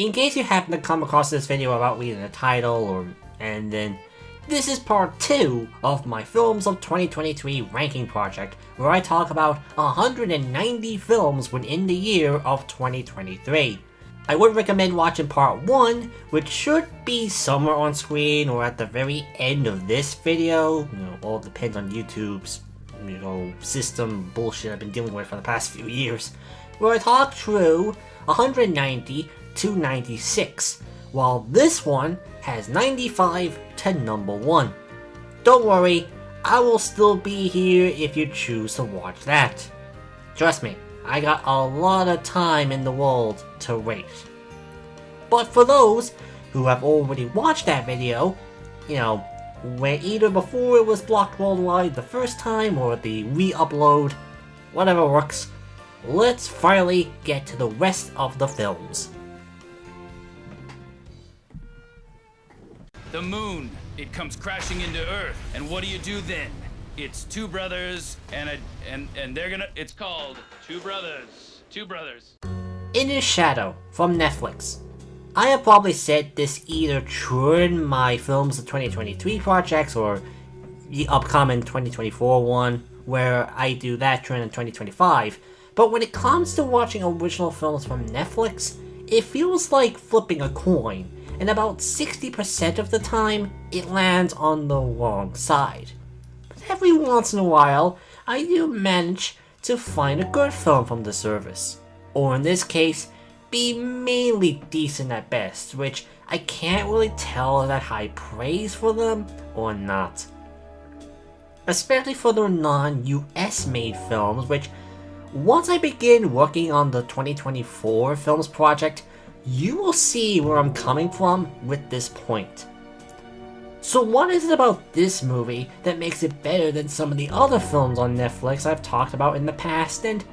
In case you happen to come across this video without reading the title, then this is part 2 of my Films of 2023 ranking project, where I talk about 190 films within the year of 2023. I would recommend watching part 1, which should be somewhere on screen or at the very end of this video. All depends on YouTube's, system bullshit I've been dealing with for the past few years, where I talk through 190 to 96, while this one has 95 to number 1. Don't worry, I will still be here if you choose to watch that. Trust me, I got a lot of time in the world to rate. But for those who have already watched that video, where either before it was blocked worldwide the first time or the re-upload, whatever works, let's finally get to the rest of the films. The moon, it comes crashing into Earth, and what do you do then? It's two brothers, and they're gonna, it's called Two Brothers. In His Shadow from Netflix. I have probably said this either during my Films of 2023 projects or the upcoming 2024 one, where I do that during 2025, but when it comes to watching original films from Netflix, it feels like flipping a coin, and about 60% of the time, it lands on the wrong side. But every once in a while, I do manage to find a good film from the service, or in this case, be mainly decent at best, which I can't really tell if that high praise for them or not. Especially for their non-US made films, which once I begin working on the 2024 films project, you will see where I'm coming from with this point. So what is it about this movie that makes it better than some of the other films on Netflix I've talked about in the past and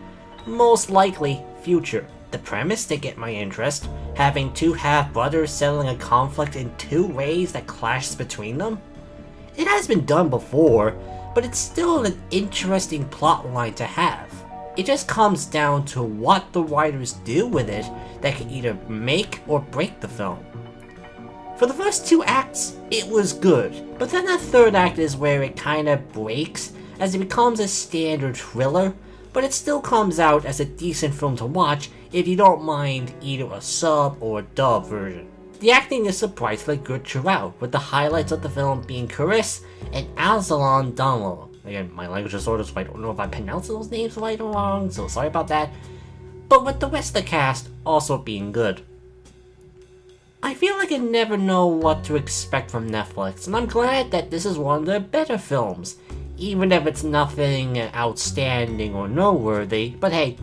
most likely future? The premise to get my interest, having two half-brothers settling a conflict in two ways that clashes between them? It has been done before, but it's still an interesting plot line to have. It just comes down to what the writers do with it that can either make or break the film. For the first 2 acts, it was good, but then the third act is where it kinda breaks as it becomes a standard thriller, but it still comes out as a decent film to watch if you don't mind either a sub or a dub version. The acting is surprisingly good throughout, with the highlights of the film being Chris and Alzalon Donald. Again, my language disorder, so I don't know if I'm pronouncing those names right or wrong, so sorry about that. But with the rest of the cast also being good. I feel like I never know what to expect from Netflix, and I'm glad that this is one of their better films, even if it's nothing outstanding or noteworthy, but hey,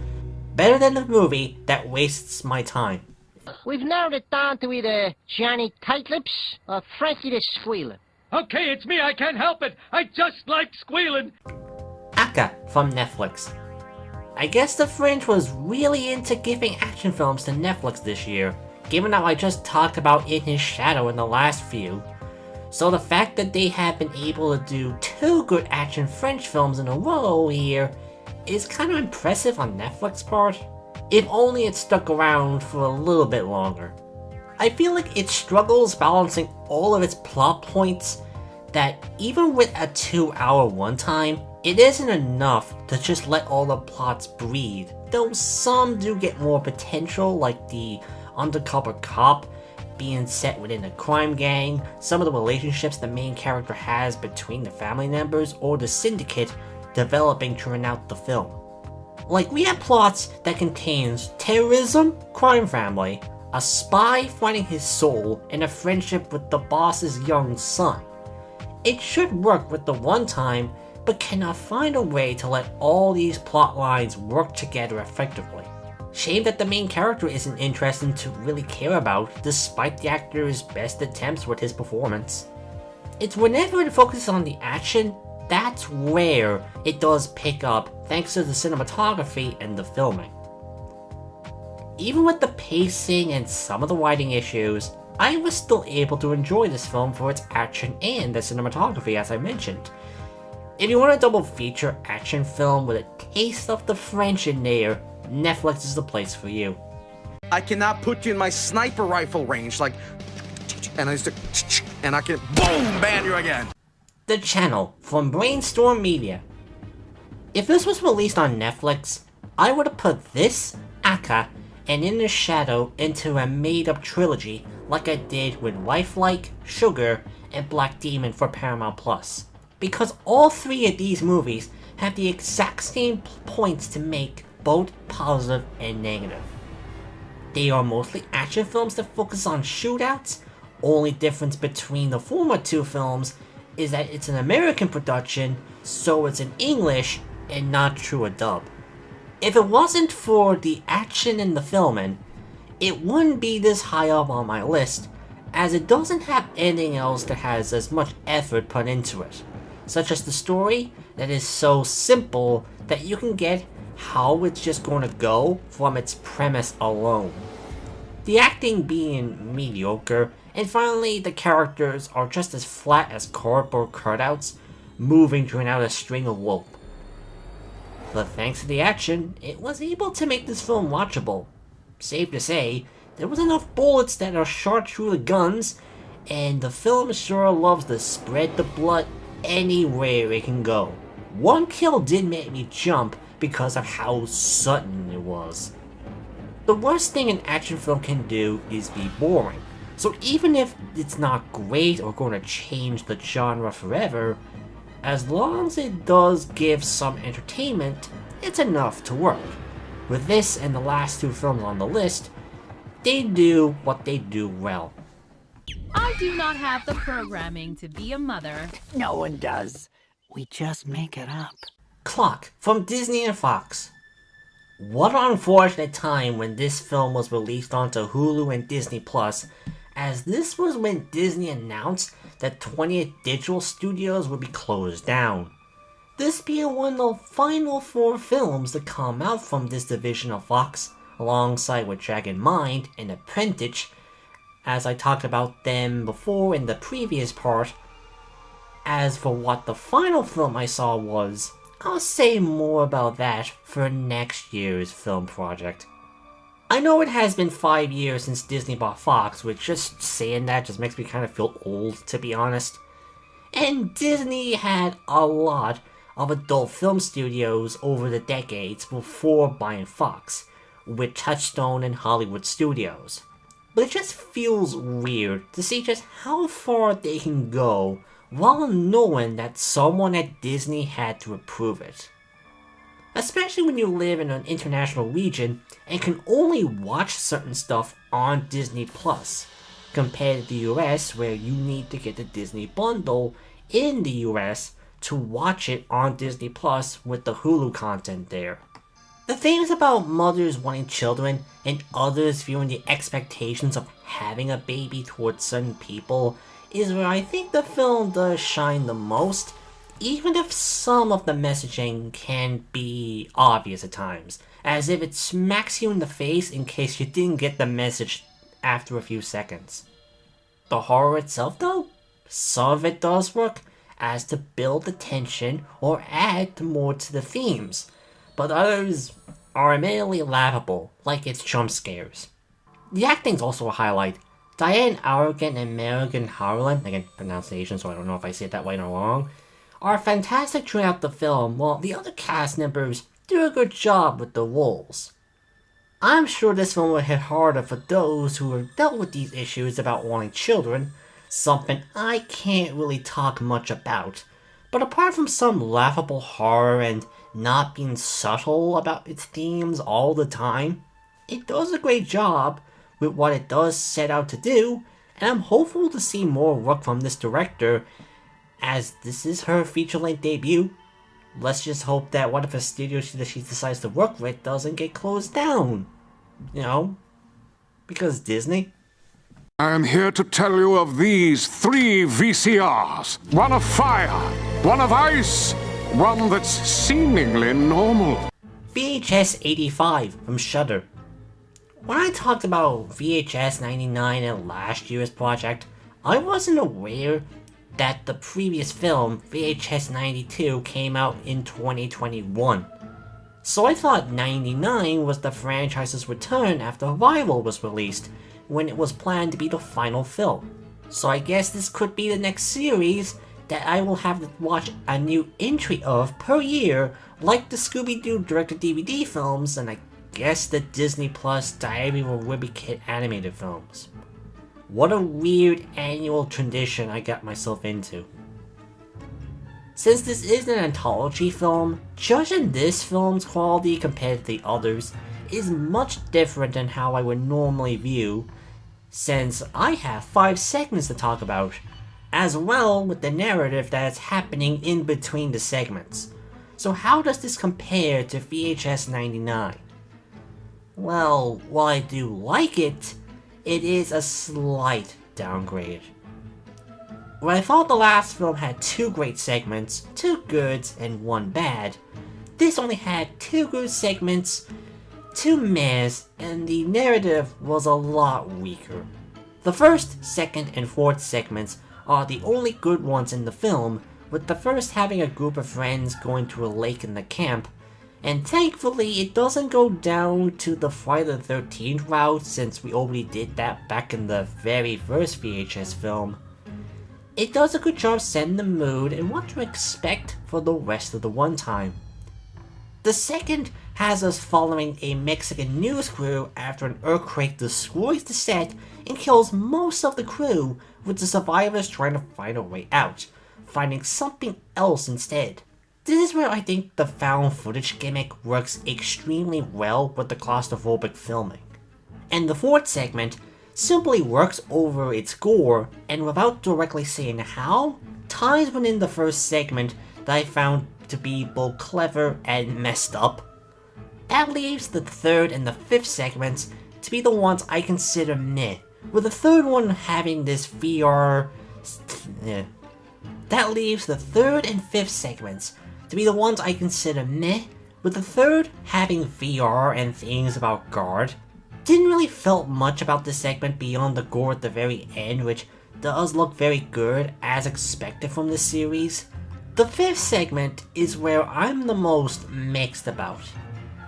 better than the movie that wastes my time. We've narrowed it down to either Johnny Tightlips or Frankie the Squealer. Okay, it's me, I can't help it. I just like squealing. Aka from Netflix. I guess the Fringe was really into giving action films to Netflix this year, given how I just talked about In His Shadow in the last few. So the fact that they have been able to do 2 good action French films in a row here is kind of impressive on Netflix's part. If only it stuck around for a little bit longer. I feel like it struggles balancing all of its plot points that even with a 2-hour runtime, it isn't enough to just let all the plots breathe, though some do get more potential, like the undercover cop being set within a crime gang, some of the relationships the main character has between the family members, or the syndicate developing throughout the film. Like, we have plots that contains terrorism, crime family, a spy finding his soul, and a friendship with the boss's young son. It should work with the runtime, but cannot find a way to let all these plot lines work together effectively. Shame that the main character isn't interesting to really care about, despite the actor's best attempts with his performance. It's whenever it focuses on the action, that's where it does pick up thanks to the cinematography and the filming. Even with the pacing and some of the writing issues, I was still able to enjoy this film for its action and the cinematography, as I mentioned. If you want a double feature action film with a taste of the French in there, Netflix is the place for you. I cannot put you in my sniper rifle range, like, and I can boom, ban you again. The Channel from Brainstorm Media. If this was released on Netflix, I would have put this, Aka, and In the Shadow into a made-up trilogy like I did with Lifelike, Sugar, and Black Demon for Paramount Plus. Because all three of these movies have the exact same points to make, both positive and negative. They are mostly action films that focus on shootouts. Only difference between the former two films is that it's an American production, so it's in English and not through a dub. If it wasn't for the action and the filming, it wouldn't be this high up on my list, as it doesn't have anything else that has as much effort put into it, such as the story that is so simple that you can get how it's just going to go from its premise alone. The acting being mediocre, and finally the characters are just as flat as cardboard cutouts moving to out a string of rope. But thanks to the action, it was able to make this film watchable. Safe to say, there was enough bullets that are shot through the guns, and the film sure loves to spread the blood anywhere it can go. One kill did make me jump because of how sudden it was. The worst thing an action film can do is be boring, so even if it's not great or going to change the genre forever, as long as it does give some entertainment, it's enough to work. With this and the last two films on the list, they do what they do well. I do not have the programming to be a mother. No one does. We just make it up. Clock from Disney and Fox. What an unfortunate time when this film was released onto Hulu and Disney Plus, as this was when Disney announced that 20th Digital Studios would be closed down. This being one of the final 4 films to come out from this division of Fox, alongside with Dragon Mind and Apprentice, as I talked about them before in the previous part. As for what the final film I saw was, I'll say more about that for next year's film project. I know it has been 5 years since Disney bought Fox, which just saying that just makes me kind of feel old, to be honest. And Disney had a lot of adult film studios over the decades before buying Fox, with Touchstone and Hollywood Studios. But it just feels weird to see just how far they can go while knowing that someone at Disney had to approve it. Especially when you live in an international region and can only watch certain stuff on Disney Plus, compared to the US where you need to get the Disney bundle in the US to watch it on Disney Plus with the Hulu content there. The things about mothers wanting children and others viewing the expectations of having a baby towards certain people is where I think the film does shine the most, even if some of the messaging can be obvious at times, as if it smacks you in the face in case you didn't get the message after a few seconds. The horror itself though, some of it does work as to build the tension or add more to the themes, but others are immediately laughable, like its jump scares. The acting's also a highlight. Diane Arrogant and Megan Harlan, again pronunciation so I don't know if I say it that way or wrong, are fantastic throughout the film, while the other cast members do a good job with the roles. I'm sure this film will hit harder for those who have dealt with these issues about wanting children, something I can't really talk much about, but apart from some laughable horror and not being subtle about its themes all the time, it does a great job with what it does set out to do, and I'm hopeful to see more work from this director, as this is her feature-length debut. Let's just hope that one of the studios that she decides to work with doesn't get closed down. You know? Because Disney. I am here to tell you of these 3 VCRs. One of fire, one of ice, one that's seemingly normal. VHS 85 from Shudder. When I talked about VHS 99 in last year's project, I wasn't aware that the previous film, VHS 92, came out in 2021. So I thought 99 was the franchise's return after Rival was released, when it was planned to be the final film. So I guess this could be the next series that I will have to watch a new entry of per year, like the Scooby-Doo direct-to-DVD films, and I guess the Disney Plus Diary of a Wimpy Kid animated films. What a weird annual tradition I got myself into. Since this is an anthology film, judging this film's quality compared to the others is much different than how I would normally view, since I have 5 segments to talk about, as well with the narrative that is happening in between the segments. So how does this compare to VHS 99? Well, while I do like it, it is a slight downgrade. Where I thought the last film had 2 great segments, 2 goods and 1 bad, this only had 2 good segments, 2 mehs, and the narrative was a lot weaker. The first, second, and fourth segments are the only good ones in the film, with the first having a group of friends going to a lake in the camp, and thankfully it doesn't go down to the Friday the 13th route since we already did that back in the very first VHS film. It does a good job setting the mood and what to expect for the rest of the runtime. The second has us following a Mexican news crew after an earthquake destroys the set and kills most of the crew, with the survivors trying to find a way out, finding something else instead. This is where I think the found footage gimmick works extremely well with the claustrophobic filming. And the fourth segment simply works over its gore, and without directly saying how, ties within the first segment that I found to be both clever and messed up. That leaves the third and the fifth segments to be the ones I consider meh, with the third one having this VR... That leaves the third and fifth segments to be the ones I consider meh, with the third having VR and things about guard. Didn't really felt much about this segment beyond the gore at the very end, which does look very good as expected from this series. The fifth segment is where I'm the most mixed about.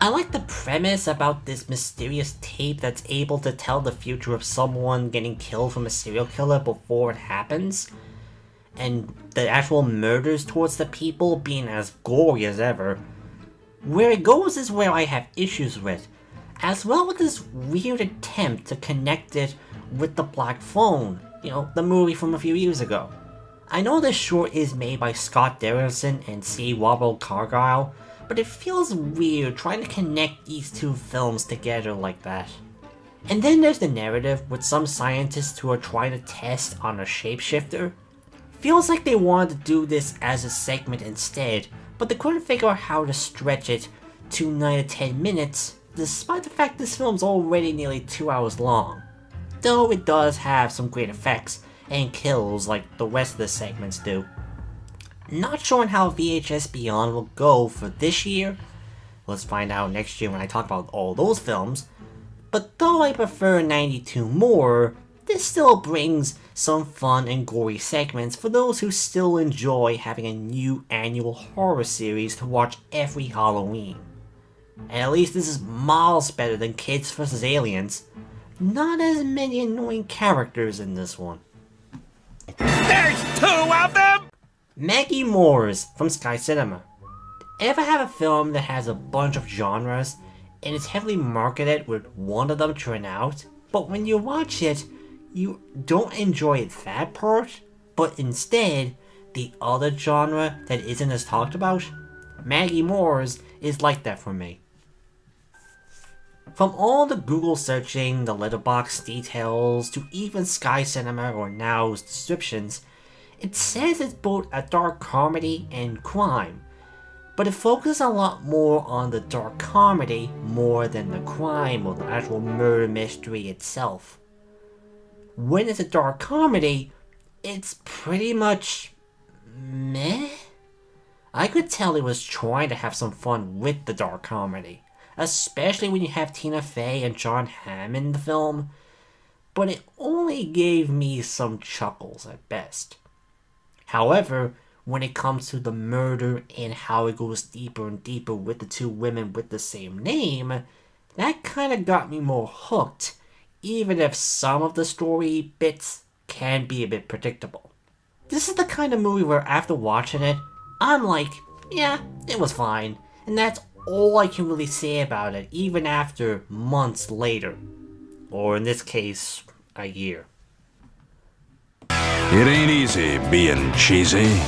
I like the premise about this mysterious tape that's able to tell the future of someone getting killed from a serial killer before it happens, and the actual murders towards the people being as gory as ever. Where it goes is where I have issues with, as well with this weird attempt to connect it with the Black Phone, the movie from a few years ago. I know this short is made by Scott Derrickson and C. Robert Cargyle, but it feels weird trying to connect these two films together like that. And then there's the narrative with some scientists who are trying to test on a shapeshifter. Feels like they wanted to do this as a segment instead, but they couldn't figure out how to stretch it to 9 to 10 minutes, despite the fact this film's already nearly 2 hours long. Though it does have some great effects and kills like the rest of the segments do. Not sure on how VHS Beyond will go for this year. Let's find out next year when I talk about all those films. But though I prefer 92 more, this still brings some fun and gory segments for those who still enjoy having a new annual horror series to watch every Halloween. And at least this is miles better than Kids vs. Aliens. Not as many annoying characters in this one. There's 2 of them! Maggie Moore's from Sky Cinema. Ever have a film that has a bunch of genres and it's heavily marketed with one of them turn out, but when you watch it, you don't enjoy that part, but instead, the other genre that isn't as talked about? Maggie Moore's is like that for me. From all the Google searching, the letterbox details, to even Sky Cinema or Now's descriptions, it says it's both a dark comedy and crime, but it focuses a lot more on the dark comedy more than the crime or the actual murder mystery itself. When it's a dark comedy, it's pretty much meh? I could tell it was trying to have some fun with the dark comedy, especially when you have Tina Fey and John Hamm in the film, but it only gave me some chuckles at best. However, when it comes to the murder and how it goes deeper and deeper with the two women with the same name, that kind of got me more hooked, even if some of the story bits can be a bit predictable. This is the kind of movie where after watching it, I'm like, yeah, it was fine, and that's all I can really say about it, even after months later. Or in this case, a year. It ain't easy being cheesy.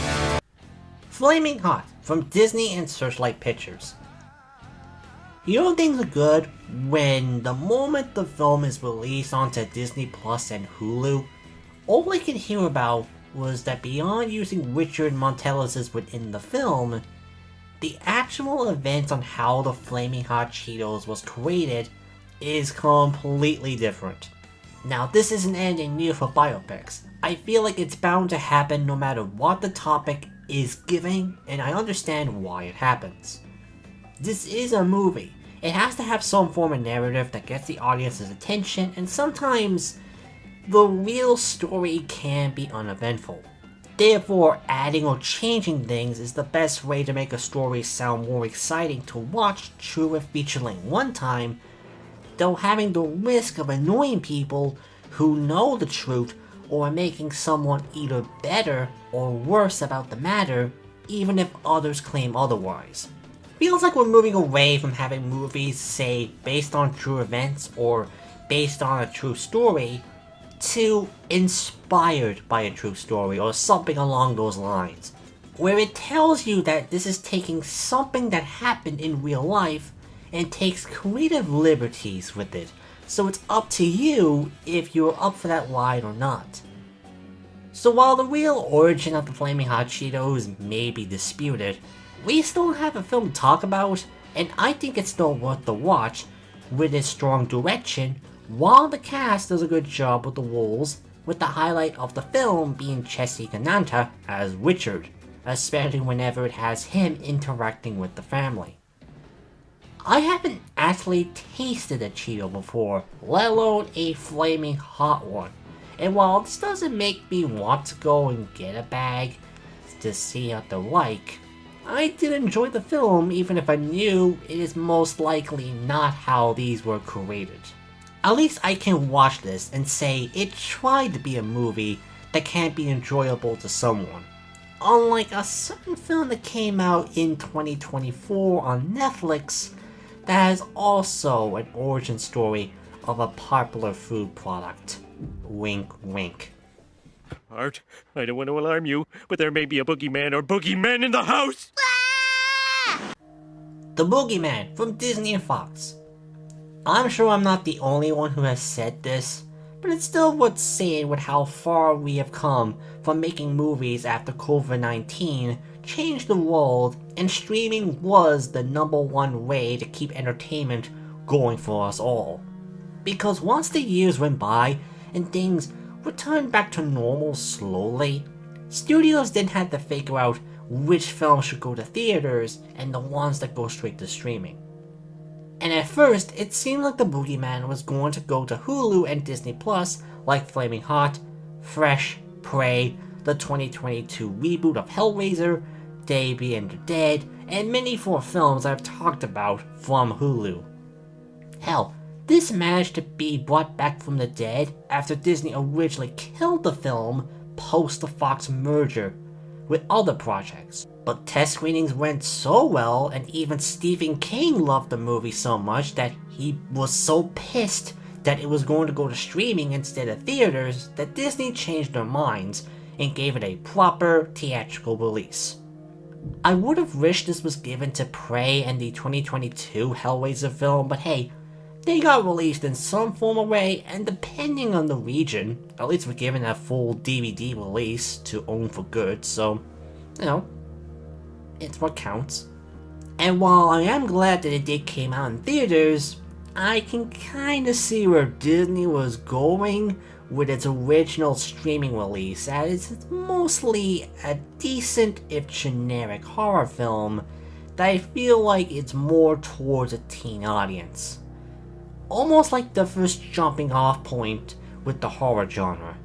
Flaming Hot from Disney and Searchlight Pictures. You know things are good when the moment the film is released onto Disney Plus and Hulu, all I could hear about was that beyond using Richard Montellis within the film, the actual events on how the Flaming Hot Cheetos was created is completely different. Now this isn't anything new for biopics. I feel like it's bound to happen no matter what the topic is giving, and I understand why it happens. This is a movie. It has to have some form of narrative that gets the audience's attention, and sometimes the real story can be uneventful. Therefore, adding or changing things is the best way to make a story sound more exciting to watch true if feature-length one time, though having the risk of annoying people who know the truth or making someone either better or worse about the matter, even if others claim otherwise. Feels like we're moving away from having movies, say, based on true events or based on a true story, to inspired by a true story or something along those lines, where it tells you that this is taking something that happened in real life and takes creative liberties with it, so it's up to you if you're up for that ride or not. So while the real origin of the Flaming Hot Cheetos may be disputed, we still have a film to talk about, and I think it's still worth the watch with its strong direction, while the cast does a good job with the roles, with the highlight of the film being Chessie Kananta as Richard, especially whenever it has him interacting with the family. I haven't actually tasted a Cheeto before, let alone a flaming hot one, and while this doesn't make me want to go and get a bag to see what they're like, I did enjoy the film even if I knew it is most likely not how these were created. At least I can watch this and say it tried to be a movie that can be enjoyable to someone. Unlike a certain film that came out in 2024 on Netflix that has also an origin story of a popular food product. Wink wink. Art, I don't want to alarm you, but there may be a boogeyman or boogeymen in the house! The Boogeyman from Disney and Fox. I'm sure I'm not the only one who has said this, but it's still worth saying with how far we have come from making movies after COVID-19 changed the world, and streaming was the #1 way to keep entertainment going for us all. Because once the years went by and things returned back to normal slowly, studios then had to figure out which films should go to theaters and the ones that go straight to streaming. And at first, it seemed like The Boogeyman was going to go to Hulu and Disney Plus like Flaming Hot, Fresh, Prey, the 2022 reboot of Hellraiser, Day Beyond the Dead, and many more films I've talked about from Hulu. Hell, this managed to be brought back from the dead after Disney originally killed the film post the Fox merger with other projects. But test screenings went so well, and even Stephen King loved the movie so much that he was so pissed that it was going to go to streaming instead of theaters that Disney changed their minds and gave it a proper theatrical release. I would have wished this was given to Prey and the 2022 Hellraiser film, but hey, they got released in some form or way, and depending on the region, at least we're given a full DVD release to own for good, so, you know, it's what counts. And while I am glad that it did came out in theaters, I can kinda see where Disney was going with its original streaming release, as it's mostly a decent if generic horror film that I feel like it's more towards a teen audience. Almost like the first jumping off point with the horror genre.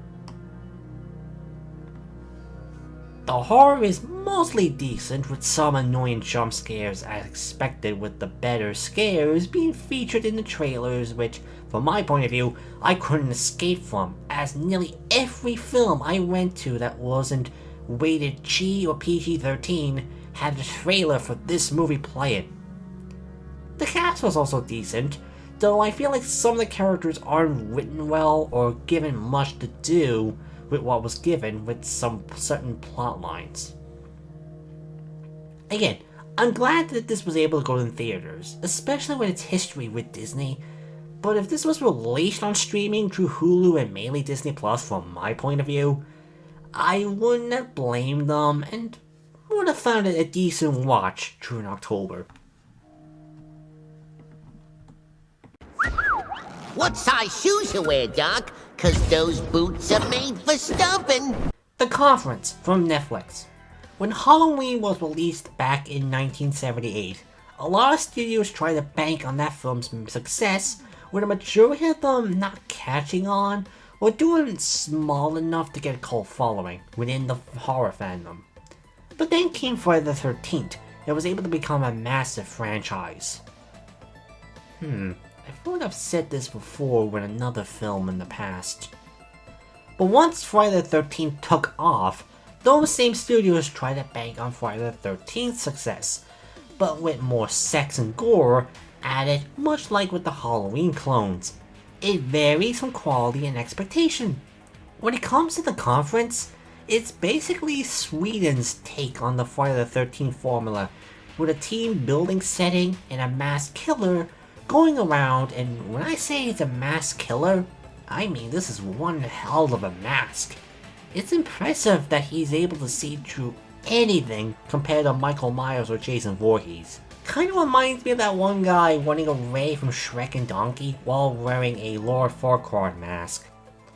The horror is mostly decent, with some annoying jump scares as expected, with the better scares being featured in the trailers, which, from my point of view, I couldn't escape from, as nearly every film I went to that wasn't rated G or PG-13 had a trailer for this movie playing. The cast was also decent, though I feel like some of the characters aren't written well or given much to do with what was given with some certain plot lines. Again, I'm glad that this was able to go in theaters, especially with its history with Disney, but if this was released on streaming through Hulu and mainly Disney Plus from my point of view, I wouldn't have blamed them and would have found it a decent watch during October. What size shoes you wear, Doc? 'Cause those boots are made for stumping. The Conference from Netflix. When Halloween was released back in 1978, a lot of studios tried to bank on that film's success, with a majority of them not catching on or doing small enough to get a cult following within the horror fandom. But then came Friday the 13th, and was able to become a massive franchise. I feel like I've said this before with another film in the past. But once Friday the 13th took off, those same studios tried to bank on Friday the 13th success, but with more sex and gore added, much like with the Halloween clones. It varies from quality and expectation. When it comes to The Conference, it's basically Sweden's take on the Friday the 13th formula, with a team building setting and a mass killer going around, and when I say it's a mass killer, I mean this is one hell of a mask. It's impressive that he's able to see through anything compared to Michael Myers or Jason Voorhees. Kinda reminds me of that one guy running away from Shrek and Donkey while wearing a Lord Farquaad mask.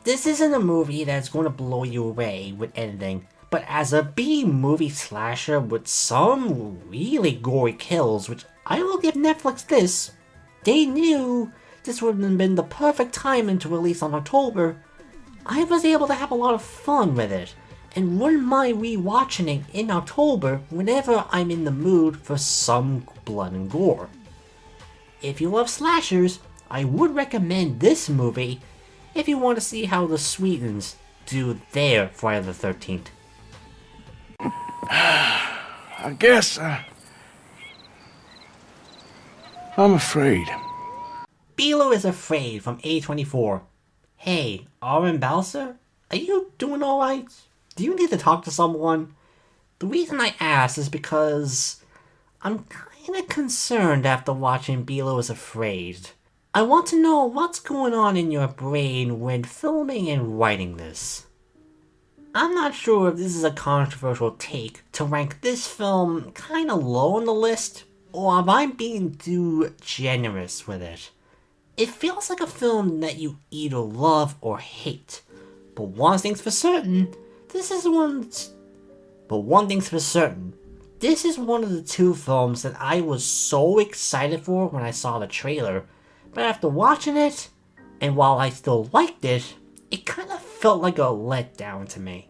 This isn't a movie that's going to blow you away with anything, but as a B-movie slasher with some really gory kills, which I will give Netflix this, they knew this would have been the perfect timing to release on October. I was able to have a lot of fun with it, and wouldn't mind rewatching it in October whenever I'm in the mood for some blood and gore. If you love slashers, I would recommend this movie if you want to see how the Swedes do their Friday the 13th. I guess, I'm afraid. Beelo is Afraid from A24. Hey, Aaron Balser? Are you doing alright? Do you need to talk to someone? The reason I ask is because I'm kinda concerned after watching Beelo is Afraid. I want to know what's going on in your brain when filming and writing this. I'm not sure if this is a controversial take to rank this film kinda low on the list, or if I'm being too generous with it. It feels like a film that you either love or hate, but one thing's for certain, this is one of the two films that I was so excited for when I saw the trailer, but after watching it, and while I still liked it, it kinda felt like a letdown to me.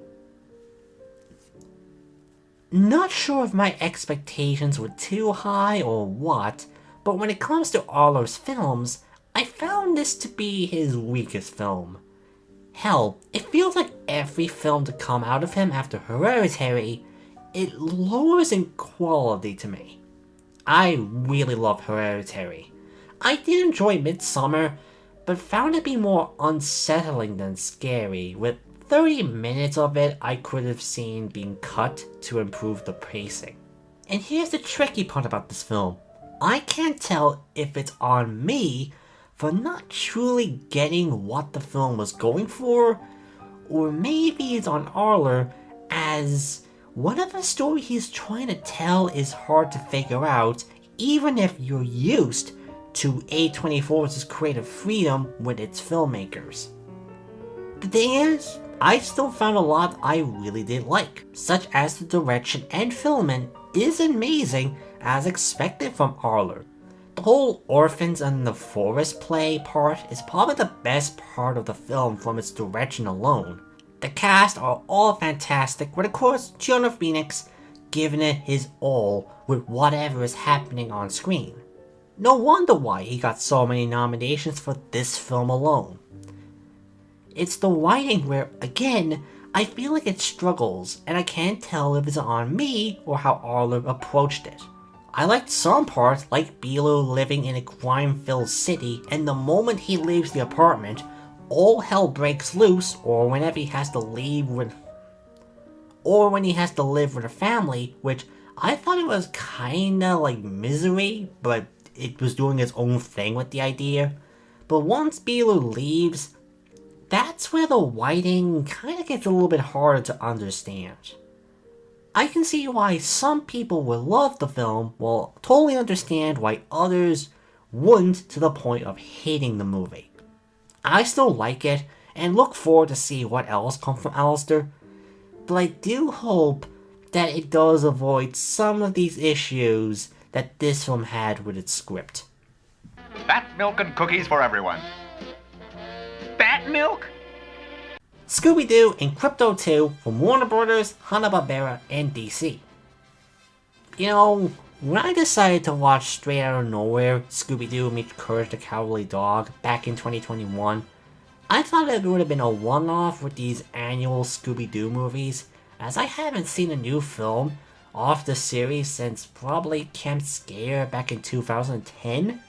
Not sure if my expectations were too high or what, but when it comes to Arlo's films, I found this to be his weakest film. Hell, it feels like every film to come out of him after Hereditary, it lowers in quality to me. I really love Hereditary. I did enjoy Midsommar, but found it to be more unsettling than scary, with 30 minutes of it I could have seen being cut to improve the pacing. And here's the tricky part about this film. I can't tell if it's on me for not truly getting what the film was going for, or maybe it's on Arlo, as whatever story he's trying to tell is hard to figure out, even if you're used to A24's creative freedom with its filmmakers. The thing is, I still found a lot I really did like, such as the direction and filming is amazing as expected from Arlo. The whole orphans and the forest play part is probably the best part of the film from its direction alone. The cast are all fantastic, with of course Jonah Phoenix giving it his all with whatever is happening on screen. No wonder why he got so many nominations for this film alone. It's the writing where, again, I feel like it struggles, and I can't tell if it's on me or how Arlo approached it. I liked some parts, like Bilo living in a crime-filled city, and the moment he leaves the apartment, all hell breaks loose, or whenever he has to leave with... or when he has to live with a family, which I thought it was kinda like Misery, but it was doing its own thing with the idea. But once Bilo leaves, that's where the writing kinda gets a little bit harder to understand. I can see why some people would love the film, while totally understand why others wouldn't to the point of hating the movie. I still like it, and look forward to see what else comes from Alistair, but I do hope that it does avoid some of these issues that this film had with its script. Fat milk and cookies for everyone. Fat milk? Scooby-Doo and Crypto 2 from Warner Brothers, Hanna-Barbera, and DC. You know, when I decided to watch straight out of nowhere Scooby-Doo meets Courage the Cowardly Dog back in 2021, I thought it would have been a one-off with these annual Scooby-Doo movies, as I haven't seen a new film off the series since probably Camp Scare back in 2010.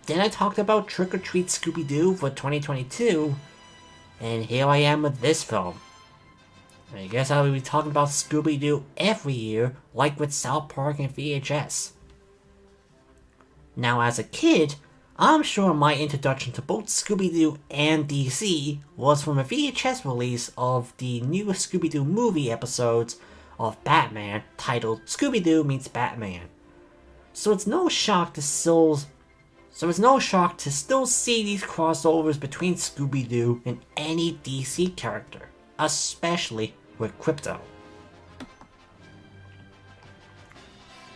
Then I talked about Trick or Treat Scooby-Doo for 2022, and here I am with this film. I guess I will be talking about Scooby-Doo every year, like with South Park and VHS. Now as a kid, I'm sure my introduction to both Scooby-Doo and DC was from a VHS release of the new Scooby-Doo movie episodes of Batman titled Scooby-Doo Meets Batman. So it's no shock to still see these crossovers between Scooby-Doo and any DC character, especially with Crypto.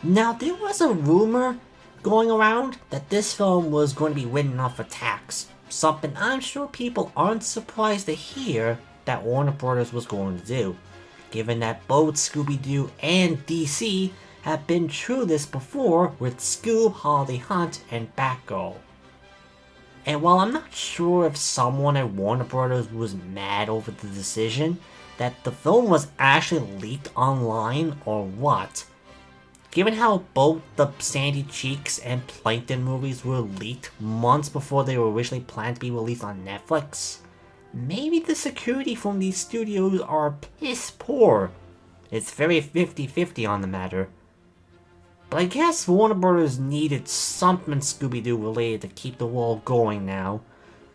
Now there was a rumor going around that this film was going to be written off for tax, something I'm sure people aren't surprised to hear that Warner Brothers was going to do, given that both Scooby-Doo and DC have been through this before with Scoob, Holiday Hunt, and Batgirl. And while I'm not sure if someone at Warner Brothers was mad over the decision, that the film was actually leaked online or what, given how both the Sandy Cheeks and Plankton movies were leaked months before they were originally planned to be released on Netflix, maybe the security from these studios are piss poor. It's very 50-50 on the matter. But I guess Warner Brothers needed something Scooby-Doo related to keep the world going now.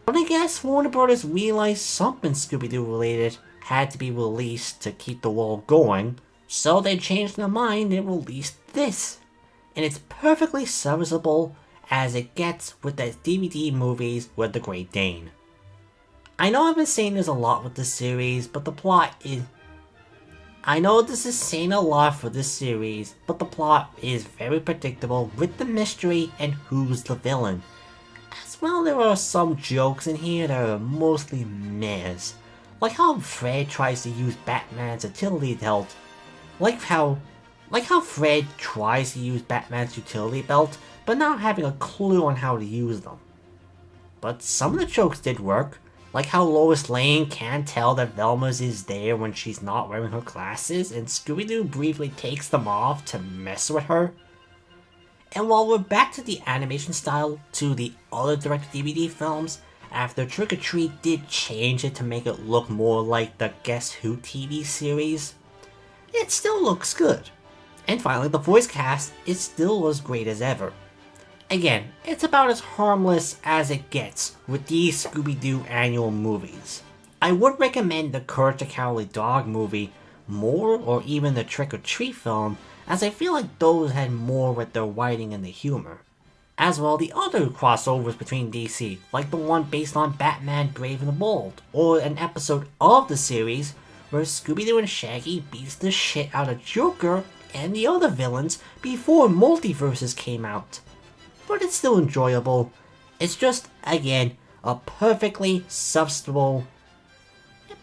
But I guess Warner Brothers realized something Scooby-Doo related had to be released to keep the world going, so they changed their mind and released this. And it's perfectly serviceable as it gets with the DVD movies with the Great Dane. I know I've been saying this a lot with this series, but the plot is... I know this is saying a lot for this series, but the plot is very predictable with the mystery and who's the villain. As well, there are some jokes in here that are mostly mehs. Like how Fred tries to use Batman's utility belt. Like how Fred tries to use Batman's utility belt, but not having a clue on how to use them. But some of the jokes did work. Like how Lois Lane can't tell that Velma's is there when she's not wearing her glasses, and Scooby-Doo briefly takes them off to mess with her. And while we're back to the animation style to the other direct-to-DVD films, after Trick or Treat did change it to make it look more like the Guess Who TV series, it still looks good. And finally, the voice cast is still as great as ever. Again, it's about as harmless as it gets with these Scooby-Doo annual movies. I would recommend the Courage the Cowardly Dog movie more, or even the Trick or Treat film, as I feel like those had more with their writing and the humor. As well, the other crossovers between DC, like the one based on Batman Brave and the Bold, or an episode of the series where Scooby-Doo and Shaggy beats the shit out of Joker and the other villains before Multiverses came out. But it's still enjoyable. It's just, again, a perfectly serviceable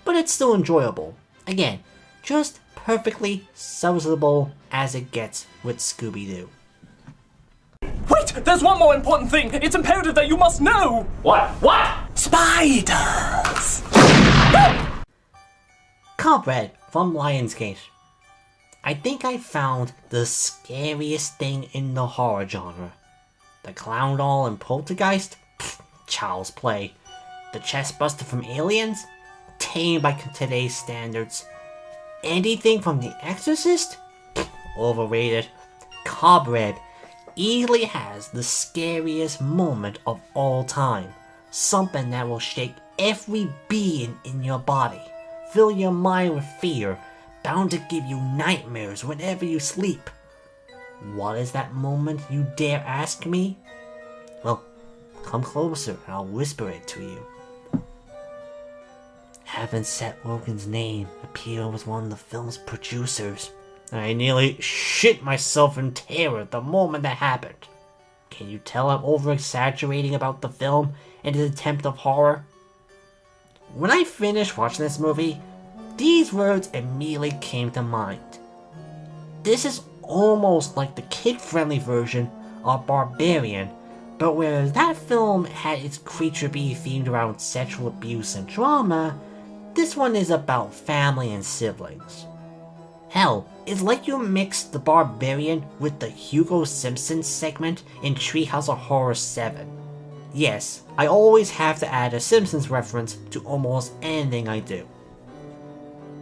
but it's still enjoyable. Again, just perfectly serviceable as it gets with Scooby-Doo. Wait! There's one more important thing! It's imperative that you must know! What? What? Spiders! Cobred from Lionsgate. I think I found the scariest thing in the horror genre. The clown doll in Poltergeist? Pfft, child's play. The chestbuster from Aliens? Tame by today's standards. Anything from The Exorcist? Pfft, overrated. Cobred easily has the scariest moment of all time. Something that will shake every being in your body, fill your mind with fear, bound to give you nightmares whenever you sleep. What is that moment, you dare ask me? Well, come closer and I'll whisper it to you. Having Seth Rogen's name appear as one of the film's producers, I nearly shit myself in terror the moment that happened. Can you tell I'm over-exaggerating about the film and its attempt of horror? When I finished watching this movie, these words immediately came to mind. This is almost like the kid-friendly version of Barbarian, but whereas that film had its creature be themed around sexual abuse and drama, this one is about family and siblings. Hell, it's like you mixed the Barbarian with the Hugo Simpson segment in Treehouse of Horror 7. Yes, I always have to add a Simpsons reference to almost anything I do.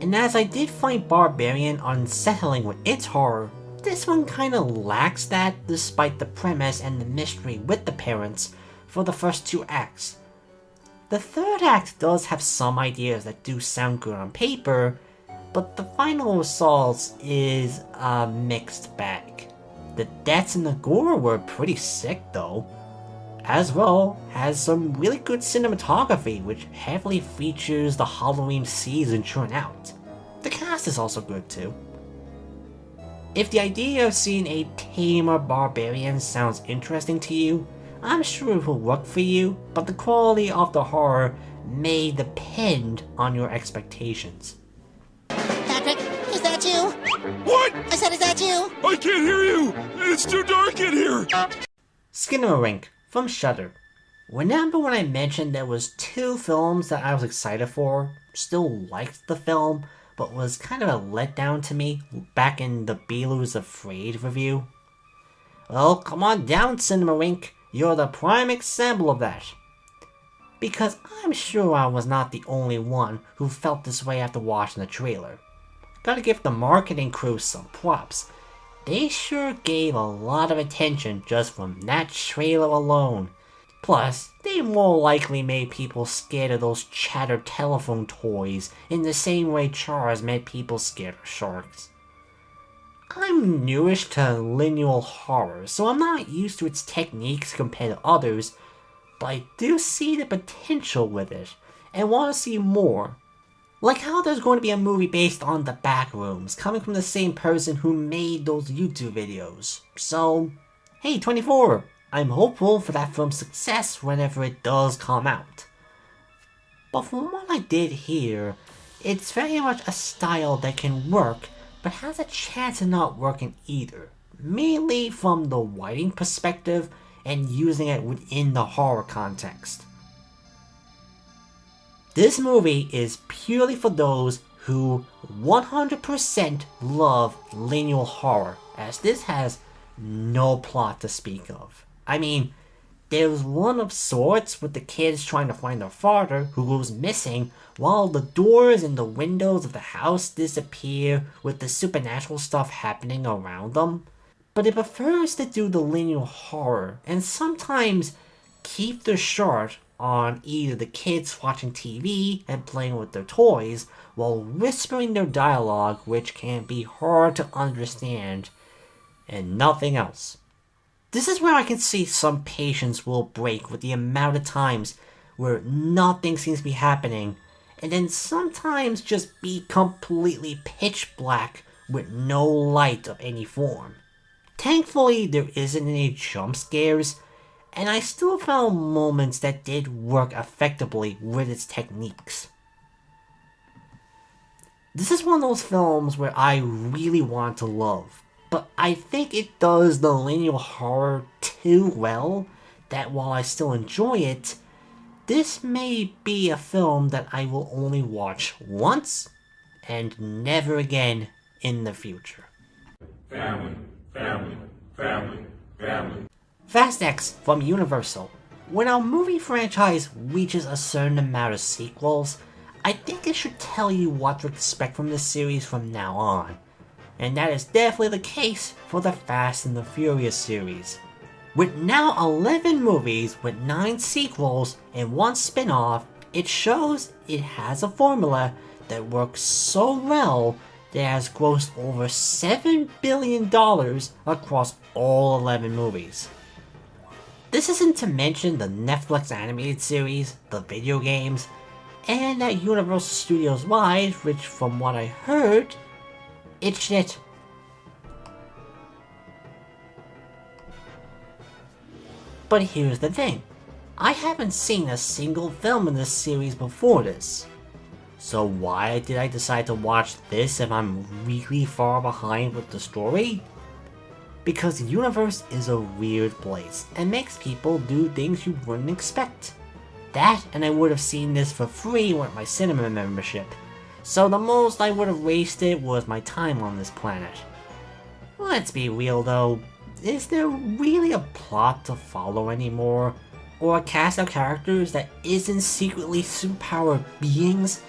And as I did find Barbarian unsettling with its horror, this one kinda lacks that despite the premise and the mystery with the parents for the first 2 acts. The 3rd act does have some ideas that do sound good on paper, but the final result is a mixed bag. The deaths and the gore were pretty sick though. As well has some really good cinematography which heavily features the Halloween season churn out. The cast is also good too. If the idea of seeing a tamer barbarian sounds interesting to you, I'm sure it will work for you, but the quality of the horror may depend on your expectations. Patrick, is that you? What? I said, is that you? I can't hear you! It's too dark in here! Skinamarink from Shudder. Remember when I mentioned there was 2 films that I was excited for, still liked the film, but was kind of a letdown to me back in the Belu's Afraid review? Well, come on down, Cinemarink. You're the prime example of that. Because I'm sure I was not the only one who felt this way after watching the trailer. Gotta give the marketing crew some props. They sure gave a lot of attention just from that trailer alone. Plus, they more likely made people scared of those chatter telephone toys in the same way Charles made people scared of sharks. I'm newish to lineal horror, so I'm not used to its techniques compared to others, but I do see the potential with it, and want to see more. Like how there's going to be a movie based on The Backrooms, coming from the same person who made those YouTube videos. So, hey 24, I'm hopeful for that film's success whenever it does come out. But from what I did hear, it's very much a style that can work, but has a chance of not working either, mainly from the writing perspective and using it within the horror context. This movie is purely for those who 100% love lineal horror, as this has no plot to speak of. I mean, there's one of sorts with the kids trying to find their father who goes missing while the doors and the windows of the house disappear with the supernatural stuff happening around them. But it prefers to do the lineal horror and sometimes keep the short on either the kids watching TV and playing with their toys while whispering their dialogue, which can be hard to understand, and nothing else. This is where I can see some patience will break with the amount of times where nothing seems to be happening, and then sometimes just be completely pitch black with no light of any form. Thankfully, there isn't any jump scares, and I still found moments that did work effectively with its techniques. This is one of those films where I really want to love, but I think it does the linear horror too well that while I still enjoy it, this may be a film that I will only watch once and never again in the future. Family, family, family, family. Fast X from Universal. When a movie franchise reaches a certain amount of sequels, I think it should tell you what to expect from this series from now on. And that is definitely the case for the Fast and the Furious series. With now 11 movies with 9 sequels and 1 spin-off, it shows it has a formula that works so well that it has grossed over $7 billion across all 11 movies. This isn't to mention the Netflix animated series, the video games, and at Universal Studios Live, which from what I heard, it's shit. But here's the thing, I haven't seen a single film in this series before this. So why did I decide to watch this if I'm really far behind with the story? Because the universe is a weird place and makes people do things you wouldn't expect. That, and I would have seen this for free with my cinema membership, so the most I would have wasted was my time on this planet. Let's be real though, is there really a plot to follow anymore? Or a cast of characters that isn't secretly superpowered beings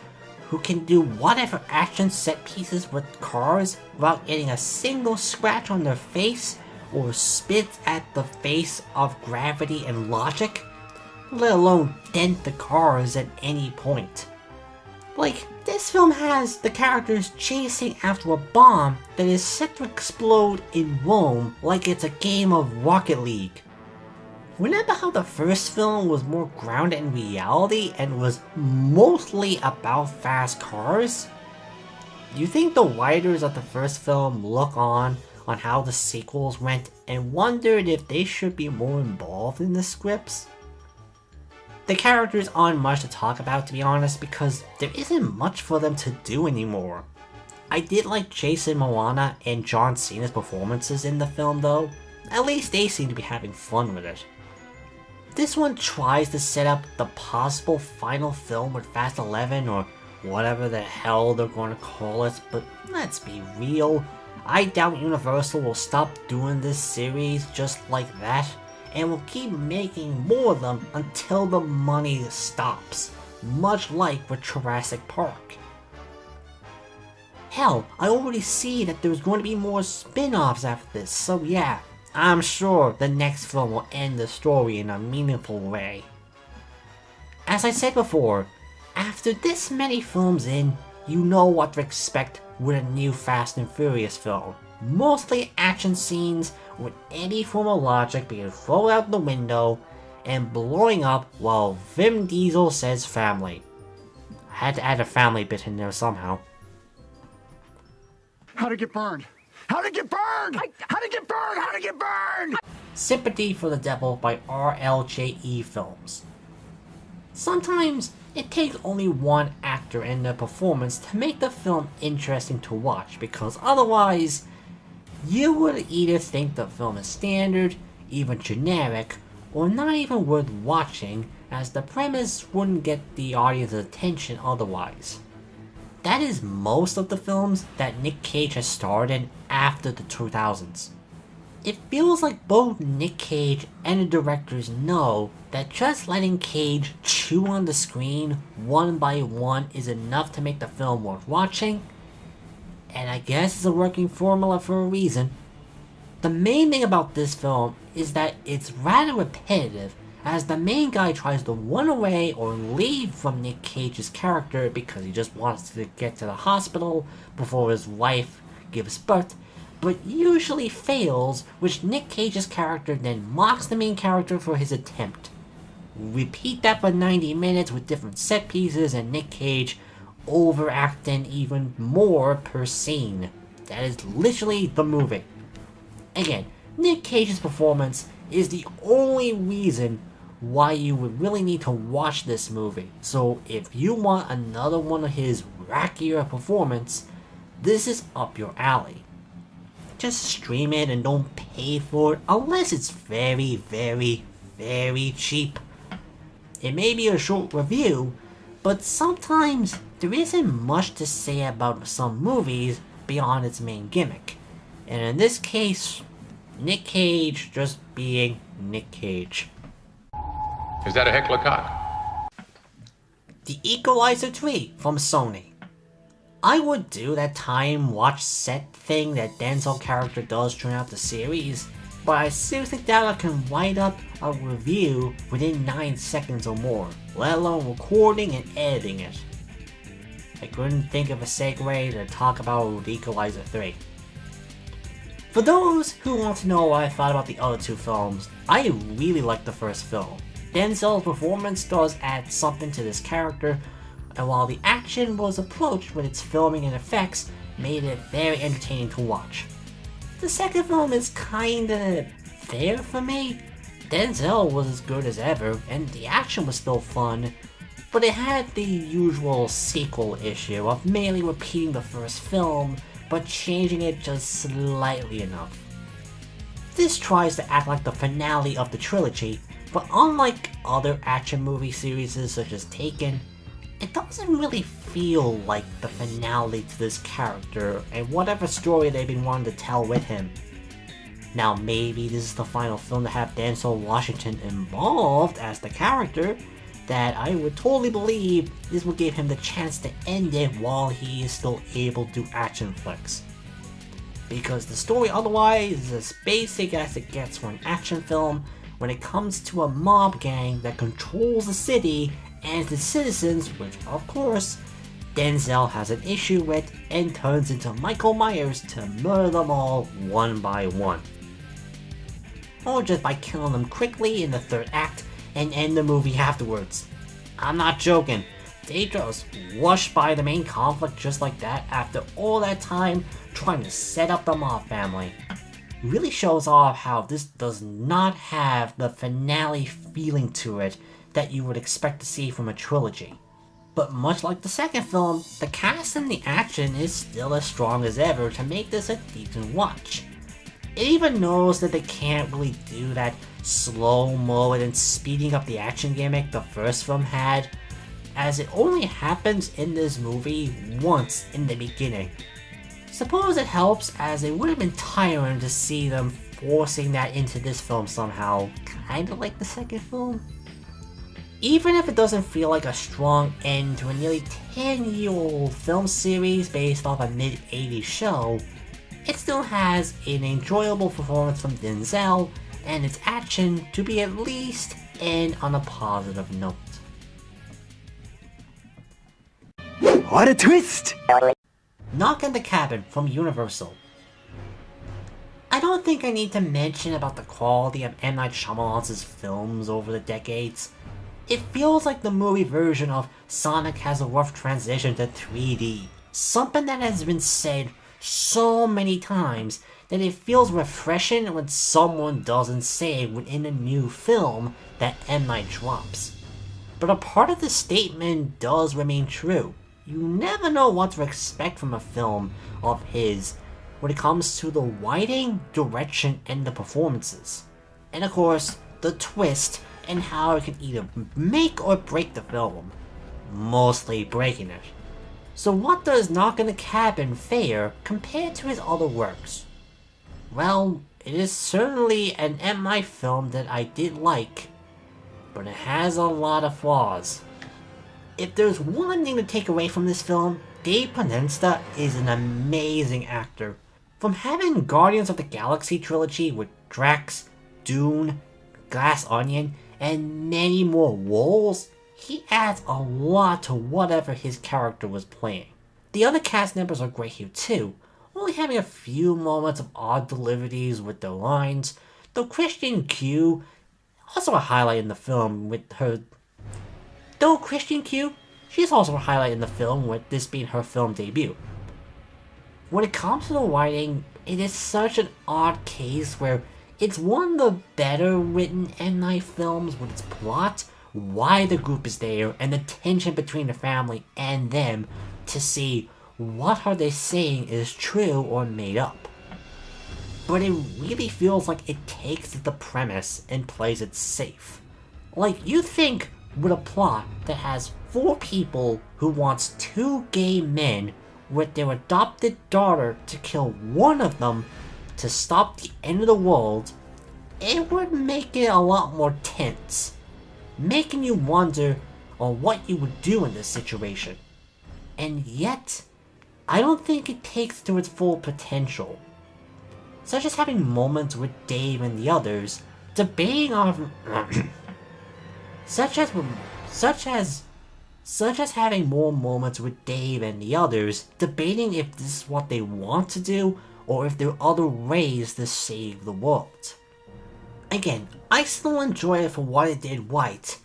who can do whatever action set pieces with cars without getting a single scratch on their face or spit at the face of gravity and logic? Let alone dent the cars at any point. Like, this film has the characters chasing after a bomb that is set to explode in Rome like it's a game of Rocket League. Remember how the first film was more grounded in reality and was mostly about fast cars? Do you think the writers of the first film look on how the sequels went and wondered if they should be more involved in the scripts? The characters aren't much to talk about, to be honest, because there isn't much for them to do anymore. I did like Jason Momoa and John Cena's performances in the film though. At least they seem to be having fun with it. This one tries to set up the possible final film with Fast 11 or whatever the hell they're going to call it, but let's be real, I doubt Universal will stop doing this series just like that, and will keep making more of them until the money stops, much like with Jurassic Park. Hell, I already see that there's going to be more spin-offs after this, so yeah, I'm sure the next film will end the story in a meaningful way. As I said before, after this many films in, you know what to expect with a new Fast and Furious film. Mostly action scenes with any form of logic being thrown out the window and blowing up while Vin Diesel says family. I had to add a family bit in there somehow. How'd it get burned? How'd it get burned? How'd it get burned? How'd it get burned? Sympathy for the Devil by RLJE Films. Sometimes it takes only one actor and their performance to make the film interesting to watch, because otherwise, you would either think the film is standard, even generic, or not even worth watching, as the premise wouldn't get the audience's attention otherwise. That is most of the films that Nick Cage has starred in after the 2000s. It feels like both Nick Cage and the directors know that just letting Cage chew on the screen one by one is enough to make the film worth watching, and I guess it's a working formula for a reason. The main thing about this film is that it's rather repetitive, as the main guy tries to run away or leave from Nick Cage's character because he just wants to get to the hospital before his wife gives birth, but usually fails, which Nick Cage's character then mocks the main character for his attempt. Repeat that for 90 minutes with different set pieces and Nick Cage overacting even more per scene. That is literally the movie. Again, Nick Cage's performance is the only reason why you would really need to watch this movie. So if you want another one of his wackier performance, this is up your alley. Just stream it and don't pay for it unless it's very, very, very cheap. It may be a short review, but sometimes there isn't much to say about some movies beyond its main gimmick. And in this case, Nick Cage just being Nick Cage. Is that a heckler cock? The Equalizer 3 from Sony. I would do that time watch set thing that Denzel character does throughout the series, but I seriously doubt I can write up a review within 9 seconds or more, let alone recording and editing it. I couldn't think of a segue to talk about Equalizer 3. For those who want to know what I thought about the other two films, I really liked the first film. Denzel's performance does add something to this character, and while the action was approached with its filming and effects, made it very entertaining to watch. The second film is kinda there for me. Denzel was as good as ever, and the action was still fun, but it had the usual sequel issue of merely repeating the first film, but changing it just slightly enough. This tries to act like the finale of the trilogy, but unlike other action movie series such as Taken, it doesn't really feel like the finale to this character and whatever story they've been wanting to tell with him. Now maybe this is the final film to have Denzel Washington involved as the character, that I would totally believe this will give him the chance to end it while he is still able to do action flicks. Because the story otherwise is as basic as it gets for an action film when it comes to a mob gang that controls the city and its citizens, which of course Denzel has an issue with and turns into Michael Myers to murder them all one by one. Or just by killing them quickly in the third act and end the movie afterwards. I'm not joking, they just rush by the main conflict just like that after all that time trying to set up the mob family. Really shows off how this does not have the finale feeling to it that you would expect to see from a trilogy. But much like the second film, the cast and the action is still as strong as ever to make this a decent watch. It even knows that they can't really do that slow-mo and speeding up the action gimmick the first film had, as it only happens in this movie once in the beginning. Suppose it helps, as it would have been tiring to see them forcing that into this film somehow, kinda like the second film. Even if it doesn't feel like a strong end to a nearly 10-year-old film series based off a mid-80s show, it still has an enjoyable performance from Denzel, and its action to be at least end on a positive note. What a twist! Knock at the Cabin from Universal. I don't think I need to mention about the quality of M. Night Shyamalan's films over the decades. It feels like the movie version of Sonic has a rough transition to 3D. Something that has been said so many times that it feels refreshing when someone doesn't say it within a new film that M. Night drops. But a part of the statement does remain true. You never know what to expect from a film of his when it comes to the writing, direction, and the performances. And of course, the twist and how it can either make or break the film, mostly breaking it. So what does Knock in the Cabin fare compared to his other works? Well, it is certainly an M. Night film that I did like, but it has a lot of flaws. If there's one thing to take away from this film, Dave Bautista is an amazing actor. From having Guardians of the Galaxy trilogy with Drax, Dune, Glass Onion, and many more roles, he adds a lot to whatever his character was playing. The other cast members are great here too, only having a few moments of odd deliveries with their lines, though Christian Q, also a highlight in the film with her... Though Christian Q, she's also a highlight in the film with this being her film debut. When it comes to the writing, it is such an odd case where it's one of the better written M. Night films with its plot, why the group is there, and the tension between the family and them, to see what are they saying is true or made up. But it really feels like it takes the premise and plays it safe. Like, you think with a plot that has 4 people who wants 2 gay men with their adopted daughter to kill one of them to stop the end of the world, it would make it a lot more tense, making you wonder on what you would do in this situation. And yet, I don't think it takes to its full potential. Such as having moments with Dave and the others debating on such as having more moments with Dave and the others debating if this is what they want to do or if there are other ways to save the world. Again, I still enjoy it for what it did right,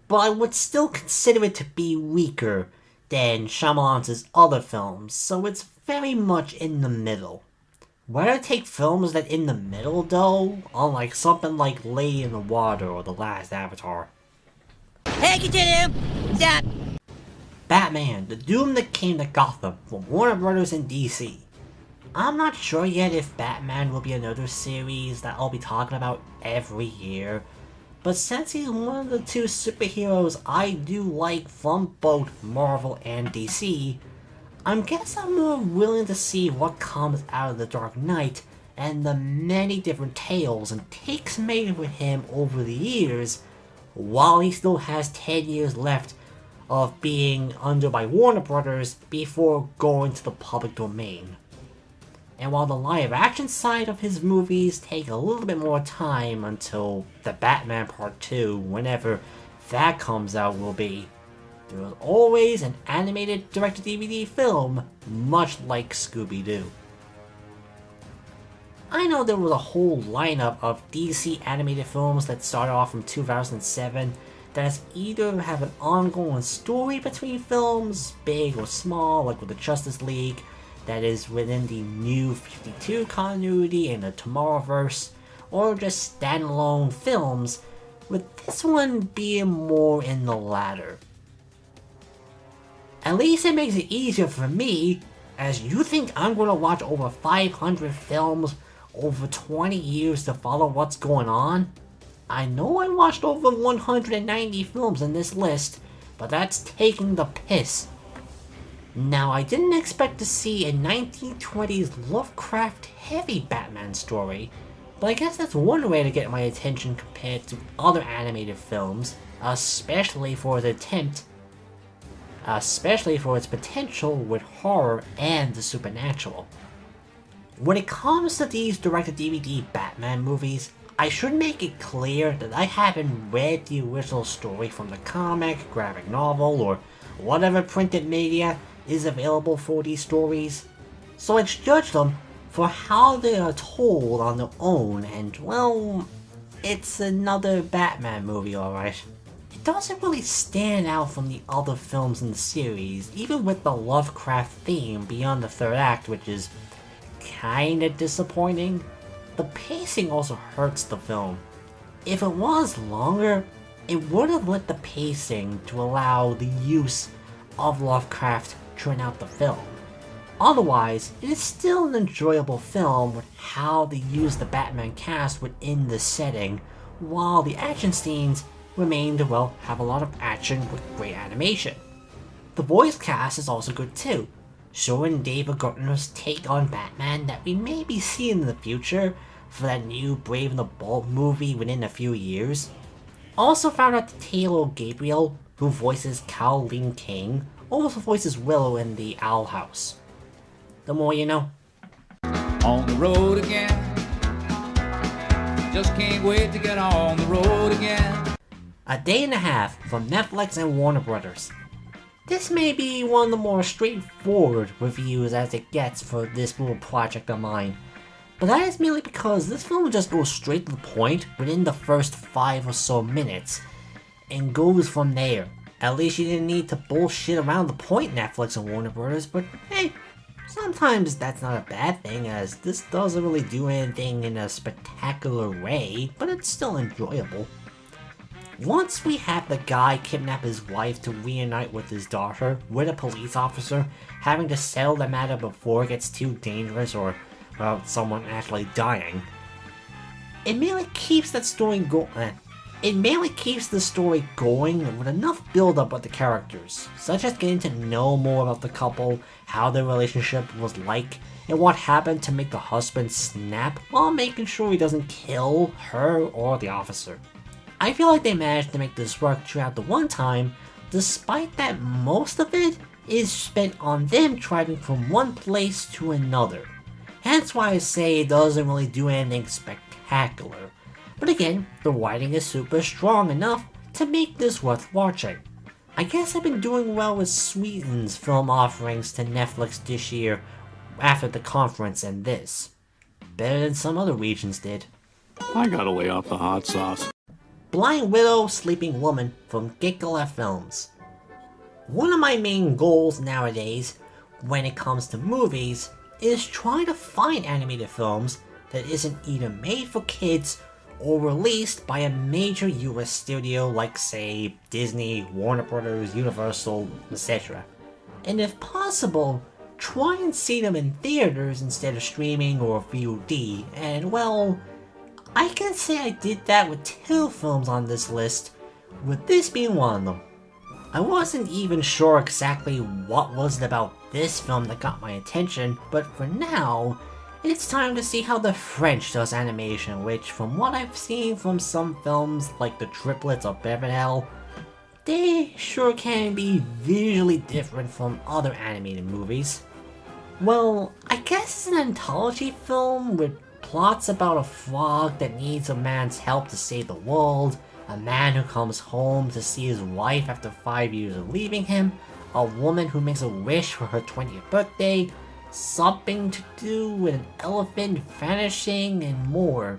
but I would still consider it to be weaker than Shyamalan's other films, so it's very much in the middle. Why do I take films that in the middle though, unlike something like Lady in the Water or The Last Avatar? Hey, continue! Stop! Batman, The Doom That Came to Gotham from Warner Brothers and DC. I'm not sure yet if Batman will be another series that I'll be talking about every year, but since he's one of the 2 superheroes I do like from both Marvel and DC, I guess I'm more willing to see what comes out of The Dark Knight and the many different tales and takes made with him over the years, while he still has 10 years left of being under by Warner Brothers before going to the public domain. And while the live action side of his movies take a little bit more time until the Batman Part 2, whenever that comes out, will be, there is always an animated direct-to-DVD film, much like Scooby-Doo. I know there was a whole lineup of DC animated films that started off from 2007 that has either have an ongoing story between films, big or small, like with the Justice League, that is within the New 52 continuity and the Tomorrowverse, or just standalone films, with this one being more in the latter. At least it makes it easier for me, as you think I'm going to watch over 500 films over 20 years to follow what's going on? I know I watched over 190 films in this list, but that's taking the piss. Now, I didn't expect to see a 1920s Lovecraft-heavy Batman story, but I guess that's one way to get my attention compared to other animated films, especially for its potential with horror and the supernatural. When it comes to these direct-to-DVD Batman movies, I should make it clear that I haven't read the original story from the comic, graphic novel, or whatever printed media is available for these stories, so I judge them for how they are told on their own, and well, it's another Batman movie, alright. It doesn't really stand out from the other films in the series, even with the Lovecraft theme beyond the 3rd act, which is kinda disappointing. The pacing also hurts the film. If it was longer, it would have lit the pacing to allow the use of Lovecraft throughout the film. Otherwise, it is still an enjoyable film with how they use the Batman cast within the setting, while the action scenes remain to, well, have a lot of action with great animation. The voice cast is also good too, showing David Gardner's take on Batman that we may be seeing in the future for that new Brave and the Bold movie within a few years. Also found out that Taylor Gabriel, who voices Colleen King, also voices Willow in The Owl House. The more you know. On the road again. Just can't wait to get on the road again. A Day and a Half from Netflix and Warner Brothers. This may be one of the more straightforward reviews as it gets for this little project of mine, but that is merely because this film just goes straight to the point within the first 5 or so minutes, and goes from there. At least you didn't need to bullshit around the point, Netflix and Warner Brothers, but hey, sometimes that's not a bad thing, as this doesn't really do anything in a spectacular way, but it's still enjoyable. Once we have the guy kidnap his wife to reunite with his daughter, with a police officer having to settle the matter before it gets too dangerous or, well, someone actually dying, it merely keeps that story going. It mainly keeps the story going with enough build-up with the characters, such as getting to know more about the couple, how their relationship was like, and what happened to make the husband snap while making sure he doesn't kill her or the officer. I feel like they managed to make this work throughout the runtime, despite that most of it is spent on them traveling from one place to another. Hence why I say it doesn't really do anything spectacular. But again, the writing is super strong enough to make this worth watching. I guess I've been doing well with Sweden's film offerings to Netflix this year after the conference and this. Better than some other regions did. I gotta lay off the hot sauce. Blind Widow Sleeping Woman from Giggler Films. One of my main goals nowadays, when it comes to movies, is trying to find animated films that isn't either made for kids or released by a major US studio like, say, Disney, Warner Brothers, Universal, etc. And if possible, try and see them in theaters instead of streaming or VOD, and well, I can say I did that with 2 films on this list, with this being one of them. I wasn't even sure exactly what was it about this film that got my attention, but for now, it's time to see how the French does animation, which from what I've seen from some films like The Triplets or Beverly Hell, they sure can be visually different from other animated movies. Well, I guess it's an anthology film with plots about a frog that needs a man's help to save the world, a man who comes home to see his wife after 5 years of leaving him, a woman who makes a wish for her 20th birthday, something to do with an elephant vanishing, and more.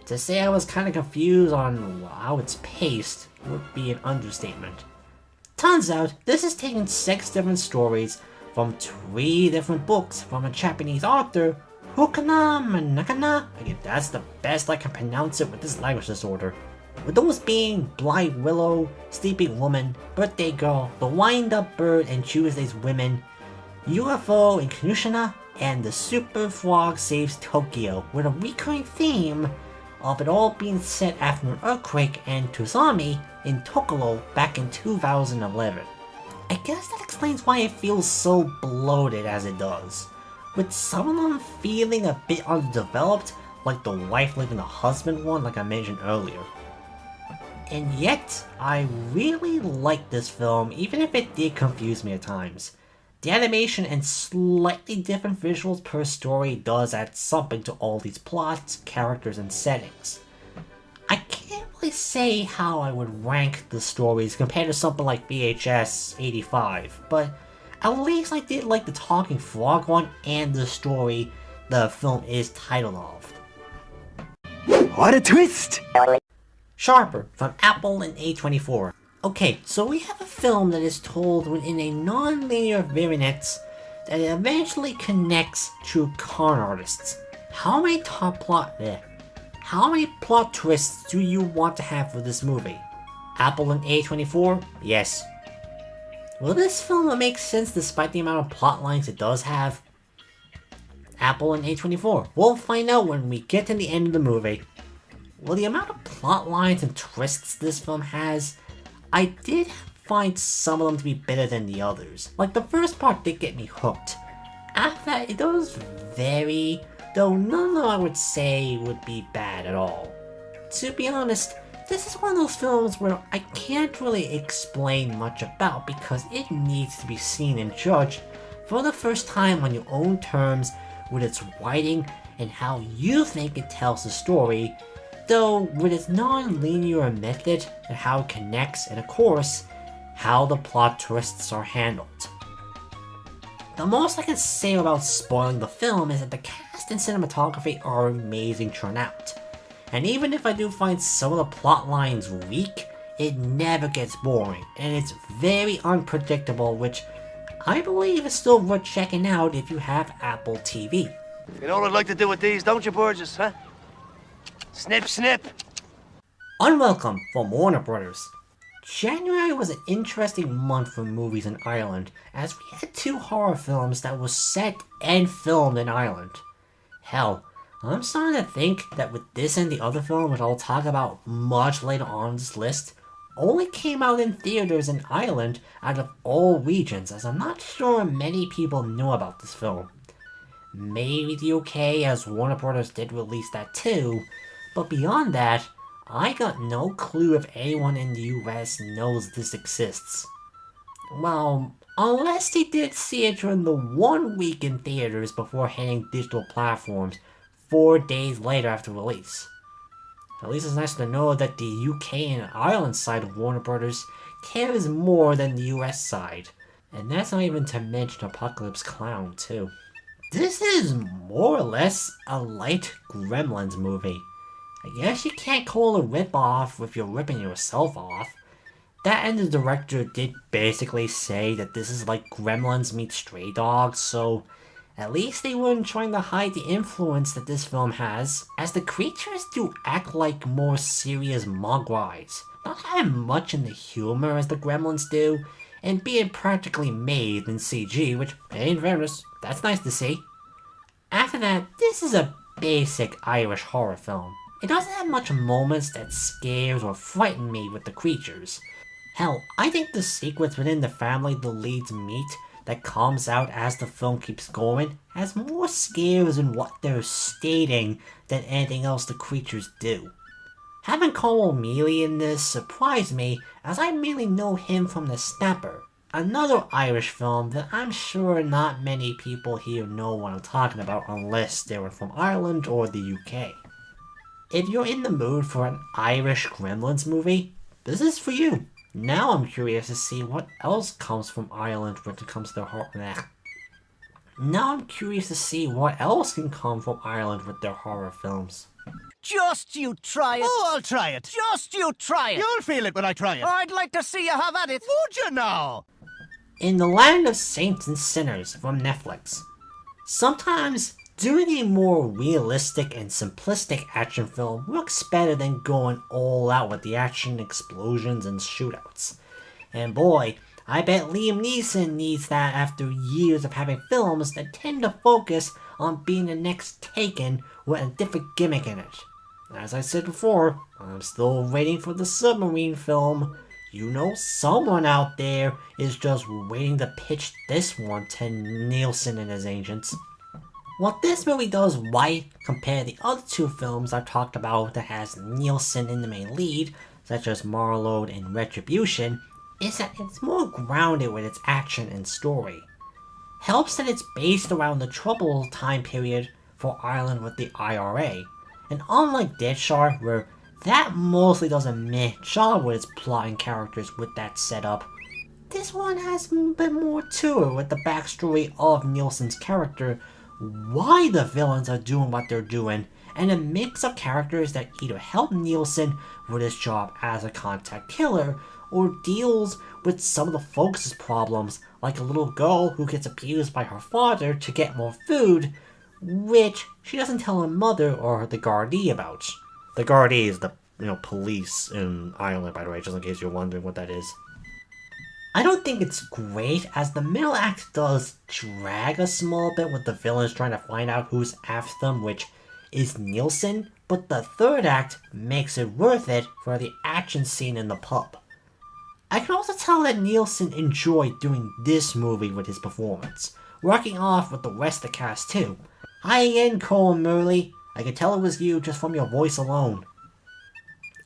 To say I was kinda confused on how it's paced would be an understatement. Turns out, this is taking 6 different stories from 3 different books from a Japanese author, Hukana Manakana. Again, that's the best I can pronounce it with this language disorder. With those being Blind Willow, Sleeping Woman, Birthday Girl, The Wind-Up Bird and Tuesday's Women, UFO in Kanushina, and The Super Frog Saves Tokyo, with a recurring theme of it all being set after an earthquake and tsunami in Tokyo back in 2011. I guess that explains why it feels so bloated as it does, with some of them feeling a bit underdeveloped, like the wife leaving the husband one like I mentioned earlier. And yet, I really like this film, even if it did confuse me at times. The animation and slightly different visuals per story does add something to all these plots, characters, and settings. I can't really say how I would rank the stories compared to something like VHS 85, but at least I did like the talking frog one and the story the film is titled of. What a twist! Sharper from Apple and A24. Okay, so we have a film that is told within a non-linear vignette that eventually connects to con artists. How many plot twists do you want to have for this movie? Apple and A24? Yes. Will this film make sense despite the amount of plot lines it does have? Apple and A24. We'll find out when we get to the end of the movie. Well, the amount of plot lines and twists this film has, I did find some of them to be better than the others. Like, the first part did get me hooked. After that, it does vary, though none of them I would say would be bad at all. To be honest, this is one of those films where I can't really explain much about because it needs to be seen and judged for the first time on your own terms with its writing and how you think it tells the story, though with its non-linear method and how it connects, and of course, how the plot twists are handled. The most I can say about spoiling the film is that the cast and cinematography are amazing throughout. And even if I do find some of the plot lines weak, it never gets boring, and it's very unpredictable, which I believe is still worth checking out if you have Apple TV. You know what I'd like to do with these, don't you, Burgess, huh? Snip, snip! Unwelcome from Warner Brothers. January was an interesting month for movies in Ireland, as we had 2 horror films that were set and filmed in Ireland. Hell, I'm starting to think that with this and the other film, which I'll talk about much later on this list, only came out in theaters in Ireland out of all regions, as I'm not sure many people know about this film. Maybe the UK, as Warner Brothers did release that too, but beyond that, I got no clue if anyone in the US knows this exists. Well, unless they did see it during the 1 week in theaters before hitting digital platforms 4 days later after release. At least it's nice to know that the UK and Ireland side of Warner Brothers cares more than the US side. And that's not even to mention Apocalypse Clown too. This is more or less a light Gremlins movie. I guess you can't call it a rip-off if you're ripping yourself off. That and the director did basically say that this is like Gremlins meets Stray Dogs, so at least they weren't trying to hide the influence that this film has, as the creatures do act like more serious mogwais, not having much in the humor as the Gremlins do, and being practically made in CG, which, in fairness, that's nice to see. After that, this is a basic Irish horror film. It doesn't have much moments that scares or frighten me with the creatures. Hell, I think the sequence within the family the leads meet that comes out as the film keeps going has more scares in what they're stating than anything else the creatures do. Having Colm O'Meara in this surprised me, as I mainly know him from The Snapper, another Irish film that I'm sure not many people here know what I'm talking about unless they were from Ireland or the UK. If you're in the mood for an Irish Gremlins movie, this is for you. Now I'm curious to see what else comes from Ireland when it comes to horror. Now I'm curious to see what else can come from Ireland with their horror films. Just you try it. Oh, I'll try it. Just you try it. You'll feel it when I try it. I'd like to see you have at it. Would you now? In the Land of Saints and Sinners from Netflix. Sometimes doing a more realistic and simplistic action film works better than going all out with the action, explosions, and shootouts. And boy, I bet Liam Neeson needs that after years of having films that tend to focus on being the next Taken with a different gimmick in it. As I said before, I'm still waiting for the submarine film. You know someone out there is just waiting to pitch this one to Nielsen and his agents. What this movie does right compared to the other 2 films I've talked about that has Nielsen in the main lead, such as Marlowe and Retribution, is that it's more grounded with its action and story. Helps that it's based around the troubled time period for Ireland with the IRA, and unlike Deadshot, where that mostly does a meh job with its plot and characters with that setup, this one has a bit more to it with the backstory of Nielsen's character, why the villains are doing what they're doing, and a mix of characters that either help Nielsen with his job as a contact killer, or deals with some of the folks' problems, like a little girl who gets abused by her father to get more food, which she doesn't tell her mother or the Gardaí about. The Gardaí is the, police in Ireland, by the way, just in case you're wondering what that is. I don't think it's great, as the middle act does drag a small bit with the villains trying to find out who's after them, which is Nielsen, but the third act makes it worth it for the action scene in the pub. I can also tell that Nielsen enjoyed doing this movie with his performance, working off with the rest of the cast too. Hi again, Colm O'Meara. I can tell it was you just from your voice alone.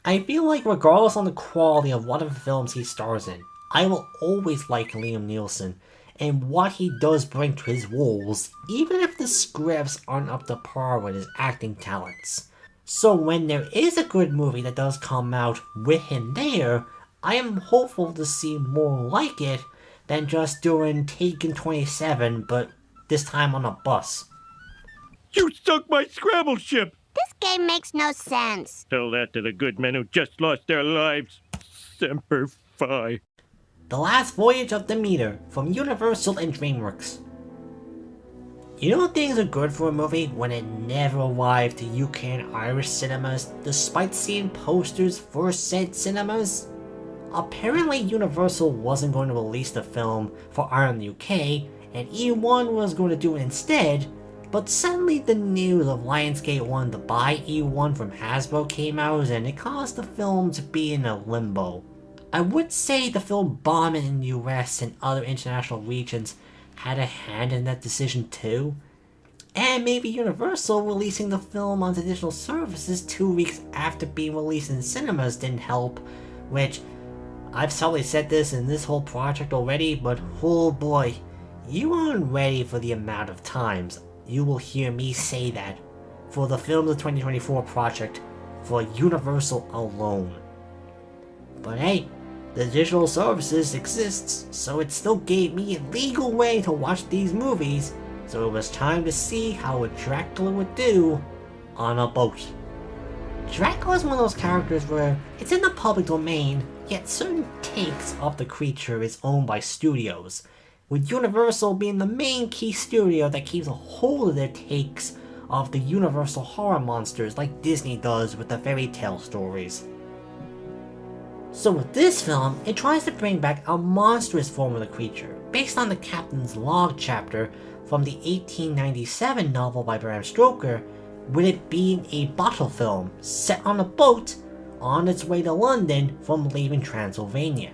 I feel like regardless on the quality of whatever films he stars in, I will always like Liam Neeson and what he does bring to his roles, even if the scripts aren't up to par with his acting talents. So when there is a good movie that does come out with him there, I am hopeful to see more like it than just doing Taken 27, but this time on a bus. You sunk my Scrabble ship! This game makes no sense. Tell that to the good men who just lost their lives. Semper Fi. The Last Voyage of Demeter from Universal and DreamWorks. You know things are good for a movie when it never arrived to UK and Irish cinemas despite seeing posters for said cinemas? Apparently Universal wasn't going to release the film for Ireland and UK, and E1 was going to do it instead, but suddenly the news of Lionsgate wanting to buy E1 from Hasbro came out and it caused the film to be in a limbo. I would say the film bombing in the US and other international regions had a hand in that decision too, and maybe Universal releasing the film on digital services 2 weeks after being released in cinemas didn't help, which I've probably said this in this whole project already, but oh boy, you aren't ready for the amount of times you will hear me say that for the Films of 2024 project for Universal alone. But hey, the digital services exists, so it still gave me a legal way to watch these movies, so it was time to see how a Dracula would do on a boat. Dracula is one of those characters where it's in the public domain, yet certain takes of the creature is owned by studios, with Universal being the main key studio that keeps a hold of their takes of the Universal horror monsters like Disney does with the fairy tale stories. So with this film, it tries to bring back a monstrous form of the creature, based on the Captain's Log chapter from the 1897 novel by Bram Stoker, with it being a bottle film set on a boat on its way to London from leaving Transylvania.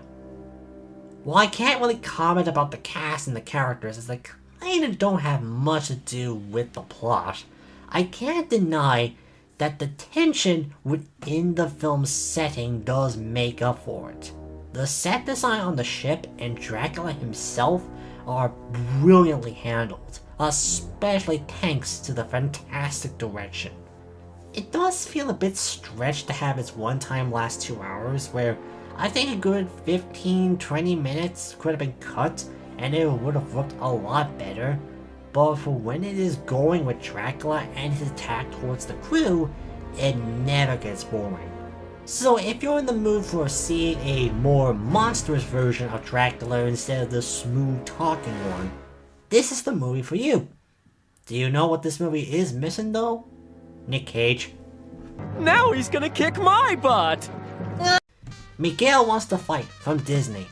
While I can't really comment about the cast and the characters as they kinda don't have much to do with the plot, I can't deny that the tension within the film's setting does make up for it. The set design on the ship and Dracula himself are brilliantly handled, especially thanks to the fantastic direction. It does feel a bit stretched to have its one-time last 2 hours, where I think a good 15-20 minutes could have been cut and it would have looked a lot better, but for when it is going with Dracula and his attack towards the crew, it never gets boring. So if you're in the mood for seeing a more monstrous version of Dracula instead of the smooth talking one, this is the movie for you. Do you know what this movie is missing though? Nick Cage. Now he's gonna kick my butt! Miguel Wants to Fight from Disney.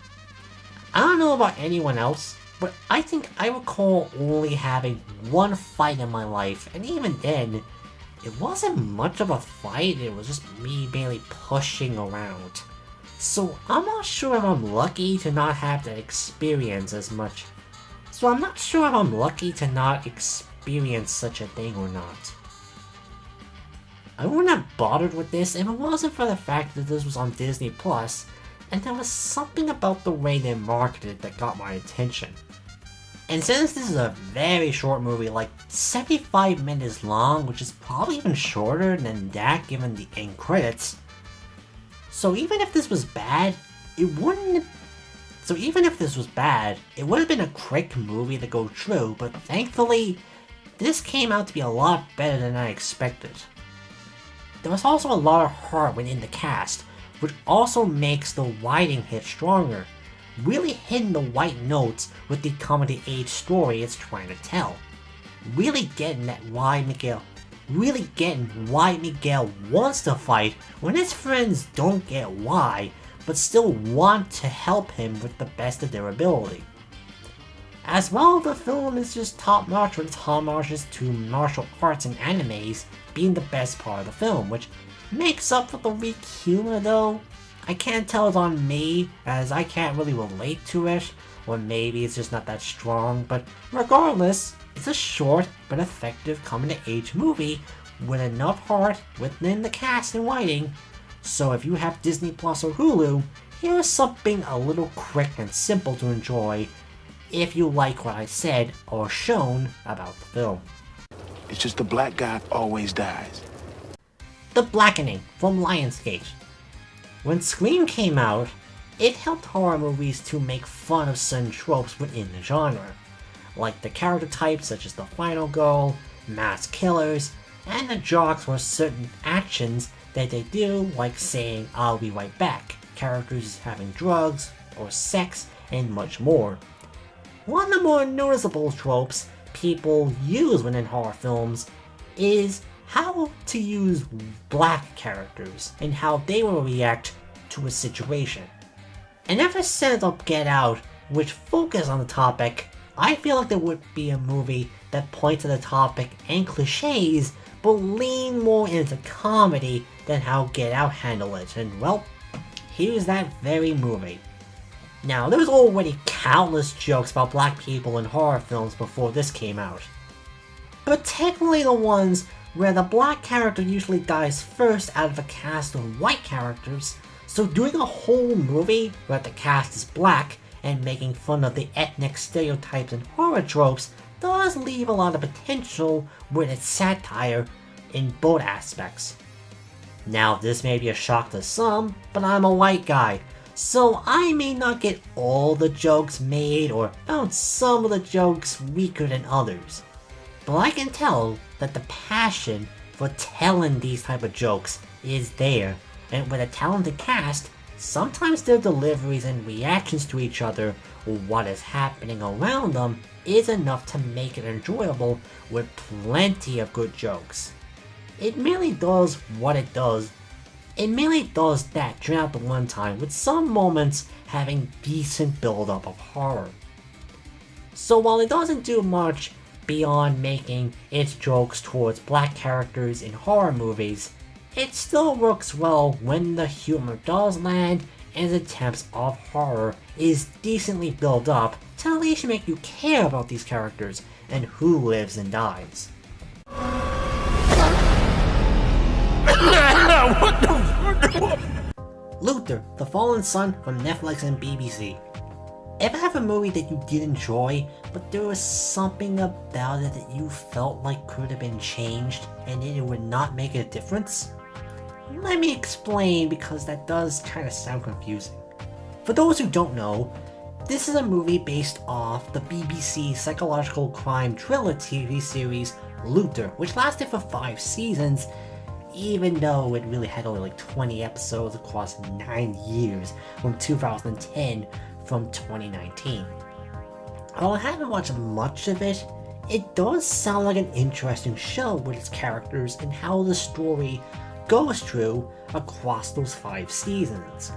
I don't know about anyone else, but I think I recall only having one fight in my life, and even then, it wasn't much of a fight, it was just me mainly pushing around. So I'm not sure if I'm lucky to not have that experience as much. So I'm not sure if I'm lucky to not experience such a thing or not. I wouldn't have bothered with this if it wasn't for the fact that this was on Disney Plus, and there was something about the way they marketed it that got my attention. And since this is a very short movie, like 75 minutes long, which is probably even shorter than that given the end credits, so even if this was bad, it would have been a quick movie to go through, but thankfully, this came out to be a lot better than I expected. There was also a lot of heart within the cast, which also makes the writing hit stronger, really hitting the white notes with the comedy age story it's trying to tell. Really getting why Miguel wants to fight when his friends don't get why, but still want to help him with the best of their ability. As well, the film is just top notch with its homages to martial arts and animes being the best part of the film, which makes up for the weak humor though. I can't tell it's on me, as I can't really relate to it, or maybe it's just not that strong, but regardless, it's a short but effective coming-of-age movie with enough heart within the cast and writing, so if you have Disney Plus or Hulu, here's something a little quick and simple to enjoy if you like what I said or shown about the film. It's just the black guy always dies. The Blackening from Lionsgate. When Scream came out, it helped horror movies to make fun of certain tropes within the genre, like the character types such as the final girl, mass killers, and the jokes for certain actions that they do, like saying "I'll be right back," characters having drugs or sex, and much more. One of the more noticeable tropes people use within horror films is how to use black characters and how they will react to a situation. And ever since Get Out, which focused on the topic, I feel like there would be a movie that points to the topic and cliches, but lean more into comedy than how Get Out handled it, and well, here's that very movie. Now, there's already countless jokes about black people in horror films before this came out, particularly the ones where the black character usually dies first out of a cast of white characters, so doing a whole movie where the cast is black and making fun of the ethnic stereotypes and horror tropes does leave a lot of potential with its satire in both aspects. Now, this may be a shock to some, but I'm a white guy, so I may not get all the jokes made or found some of the jokes weaker than others. But I can tell that the passion for telling these type of jokes is there, and with a talented cast, sometimes their deliveries and reactions to each other or what is happening around them is enough to make it enjoyable with plenty of good jokes. It merely does what it does. It merely does that throughout the runtime, with some moments having decent build-up of horror. So while it doesn't do much beyond making its jokes towards black characters in horror movies, it still works well when the humor does land and the attempts of horror is decently built up to at least make you care about these characters and who lives and dies. Luther, The Fallen Son from Netflix and BBC. Ever have a movie that you did enjoy, but there was something about it that you felt like could have been changed and it would not make a difference? Let me explain, because that does kind of sound confusing. For those who don't know, this is a movie based off the BBC psychological crime thriller TV series Luther, which lasted for 5 seasons, even though it really had only like 20 episodes across 9 years from 2010 from 2019. While I haven't watched much of it, it does sound like an interesting show with its characters and how the story goes through across those 5 seasons.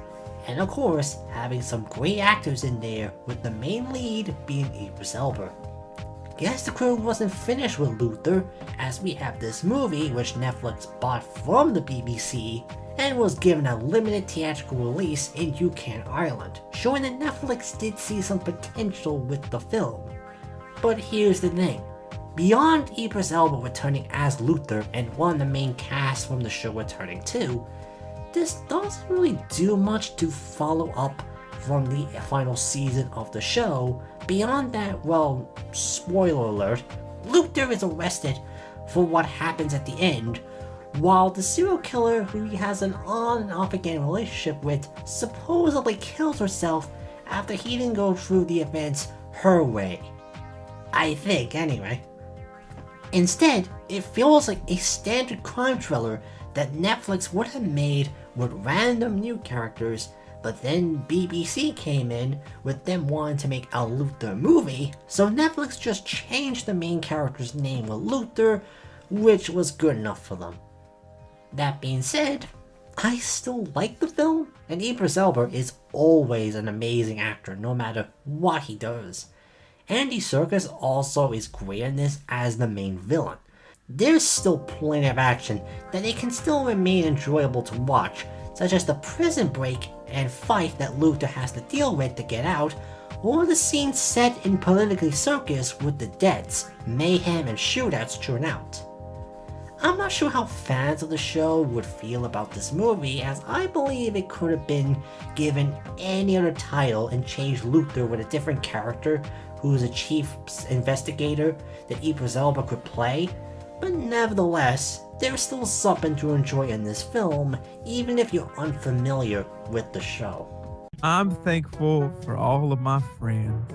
And of course, having some great actors in there, with the main lead being Idris Elba. Guess the crew wasn't finished with Luther, as we have this movie which Netflix bought from the BBC and was given a limited theatrical release in UK, Ireland, showing that Netflix did see some potential with the film. But here's the thing. Beyond Idris Elba returning as Luther and one of the main cast from the show returning too, this doesn't really do much to follow up from the final season of the show. Beyond that, well, spoiler alert, Luther is arrested for what happens at the end, while the serial killer who he has an on and off again relationship with supposedly kills herself after he didn't go through the events her way. I think, anyway. Instead, it feels like a standard crime thriller that Netflix would have made with random new characters, but then BBC came in with them wanting to make a Luther movie, so Netflix just changed the main character's name with Luther, which was good enough for them. That being said, I still like the film, and Idris Elba is always an amazing actor no matter what he does. Andy Serkis also is great in this as the main villain. There's still plenty of action that it can still remain enjoyable to watch, such as the prison break and fight that Luther has to deal with to get out, or the scenes set in Politically Circus with the deaths, mayhem, and shootouts throughout. I'm not sure how fans of the show would feel about this movie, as I believe it could have been given any other title and changed Luther with a different character who's a chief investigator that Idris Elba could play, but nevertheless, there's still something to enjoy in this film, even if you're unfamiliar with the show. I'm thankful for all of my friends.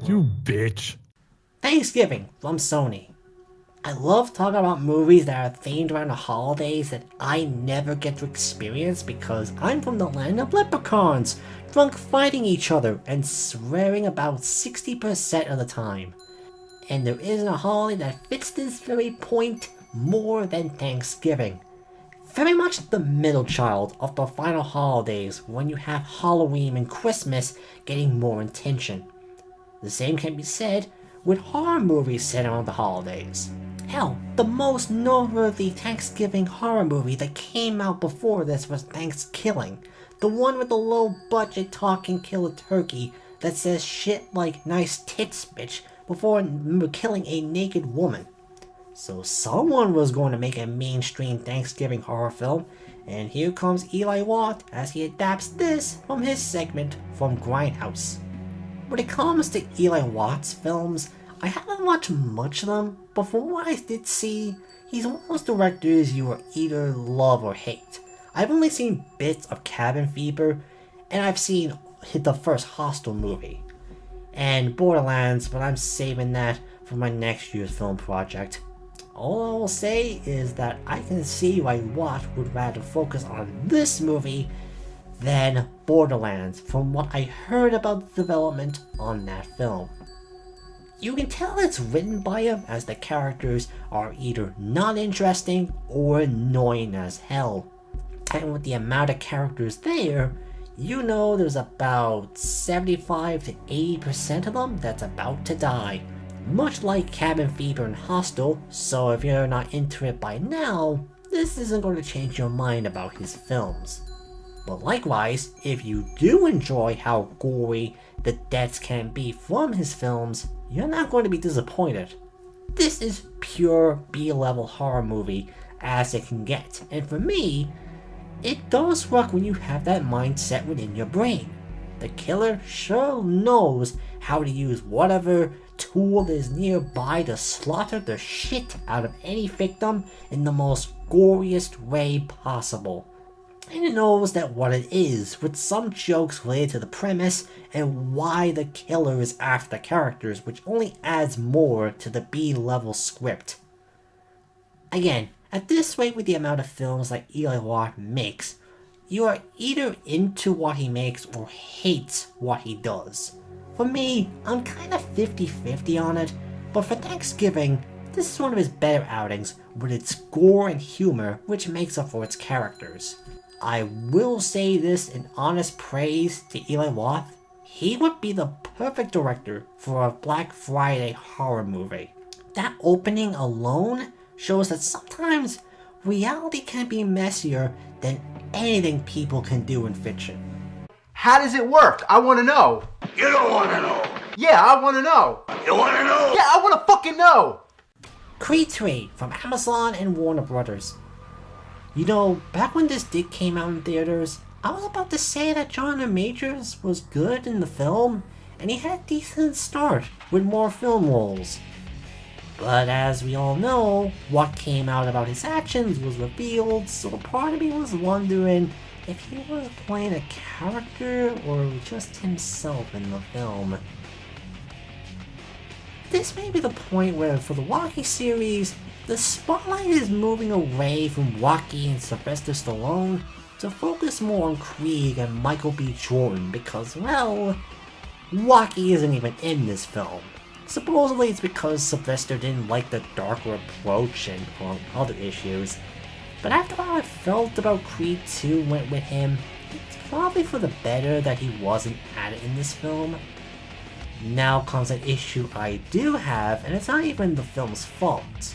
You bitch. Thanksgiving from Sony. I love talking about movies that are themed around the holidays that I never get to experience because I'm from the land of leprechauns, drunk fighting each other and swearing about 60% of the time. and there isn't a holiday that fits this very point more than Thanksgiving. Very much the middle child of the final holidays when you have Halloween and Christmas getting more attention. The same can be said with horror movies set around the holidays. Hell, the most noteworthy Thanksgiving horror movie that came out before this was Thanksgiving, the one with the low budget talking killer turkey that says shit like "nice tits bitch" before killing a naked woman. So someone was going to make a mainstream Thanksgiving horror film, and here comes Eli Roth as he adapts this from his segment from Grindhouse. When it comes to Eli Roth's films, I haven't watched much of them, but from what I did see, he's one of those directors you either love or hate. I've only seen bits of Cabin Fever, and I've seen the first Hostel movie, and Borderlands, but I'm saving that for my next year's film project. All I will say is that I can see why Watt would rather focus on this movie than Borderlands from what I heard about the development on that film. You can tell it's written by him as the characters are either not interesting or annoying as hell. And with the amount of characters there, you know there's about 75 to 80% of them that's about to die. Much like Cabin Fever and Hostel, so if you're not into it by now, this isn't going to change your mind about his films. But likewise, if you do enjoy how gory the deaths can be from his films, you're not going to be disappointed. This is pure B-level horror movie as it can get, and for me, it does work when you have that mindset within your brain. The killer sure knows how to use whatever tool is nearby to slaughter the shit out of any victim in the most goriest way possible. And it knows that what it is, with some jokes related to the premise and why the killer is after the characters, which only adds more to the B-level script. Again, at this rate with the amount of films like Eli Roth makes, you are either into what he makes or hates what he does. For me, I'm kind of 50-50 on it, but for Thanksgiving, this is one of his better outings with its gore and humor which makes up for its characters. I will say this in honest praise to Eli Roth, he would be the perfect director for a Black Friday horror movie. That opening alone shows that sometimes reality can be messier than anything people can do in fiction. How does it work? I want to know. You don't want to know. Yeah, I want to know. You want to know? Yeah, I want to fucking know. Creed 3 from Amazon and Warner Brothers. You know, back when this did came out in theaters, I was about to say that Jonathan Majors was good in the film, and he had a decent start with more film roles. But as we all know, what came out about his actions was revealed, so part of me was wondering if he was playing a character or just himself in the film. This may be the point where, for the Rocky series, the spotlight is moving away from Rocky and Sylvester Stallone to focus more on Creed and Michael B. Jordan because, well, Rocky isn't even in this film. Supposedly it's because Sylvester didn't like the darker approach and among other issues. But after how I felt about Creed 2 went with him, it's probably for the better that he wasn't added in this film. Now comes an issue I do have, and it's not even the film's fault.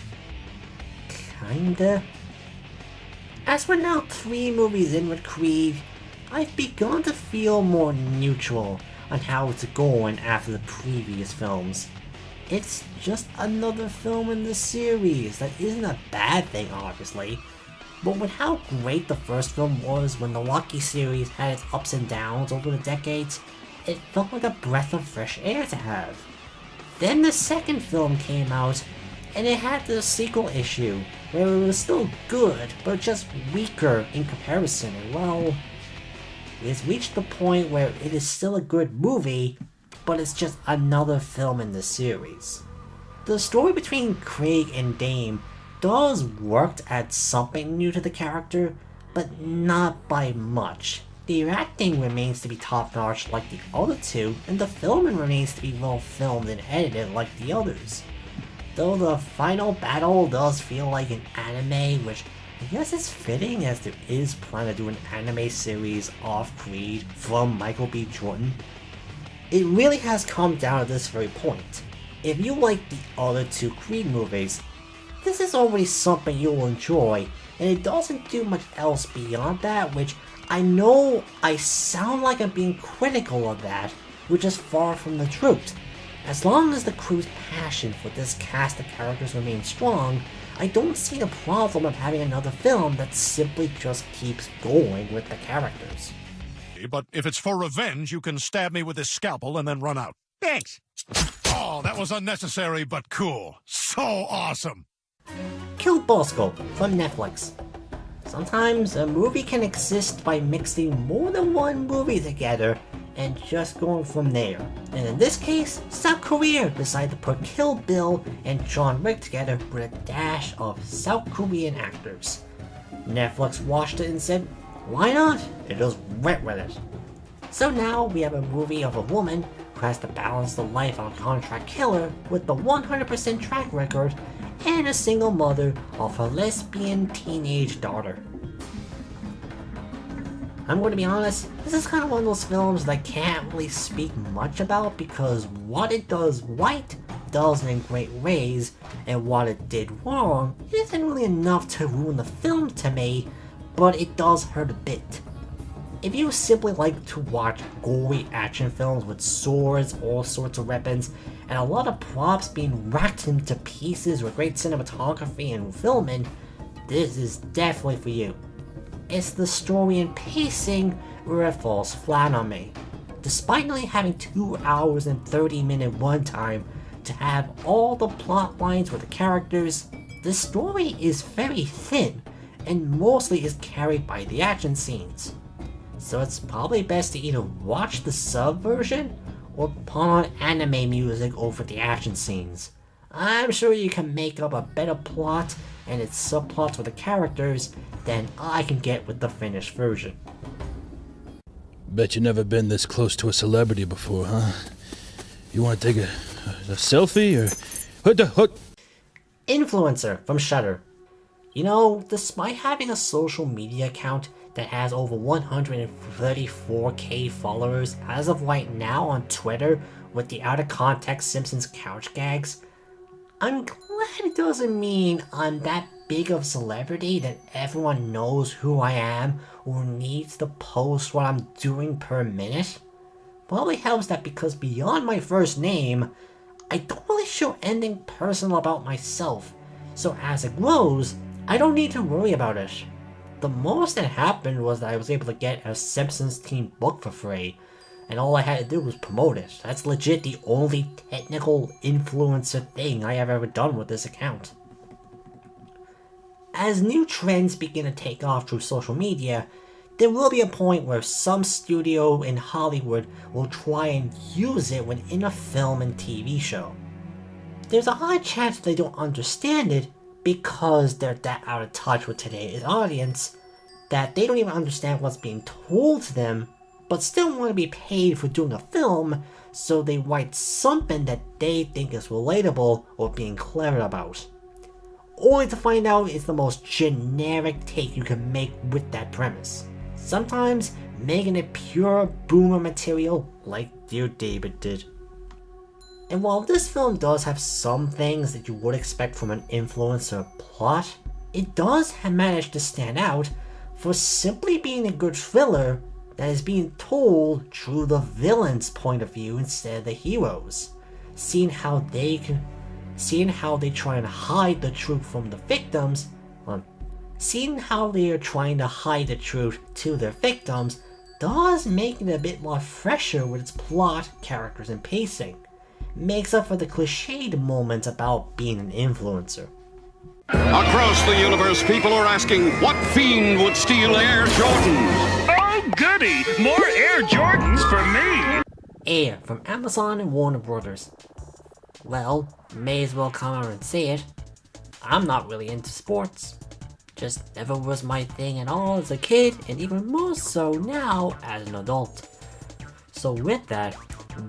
Kinda. As we're now 3 movies in with Creed, I've begun to feel more neutral on how it's going after the previous films. It's just another film in the series. That isn't a bad thing, obviously. But with how great the first film was when the Rocky series had its ups and downs over the decades, it felt like a breath of fresh air to have. Then the second film came out, and it had the sequel issue, where it was still good, but just weaker in comparison, and well, it's reached the point where it is still a good movie, but it's just another film in the series. The story between Craig and Dame does work to add something new to the character, but not by much. The acting remains to be top-notch like the other two, and the filming remains to be well filmed and edited like the others. though the final battle does feel like an anime, which I guess is fitting as there is plan to do an anime series off Creed from Michael B. Jordan. It really has come down to this very point. If you like the other two Creed movies, this is already something you'll enjoy, and it doesn't do much else beyond that, which I know I sound like I'm being critical of that, which is far from the truth. As long as the crew's passion for this cast of characters remains strong, I don't see the problem of having another film that simply just keeps going with the characters. But if it's for revenge, you can stab me with this scalpel and then run out. Thanks. Oh, that was unnecessary but cool. So awesome. Kill Bosco from Netflix. Sometimes a movie can exist by mixing more than one movie together and just going from there. And in this case, South Korea decided to put Kill Bill and John Wick together with a dash of South Korean actors. Netflix watched it and said, why not? It just went with it. So now we have a movie of a woman who has to balance the life of a contract killer with the 100% track record and a single mother of her lesbian teenage daughter. I'm going to be honest, this is kind of one of those films that I can't really speak much about because what it does right does it in great ways, and what it did wrong isn't really enough to ruin the film to me, but it does hurt a bit. If you simply like to watch gory action films with swords, all sorts of weapons, and a lot of props being racked into pieces with great cinematography and filming, this is definitely for you. It's the story and pacing where it falls flat on me. Despite only having 2 hours and 30-minute runtime to have all the plot lines with the characters, the story is very thin and mostly is carried by the action scenes. So it's probably best to either watch the sub version or put on anime music over the action scenes. I'm sure you can make up a better plot and its subplots with the characters than I can get with the finished version. Bet you never been this close to a celebrity before, huh? You want to take a selfie or... Influencer from Shudder. You know, despite having a social media account that has over 134k followers as of right now on Twitter with the out of context Simpsons couch gags, I'm glad it doesn't mean I'm that big of a celebrity that everyone knows who I am or needs to post what I'm doing per minute. Probably helps that because beyond my first name, I don't really show anything personal about myself, so as it grows, I don't need to worry about it. The most that happened was that I was able to get a Simpsons team book for free, and all I had to do was promote it. That's legit the only technical influencer thing I have ever done with this account. As new trends begin to take off through social media, there will be a point where some studio in Hollywood will try and use it when in a film and TV show. There's a high chance they don't understand it because they're that out of touch with today's audience that they don't even understand what's being told to them, but still want to be paid for doing a film, so they write something that they think is relatable or being clever about. Only to find out it's the most generic take you can make with that premise. Sometimes making it pure boomer material like Dear David did. And while this film does have some things that you would expect from an influencer plot, it does manage to stand out for simply being a good thriller that is being told through the villain's point of view instead of the heroes. Seeing how they try and hide the truth from the victims, seeing how they are trying to hide the truth to their victims does make it a bit more fresher with its plot, characters, and pacing. Makes up for the cliched moments about being an influencer. Across the universe, people are asking, what fiend would steal Air Jordans? Oh, goody! More Air Jordans for me! Air from Amazon and Warner Brothers. Well, may as well come out and say it. I'm not really into sports. Just never was my thing at all as a kid, and even more so now as an adult. So with that,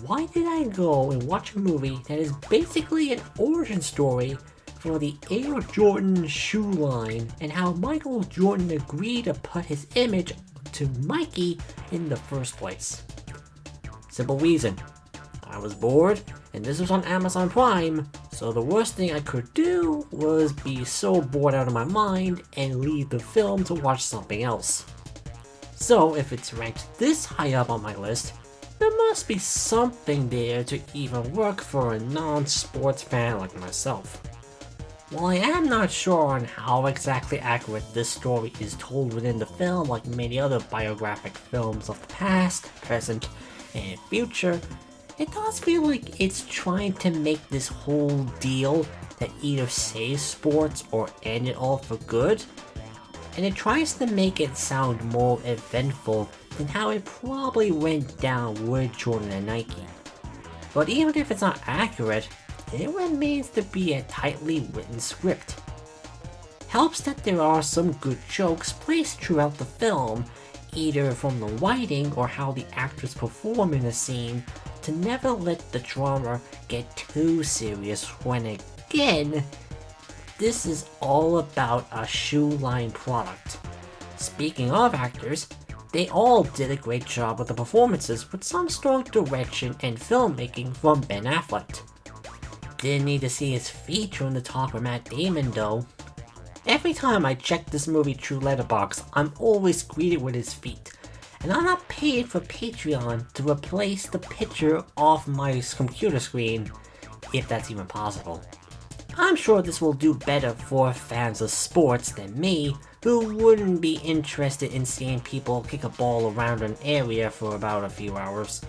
Why did I go and watch a movie that is basically an origin story for the Air Jordan shoe line and how Michael Jordan agreed to put his image to Mikey in the first place? Simple reason. I was bored, and this was on Amazon Prime, so the worst thing I could do was be so bored out of my mind and leave the film to watch something else. So if it's ranked this high up on my list, there must be something there to even work for a non-sports fan like myself. While I am not sure on how exactly accurate this story is told within the film like many other biographic films of the past, present, and future, it does feel like it's trying to make this whole deal that either saves sports or end it all for good, and it tries to make it sound more eventful than how it probably went down with Jordan and Nike. But even if it's not accurate, it remains to be a tightly written script. Helps that there are some good jokes placed throughout the film, either from the writing or how the actors perform in a scene, to never let the drama get too serious when again, this is all about a shoe line product. Speaking of actors, they all did a great job with the performances with some strong direction and filmmaking from Ben Affleck. Didn't need to see his feature on the top of Matt Damon though. Every time I check this movie through Letterboxd, I'm always greeted with his feet. And I'm not paid for Patreon to replace the picture off my computer screen, if that's even possible. I'm sure this will do better for fans of sports than me, who wouldn't be interested in seeing people kick a ball around an area for about a few hours.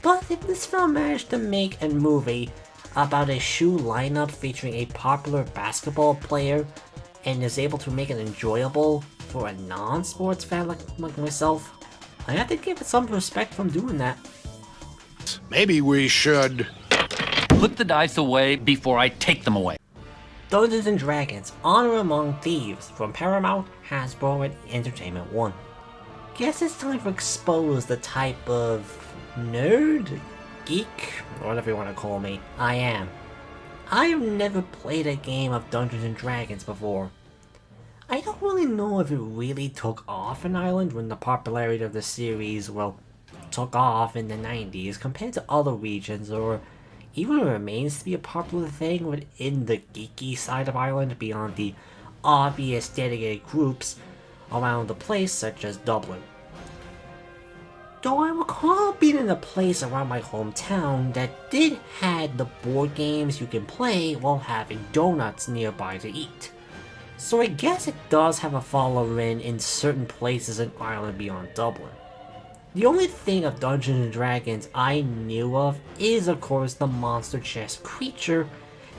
But if this film managed to make a movie about a shoe lineup featuring a popular basketball player and is able to make it enjoyable for a non-sports fan like myself, I have to give it some respect from doing that. Maybe we should Put the dice away before I take them away. Dungeons & Dragons Honor Among Thieves from Paramount, Hasbro, and Entertainment One. Guess it's time to expose the type of nerd, geek, or whatever you want to call me, I am. I've never played a game of Dungeons & Dragons before. I don't really know if it really took off in Ireland when the popularity of the series, well, took off in the 90s compared to other regions, or even remains to be a popular thing within the geeky side of Ireland beyond the obvious dedicated groups around the place such as Dublin. Though I recall being in a place around my hometown that did had the board games you can play while having donuts nearby to eat. So I guess it does have a following in certain places in Ireland beyond Dublin. The only thing of Dungeons & Dragons I knew of is of course the monster chest creature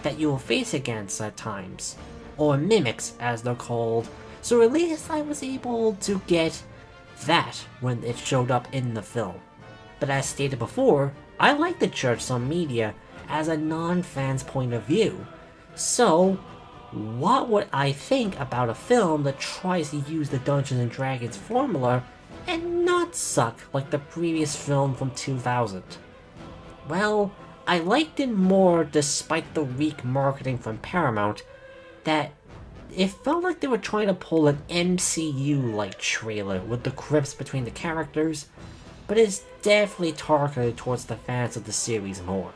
that you will face against at times, or mimics as they're called, so at least I was able to get that when it showed up in the film. But as stated before, I like to judge some media as a non-fan's point of view, so what would I think about a film that tries to use the Dungeons & Dragons formula and not suck like the previous film from 2000? Well, I liked it more despite the weak marketing from Paramount, that it felt like they were trying to pull an MCU-like trailer with the quips between the characters, but it's definitely targeted towards the fans of the series more.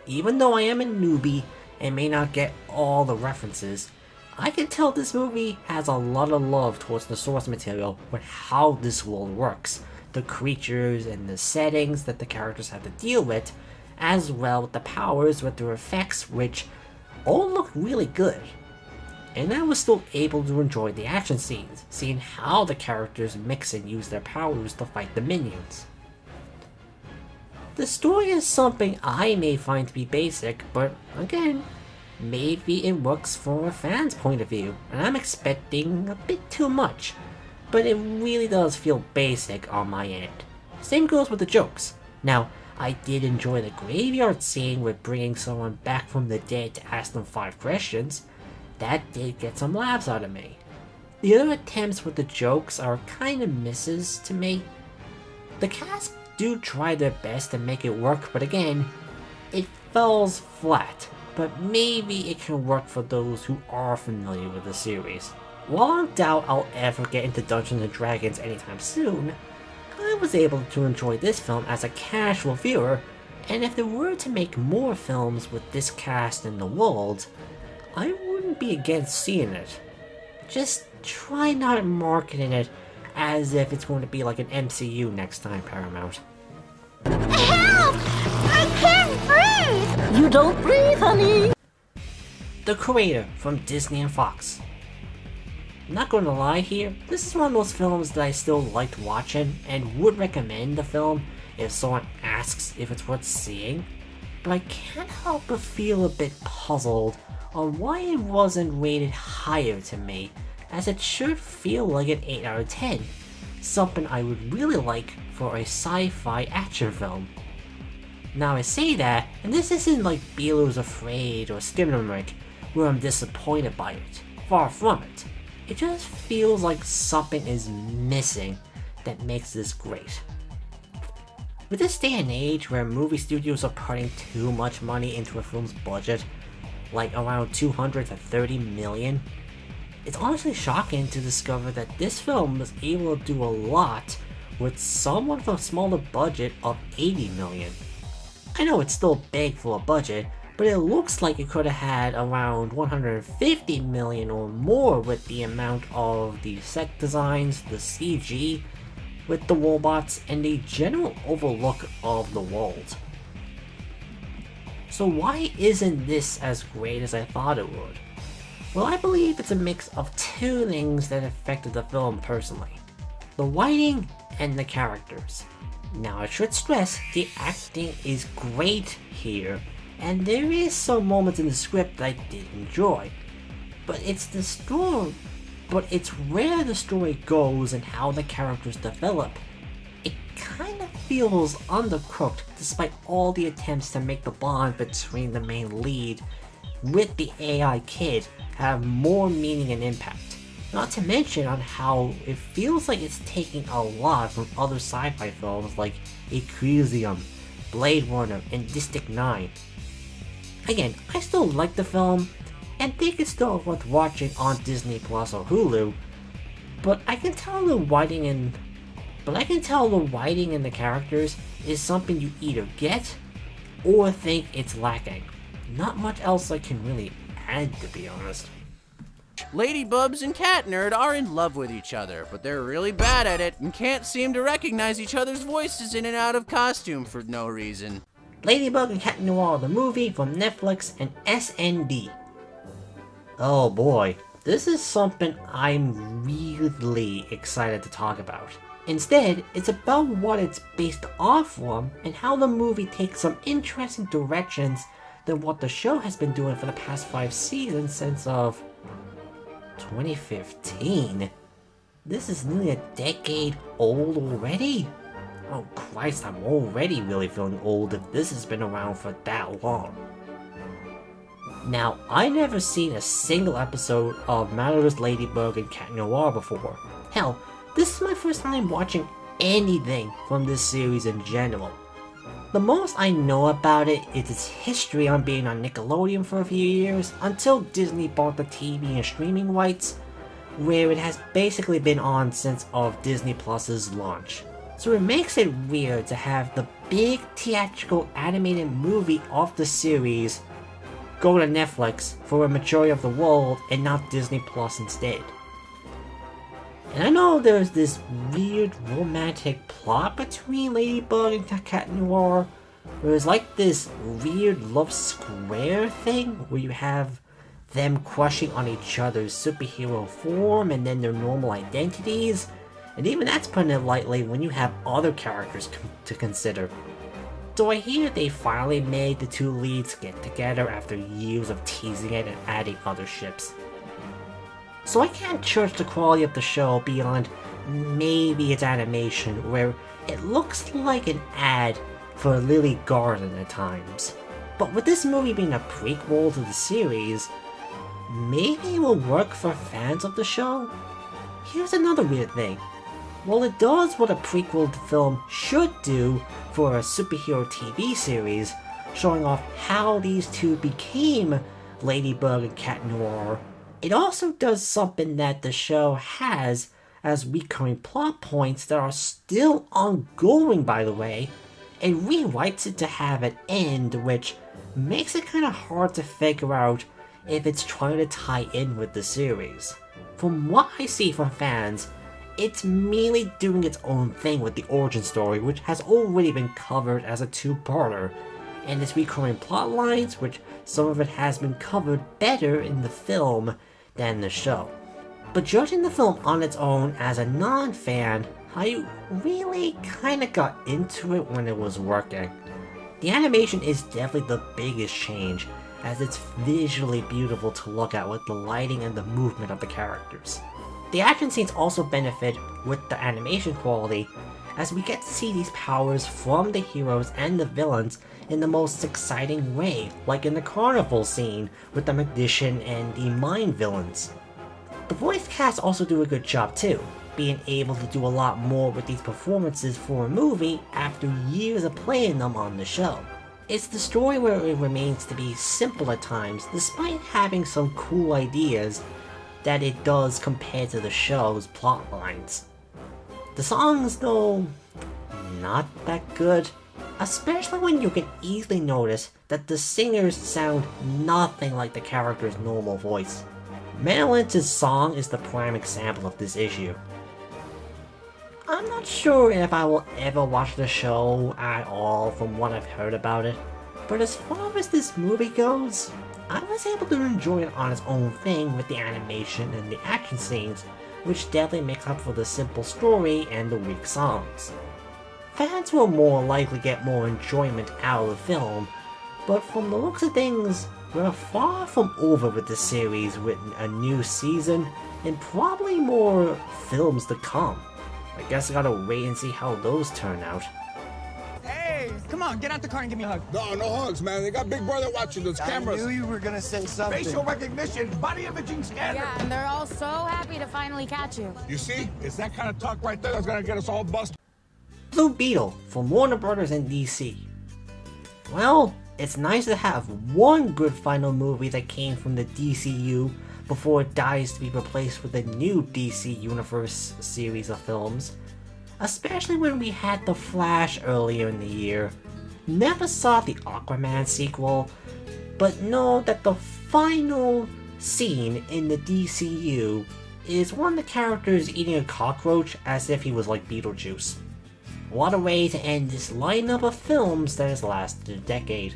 Even though I am a newbie and may not get all the references, I can tell this movie has a lot of love towards the source material with how this world works, the creatures and the settings that the characters have to deal with, as well with the powers with their effects, which all look really good. And I was still able to enjoy the action scenes, seeing how the characters mix and use their powers to fight the minions. The story is something I may find to be basic, but again, maybe it works from a fan's point of view, and I'm expecting a bit too much, but it really does feel basic on my end. Same goes with the jokes. Now, I did enjoy the graveyard scene with bringing someone back from the dead to ask them 5 questions. That did get some laughs out of me. The other attempts with the jokes are kind of misses to me. The cast do try their best to make it work, but again, it falls flat. But maybe it can work for those who are familiar with the series. While I doubt I'll ever get into Dungeons & Dragons anytime soon, I was able to enjoy this film as a casual viewer, and if they were to make more films with this cast in the world, I wouldn't be against seeing it. Just try not marketing it as if it's going to be like an MCU next time, Paramount. Help! I can't breathe! You don't breathe, honey! The creator from Disney and Fox. Not gonna lie here, this is one of those films that I still liked watching and would recommend the film if someone asks if it's worth seeing, but I can't help but feel a bit puzzled on why it wasn't rated higher to me, as it should feel like an 8 out of 10, something I would really like for a sci-fi action film. Now I say that, and this isn't like Beetle's Afraid or Skinamarink, where I'm disappointed by it. Far from it. It just feels like something is missing that makes this great. With this day and age where movie studios are putting too much money into a film's budget, like around 200 to 30 million, it's honestly shocking to discover that this film was able to do a lot with somewhat of a smaller budget of 80 million. I know it's still big for a budget, but it looks like it could have had around 150 million or more with the amount of the set designs, the CG, with the robots, and the general overlook of the world. So why isn't this as great as I thought it would? Well, I believe it's a mix of two things that affected the film personally. The writing and the characters. Now I should stress, the acting is great here, and there is some moments in the script that I did enjoy. But it's the story, it's where the story goes and how the characters develop. It kind of feels undercooked despite all the attempts to make the bond between the main lead with the AI kid have more meaning and impact. Not to mention on how it feels like it's taking a lot from other sci-fi films like Elysium, Blade Runner, and District 9. Again, I still like the film, and think it's still worth watching on Disney Plus or Hulu, but I can tell the writing and the characters is something you either get or think it's lacking. Not much else I can really add, to be honest. Ladybubs and Cat Nerd are in love with each other, but they're really bad at it and can't seem to recognize each other's voices in and out of costume for no reason. Ladybug and Cat Noir, the movie from Netflix and SND. Oh boy, this is something I'm really excited to talk about. Instead, it's about what it's based off from and how the movie takes some interesting directions than what the show has been doing for the past 5 seasons since 2015. This is nearly a decade old already? Oh Christ, I'm already really feeling old if this has been around for that long. Now, I never seen a single episode of Mallory's Ladybug and Cat Noir before. Hell, this is my first time watching anything from this series in general. The most I know about it is its history on being on Nickelodeon for a few years, until Disney bought the TV and streaming rights, where it has basically been on since of Disney Plus's launch. So it makes it weird to have the big theatrical animated movie of the series go to Netflix for a majority of the world and not Disney Plus instead. And I know there's this weird romantic plot between Ladybug and Cat Noir, where it's like this weird love square thing where you have them crushing on each other's superhero form and then their normal identities, and even that's putting it lightly when you have other characters to consider. So I hear they finally made the two leads get together after years of teasing it and adding other ships. So I can't judge the quality of the show beyond maybe its animation, where it looks like an ad for Lily Garden at times. But with this movie being a prequel to the series, maybe it will work for fans of the show? Here's another weird thing. While it does what a prequel film should do for a superhero TV series, showing off how these two became Ladybug and Cat Noir, it also does something that the show has as recurring plot points that are still ongoing, by the way. It rewrites it to have an end, which makes it kind of hard to figure out if it's trying to tie in with the series. From what I see from fans, it's merely doing its own thing with the origin story, which has already been covered as a two-parter, and its recurring plot lines, which some of it has been covered better in the film than the show. But judging the film on its own as a non-fan, I really kinda got into it when it was working. The animation is definitely the biggest change, as it's visually beautiful to look at with the lighting and the movement of the characters. The action scenes also benefit with the animation quality, as we get to see these powers from the heroes and the villains in the most exciting way, like in the carnival scene with the magician and the mind villains. The voice cast also do a good job too, being able to do a lot more with these performances for a movie after years of playing them on the show. It's the story where it remains to be simple at times, despite having some cool ideas that it does compared to the show's plot lines. The songs, though, not that good, especially when you can easily notice that the singers sound nothing like the character's normal voice. Manolenz's song is the prime example of this issue. I'm not sure if I will ever watch the show at all from what I've heard about it, but as far as this movie goes, I was able to enjoy it on its own thing with the animation and the action scenes, which definitely makes up for the simple story and the weak songs. Fans will more likely get more enjoyment out of the film, but from the looks of things, we're far from over with the series with a new season and probably more films to come. I guess I gotta wait and see how those turn out. Hey, come on, get out the car and give me a hug. No, no hugs, man. They got Big Brother watching those cameras. I knew you were gonna say something. Facial recognition, body imaging scanner. Yeah, and they're all so happy to finally catch you. You see? It's that kind of talk right there that's gonna get us all busted. Blue Beetle from Warner Brothers and DC. Well, it's nice to have one good final movie that came from the DCU before it dies to be replaced with a new DC Universe series of films. Especially when we had The Flash earlier in the year. Never saw the Aquaman sequel, but know that the final scene in the DCU is one of the characters eating a cockroach as if he was like Beetlejuice. What a way to end this lineup of films that has lasted a decade.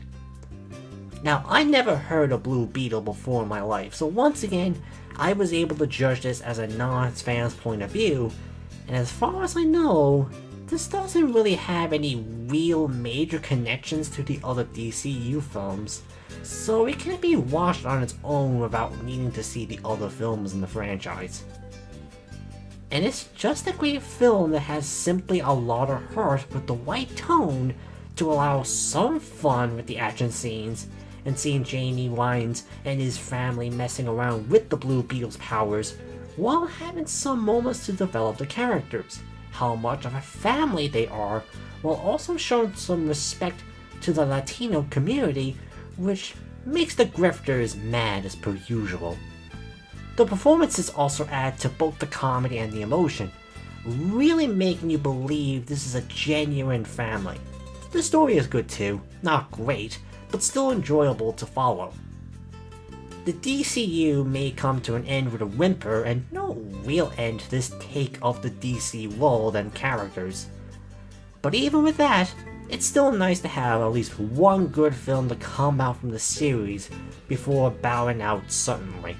Now, I never heard of Blue Beetle before in my life, so once again, I was able to judge this as a non-fan's point of view, and as far as I know, this doesn't really have any real major connections to the other DCU films, so it can be watched on its own without needing to see the other films in the franchise. And it's just a great film that has simply a lot of heart with the right tone to allow some fun with the action scenes, and seeing Jamie Wines and his family messing around with the Blue Beetle's powers, while having some moments to develop the characters, how much of a family they are, while also showing some respect to the Latino community, which makes the grifters mad as per usual. The performances also add to both the comedy and the emotion, really making you believe this is a genuine family. The story is good too, not great, but still enjoyable to follow. The DCU may come to an end with a whimper, and no real end to this take of the DC world and characters. But even with that, it's still nice to have at least one good film to come out from the series before bowing out suddenly.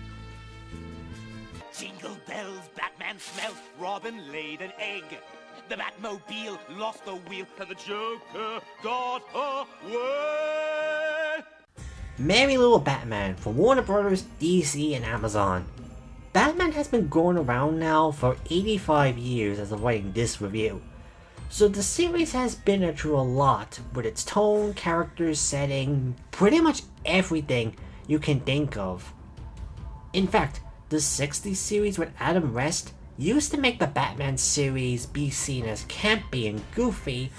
Jingle bells, Batman smelt, Robin laid an egg. The Batmobile lost the wheel, and the Joker got away. Merry Little Batman from Warner Brothers, DC, and Amazon. Batman has been going around now for 85 years as of writing this review, so the series has been through a lot with its tone, characters, setting, pretty much everything you can think of. In fact, the 60s series with Adam West used to make the Batman series be seen as campy and goofy,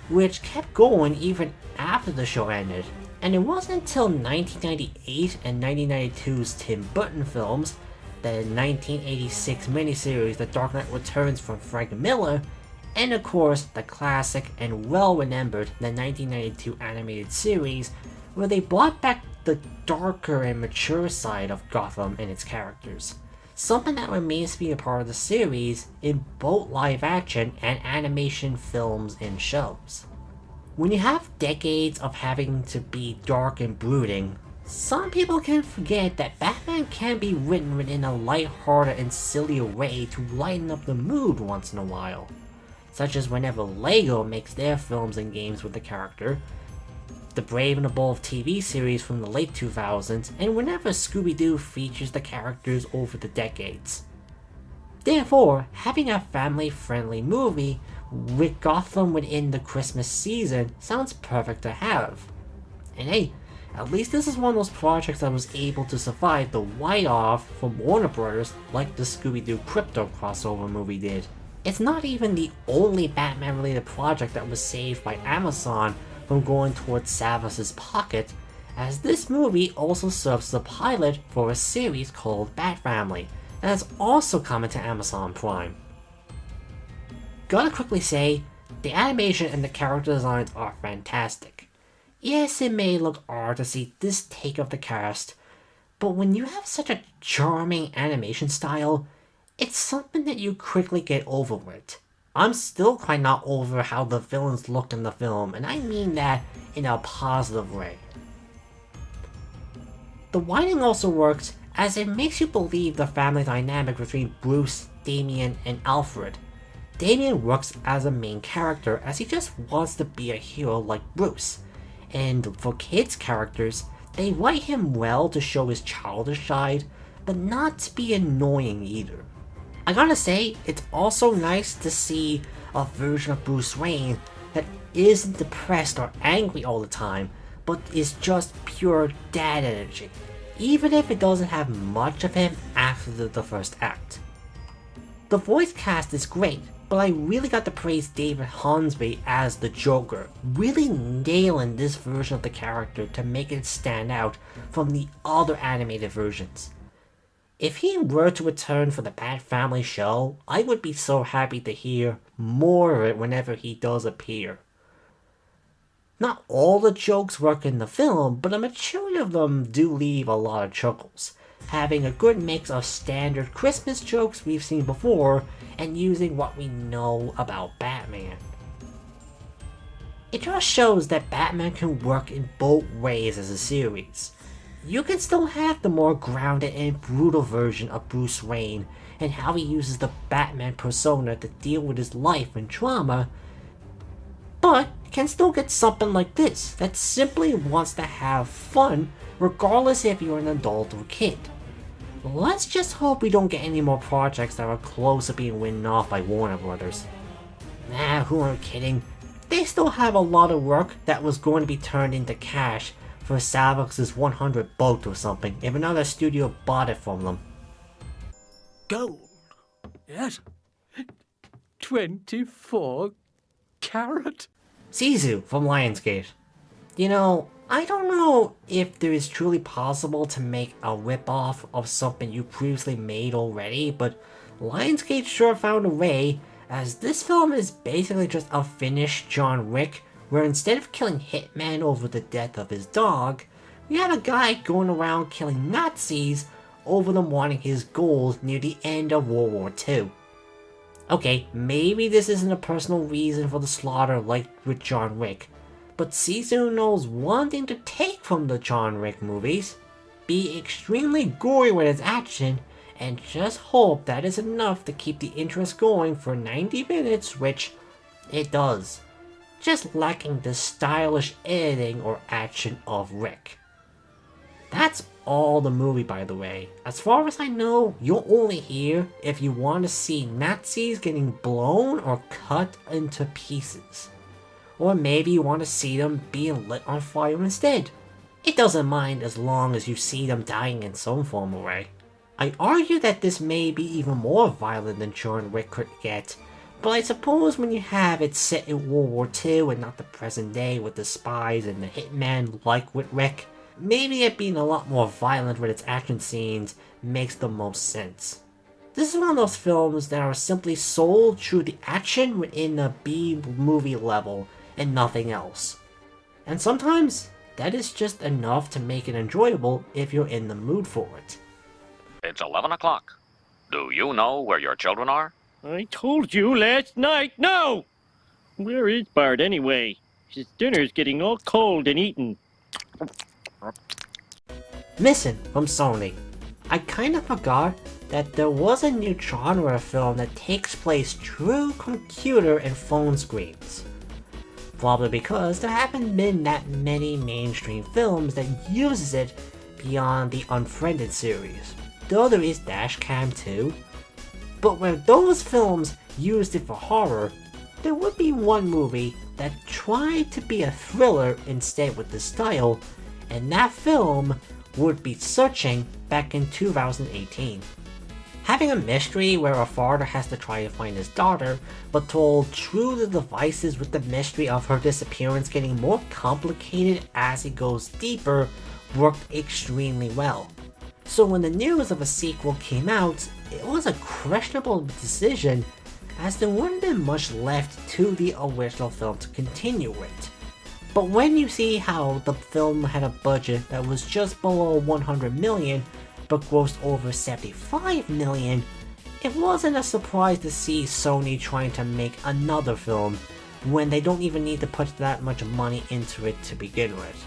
which kept going even after the show ended. And it wasn't until 1998 and 1992's Tim Burton films, the 1986 miniseries The Dark Knight Returns from Frank Miller, and of course the classic and well-remembered the 1992 animated series, where they brought back the darker and mature side of Gotham and its characters. Something that remains to be a part of the series in both live action and animation films and shows. When you have decades of having to be dark and brooding, some people can forget that Batman can be written within a lighthearted and silly way to lighten up the mood once in a while, such as whenever LEGO makes their films and games with the character, the Brave and the Bold TV series from the late 2000s, and whenever Scooby-Doo features the characters over the decades. Therefore, having a family-friendly movie with Gotham within the Christmas season sounds perfect to have. And hey, at least this is one of those projects that was able to survive the write-off from Warner Brothers like the Scooby-Doo Crypto crossover movie did. It's not even the only Batman-related project that was saved by Amazon from going towards Savas's pocket, as this movie also serves as a pilot for a series called Bat Family, that has also come to Amazon Prime. Gotta quickly say, the animation and the character designs are fantastic. Yes, it may look odd to see this take of the cast, but when you have such a charming animation style, it's something that you quickly get over with. I'm still quite not over how the villains look in the film, and I mean that in a positive way. The writing also works as it makes you believe the family dynamic between Bruce, Damian, and Alfred. Damian works as a main character as he just wants to be a hero like Bruce, and for kids' characters, they write him well to show his childish side, but not to be annoying either. I gotta say, it's also nice to see a version of Bruce Wayne that isn't depressed or angry all the time, but is just pure dad energy, even if it doesn't have much of him after the first act. The voice cast is great, but I really got to praise David Hornsby as the Joker, really nailing this version of the character to make it stand out from the other animated versions. If he were to return for the Bat Family show, I would be so happy to hear more of it whenever he does appear. Not all the jokes work in the film, but a majority of them do leave a lot of chuckles, having a good mix of standard Christmas jokes we've seen before, and using what we know about Batman. It just shows that Batman can work in both ways as a series. You can still have the more grounded and brutal version of Bruce Wayne and how he uses the Batman persona to deal with his life and trauma, but can still get something like this that simply wants to have fun regardless if you're an adult or kid. Let's just hope we don't get any more projects that are close to being written off by Warner Brothers. Nah, who am I kidding? They still have a lot of work that was going to be turned into cash for Savix's 100 boat or something if another studio bought it from them. Gold? Yes. 24 carat? Sisu from Lionsgate. You know, I don't know if it is truly possible to make a ripoff of something you previously made already, but Lionsgate sure found a way, as this film is basically just a finished John Wick, where instead of killing Hitman over the death of his dog, we have a guy going around killing Nazis over them wanting his gold near the end of World War II. Okay, maybe this isn't a personal reason for the slaughter like with John Wick, but Sisu knows one thing to take from the John Wick movies: be extremely gory with its action, and just hope that is enough to keep the interest going for 90 minutes, which it does. Just lacking the stylish editing or action of Rick. That's all the movie, by the way. As far as I know, you're only here if you want to see Nazis getting blown or cut into pieces. Or maybe you want to see them being lit on fire instead. It doesn't mind as long as you see them dying in some form or way. I argue that this may be even more violent than John Wick could get, but I suppose when you have it set in World War II and not the present day with the spies and the hitman like with Wick, maybe it being a lot more violent with its action scenes makes the most sense. This is one of those films that are simply sold through the action within the B-movie level and nothing else. And sometimes, that is just enough to make it enjoyable if you're in the mood for it. It's 11 o'clock. Do you know where your children are? I told you last night, no! Where is Bart anyway? His dinner's getting all cold and eaten. Missing from Sony. I kinda forgot that there was a new genre of film that takes place through computer and phone screens. Probably because there haven't been that many mainstream films that uses it beyond the Unfriended series, though there is Dashcam too. But where those films used it for horror, there would be one movie that tried to be a thriller instead with the style, and that film would be Searching back in 2018. Having a mystery where a father has to try to find his daughter, but told through the devices with the mystery of her disappearance getting more complicated as it goes deeper, worked extremely well. So when the news of a sequel came out, it was a questionable decision as there wouldn't been much left to the original film to continue with. But when you see how the film had a budget that was just below 100 million but grossed over 75 million, it wasn't a surprise to see Sony trying to make another film when they don't even need to put that much money into it to begin with.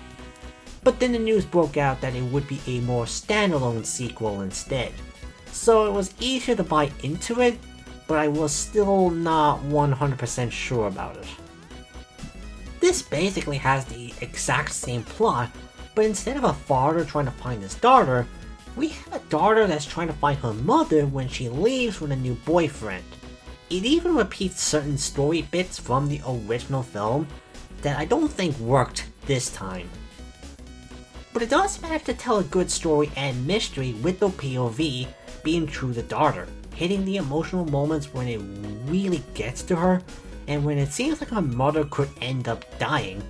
But then the news broke out that it would be a more standalone sequel instead. So it was easier to buy into it, but I was still not 100% sure about it. This basically has the exact same plot, but instead of a father trying to find his daughter, we have a daughter that's trying to find her mother when she leaves with a new boyfriend. It even repeats certain story bits from the original film that I don't think worked this time. But it does manage to tell a good story and mystery with the POV being through the daughter, hitting the emotional moments when it really gets to her, and when it seems like her mother could end up dying,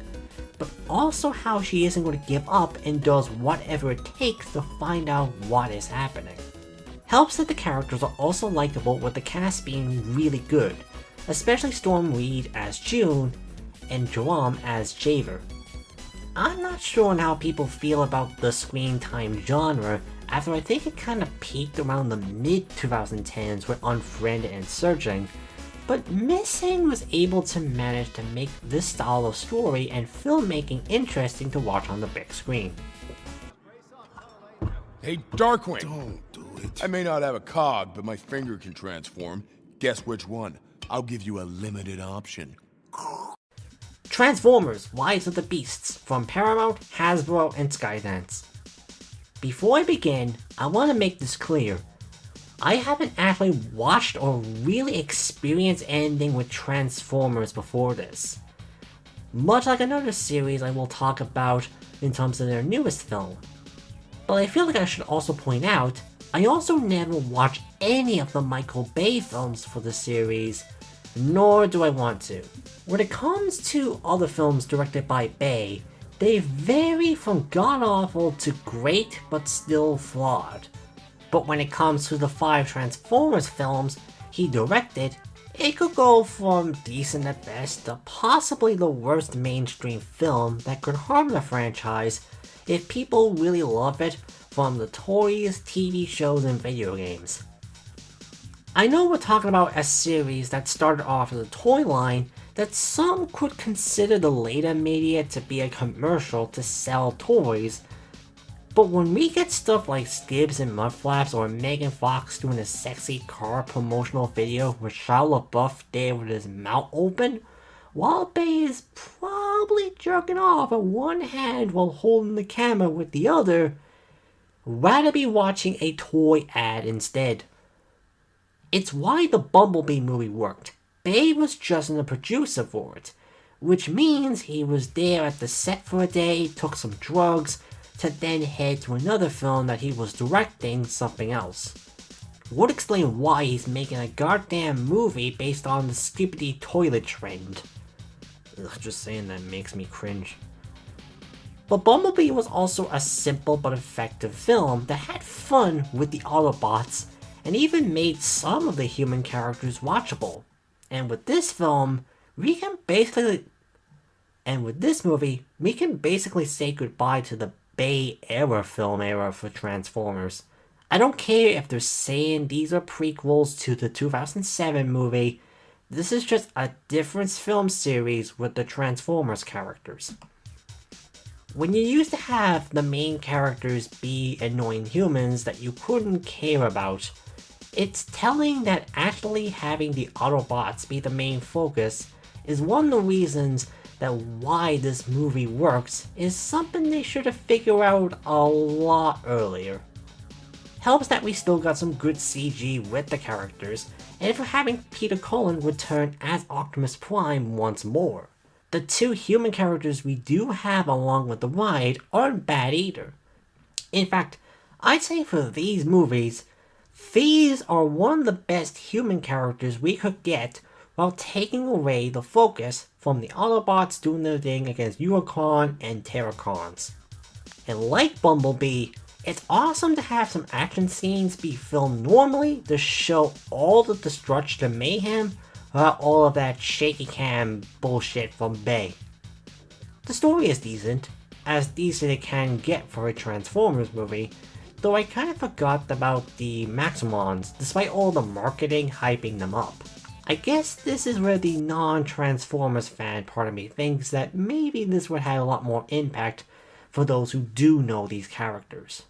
but also how she isn't going to give up and does whatever it takes to find out what is happening. Helps that the characters are also likable with the cast being really good, especially Storm Reid as June and Jerome as Javer. I'm not sure on how people feel about the screen time genre after I think it kinda peaked around the mid-2010s with Unfriended and Searching, but Missing was able to manage to make this style of story and filmmaking interesting to watch on the big screen. Hey, Darkwing! Don't do it. I may not have a cog, but my finger can transform. Guess which one? I'll give you a limited option. Transformers: Rise of the Beasts from Paramount, Hasbro, and Skydance. Before I begin, I want to make this clear. I haven't actually watched or really experienced anything with Transformers before this. Much like another series I will talk about in terms of their newest film. But I feel like I should also point out, I also never watched any of the Michael Bay films for the series, nor do I want to. When it comes to other films directed by Bay, they vary from god-awful to great but still flawed. But when it comes to the 5 Transformers films he directed, it could go from decent at best to possibly the worst mainstream film that could harm the franchise if people really love it from the toys, TV shows, and video games. I know we're talking about a series that started off as a toy line that some could consider the later media to be a commercial to sell toys, but when we get stuff like Skibbs and Mudflaps or Megan Fox doing a sexy car promotional video with Shia LaBeouf there with his mouth open, while Bay is probably jerking off with one hand while holding the camera with the other, rather be watching a toy ad instead. It's why the Bumblebee movie worked. Bay was just a producer for it, which means he was there at the set for a day, took some drugs, to then head to another film that he was directing something else. Would explain why he's making a goddamn movie based on the skippity toilet trend. Ugh, just saying that makes me cringe. But Bumblebee was also a simple but effective film that had fun with the Autobots and even made some of the human characters watchable. And with this film, we can basically say goodbye to the Bay Era film era for Transformers. I don't care if they're saying these are prequels to the 2007 movie, this is just a different film series with the Transformers characters. When you used to have the main characters be annoying humans that you couldn't care about, it's telling that actually having the Autobots be the main focus is one of the reasons that why this movie works is something they should have figured out a lot earlier. Helps that we still got some good CG with the characters, and for having Peter Cullen return as Optimus Prime once more. The two human characters we do have along with the ride aren't bad either. In fact, I'd say for these movies, these are one of the best human characters we could get while taking away the focus from the Autobots doing their thing against Unicron and Terracons. And like Bumblebee, it's awesome to have some action scenes be filmed normally to show all the destruction and mayhem without all of that shaky cam bullshit from Bay. The story is decent, as decent it can get for a Transformers movie, though I kind of forgot about the Maximons despite all the marketing hyping them up. I guess this is where the non-Transformers fan part of me thinks that maybe this would have a lot more impact for those who do know these characters.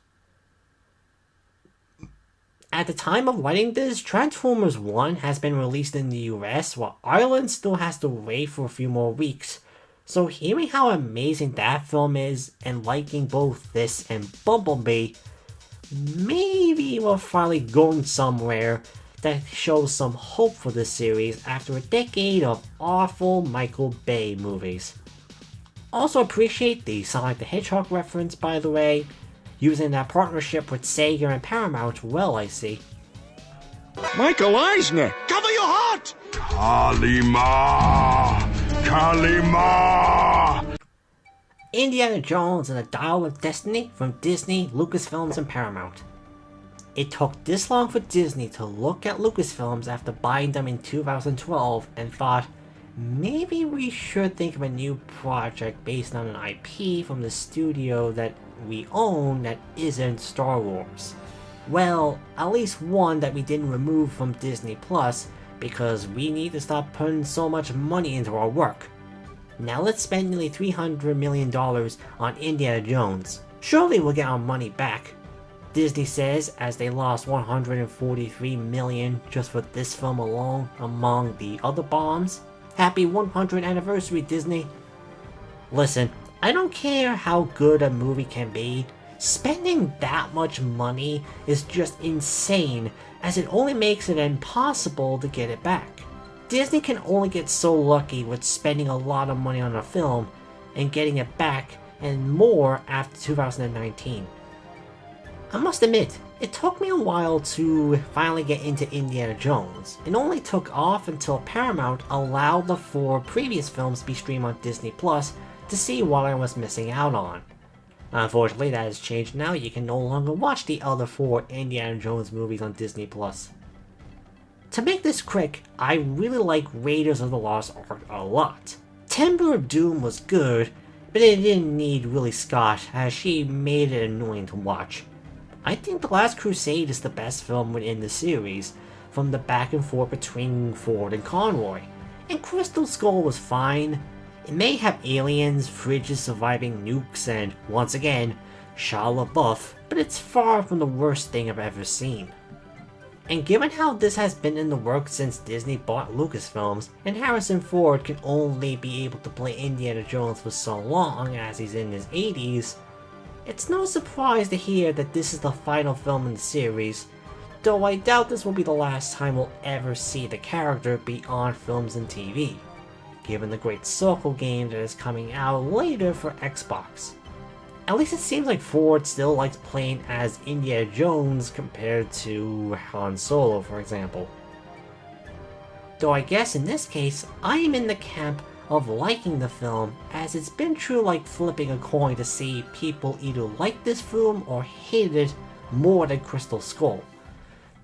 At the time of writing this, Transformers 1 has been released in the US, while Ireland still has to wait for a few more weeks. So hearing how amazing that film is, and liking both this and Bumblebee, maybe we're finally going somewhere that shows some hope for this series after a decade of awful Michael Bay movies. Also appreciate the Sonic the Hedgehog reference, by the way, using that partnership with Sega and Paramount well, I see. Michael Eisner! Cover your heart! Kalima! Kalima! Indiana Jones and the Dial of Destiny from Disney, Lucasfilms, and Paramount. It took this long for Disney to look at Lucasfilms after buying them in 2012 and thought, maybe we should think of a new project based on an IP from the studio that we own that isn't Star Wars. Well, at least one that we didn't remove from Disney Plus, because we need to stop putting so much money into our work. Now let's spend nearly $300 million on Indiana Jones. Surely we'll get our money back. Disney says, as they lost $143 million just for this film alone among the other bombs. Happy 100th anniversary, Disney. Listen, I don't care how good a movie can be, spending that much money is just insane, as it only makes it impossible to get it back. Disney can only get so lucky with spending a lot of money on a film and getting it back and more after 2019. I must admit, it took me a while to finally get into Indiana Jones. It only took off until Paramount allowed the 4 previous films to be streamed on Disney Plus to see what I was missing out on. Unfortunately, that has changed now. You can no longer watch the other 4 Indiana Jones movies on Disney Plus. To make this quick, I really like Raiders of the Lost Ark a lot. Temple of Doom was good, but it didn't need Ridley Scott, as she made it annoying to watch. I think The Last Crusade is the best film within the series, from the back and forth between Ford and Conroy. And Crystal Skull was fine. It may have aliens, fridges surviving nukes, and, once again, Shia LaBeouf, but it's far from the worst thing I've ever seen. And given how this has been in the works since Disney bought Lucasfilms, and Harrison Ford can only be able to play Indiana Jones for so long as he's in his 80s, it's no surprise to hear that this is the final film in the series, though I doubt this will be the last time we'll ever see the character beyond films and TV, given the great Circle game that is coming out later for Xbox. At least it seems like Ford still likes playing as Indiana Jones compared to Han Solo, for example. Though I guess in this case, I am in the camp of liking the film, as it's been true like flipping a coin to see people either like this film or hated it more than Crystal Skull.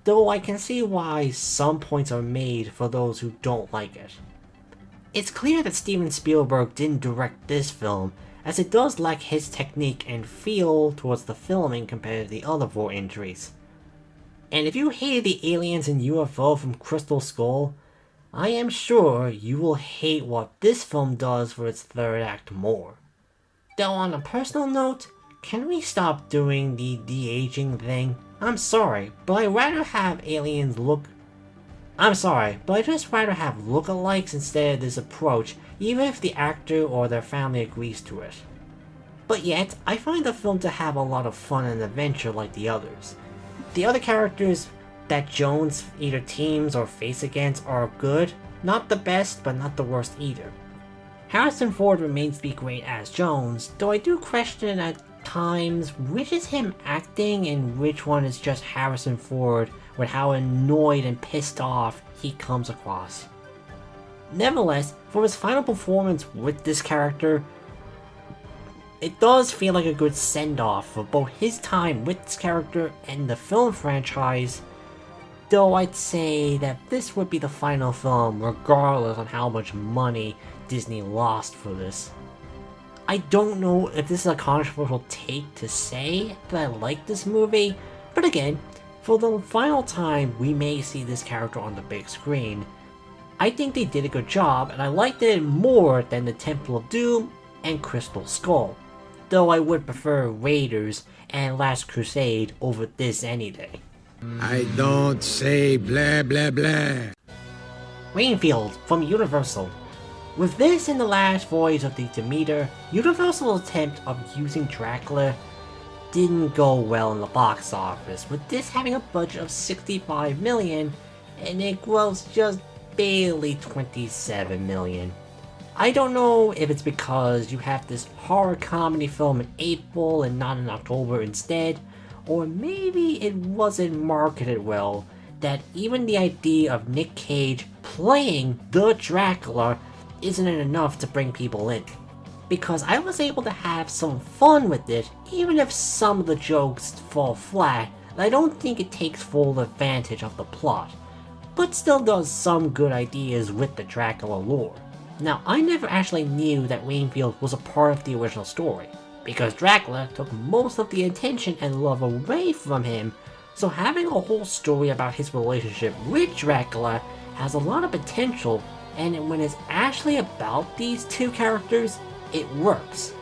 Though I can see why some points are made for those who don't like it. It's clear that Steven Spielberg didn't direct this film, as it does lack his technique and feel towards the filming compared to the other 4 entries. And if you hated the aliens and UFO from Crystal Skull, I am sure you will hate what this film does for its 3rd act more. Though on a personal note, can we stop doing the de-aging thing? I'm sorry, but I'd rather have aliens look... I'm sorry, but I'd just rather have lookalikes instead of this approach, even if the actor or their family agrees to it. But yet, I find the film to have a lot of fun and adventure like the others. The other characters that Jones either teams or face against are good, not the best, but not the worst either. Harrison Ford remains to be great as Jones, though I do question at times which is him acting and which one is just Harrison Ford with how annoyed and pissed off he comes across. Nevertheless, for his final performance with this character, it does feel like a good send-off for both his time with this character and the film franchise, though I'd say that this would be the final film regardless on how much money Disney lost for this. I don't know if this is a controversial take to say that I like this movie, but again, for the final time we may see this character on the big screen. I think they did a good job, and I liked it more than the Temple of Doom and Crystal Skull, though I would prefer Raiders and Last Crusade over this any day. I don't say blah blah blah. Rainfield from Universal. With this and the last voyage of the Demeter, Universal's attempt of using Dracula didn't go well in the box office, with this having a budget of $65 million and it grossed just barely $27 million. I don't know if it's because you have this horror comedy film in April and not in October instead, or maybe it wasn't marketed well, that even the idea of Nick Cage playing the Dracula isn't enough to bring people in. Because I was able to have some fun with it, even if some of the jokes fall flat, and I don't think it takes full advantage of the plot, but still does some good ideas with the Dracula lore. Now, I never actually knew that Rainfield was a part of the original story, because Dracula took most of the attention and love away from him, so having a whole story about his relationship with Dracula has a lot of potential, and when it's actually about these 2 characters, it works.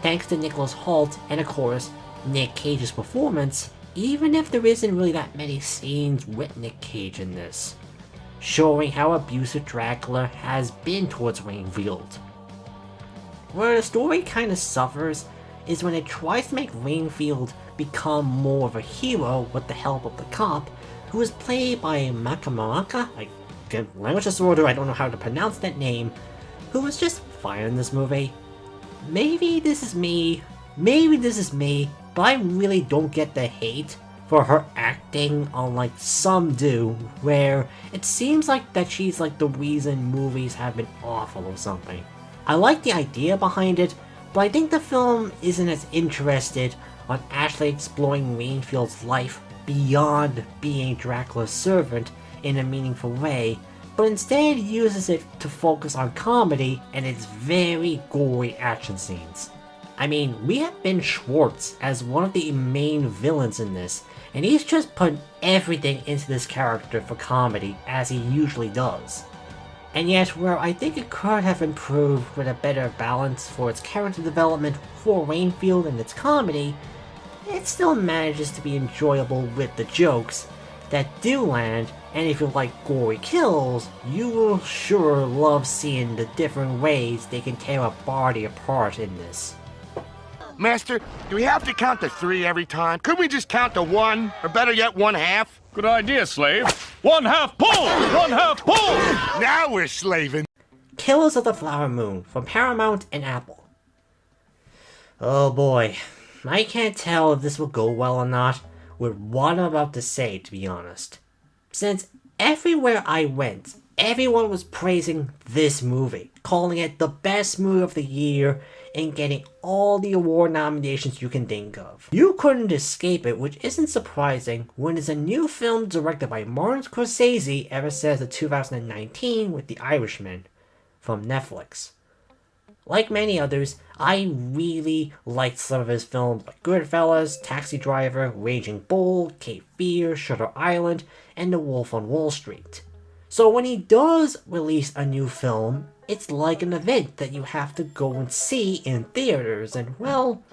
Thanks to Nicholas Hoult and of course, Nick Cage's performance, even if there isn't really that many scenes with Nick Cage in this, showing how abusive Dracula has been towards Rainfield. Where the story kinda suffers is when it tries to make Rainfield become more of a hero with the help of the cop, who is played by Makamaka, language disorder, I don't know how to pronounce that name, who was just fine in this movie. Maybe this is me, but I really don't get the hate for her acting unlike some do, where it seems like that she's like the reason movies have been awful or something. I like the idea behind it, but I think the film isn't as interested on actually exploring Rainfield's life beyond being Dracula's servant in a meaningful way, but instead uses it to focus on comedy and its very gory action scenes. I mean, we have Ben Schwartz as one of the main villains in this, and he's just put everything into this character for comedy, as he usually does. And yet, where I think it could have improved with a better balance for its character development for Rainfield and its comedy, it still manages to be enjoyable with the jokes that do land, and if you like gory kills, you will sure love seeing the different ways they can tear a body apart in this. Master, do we have to count to 3 every time? Could we just count to 1? Or better yet, 1/2? Good idea, slave. 1/2 pull! 1/2 pull! Now we're slaving. Killers of the Flower Moon from Paramount and Apple. Oh boy, I can't tell if this will go well or not with what I'm about to say, to be honest. Since everywhere I went, everyone was praising this movie, calling it the best movie of the year, and getting all the award nominations you can think of. You couldn't escape it, which isn't surprising when it's a new film directed by Martin Scorsese ever since the 2019 with The Irishman from Netflix. Like many others, I really liked some of his films like Goodfellas, Taxi Driver, Raging Bull, Cape Fear, Shutter Island, and The Wolf on Wall Street. So when he does release a new film, it's like an event that you have to go and see in theaters, and well,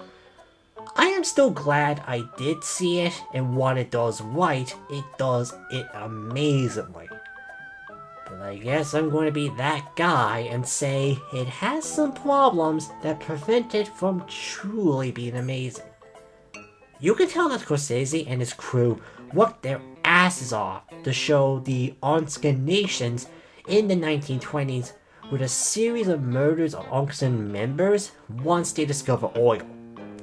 I am still glad I did see it, and what it does right, it does it amazingly. But I guess I'm going to be that guy and say it has some problems that prevent it from truly being amazing. You can tell that Scorsese and his crew worked their asses off to show the Onscan nations in the 1920s with a series of murders of Onscan members once they discover oil.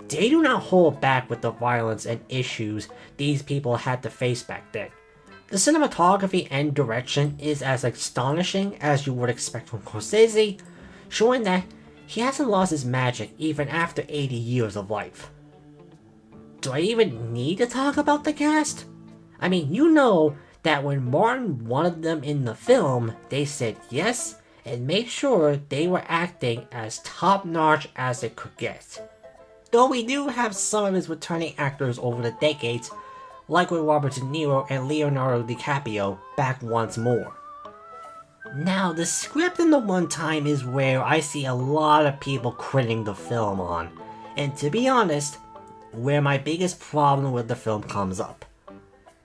They do not hold back with the violence and issues these people had to face back then. The cinematography and direction is as astonishing as you would expect from Scorsese, showing that he hasn't lost his magic even after 80 years of life. Do I even need to talk about the cast? I mean, you know that when Martin wanted them in the film, they said yes and made sure they were acting as top-notch as it could get. Though we do have some of his returning actors over the decades, like with Robert De Niro and Leonardo DiCaprio back once more. Now, the script and the runtime is where I see a lot of people critiquing the film on, and to be honest, where my biggest problem with the film comes up.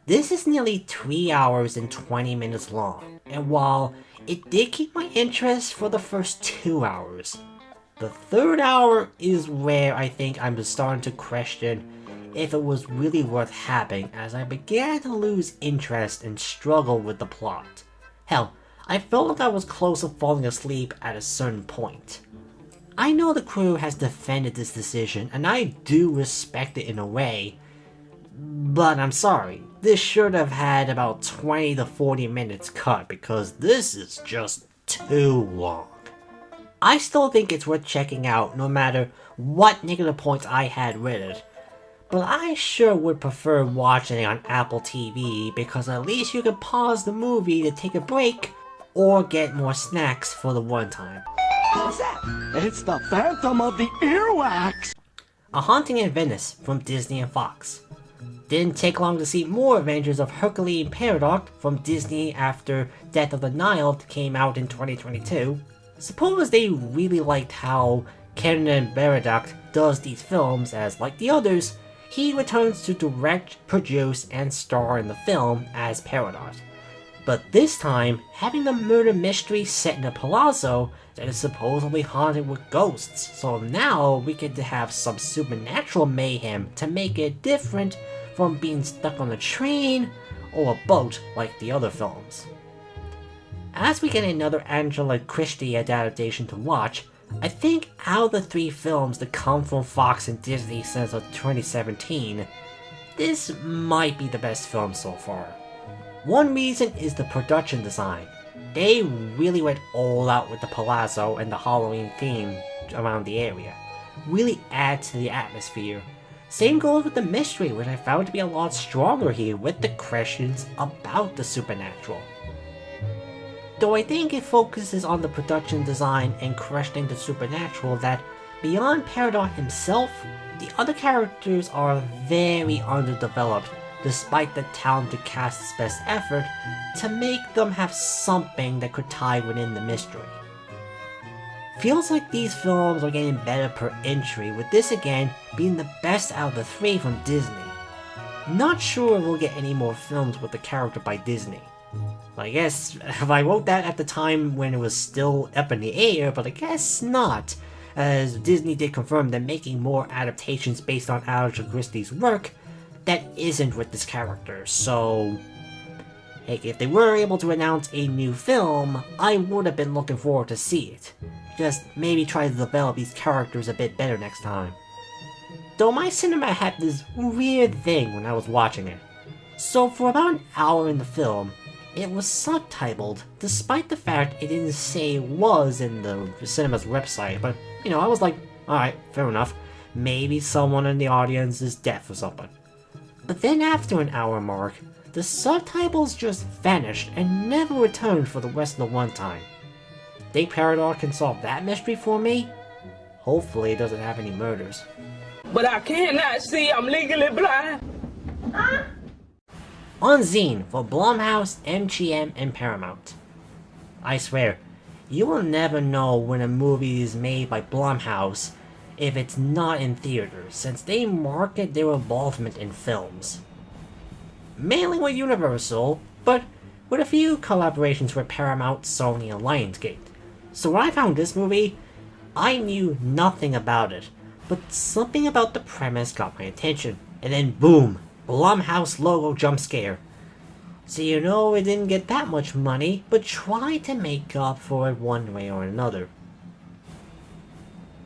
This is nearly 3 hours and 20 minutes long, and while it did keep my interest for the first 2 hours, the third hour is where I think I'm starting to question if it was really worth having, as I began to lose interest and struggle with the plot. Hell, I felt like I was close to falling asleep at a certain point. I know the crew has defended this decision, and I do respect it in a way, but I'm sorry, this should have had about 20 to 40 minutes cut because this is just too long. I still think it's worth checking out no matter what negative points I had with it, but I sure would prefer watching it on Apple TV because at least you can pause the movie to take a break or get more snacks for the runtime. What's that? It's the Phantom of the Earwax! A Haunting in Venice from Disney and Fox. Didn't take long to see more Adventures of Hercules and Paradox from Disney after Death of the Nile came out in 2022. Suppose they really liked how Kenan Beradok does these films, as like the others, he returns to direct, produce, and star in the film as Paradox. But this time, having the murder mystery set in a palazzo that is supposedly haunted with ghosts, so now we get to have some supernatural mayhem to make it different from being stuck on a train or a boat like the other films. As we get another Angela Christie adaptation to watch, I think out of the 3 films that come from Fox and Disney since 2017, this might be the best film so far. One reason is the production design. They really went all out with the palazzo and the Halloween theme around the area. Really adds to the atmosphere. Same goes with the mystery, which I found to be a lot stronger here with the questions about the supernatural. Though I think it focuses on the production design and questioning the supernatural that, beyond Paradox himself, the other characters are very underdeveloped despite the talented cast's best effort to make them have something that could tie within the mystery. Feels like these films are getting better per entry, with this again being the best out of the 3 from Disney. Not sure we'll get any more films with the character by Disney. I guess I wrote that at the time when it was still up in the air, but I guess not, as Disney did confirm they're making more adaptations based on Angela Christie's work that isn't with this character, so heck, if they were able to announce a new film, I would have been looking forward to see it. Just maybe try to develop these characters a bit better next time. Though my cinema had this weird thing when I was watching it. So for about an hour in the film, it was subtitled, despite the fact it didn't say it was in the cinema's website, but, you know, I was like, alright, fair enough. Maybe someone in the audience is deaf or something. But then after an hour mark, the subtitles just vanished and never returned for the rest of the runtime. Think Paradox can solve that mystery for me? Hopefully it doesn't have any murders. But I cannot see, I'm legally blind. On Zine for Blumhouse, MGM, and Paramount. I swear, you will never know when a movie is made by Blumhouse if it's not in theaters, since they market their involvement in films. Mainly with Universal, but with a few collaborations with Paramount, Sony, and Lionsgate. So when I found this movie, I knew nothing about it, but something about the premise got my attention, and then boom! Blumhouse logo jump scare. So you know it didn't get that much money, but tried to make up for it one way or another.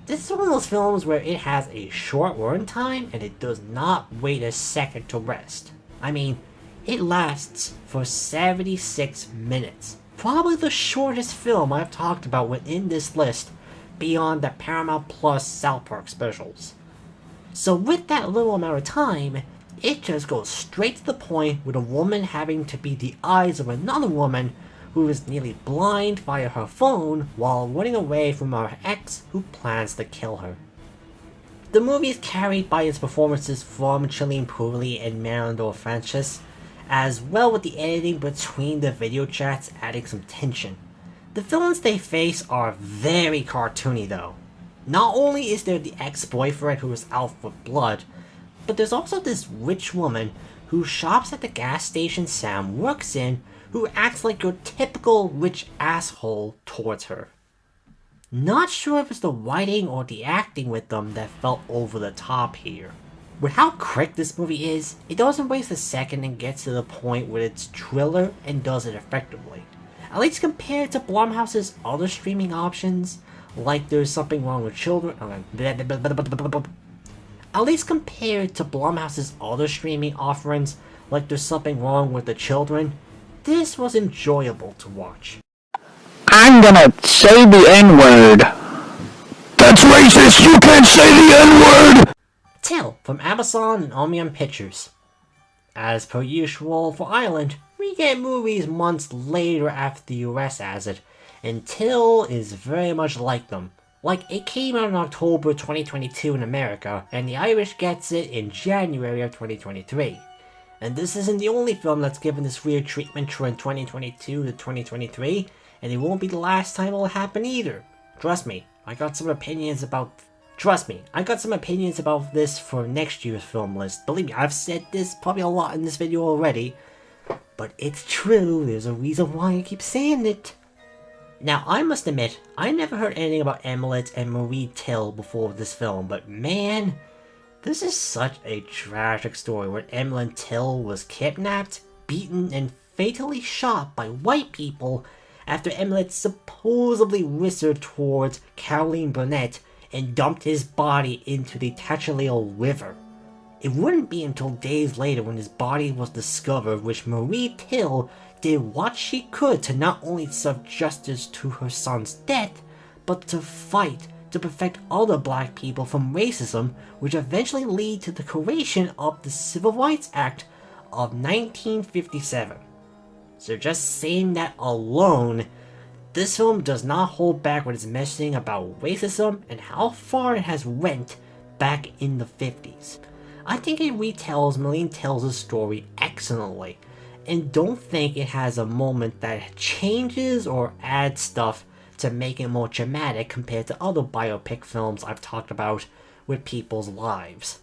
This is one of those films where it has a short run time and it does not wait a second to rest. I mean, it lasts for 76 minutes. Probably the shortest film I've talked about within this list, beyond the Paramount Plus South Park specials. So with that little amount of time, it just goes straight to the point with a woman having to be the eyes of another woman who is nearly blind via her phone while running away from her ex who plans to kill her. The movie is carried by its performances from Chilean Puli and Miranda Frances, as well with the editing between the video chats adding some tension. The villains they face are very cartoony though. Not only is there the ex-boyfriend who is out for blood, but there's also this rich woman who shops at the gas station Sam works in, who acts like your typical rich asshole towards her. Not sure if it's the writing or the acting with them that felt over the top here. With how quick this movie is, it doesn't waste a second and gets to the point with its thriller and does it effectively. At least compared to Blumhouse's other streaming options, like There's Something Wrong with Children, at least compared to Blumhouse's other streaming offerings, like There's Something Wrong with the Children, this was enjoyable to watch. I'm gonna say the N-word. That's racist! You can't say the N-word! Till from Amazon and Omnium Pictures. As per usual for Ireland, we get movies months later after the US has it, and Till is very much like them. Like, it came out in October 2022 in America, and the Irish gets it in January of 2023. And this isn't the only film that's given this weird treatment from 2022 to 2023, and it won't be the last time it'll happen either. Trust me, I got some opinions about this for next year's film list. Believe me, I've said this probably a lot in this video already, but it's true, there's a reason why I keep saying it. Now, I must admit, I never heard anything about Emmett and Marie Till before this film, but man, this is such a tragic story where Emmett Till was kidnapped, beaten, and fatally shot by white people after Emmett supposedly whistled towards Caroline Burnett and dumped his body into the Tachaleo River. It wouldn't be until days later when his body was discovered which Marie Till did what she could to not only serve justice to her son's death, but to fight to protect other black people from racism, which eventually led to the creation of the Civil Rights Act of 1957. So just saying that alone, this film does not hold back with its messaging about racism and how far it has went back in the 50s. I think it retells Marlene Till's story excellently, and don't think it has a moment that changes or adds stuff to make it more dramatic compared to other biopic films I've talked about with people's lives.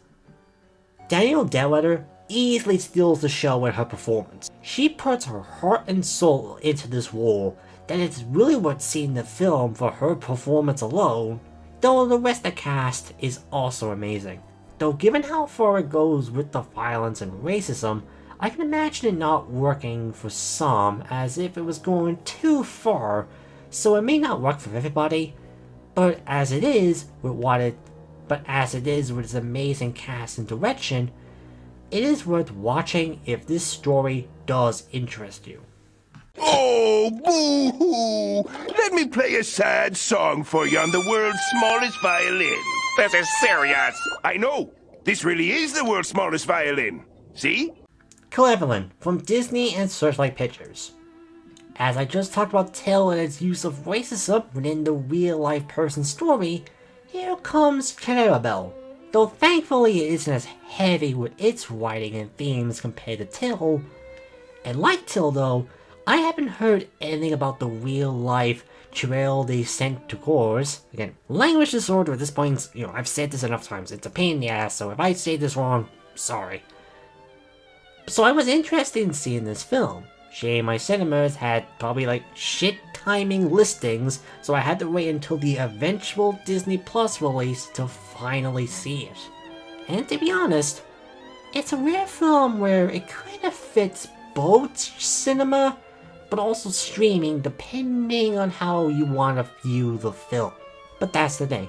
Danielle Delletter easily steals the show with her performance. She puts her heart and soul into this role that it's really worth seeing the film for her performance alone, though the rest of the cast is also amazing. Though given how far it goes with the violence and racism, I can imagine it not working for some, as if it was going too far, so it may not work for everybody, but as it is, with what it but as it is with its amazing cast and direction, it is worth watching if this story does interest you. Oh, boo-hoo! Let me play a sad song for you on the world's smallest violin. This is serious. I know. This really is the world's smallest violin. See? Cleveland from Disney and Searchlight Pictures. As I just talked about Till and its use of racism within the real-life person story, here comes Clarabelle. Though thankfully it isn't as heavy with its writing and themes compared to Till. And like Till though, I haven't heard anything about the real-life Trail de Centaurs. Again, language disorder at this point, I've said this enough times. It's a pain in the ass, so if I say this wrong, sorry. So I was interested in seeing this film. Shame my cinemas had probably like shit timing listings, so I had to wait until the eventual Disney Plus release to finally see it. And to be honest, it's a rare film where it kind of fits both cinema but also streaming depending on how you want to view the film. But that's the thing.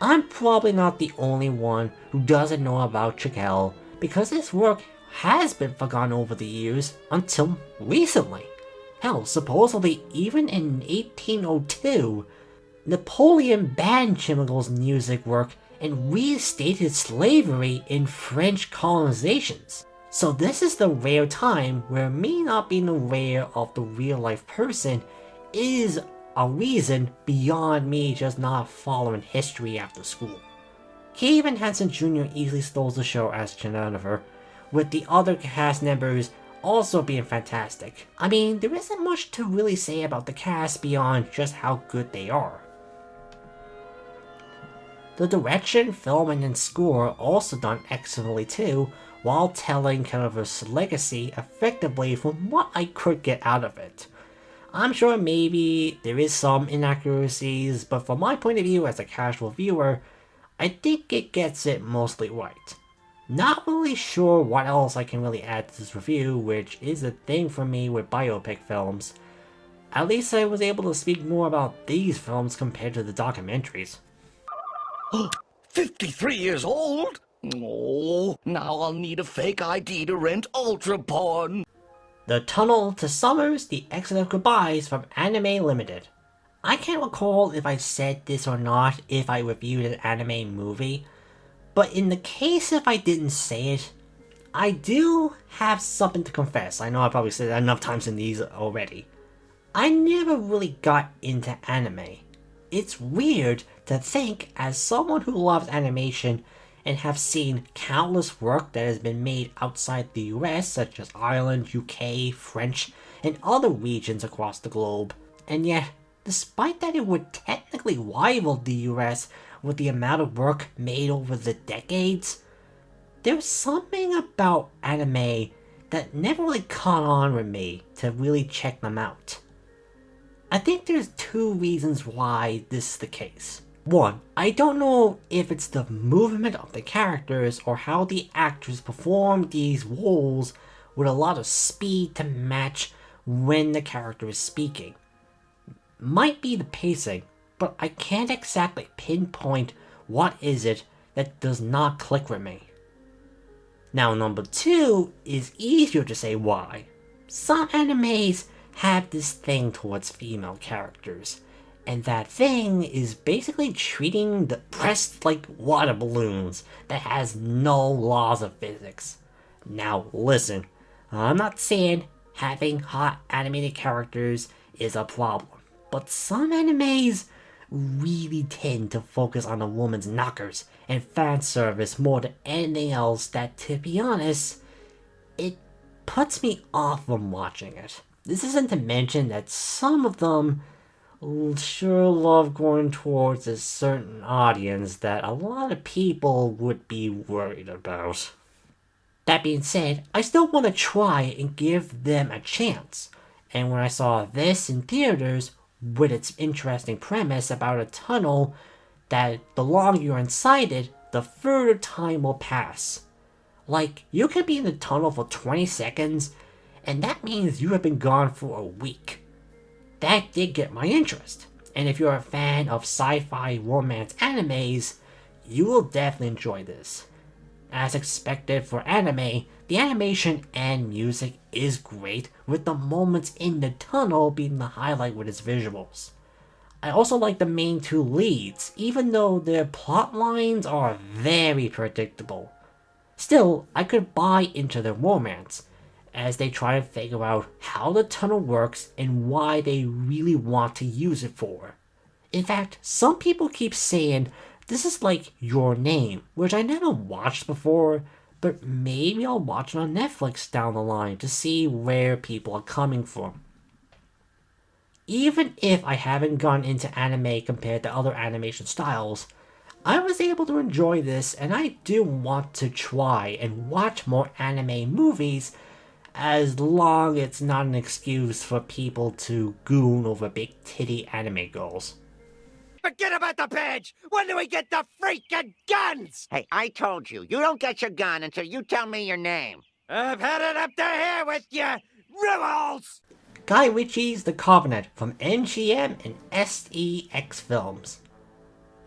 I'm probably not the only one who doesn't know about Chagall because this work has been forgotten over the years until recently. Hell, supposedly even in 1802, Napoleon banned Chagall's music work and reinstated slavery in French colonizations. So this is the rare time where me not being aware of the real life person is a reason beyond me just not following history after school. Kevin Hansen Jr. easily stole the show as Jennifer, with the other cast members also being fantastic. I mean, there isn't much to really say about the cast beyond just how good they are. The direction, filming, and score are also done excellently too, while telling Jennifer's legacy effectively from what I could get out of it. I'm sure maybe there is some inaccuracies, but from my point of view as a casual viewer, I think it gets it mostly right. Not really sure what else I can really add to this review, which is a thing for me with biopic films. At least I was able to speak more about these films compared to the documentaries. 53 years old? Oh, now I'll need a fake ID to rent ultra porn. The Tunnel to Summers, The Exit of Goodbyes from Anime Limited. I can't recall if I said this or not if I reviewed an anime movie, but in the case if I didn't say it, I do have something to confess. I know I probably said that enough times in these already. I never really got into anime. It's weird to think, as someone who loves animation and have seen countless work that has been made outside the US, such as Ireland, UK, French, and other regions across the globe, and yet, despite that it would technically rival the US with the amount of work made over the decades, there's something about anime that never really caught on with me to really check them out. I think there's two reasons why this is the case. One, I don't know if it's the movement of the characters or how the actors perform these roles with a lot of speed to match when the character is speaking. Might be the pacing, but I can't exactly pinpoint what is it that does not click with me. Now number two is easier to say why. Some animes have this thing towards female characters, and that thing is basically treating the breasts like water balloons that has no laws of physics. Now listen, I'm not saying having hot animated characters is a problem, but some animes really tend to focus on a woman's knockers and fan service more than anything else that, to be honest, it puts me off from watching it. This isn't to mention that some of them sure love going towards a certain audience that a lot of people would be worried about. That being said, I still want to try and give them a chance, and when I saw this in theaters with its interesting premise about a tunnel that the longer you're inside it, the further time will pass. Like, you could be in the tunnel for 20 seconds, and that means you have been gone for a week. That did get my interest, and if you're a fan of sci-fi romance animes, you will definitely enjoy this. As expected for anime, the animation and music is great, with the moments in the tunnel being the highlight with its visuals. I also like the main two leads, even though their plot lines are very predictable. Still, I could buy into their romance, as they try to figure out how the tunnel works and why they really want to use it for. In fact, some people keep saying this is like Your Name, which I never watched before, but maybe I'll watch it on Netflix down the line to see where people are coming from. Even if I haven't gone into anime compared to other animation styles, I was able to enjoy this, and I do want to try and watch more anime movies, as long as it's not an excuse for people to goon over big titty anime girls. Forget about the badge! When do we get the freaking guns? Hey, I told you, you don't get your gun until you tell me your name. I've had it up to here with you, rebels! Guy Ritchie's The Covenant from MGM and SEX Films.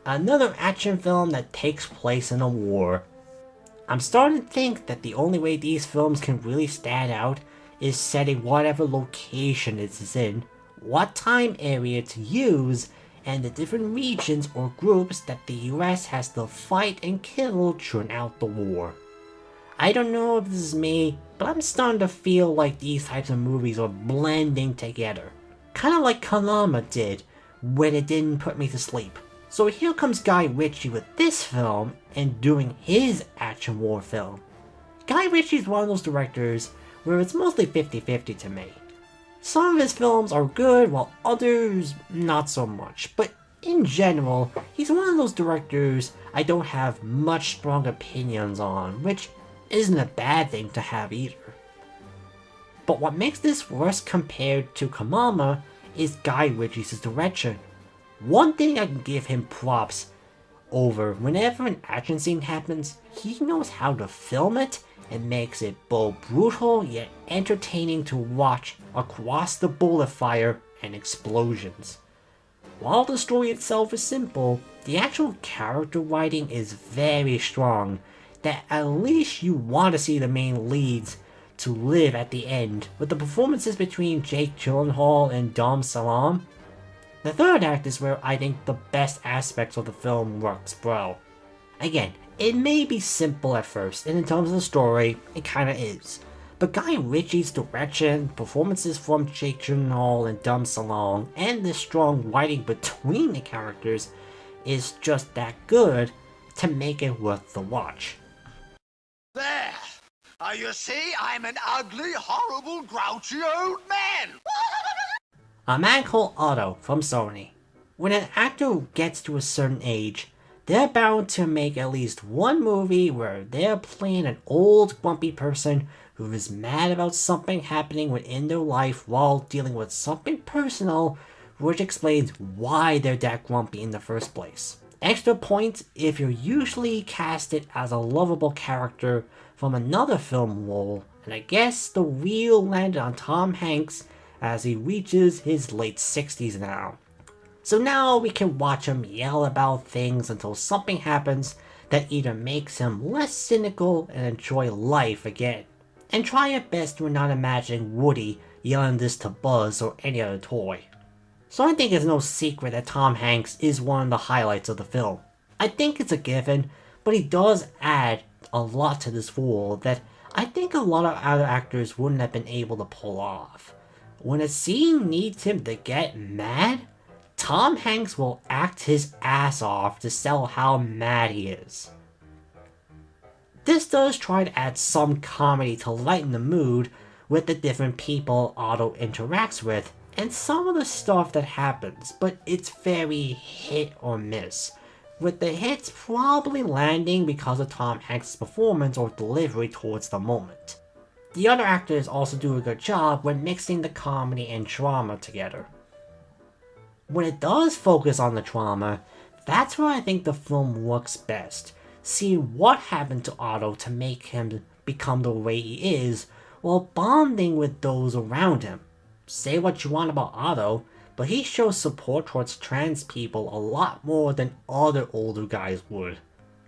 Another action film that takes place in a war. I'm starting to think that the only way these films can really stand out is setting whatever location it is in, what time area to use, and the different regions or groups that the US has to fight and kill throughout the war. I don't know if this is me, but I'm starting to feel like these types of movies are blending together. Kinda like Kalama did, when it didn't put me to sleep. So here comes Guy Ritchie with this film, and doing his action war film. Guy Ritchie's one of those directors where it's mostly 50-50 to me. Some of his films are good, while others not so much, but in general, he's one of those directors I don't have much strong opinions on, which isn't a bad thing to have either. But what makes this worse compared to Kamama is Guy Ritchie's direction. One thing I can give him props over, whenever an action scene happens, he knows how to film it and makes it both brutal yet entertaining to watch across the bullet fire and explosions. While the story itself is simple, the actual character writing is very strong, that at least you want to see the main leads to live at the end, with the performances between Jake Gyllenhaal and Dom Salam. The third act is where I think the best aspects of the film works well. Again, it may be simple at first, and in terms of the story, it kinda is. But Guy Ritchie's direction, performances from Jake Gyllenhaal and Dom Salam, and the strong writing between the characters is just that good to make it worth the watch. There! You see, I'm an ugly, horrible, grouchy old man! A Man Called Otto from Sony. When an actor gets to a certain age, they're bound to make at least one movie where they're playing an old, grumpy person who is mad about something happening within their life while dealing with something personal, which explains why they're that grumpy in the first place. Extra points if you're usually casted as a lovable character from another film role, and I guess the wheel landed on Tom Hanks as he reaches his late 60s now. So now we can watch him yell about things until something happens that either makes him less cynical and enjoy life again. And try your best to not imagining Woody yelling this to Buzz or any other toy. So I think it's no secret that Tom Hanks is one of the highlights of the film. I think it's a given, but he does add a lot to this role that I think a lot of other actors wouldn't have been able to pull off. When a scene needs him to get mad, Tom Hanks will act his ass off to sell how mad he is. This does try to add some comedy to lighten the mood with the different people Otto interacts with, and some of the stuff that happens, but it's very hit or miss, with the hits probably landing because of Tom Hanks' performance or delivery towards the moment. The other actors also do a good job when mixing the comedy and drama together. When it does focus on the drama, that's where I think the film works best, seeing what happened to Otto to make him become the way he is, while bonding with those around him. Say what you want about Otto, but he shows support towards trans people a lot more than other older guys would.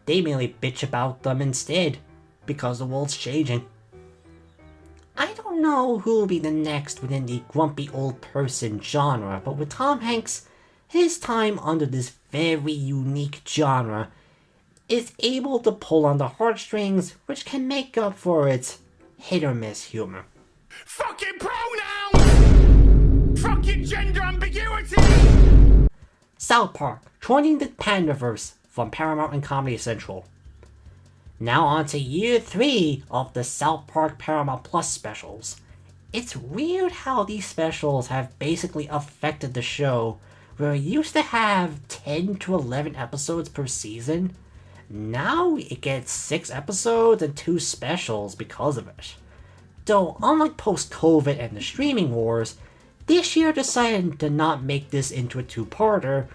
they merely bitch about them instead, because the world's changing. I don't know who will be the next within the grumpy old person genre, but with Tom Hanks, his time under this very unique genre is able to pull on the heartstrings, which can make up for its hit-or-miss humor. Fucking pronouns! Fucking gender ambiguity! South Park, joining the Pandaverse from Paramount and Comedy Central. Now on to year 3 of the South Park Paramount Plus specials. It's weird how these specials have basically affected the show, where it used to have 10 to 11 episodes per season. Now it gets 6 episodes and 2 specials because of it. Though, unlike post-COVID and the streaming wars, this year decided to not make this into a 2-parter,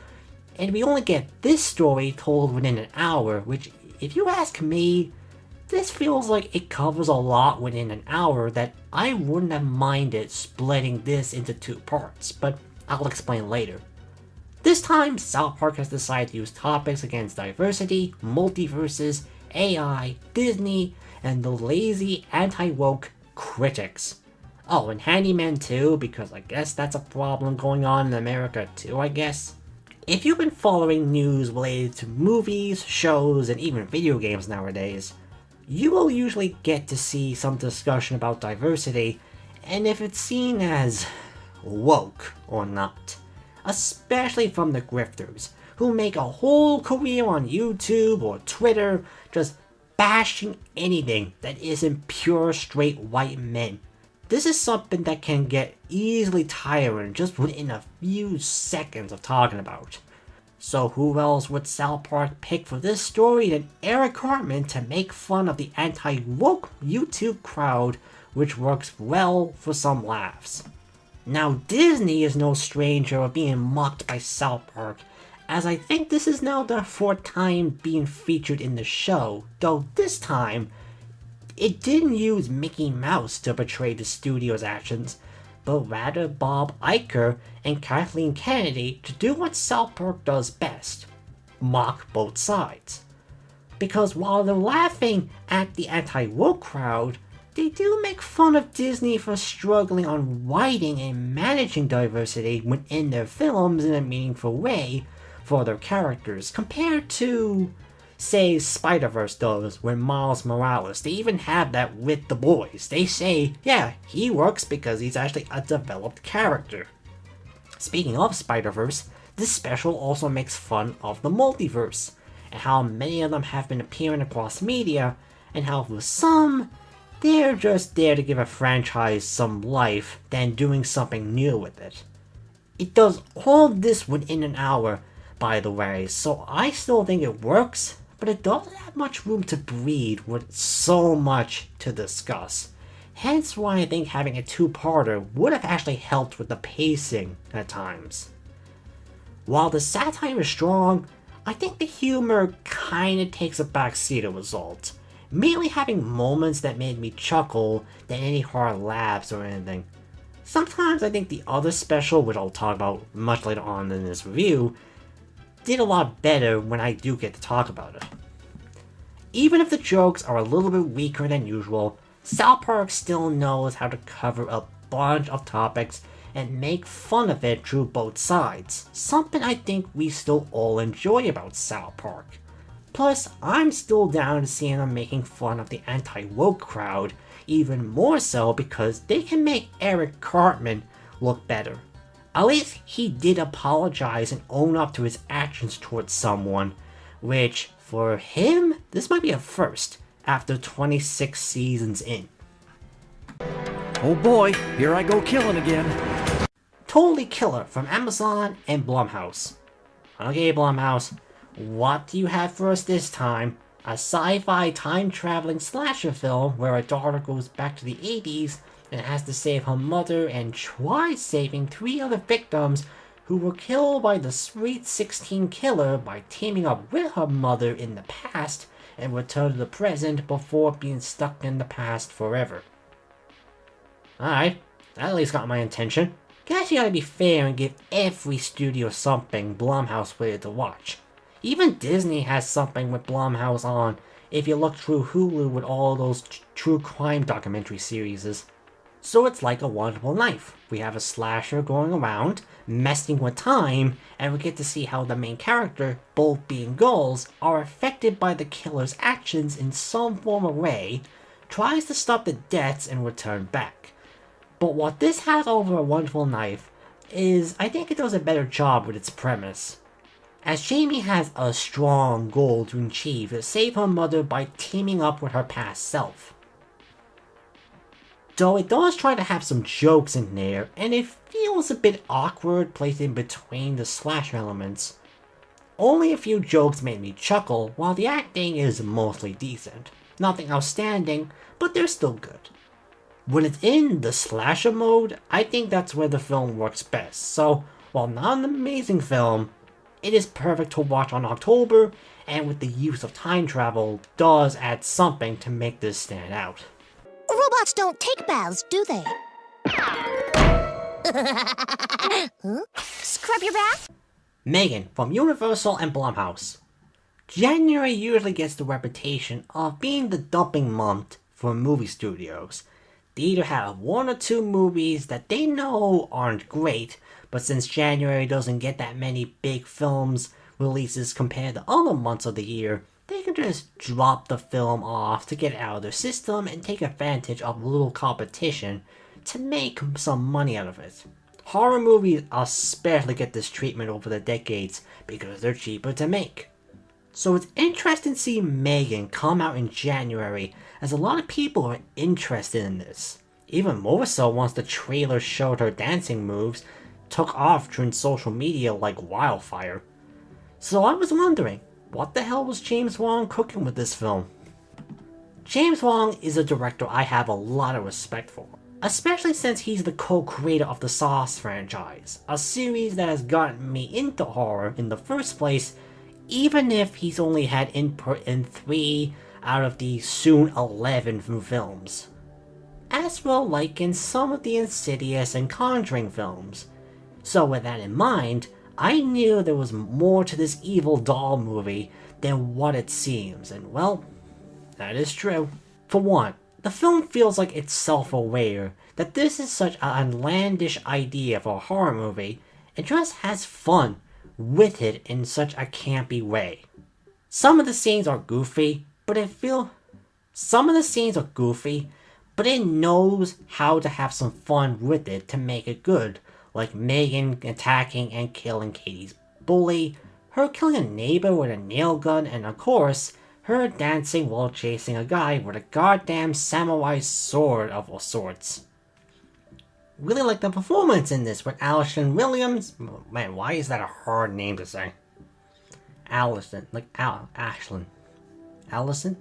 and we only get this story told within an hour, which, if you ask me, this feels like it covers a lot within an hour that I wouldn't have minded splitting this into 2 parts, but I'll explain later. This time, South Park has decided to use topics against diversity, multiverses, AI, Disney, and the lazy anti-woke critics. Oh, and Handyman too, because I guess that's a problem going on in America too, I guess. If you've been following news related to movies, shows, and even video games nowadays, you will usually get to see some discussion about diversity, and if it's seen as woke or not. Especially from the grifters, who make a whole career on YouTube or Twitter just bashing anything that isn't pure straight white men. This is something that can get easily tiring just within a few seconds of talking about. So who else would South Park pick for this story than Eric Cartman to make fun of the anti-woke YouTube crowd, which works well for some laughs. Now Disney is no stranger of being mocked by South Park, as I think this is now their 4th time being featured in the show, though this time, it didn't use Mickey Mouse to portray the studio's actions, but rather Bob Iger and Kathleen Kennedy to do what South Park does best, mock both sides. Because while they're laughing at the anti-woke crowd, they do make fun of Disney for struggling on writing and managing diversity within their films in a meaningful way for their characters, compared to, say, Spider-Verse does with Miles Morales. They even have that with the boys. They say, yeah, he works because he's actually a developed character. Speaking of Spider-Verse, this special also makes fun of the multiverse, and how many of them have been appearing across media, and how for some, they're just there to give a franchise some life than doing something new with it. It does all this within an hour, by the way, so I still think it works, but it doesn't have much room to breathe with so much to discuss. Hence why I think having a 2-parter would have actually helped with the pacing at times. While the satire is strong, I think the humor kinda takes a backseat as a result, merely having moments that made me chuckle than any hard laughs or anything. Sometimes I think the other special, which I'll talk about much later on in this review, did a lot better when I do get to talk about it. Even if the jokes are a little bit weaker than usual, South Park still knows how to cover a bunch of topics and make fun of it through both sides, something I think we still all enjoy about South Park. Plus, I'm still down to seeing them making fun of the anti-woke crowd, even more so because they can make Eric Cartman look better. At least he did apologize and own up to his actions towards someone, which, for him, this might be a first after 26 seasons in. Oh boy, here I go killing again. Totally Killer from Amazon and Blumhouse. Okay, Blumhouse, what do you have for us this time? A sci-fi time-traveling slasher film where a daughter goes back to the 80s and has to save her mother and try saving 3 other victims who were killed by the Sweet 16 killer by teaming up with her mother in the past and return to the present before being stuck in the past forever. Alright, that at least got my attention. Guess you gotta be fair and give every studio something Blumhouse wanted to watch. Even Disney has something with Blumhouse on, if you look through Hulu with all those true crime documentary series. So it's like A Wonderful Knife. We have a slasher going around, messing with time, and we get to see how the main character, both being girls, are affected by the killer's actions in some form or way, tries to stop the deaths and return back. But what this has over A Wonderful Knife is, I think it does a better job with its premise. As Jamie has a strong goal to achieve to save her mother by teaming up with her past self. Though it does try to have some jokes in there, and it feels a bit awkward placed in between the slasher elements. Only a few jokes made me chuckle, while the acting is mostly decent. Nothing outstanding, but they're still good. When it's in the slasher mode, I think that's where the film works best, so while not an amazing film, it is perfect to watch on October, and with the use of time travel, does add something to make this stand out. Robots don't take baths, do they? Huh? Scrub your back? Megan from Universal and Blumhouse. January usually gets the reputation of being the dumping month for movie studios. They either have one or two movies that they know aren't great, but since January doesn't get that many big films releases compared to other months of the year, they can just drop the film off to get it out of their system and take advantage of a little competition to make some money out of it. Horror movies especially get this treatment over the decades because they're cheaper to make. So it's interesting to see Megan come out in January, as a lot of people are interested in this. Even more so once the trailer showed her dancing moves took off during social media like wildfire. So I was wondering, what the hell was James Wan cooking with this film? James Wan is a director I have a lot of respect for, especially since he's the co-creator of the Saw franchise, a series that has gotten me into horror in the first place, even if he's only had input in 3 out of the soon 11 films. As well like in some of the Insidious and Conjuring films. So with that in mind, I knew there was more to this evil doll movie than what it seems, and well, that is true. For one, the film feels like it's self-aware that this is such an outlandish idea for a horror movie, and just has fun with it in such a campy way. Some of the scenes are goofy, but it knows how to have some fun with it to make it good, like Megan attacking and killing Katie's bully, her killing a neighbor with a nail gun, and of course, her dancing while chasing a guy with a goddamn samurai sword of all sorts. Really like the performance in this with Allison Williams. Man, why is that a hard name to say? Allison, like Ashlyn. Allison?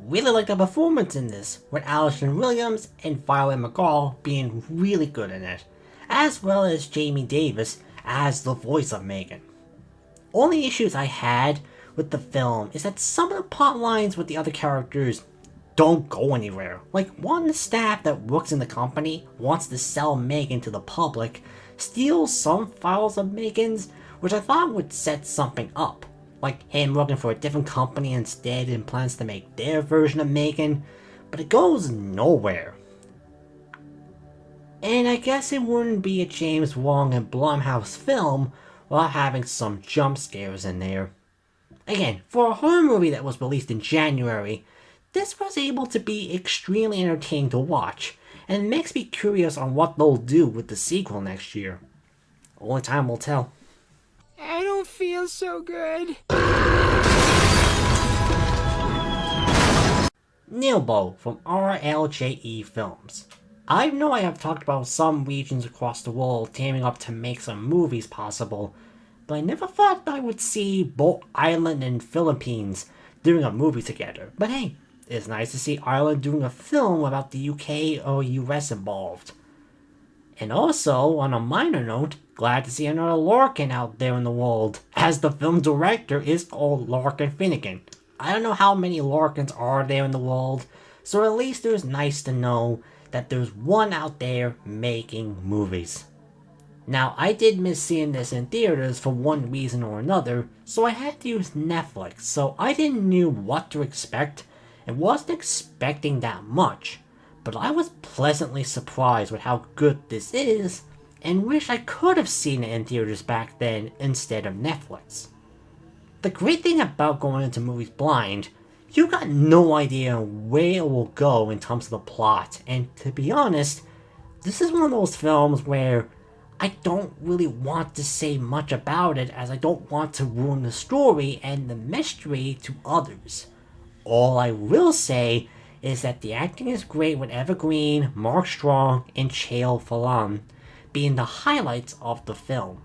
Really like the performance in this with Allison Williams and Violet McGraw being really good in it, as well as Jamie Davis as the voice of Megan. Only issues I had with the film is that some of the plot lines with the other characters don't go anywhere. Like, one staff that works in the company wants to sell Megan to the public, steals some files of Megan's, which I thought would set something up. Like him working for a different company instead and plans to make their version of Megan, but it goes nowhere. And I guess it wouldn't be a James Wan and Blumhouse film without having some jump scares in there. Again, for a horror movie that was released in January, this was able to be extremely entertaining to watch, and it makes me curious on what they'll do with the sequel next year. Only time will tell. I don't feel so good. Neilbo from RLJE Films. I know I have talked about some regions across the world teaming up to make some movies possible, but I never thought I would see both Ireland and Philippines doing a movie together. But hey, it's nice to see Ireland doing a film without the UK or US involved. And also, on a minor note, glad to see another Lorcan out there in the world, as the film director is called Lorcan Finnegan. I don't know how many Lorcans are there in the world, so at least it's nice to know that there's one out there making movies. Now, I did miss seeing this in theaters for one reason or another, so I had to use Netflix, so I didn't know what to expect and wasn't expecting that much, but I was pleasantly surprised with how good this is and wish I could have seen it in theaters back then instead of Netflix. The great thing about going into movies blind, you got no idea where it will go in terms of the plot, and to be honest, this is one of those films where I don't really want to say much about it as I don't want to ruin the story and the mystery to others. All I will say is that the acting is great with Eva Green, Mark Strong, and Chael Phelan being the highlights of the film.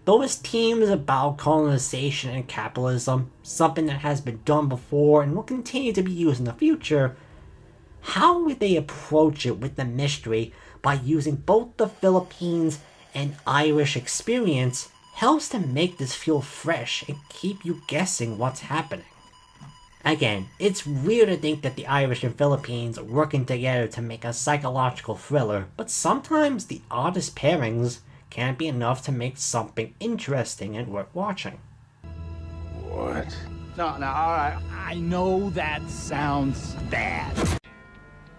Though this theme is about colonization and capitalism, something that has been done before and will continue to be used in the future, how would they approach it with the mystery by using both the Philippines and Irish experience helps to make this feel fresh and keep you guessing what's happening. Again, it's weird to think that the Irish and Philippines are working together to make a psychological thriller, but sometimes the oddest pairings can't be enough to make something interesting and worth watching. What? No, alright. I know that sounds bad.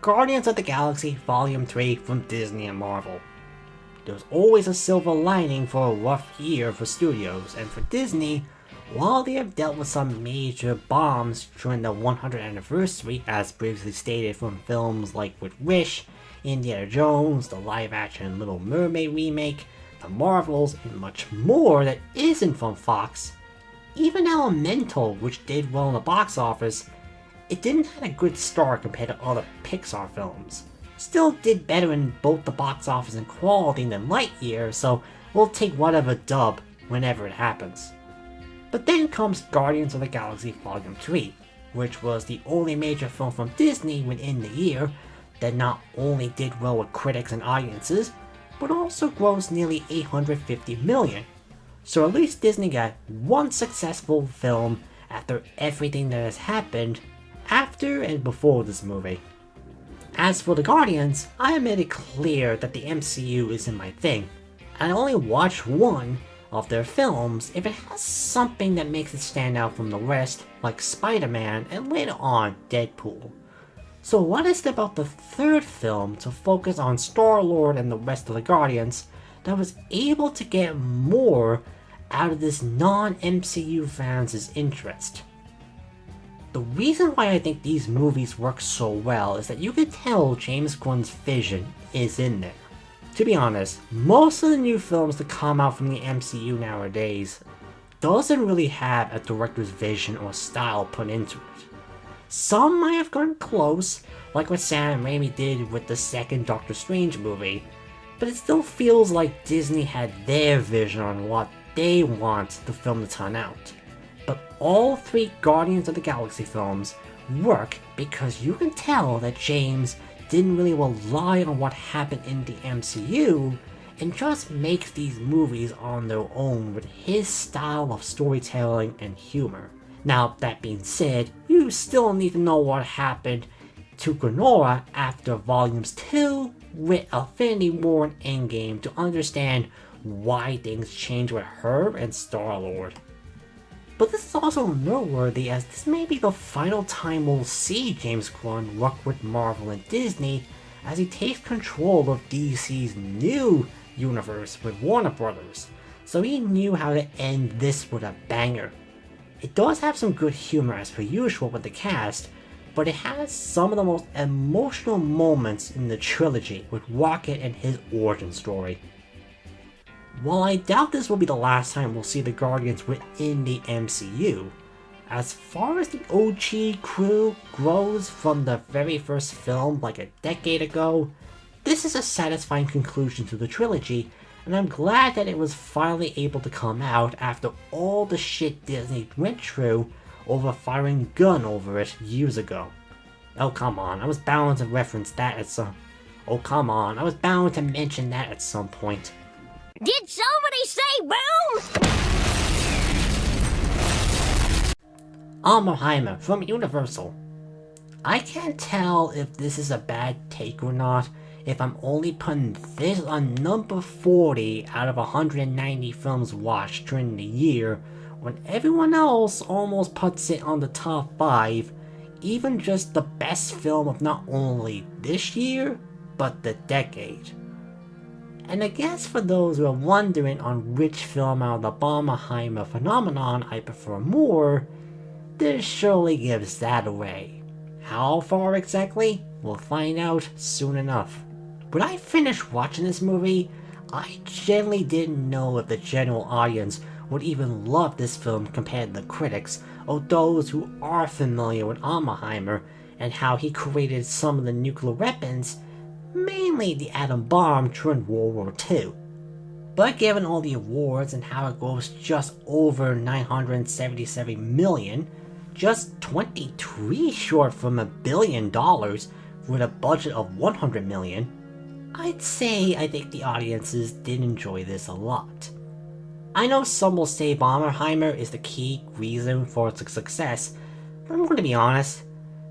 Guardians of the Galaxy Volume 3 from Disney and Marvel. There's always a silver lining for a rough year for studios, and for Disney, while they have dealt with some major bombs during the 100th anniversary, as previously stated from films like with Wish, Indiana Jones, the live-action Little Mermaid remake, the Marvels, and much more that isn't from Fox, even Elemental, which did well in the box office, it didn't have a good start compared to other Pixar films. Still did better in both the box office and quality than Lightyear, so we'll take whatever dub whenever it happens. But then comes Guardians of the Galaxy Volume 3, which was the only major film from Disney within the year that not only did well with critics and audiences, but also grossed nearly $850 million. So at least Disney got one successful film after everything that has happened after and before this movie. As for the Guardians, I have made it clear that the MCU isn't my thing. I only watch one of their films if it has something that makes it stand out from the rest, like Spider-Man and later on Deadpool. So what is it about the third film to focus on Star-Lord and the rest of the Guardians that was able to get more out of this non-MCU fans' interest? The reason why I think these movies work so well is that you can tell James Gunn's vision is in there. To be honest, most of the new films that come out from the MCU nowadays doesn't really have a director's vision or style put into it. Some might have gone close, like what Sam Raimi did with the second Doctor Strange movie, but it still feels like Disney had their vision on what they want the film to turn out. But all three Guardians of the Galaxy films work because you can tell that James didn't really rely on what happened in the MCU and just makes these movies on their own with his style of storytelling and humor. Now, that being said, you still need to know what happened to Gamora after Volumes 2 with Infinity War and Endgame to understand why things changed with her and Star-Lord. But this is also noteworthy as this may be the final time we'll see James Gunn work with Marvel and Disney as he takes control of DC's new universe with Warner Brothers, so he knew how to end this with a banger. It does have some good humor as per usual with the cast, but it has some of the most emotional moments in the trilogy with Rocket and his origin story. While I doubt this will be the last time we'll see the Guardians within the MCU, as far as the OG crew grows from the very first film like a decade ago, this is a satisfying conclusion to the trilogy, and I'm glad that it was finally able to come out after all the shit Disney went through over firing Gunn over it years ago. Oh come on, I was bound to reference that at some... Oh come on, I was bound to mention that at some point. Did somebody say boom? Oppenheimer from Universal. I can't tell if this is a bad take or not. if I'm only putting this on number 40 out of 190 films watched during the year, when everyone else almost puts it on the top 5, even just the best film of not only this year, but the decade. And I guess for those who are wondering on which film out of the Barbenheimer phenomenon I prefer more, this surely gives that away. How far exactly? We'll find out soon enough. When I finished watching this movie, I genuinely didn't know if the general audience would even love this film compared to the critics, or those who are familiar with Oppenheimer and how he created some of the nuclear weapons, mainly the atom bomb during World War II. But given all the awards and how it goes just over $977 million, just 23 short from $1 billion with a budget of $100 million, I'd say I think the audiences did enjoy this a lot. I know some will say Oppenheimer is the key reason for its success, but I'm going to be honest,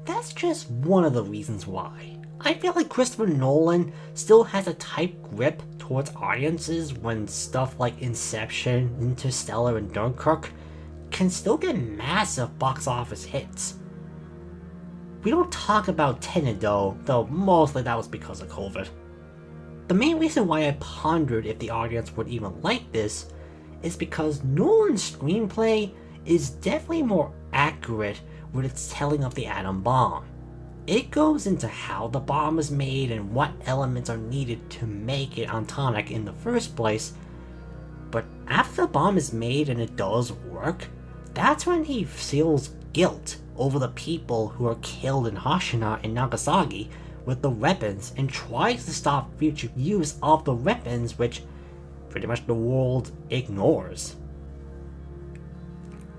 that's just one of the reasons why. I feel like Christopher Nolan still has a tight grip towards audiences when stuff like Inception, Interstellar, and Dunkirk can still get massive box office hits. We don't talk about Tenet though mostly that was because of COVID. The main reason why I pondered if the audience would even like this is because Nolan's screenplay is definitely more accurate with its telling of the atom bomb. It goes into how the bomb is made and what elements are needed to make it atomic in the first place, but after the bomb is made and it does work, that's when he feels guilt over the people who are killed in Hiroshima and Nagasaki with the weapons and tries to stop future use of the weapons, which pretty much the world ignores.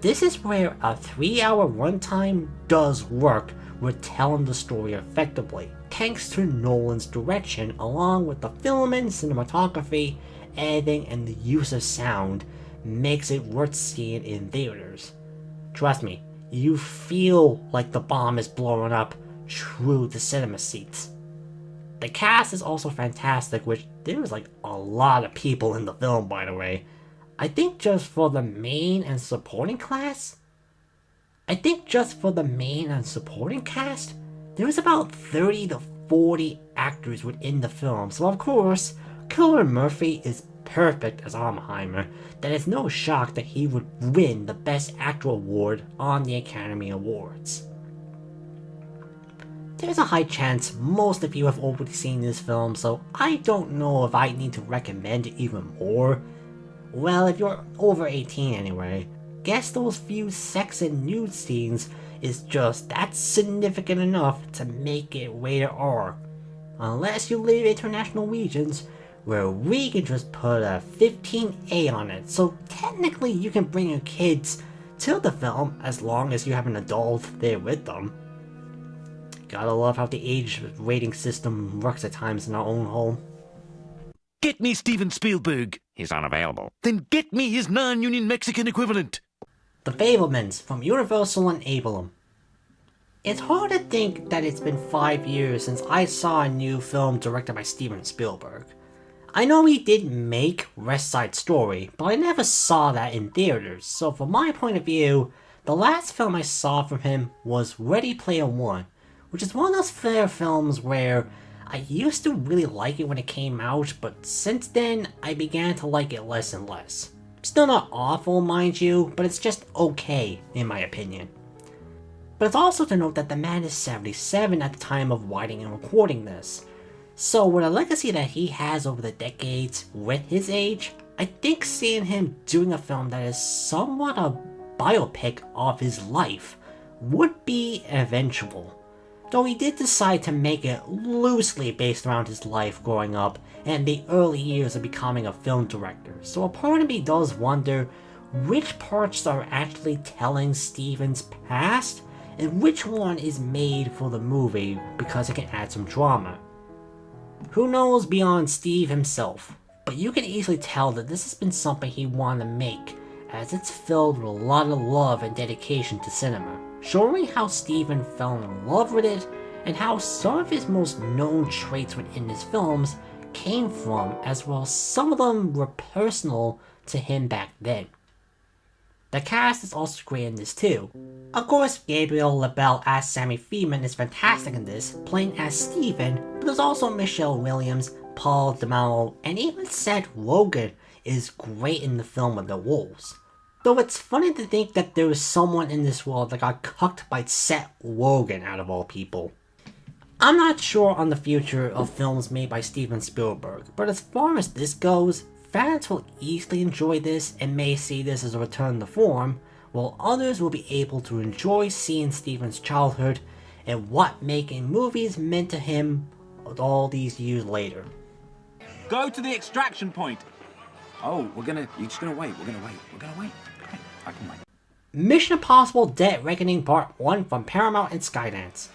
This is where a 3-hour runtime does work with telling the story effectively, thanks to Nolan's direction along with the filming, cinematography, editing, and the use of sound makes it worth seeing in theaters. Trust me, you feel like the bomb is blowing up through the cinema seats. The cast is also fantastic, which there's like a lot of people in the film, by the way. I think just for the main and supporting cast, there's about 30 to 40 actors within the film, so of course, Cillian Murphy is perfect as Oppenheimer, that it's no shock that he would win the Best Actor award on the Academy Awards. There's a high chance most of you have already seen this film, so I don't know if I need to recommend it even more. Well, if you're over 18 anyway, guess those few sex and nude scenes is just that significant enough to make it rated R. Unless you live in international regions, where we can just put a 15A on it, so technically you can bring your kids to the film as long as you have an adult there with them. Gotta love how the age rating system works at times in our own home. Get me Steven Spielberg. He's unavailable. Then get me his non-union Mexican equivalent. The Fabelmans from Universal and Abelum. It's hard to think that it's been 5 years since I saw a new film directed by Steven Spielberg. I know he did make West Side Story, but I never saw that in theaters, so from my point of view, the last film I saw from him was Ready Player One, which is one of those fair films where I used to really like it when it came out, but since then, I began to like it less and less. Still not awful, mind you, but it's just okay, in my opinion. But it's also to note that the man is 77 at the time of writing and recording this. So with a legacy that he has over the decades with his age, I think seeing him doing a film that is somewhat a biopic of his life would be eventual. Though he did decide to make it loosely based around his life growing up and the early years of becoming a film director, so a part of me does wonder which parts are actually telling Steven's past and which one is made for the movie because it can add some drama. Who knows beyond Steve himself, but you can easily tell that this has been something he wanted to make, as it's filled with a lot of love and dedication to cinema, showing how Steven fell in love with it and how some of his most known traits within his films came from, as well as some of them were personal to him back then. The cast is also great in this too. Of course, Gabriel LaBelle as Sammy Freeman is fantastic in this, playing as Steven, but there's also Michelle Williams, Paul DeMello, and even Seth Rogen is great in the film with the Wolves. Though it's funny to think that there was someone in this world that got cucked by Seth Rogen out of all people. I'm not sure on the future of films made by Steven Spielberg, but as far as this goes, fans will easily enjoy this and may see this as a return to form, while others will be able to enjoy seeing Steven's childhood and what making movies meant to him all these years later. Go to the extraction point. Oh, you're just gonna wait. We're gonna wait. Okay, I can wait. Mission Impossible Dead Reckoning Part 1 from Paramount and Skydance.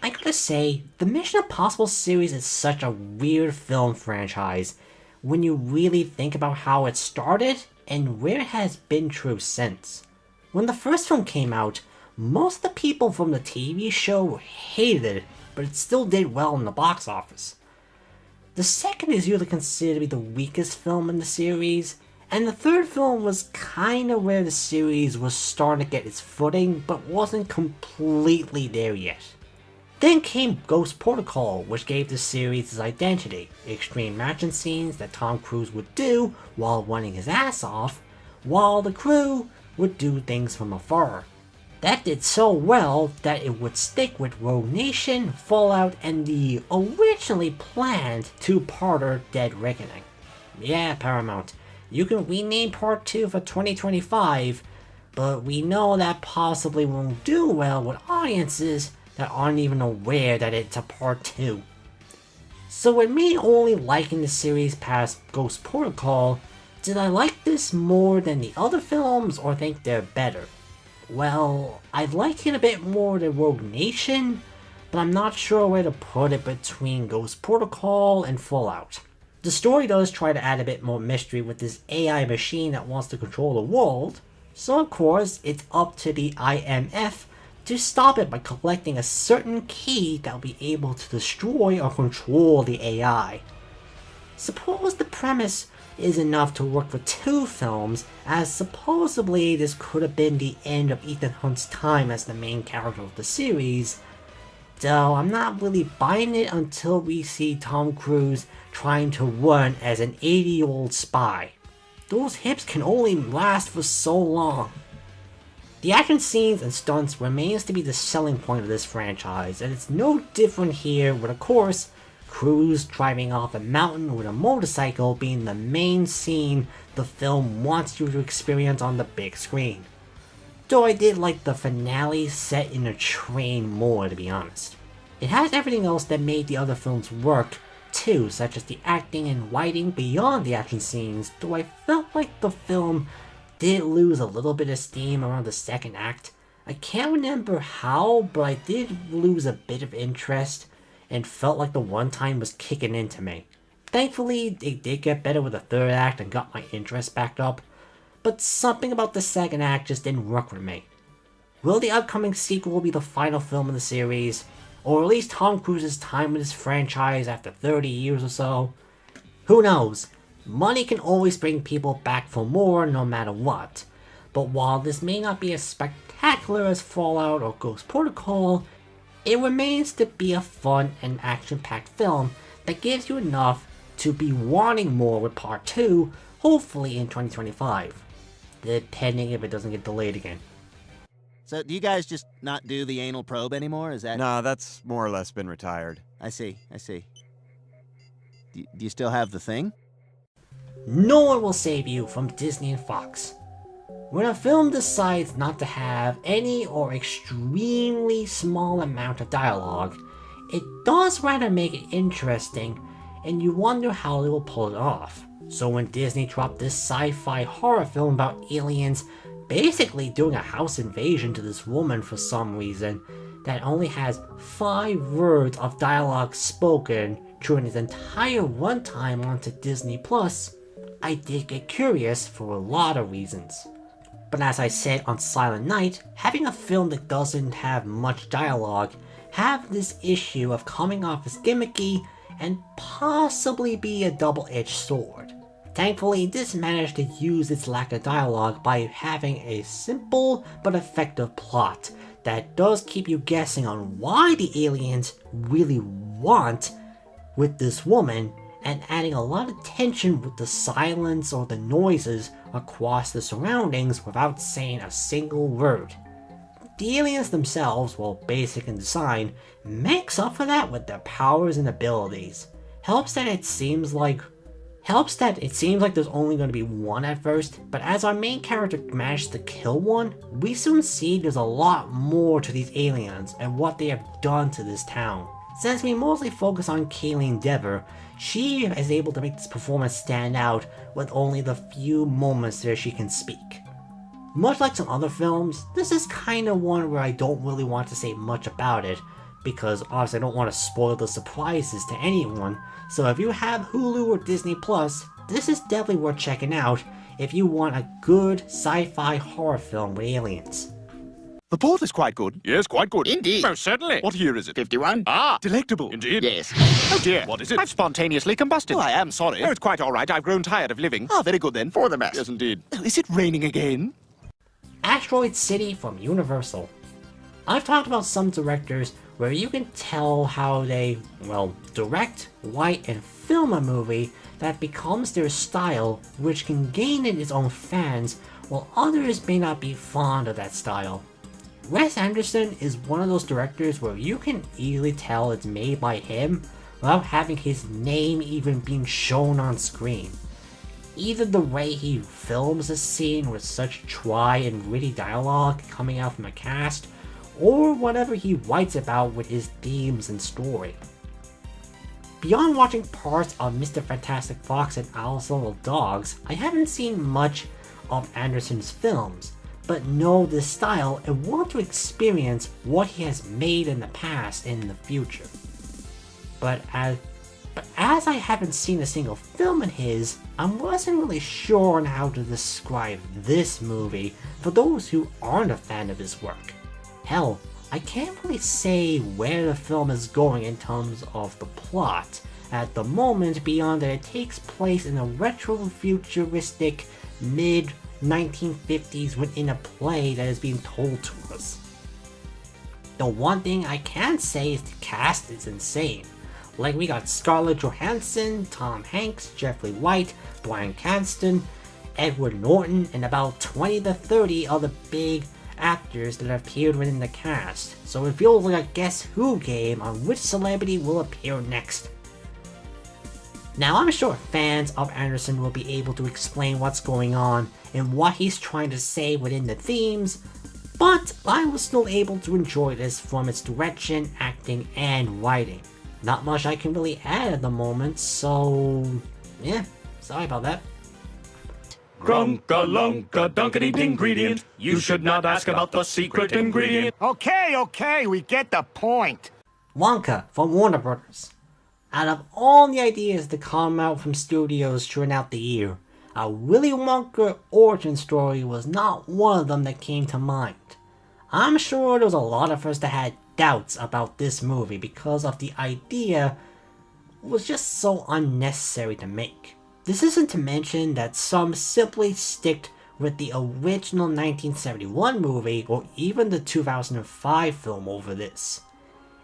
I gotta say, the Mission Impossible series is such a weird film franchise when you really think about how it started and where it has been true since. When the first film came out, most of the people from the TV show hated it, but it still did well in the box office. The second is usually considered to be the weakest film in the series, and the third film was kinda where the series was starting to get its footing, but wasn't completely there yet. Then came Ghost Protocol, which gave the series its identity, extreme action scenes that Tom Cruise would do while running his ass off, while the crew would do things from afar. That did so well that it would stick with Rogue Nation, Fallout, and the originally planned two-parter Dead Reckoning. Yeah, Paramount, you can rename Part 2 for 2025, but we know that possibly won't do well with audiences that aren't even aware that it's a Part 2. So with me only liking the series past Ghost Protocol, did I like this more than the other films or think they're better? Well, I like it a bit more than Rogue Nation, but I'm not sure where to put it between Ghost Protocol and Fallout. The story does try to add a bit more mystery with this AI machine that wants to control the world, so of course it's up to the IMF to stop it by collecting a certain key that will be able to destroy or control the AI. Suppose the premise is enough to work for 2 films, as supposedly this could have been the end of Ethan Hunt's time as the main character of the series, though I'm not really buying it until we see Tom Cruise trying to run as an 80-year-old spy. Those hips can only last for so long. The action scenes and stunts remains to be the selling point of this franchise, and it's no different here with, of course, Cruise driving off a mountain with a motorcycle being the main scene the film wants you to experience on the big screen. Though I did like the finale set in a train more, to be honest. It has everything else that made the other films work too, such as the acting and writing beyond the action scenes, though I felt like the film did lose a little bit of steam around the second act. I can't remember how, but I did lose a bit of interest and felt like the runtime was kicking into me. Thankfully, it did get better with the third act and got my interest back up, but something about the second act just didn't work with me. Will the upcoming sequel be the final film in the series, or at least Tom Cruise's time with this franchise after 30 years or so? Who knows? Money can always bring people back for more no matter what, but while this may not be as spectacular as Fallout or Ghost Protocol, it remains to be a fun and action-packed film that gives you enough to be wanting more with Part 2, hopefully in 2025, depending if it doesn't get delayed again. So do you guys just not do the anal probe anymore? Is that... Nah, that's more or less been retired. I see. Do you still have the thing? No one will save you from Disney and Fox. When a film decides not to have any or extremely small amount of dialogue, it does rather make it interesting, and you wonder how they will pull it off. So when Disney dropped this sci-fi horror film about aliens basically doing a house invasion to this woman for some reason that only has 5 words of dialogue spoken during its entire runtime onto Disney Plus, I did get curious for a lot of reasons. But as I said on Silent Night, having a film that doesn't have much dialogue have this issue of coming off as gimmicky and possibly be a double-edged sword. Thankfully, this managed to use its lack of dialogue by having a simple but effective plot that does keep you guessing on why the aliens really want with this woman, and adding a lot of tension with the silence or the noises across the surroundings without saying a single word. The aliens themselves, while basic in design, makes up for that with their powers and abilities. Helps that it seems like there's only going to be one at first, but as our main character manages to kill one, we soon see there's a lot more to these aliens and what they have done to this town. Since we mostly focus on Kayleen Dever, she is able to make this performance stand out with only the few moments where she can speak. Much like some other films, this is kind of one where I don't really want to say much about it, because obviously I don't want to spoil the surprises to anyone, so if you have Hulu or Disney Plus, this is definitely worth checking out if you want a good sci-fi horror film with aliens. The port is quite good. Yes, quite good. Indeed. Most certainly. What year is it? 51. Ah! Delectable. Indeed. Yes. Oh dear. What is it? I've spontaneously combusted. Oh, I am sorry. Oh, it's quite all right. I've grown tired of living. Ah, very good then. For the best. Yes, indeed. Oh, is it raining again? Asteroid City from Universal. I've talked about some directors where you can tell how they, well, direct, write, and film a movie that becomes their style, which can gain its own fans, while others may not be fond of that style. Wes Anderson is one of those directors where you can easily tell it's made by him without having his name even being shown on screen. Either the way he films a scene with such dry and witty dialogue coming out from a cast, or whatever he writes about with his themes and story. Beyond watching parts of Mr. Fantastic Fox and Alice in Little Dogs, I haven't seen much of Anderson's films, but know this style and want to experience what he has made in the past and in the future. But as I haven't seen a single film of his, I wasn't really sure on how to describe this movie for those who aren't a fan of his work. Hell, I can't really say where the film is going in terms of the plot at the moment, beyond that it takes place in a retro-futuristic mid-1950s within a play that is being told to us. The one thing I can say is the cast is insane. Like, we got Scarlett Johansson, Tom Hanks, Jeffrey Wright, Bryan Cranston, Edward Norton, and about 20 to 30 other big actors that have appeared within the cast, so it feels like a Guess Who game on which celebrity will appear next. Now, I'm sure fans of Anderson will be able to explain what's going on and what he's trying to say within the themes, but I was still able to enjoy this from its direction, acting, and writing. Not much I can really add at the moment, so yeah, sorry about that. Grunka lunka dunkety dingredient. You should not ask about the secret ingredient. Okay, we get the point. Wonka from Warner Brothers. Out of all the ideas to come out from studios throughout the year, a Willy Wonka origin story was not one of them that came to mind. I'm sure there was a lot of us that had doubts about this movie because of the idea was just so unnecessary to make. This isn't to mention that some simply stick with the original 1971 movie or even the 2005 film over this.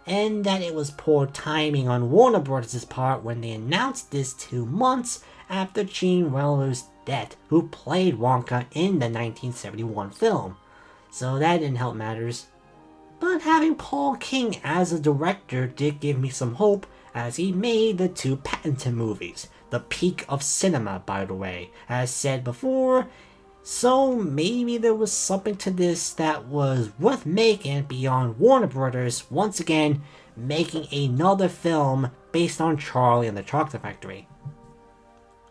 And that it was poor timing on Warner Bros.' part when they announced this 2 months after Gene Wilder's death, who played Wonka in the 1971 film. So that didn't help matters. But having Paul King as a director did give me some hope, as he made the 2 Paddington movies. The peak of cinema, by the way, as said before, so maybe there was something to this that was worth making beyond Warner Brothers once again making another film based on Charlie and the Chocolate Factory.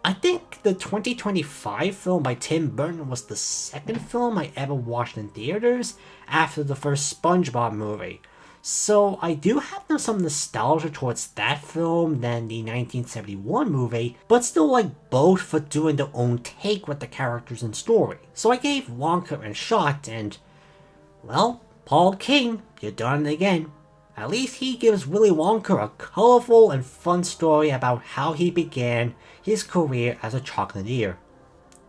I think the 2025 film by Tim Burton was the second film I ever watched in theaters after the first SpongeBob movie. So I do have some nostalgia towards that film than the 1971 movie, but still like both for doing their own take with the characters and story. So I gave Wonka a shot and, well, Paul King, you done it again. At least he gives Willy Wonka a colorful and fun story about how he began his career as a chocolatier.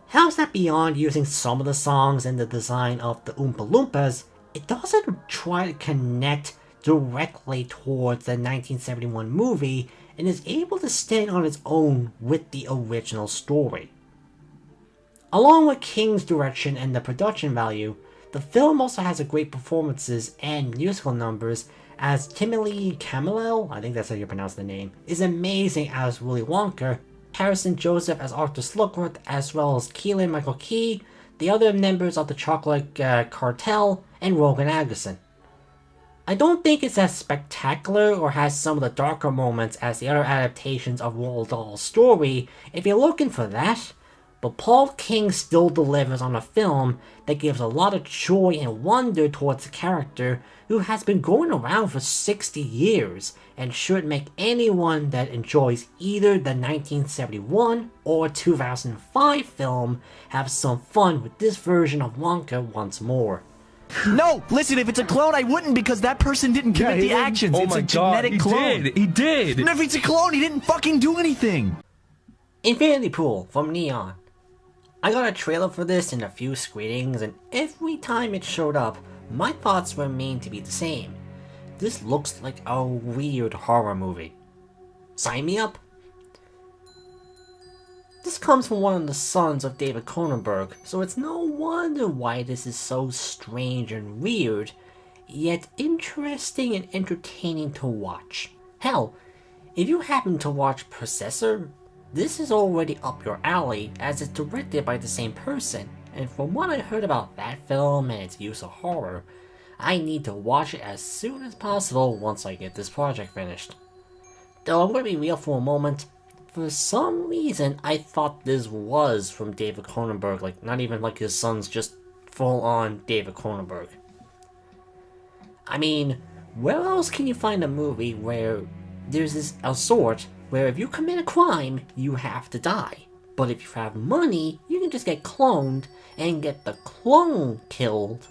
Helps that beyond using some of the songs and the design of the Oompa Loompas, it doesn't try to connect directly towards the 1971 movie and is able to stand on its own with the original story. Along with King's direction and the production value, the film also has a great performances and musical numbers, as Timothy Chalamet, I think that's how you pronounce the name, is amazing as Willy Wonka, Harrison Joseph as Arthur Slugworth, as well as Keelan Michael Key, the other members of the Chocolate Cartel, and Rogan Atkinson. I don't think it's as spectacular or has some of the darker moments as the other adaptations of Roald Dahl's story if you're looking for that, but Paul King still delivers on a film that gives a lot of joy and wonder towards a character who has been going around for 60 years and should make anyone that enjoys either the 1971 or 2005 film have some fun with this version of Wonka once more. No! Listen, if it's a clone, I wouldn't because that person didn't commit the actions. It's a genetic clone. He did! And if it's a clone, he didn't fucking do anything! Infinity Pool from Neon. I got a trailer for this in a few screenings, and every time it showed up, my thoughts remained to be the same. This looks like a weird horror movie. Sign me up! This comes from one of the sons of David Cronenberg, so it's no wonder why this is so strange and weird, yet interesting and entertaining to watch. Hell, if you happen to watch Possessor, this is already up your alley as it's directed by the same person, and from what I heard about that film and its use of horror, I need to watch it as soon as possible once I get this project finished. Though I'm going to be real for a moment, for some reason I thought this was from David Cronenberg, like not even like his son's just full on David Cronenberg. I mean, where else can you find a movie where there's this a sort where if you commit a crime, you have to die. But if you have money, you can just get cloned and get the clone killed.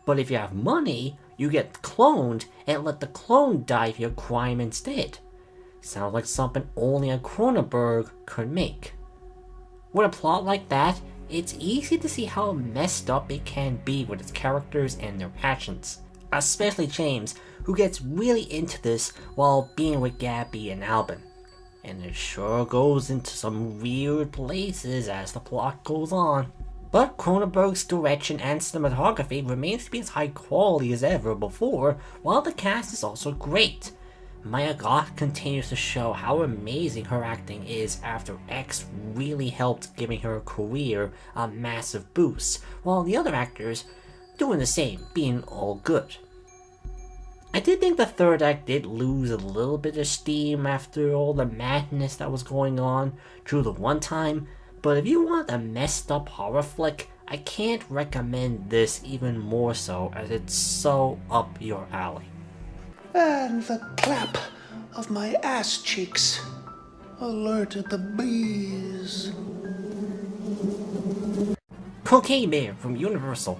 But if you have money, you get cloned and let the clone die for your crime instead. Sounds like something only a Cronenberg could make. With a plot like that, it's easy to see how messed up it can be with its characters and their actions. Especially James, who gets really into this while being with Gabby and Albin. And it sure goes into some weird places as the plot goes on. But Cronenberg's direction and cinematography remains to be as high quality as ever before, while the cast is also great. Maya Goth continues to show how amazing her acting is after X really helped giving her career a massive boost, while the other actors doing the same, being all good. I did think the third act did lose a little bit of steam after all the madness that was going on through the one time, but if you want a messed up horror flick, I can't recommend this even more so as it's so up your alley. And the clap of my ass cheeks alerted the bees. Cocaine Bear from Universal.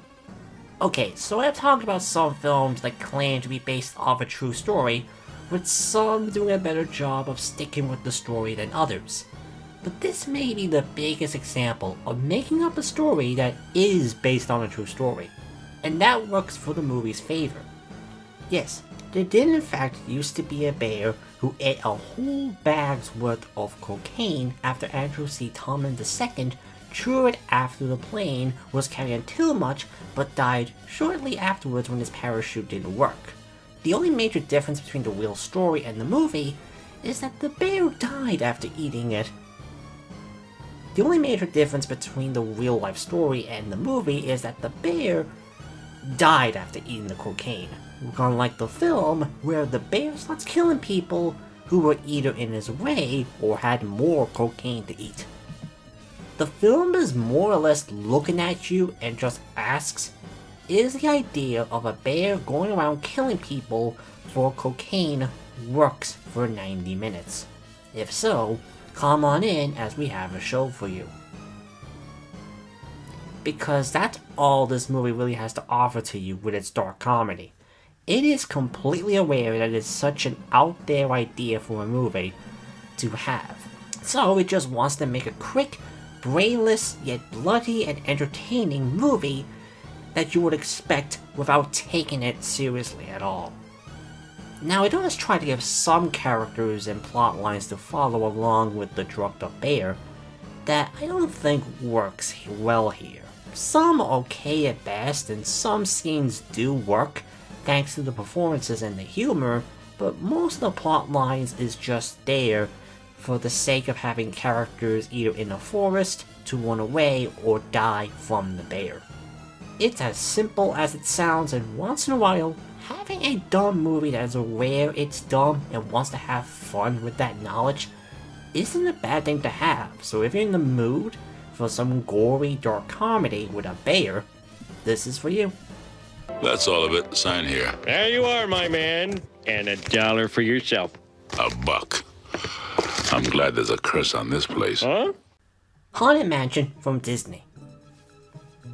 Okay, so I've talked about some films that claim to be based off a true story, with some doing a better job of sticking with the story than others. But this may be the biggest example of making up a story that is based on a true story, and that works for the movie's favor. Yes, there did in fact used to be a bear who ate a whole bag's worth of cocaine after Andrew C. Tomlin II threw it after the plane was carrying too much but died shortly afterwards when his parachute didn't work. The only major difference between the real story and the movie is that the bear died after eating it. The only major difference between the real life story and the movie is that the bear died after eating the cocaine. Unlike the film, where the bear starts killing people who were either in his way or had more cocaine to eat. The film is more or less looking at you and just asks, is the idea of a bear going around killing people for cocaine works for 90 minutes? If so, come on in as we have a show for you. Because that's all this movie really has to offer to you with its dark comedy. it is completely aware that it's such an out there idea for a movie to have. So it just wants to make a quick, brainless, yet bloody and entertaining movie that you would expect without taking it seriously at all. Now it does try to give some characters and plot lines to follow along with the drugged up bear that I don't think works well here. Some are okay at best, and some scenes do work thanks to the performances and the humor, but most of the plot lines is just there for the sake of having characters either in a forest to run away or die from the bear. It's as simple as it sounds, and once in a while, having a dumb movie that is aware it's dumb and wants to have fun with that knowledge isn't a bad thing to have. So if you're in the mood for some gory dark comedy with a bear, this is for you. That's all of it. Sign here. There you are, my man. And $1 for yourself. $1. I'm glad there's a curse on this place. Huh? Haunted Mansion from Disney.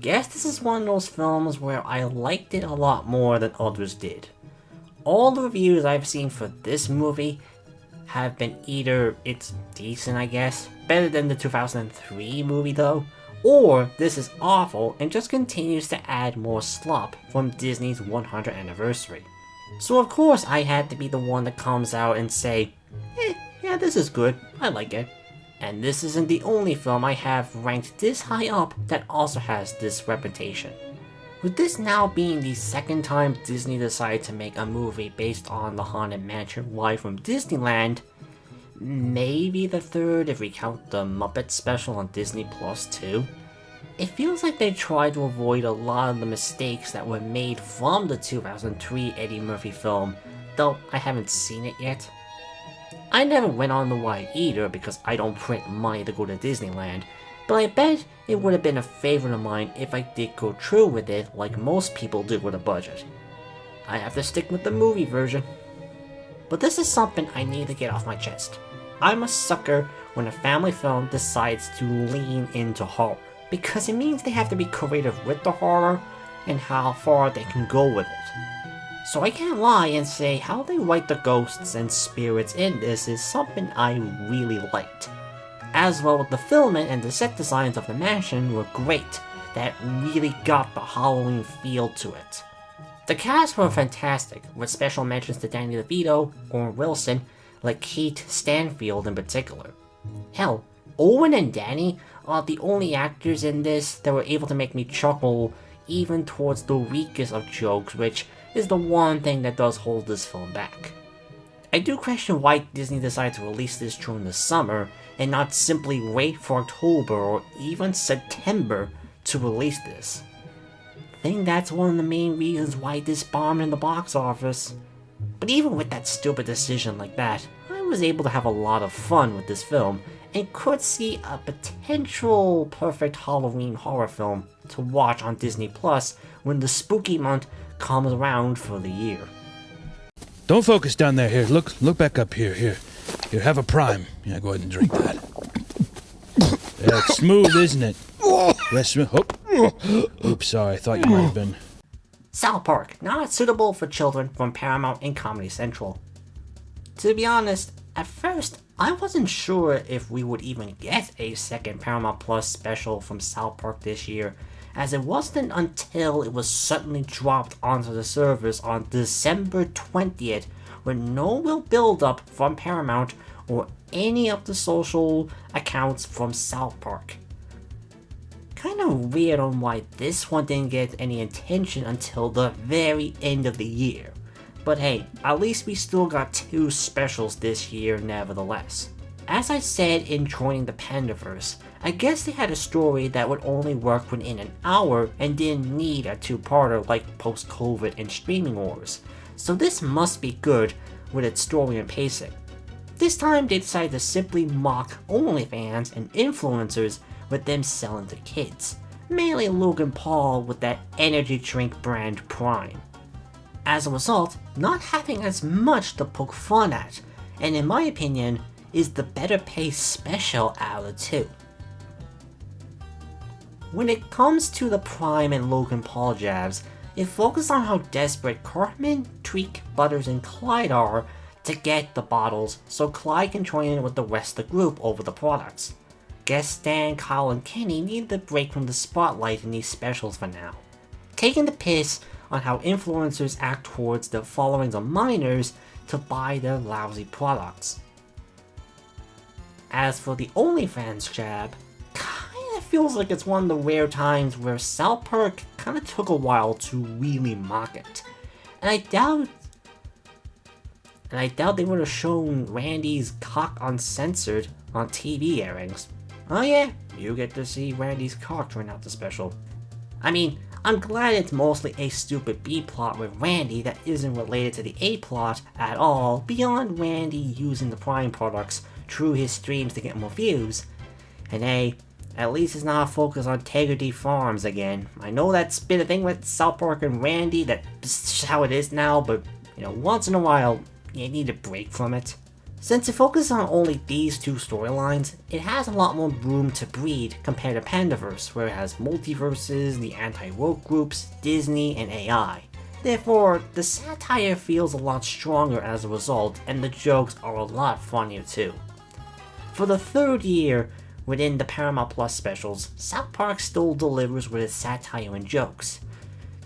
Guess this is one of those films where I liked it a lot more than others did. All the reviews I've seen for this movie have been either it's decent, I guess, better than the 2003 movie though, or this is awful and just continues to add more slop from Disney's 100th anniversary. So of course I had to be the one that comes out and say, yeah, this is good, I like it. And this isn't the only film I have ranked this high up that also has this reputation. With this now being the second time Disney decided to make a movie based on the Haunted Mansion ride from Disneyland, maybe the third if we count the Muppet special on Disney Plus too, it feels like they tried to avoid a lot of the mistakes that were made from the 2003 Eddie Murphy film, though I haven't seen it yet. I never went on the ride either because I don't print money to go to Disneyland, but I bet it would have been a favorite of mine if I did go through with it like most people do with a budget. I have to stick with the movie version. But this is something I need to get off my chest. I'm a sucker when a family film decides to lean into horror, because it means they have to be creative with the horror and how far they can go with it. So I can't lie and say how they write the ghosts and spirits in this is something I really liked. As well with the filming and the set designs of the mansion were great, that really got the Halloween feel to it. The cast were fantastic, with special mentions to Danny DeVito, Owen Wilson, like Keith Stanfield in particular. Hell, Owen and Danny are the only actors in this that were able to make me chuckle even towards the weakest of jokes, which is the one thing that does hold this film back. I do question why Disney decided to release this during the summer and not simply wait for October or even September to release this. I think that's one of the main reasons why this bombed in the box office. But even with that stupid decision like that, I was able to have a lot of fun with this film and could see a potential perfect Halloween horror film to watch on Disney Plus when the spooky month comes around for the year. Don't focus down there. Here, look back up here. Here, have a prime. Yeah, go ahead and drink that. Yeah, it's smooth, isn't it? Yes, smooth. Oh. Oops, sorry. I thought you might have been. South Park, not suitable for children from Paramount and Comedy Central. To be honest, at first, I wasn't sure if we would even get a second Paramount Plus special from South Park this year, as it wasn't until it was suddenly dropped onto the service on December 20th with no real build-up from Paramount or any of the social accounts from South Park. Kinda weird on why this one didn't get any attention until the very end of the year. But hey, at least we still got 2 specials this year nevertheless. As I said in joining the Pandaverse, I guess they had a story that would only work within an hour and didn't need a 2-parter like post-COVID and streaming wars. So this must be good with its story and pacing. This time they decided to simply mock OnlyFans and influencers with them selling to kids, mainly Logan Paul with that energy drink brand Prime. As a result, not having as much to poke fun at, and in my opinion, is the better paced special out of the 2. When it comes to the Prime and Logan Paul jabs, it focuses on how desperate Cartman, Treek, Butters, and Clyde are to get the bottles so Clyde can join in with the rest of the group over the products. Guess Stan, Kyle, and Kenny need a break from the spotlight in these specials for now, taking the piss on how influencers act towards the followings of minors to buy their lousy products. As for the OnlyFans jab, kinda feels like it's one of the rare times where South Park kinda took a while to really mock it. And I doubt they would have shown Randy's cock uncensored on TV airings. Oh yeah, you get to see Randy's cock during out the special. I mean, I'm glad it's mostly a stupid B-plot with Randy that isn't related to the A-plot at all, beyond Randy using the Prime products through his streams to get more views. And hey, at least it's not a focus on Integrity Farms again. I know that's been a thing with South Park and Randy, that's how it is now, but you know, once in a while, you need a break from it. Since it focuses on only these two storylines, it has a lot more room to breed compared to Pandaverse, where it has multiverses, the anti-woke groups, Disney, and AI. Therefore, the satire feels a lot stronger as a result, and the jokes are a lot funnier too. For the third year within the Paramount Plus specials, South Park still delivers with its satire and jokes.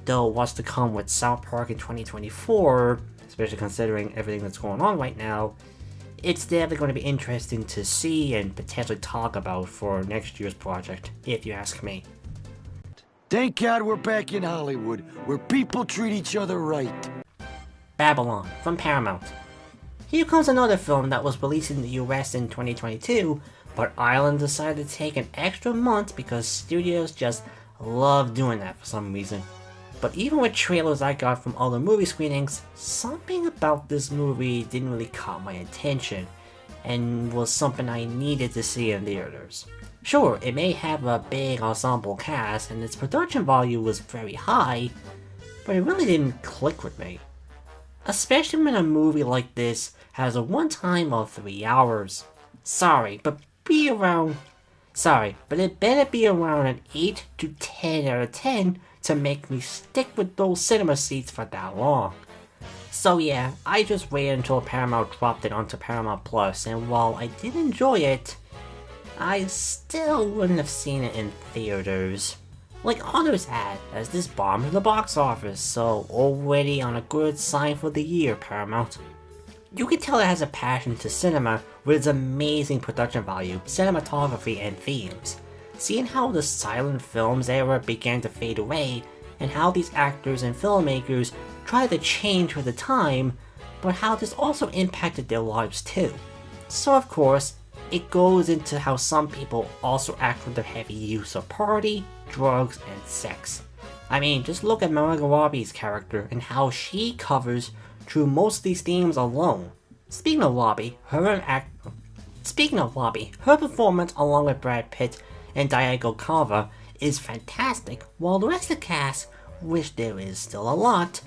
Though what's to come with South Park in 2024, especially considering everything that's going on right now, it's definitely going to be interesting to see and potentially talk about for next year's project, if you ask me. Thank God we're back in Hollywood, where people treat each other right. Babylon, from Paramount. Here comes another film that was released in the US in 2022, but Ireland decided to take an extra month because studios just love doing that for some reason. But even with trailers I got from other movie screenings, something about this movie didn't really caught my attention, and was something I needed to see in theaters. Sure, it may have a big ensemble cast, and its production value was very high, but it really didn't click with me. Especially when a movie like this has a runtime of 3 hours. Sorry, but it better be around an 8 to 10 out of 10 to make me stick with those cinema seats for that long. So yeah, I just waited until Paramount dropped it onto Paramount Plus, and while I did enjoy it, I still wouldn't have seen it in theaters like others had, as this bombed in the box office, so already on a good sign for the year, Paramount. You can tell it has a passion to cinema with its amazing production value, cinematography, and themes. Seeing how the silent films era began to fade away, and how these actors and filmmakers tried to change with the time, but how this also impacted their lives too. So of course, it goes into how some people also act with the heavy use of party, drugs, and sex. I mean, just look at Margot Robbie's character and how she covers through most of these themes alone. Speaking of Robbie, her performance along with Brad Pitt and Diego Calva is fantastic, while the rest of the cast, which there is still a lot,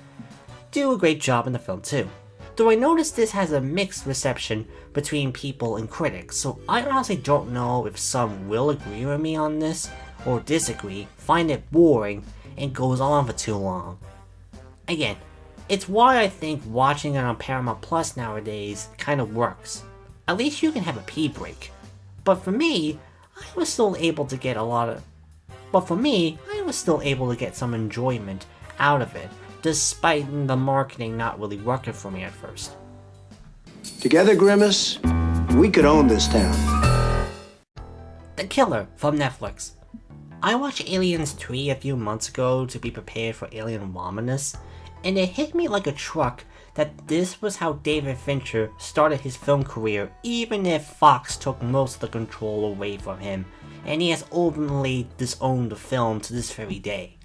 do a great job in the film too. Though I noticed this has a mixed reception between people and critics, so I honestly don't know if some will agree with me on this, or disagree, find it boring, and goes on for too long. Again, it's why I think watching it on Paramount Plus nowadays kinda works. At least you can have a pee break. But for me, I was still able to get some enjoyment out of it, despite the marketing not really working for me at first. Together, Grimace, we could own this town. The Killer from Netflix. I watched Aliens 3 a few months ago to be prepared for Alien Romulus, and it hit me like a truck that this was how David Fincher started his film career, even if Fox took most of the control away from him, and he has openly disowned the film to this very day.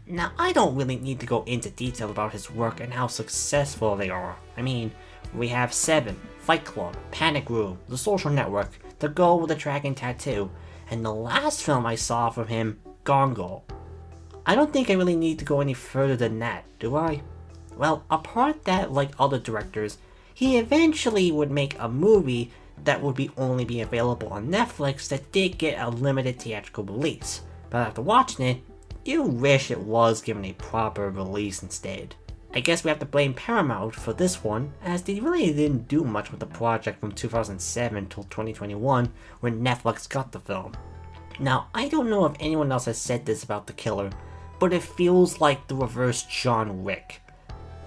Now, I don't really need to go into detail about his work and how successful they are. I mean, we have Seven, Fight Club, Panic Room, The Social Network, The Girl with the Dragon Tattoo, and the last film I saw from him, Gone Girl. I don't think I really need to go any further than that, do I? Well, apart that, like other directors, he eventually would make a movie that would only be available on Netflix that did get a limited theatrical release, but after watching it, you wish it was given a proper release instead. I guess we have to blame Paramount for this one, as they really didn't do much with the project from 2007 till 2021 when Netflix got the film. Now, I don't know if anyone else has said this about the killer, but it feels like the reverse John Wick.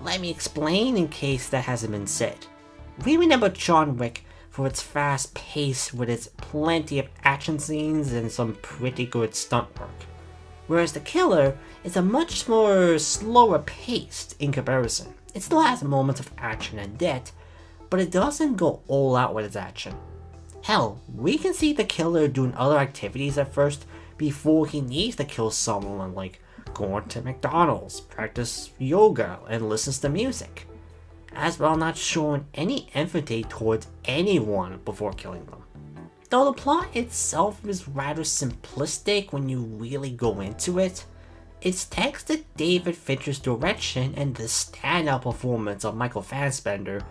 Let me explain in case that hasn't been said. We remember John Wick for its fast pace with its plenty of action scenes and some pretty good stunt work. Whereas the killer is a much more slower paced in comparison. It still has moments of action and death, but it doesn't go all out with its action. Hell, we can see the killer doing other activities at first before he needs to kill someone, like going to McDonald's, practice yoga, and listens to music, as well not showing any empathy towards anyone before killing them. Though the plot itself is rather simplistic when you really go into it, it's thanks to David Fincher's direction and the standout performance of Michael Fassbender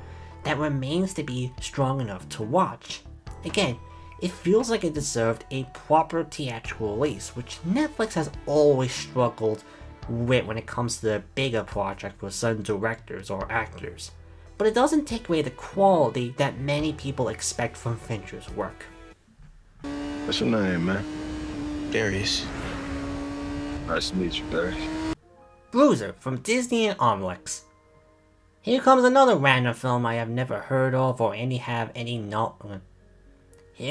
that remains to be strong enough to watch. Again, it feels like it deserved a proper theatrical release, which Netflix has always struggled with when it comes to the bigger project with certain directors or actors. But it doesn't take away the quality that many people expect from Fincher's work. What's your name, man? Darius. Nice to meet you, Darius. Bruiser from Disney and Omnix. Here comes another random film I have never heard of or Here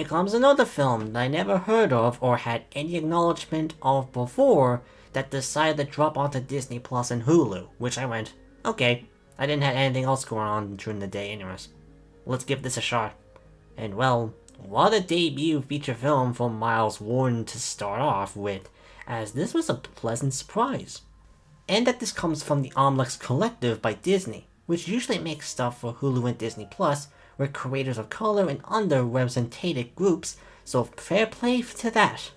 comes another film that I never heard of or had any acknowledgement of before that decided to drop onto Disney Plus and Hulu, which I went, okay, I didn't have anything else going on during the day anyways. Let's give this a shot. And well, what a debut feature film for Miles Warren to start off with, as this was a pleasant surprise. And that this comes from the Omnix Collective by Disney, which usually makes stuff for Hulu and Disney Plus with creators of color and underrepresented groups, so fair play to that.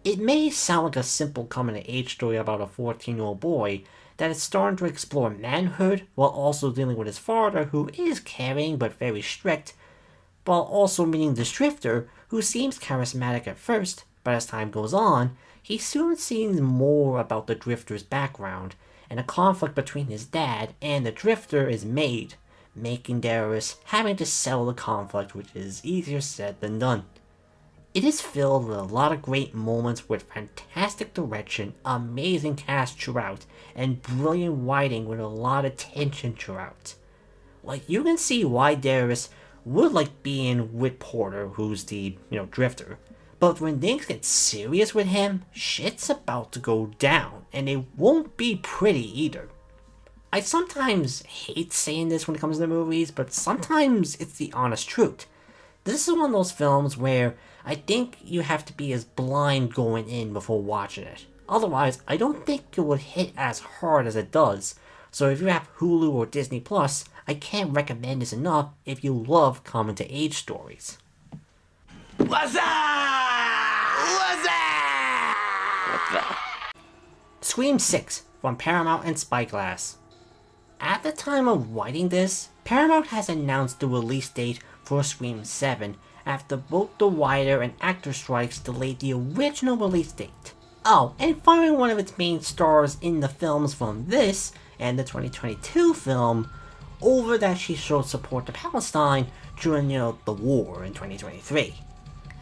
It may sound like a simple coming-of-age story about a 14-year-old boy that is starting to explore manhood while also dealing with his father, who is caring but very strict, while also meeting this drifter who seems charismatic at first, but as time goes on, he soon sees more about the drifter's background, and a conflict between his dad and the drifter is made, making Darius having to settle the conflict, which is easier said than done. It is filled with a lot of great moments with fantastic direction, amazing cast throughout, and brilliant writing with a lot of tension throughout. Like, you can see why Darius would like being with Porter, who's the, drifter. But when things get serious with him, shit's about to go down, and it won't be pretty either. I sometimes hate saying this when it comes to movies, but sometimes it's the honest truth. This is one of those films where I think you have to be as blind going in before watching it. Otherwise, I don't think it would hit as hard as it does. So if you have Hulu or Disney Plus, I can't recommend this enough if you love coming-to-age stories. What's up? What's up? What's that? Scream 6 from Paramount and Spyglass. At the time of writing this, Paramount has announced the release date for Scream 7 after both the writer and actor strikes delayed the original release date. Oh, and firing one of its main stars in the films from this and the 2022 film over that she showed support to Palestine during the war in 2023.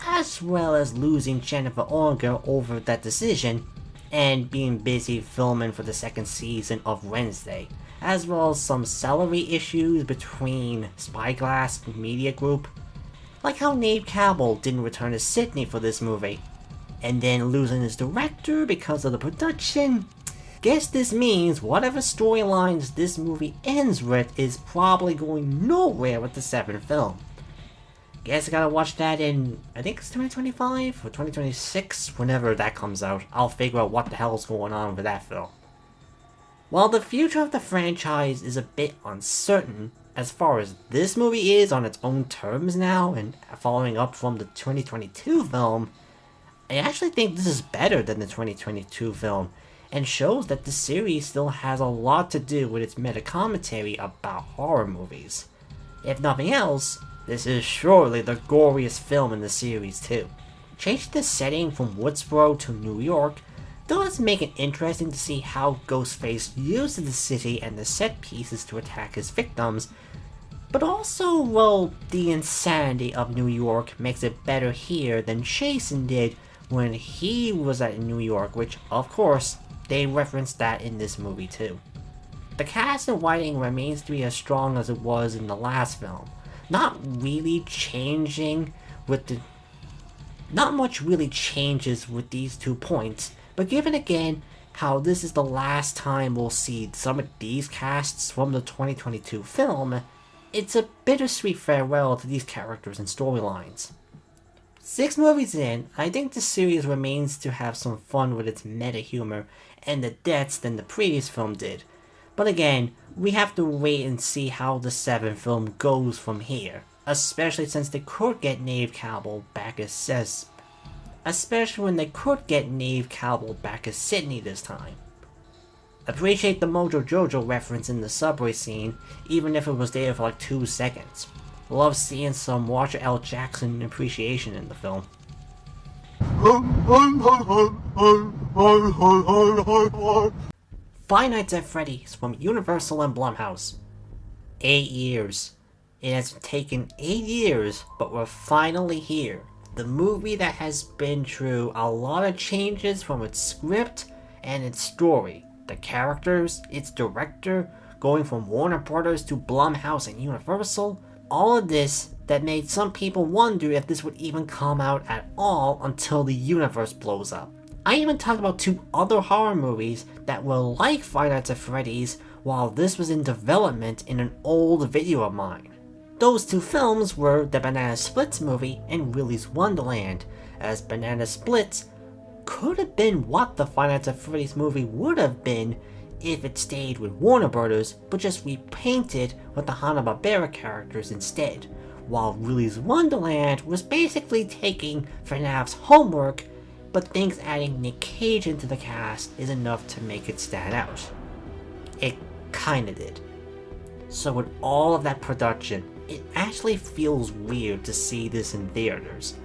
As well as losing Jennifer Orger over that decision and being busy filming for the second season of Wednesday, as well as some salary issues between Spyglass Media Group, like how Neve Campbell didn't return to Sydney for this movie, and then losing his director because of the production. Guess this means whatever storylines this movie ends with is probably going nowhere with the 7th film. Guess I gotta watch that in, I think it's 2025 or 2026, whenever that comes out. I'll figure out what the hell's going on with that film. While the future of the franchise is a bit uncertain, as far as this movie is on its own terms now, and following up from the 2022 film, I actually think this is better than the 2022 film, and shows that the series still has a lot to do with its meta-commentary about horror movies. If nothing else, this is surely the goriest film in the series too. Changing the setting from Woodsboro to New York does make it interesting to see how Ghostface uses the city and the set pieces to attack his victims, but also, well, the insanity of New York makes it better here than Jason did when he was at New York, which, of course, they referenced that in this movie too. The cast and writing remains to be as strong as it was in the last film. Not much really changes with these 2 points, but given again how this is the last time we'll see some of these casts from the 2022 film, it's a bittersweet farewell to these characters and storylines. 6 movies in, I think the series remains to have some fun with its meta humor and the deaths than the previous film did. But again, we have to wait and see how the 7th film goes from here, especially since they could get Neve Campbell back as Sydney this time. Appreciate the Mojo Jojo reference in the subway scene, even if it was there for like 2 seconds. Love seeing some Walter L. Jackson appreciation in the film. Five Nights at Freddy's from Universal and Blumhouse. 8 years. It has taken 8 years, but we're finally here. The movie that has been through a lot of changes from its script and its story. The characters, its director, going from Warner Brothers to Blumhouse and Universal. All of this that made some people wonder if this would even come out at all until the universe blows up. I even talked about 2 other horror movies that were like Five Nights at Freddy's while this was in development in an old video of mine. Those 2 films were the Banana Splits movie and Willy's Wonderland, as Banana Splits could have been what the Five Nights at Freddy's movie would have been if it stayed with Warner Brothers, but just repainted with the Hanna-Barbera characters instead, while Willy's Wonderland was basically taking FNAF's homework, but thinks adding Nick Cage into the cast is enough to make it stand out. It kinda did. So with all of that production, it actually feels weird to see this in theaters.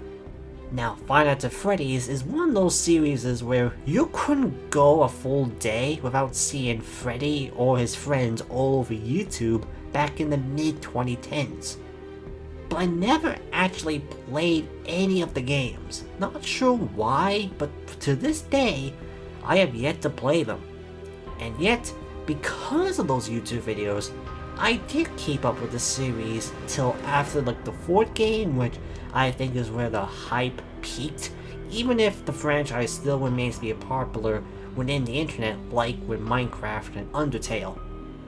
Now, Five Nights at Freddy's is one of those series where you couldn't go a full day without seeing Freddy or his friends all over YouTube back in the mid-2010s. But I never actually played any of the games. Not sure why, but to this day, I have yet to play them. And yet, because of those YouTube videos, I did keep up with the series till after like the 4th game, which I think is where the hype peaked, even if the franchise still remains to be popular within the internet like with Minecraft and Undertale.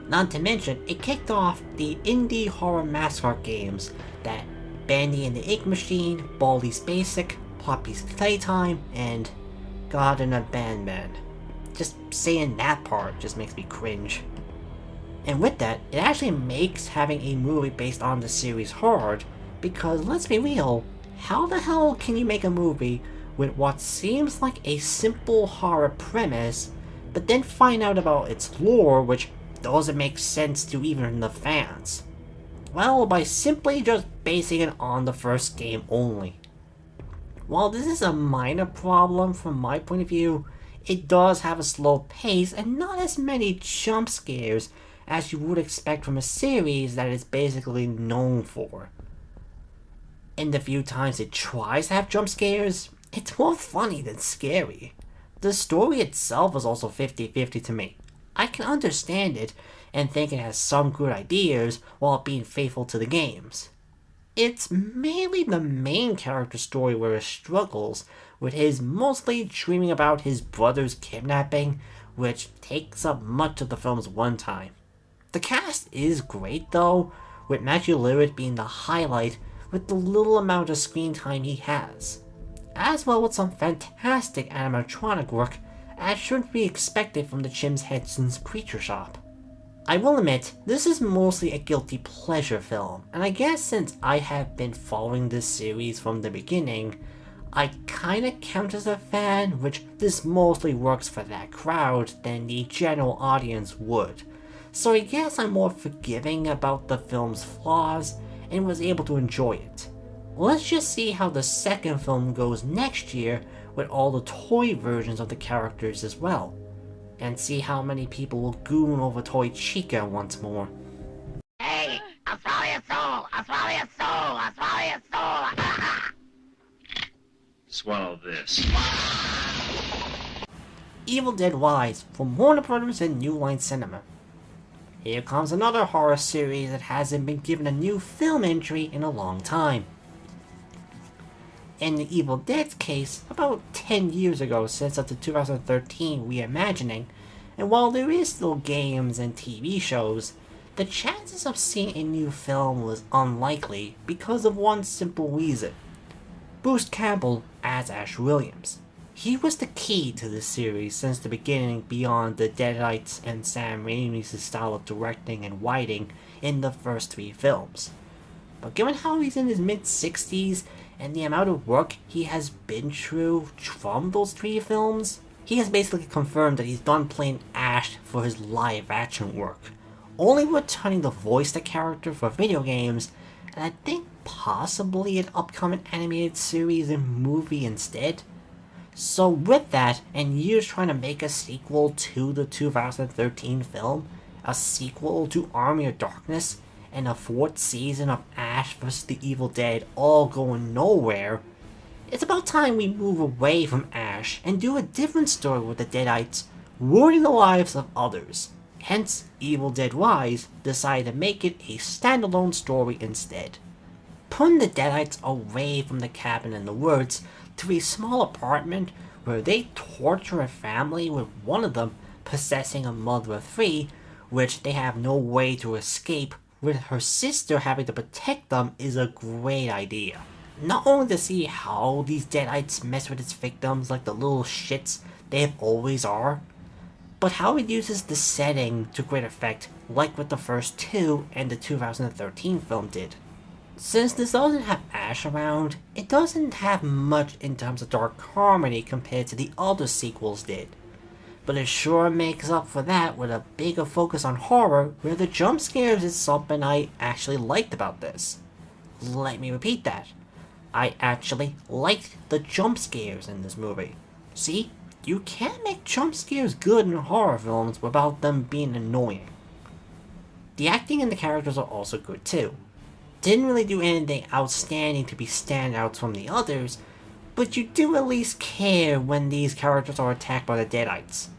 Not to mention, it kicked off the indie horror mascot games that Bandy and the Ink Machine, Baldi's Basic, Poppy's Playtime, and Garden of Bandman. Just saying that part just makes me cringe. And with that, it actually makes having a movie based on the series hard, because let's be real, how the hell can you make a movie with what seems like a simple horror premise, but then find out about its lore which doesn't make sense to even the fans? Well, by simply just basing it on the first game only. While this is a minor problem from my point of view, it does have a slow pace and not as many jump scares as you would expect from a series that is basically known for. In the few times it tries to have jump scares, it's more funny than scary. The story itself is also 50-50 to me. I can understand it and think it has some good ideas while being faithful to the games. It's mainly the main character story where it struggles, with his mostly dreaming about his brother's kidnapping, which takes up much of the film's runtime. The cast is great though, with Matthew Lillard being the highlight with the little amount of screen time he has, as well with some fantastic animatronic work as should be expected from the Jim Henson's Creature Shop. I will admit, this is mostly a guilty pleasure film, and I guess since I have been following this series from the beginning, I kinda count as a fan, which this mostly works for that crowd than the general audience would. So I guess I'm more forgiving about the film's flaws and was able to enjoy it. Let's just see how the second film goes next year with all the toy versions of the characters as well, and see how many people will goon over Toy Chica once more. Hey, I'll swallow your soul! I'll swallow your soul! I'll swallow your soul! Swallow this. Evil Dead Rise from Warner Brothers and New Line Cinema. Here comes another horror series that hasn't been given a new film entry in a long time. In the Evil Dead's case, about 10 years ago since of the 2013 reimagining, and while there is still games and TV shows, the chances of seeing a new film was unlikely because of one simple reason. Bruce Campbell as Ash Williams. He was the key to this series since the beginning beyond the Deadites and Sam Raimi's style of directing and writing in the first 3 films. But given how he's in his mid-60s and the amount of work he has been through from those 3 films, he has basically confirmed that he's done playing Ash for his live-action work, only returning to voice the character for video games, and I think possibly an upcoming animated series and movie instead. So with that, and years trying to make a sequel to the 2013 film, a sequel to Army of Darkness, and a 4th season of Ash vs. the Evil Dead all going nowhere, it's about time we move away from Ash and do a different story with the Deadites ruining the lives of others. Hence, Evil Dead Rise decided to make it a standalone story instead. Putting the Deadites away from the cabin in the woods to a small apartment where they torture a family with one of them possessing a mother of 3, which they have no way to escape, with her sister having to protect them, is a great idea. Not only to see how these Deadites mess with its victims like the little shits they always are, but how it uses the setting to great effect like with the first 2 and the 2013 film did. Since this doesn't have Ash around, it doesn't have much in terms of dark comedy compared to the other sequels did. But it sure makes up for that with a bigger focus on horror, where the jump scares is something I actually liked about this. Let me repeat that. I actually liked the jump scares in this movie. See, you can't make jump scares good in horror films without them being annoying. The acting and the characters are also good too. Didn't really do anything outstanding to be standouts from the others, but you do at least care when these characters are attacked by the Deadites.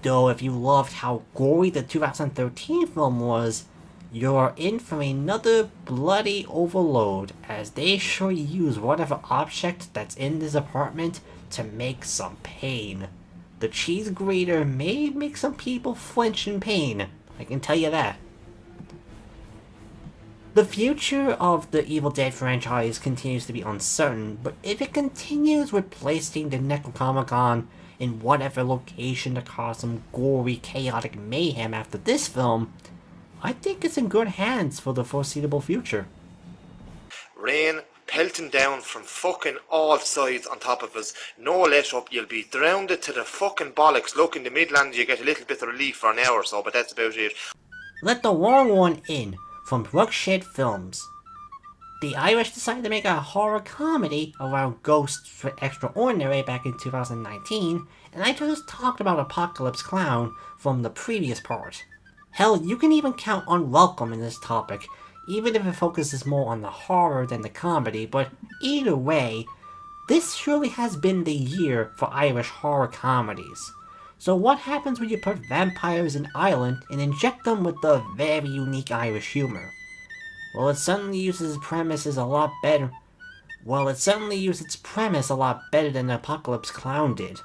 Though if you loved how gory the 2013 film was, you're in for another bloody overload, as they sure use whatever object that's in this apartment to make some pain. The cheese grater may make some people flinch in pain, I can tell you that. The future of the Evil Dead franchise continues to be uncertain, but if it continues replacing the Necronomicon in whatever location to cause some gory, chaotic mayhem after this film, I think it's in good hands for the foreseeable future. Rain pelting down from fucking all sides on top of us. No let up, you'll be drowned to the fucking bollocks. Look, in the Midlands you get a little bit of relief for an hour or so, but that's about it. Let the wrong one in. From Brookshed Films. The Irish decided to make a horror comedy around ghosts for Extraordinary back in 2019, and I just talked about Apocalypse Clown from the previous part. Hell, you can even count Unwelcome in this topic, even if it focuses more on the horror than the comedy, but either way, this surely has been the year for Irish horror comedies. So what happens when you put vampires in Ireland and inject them with the very unique Irish humor? Well, it certainly uses its premises a lot better. Its premise a lot better than Apocalypse Clown did.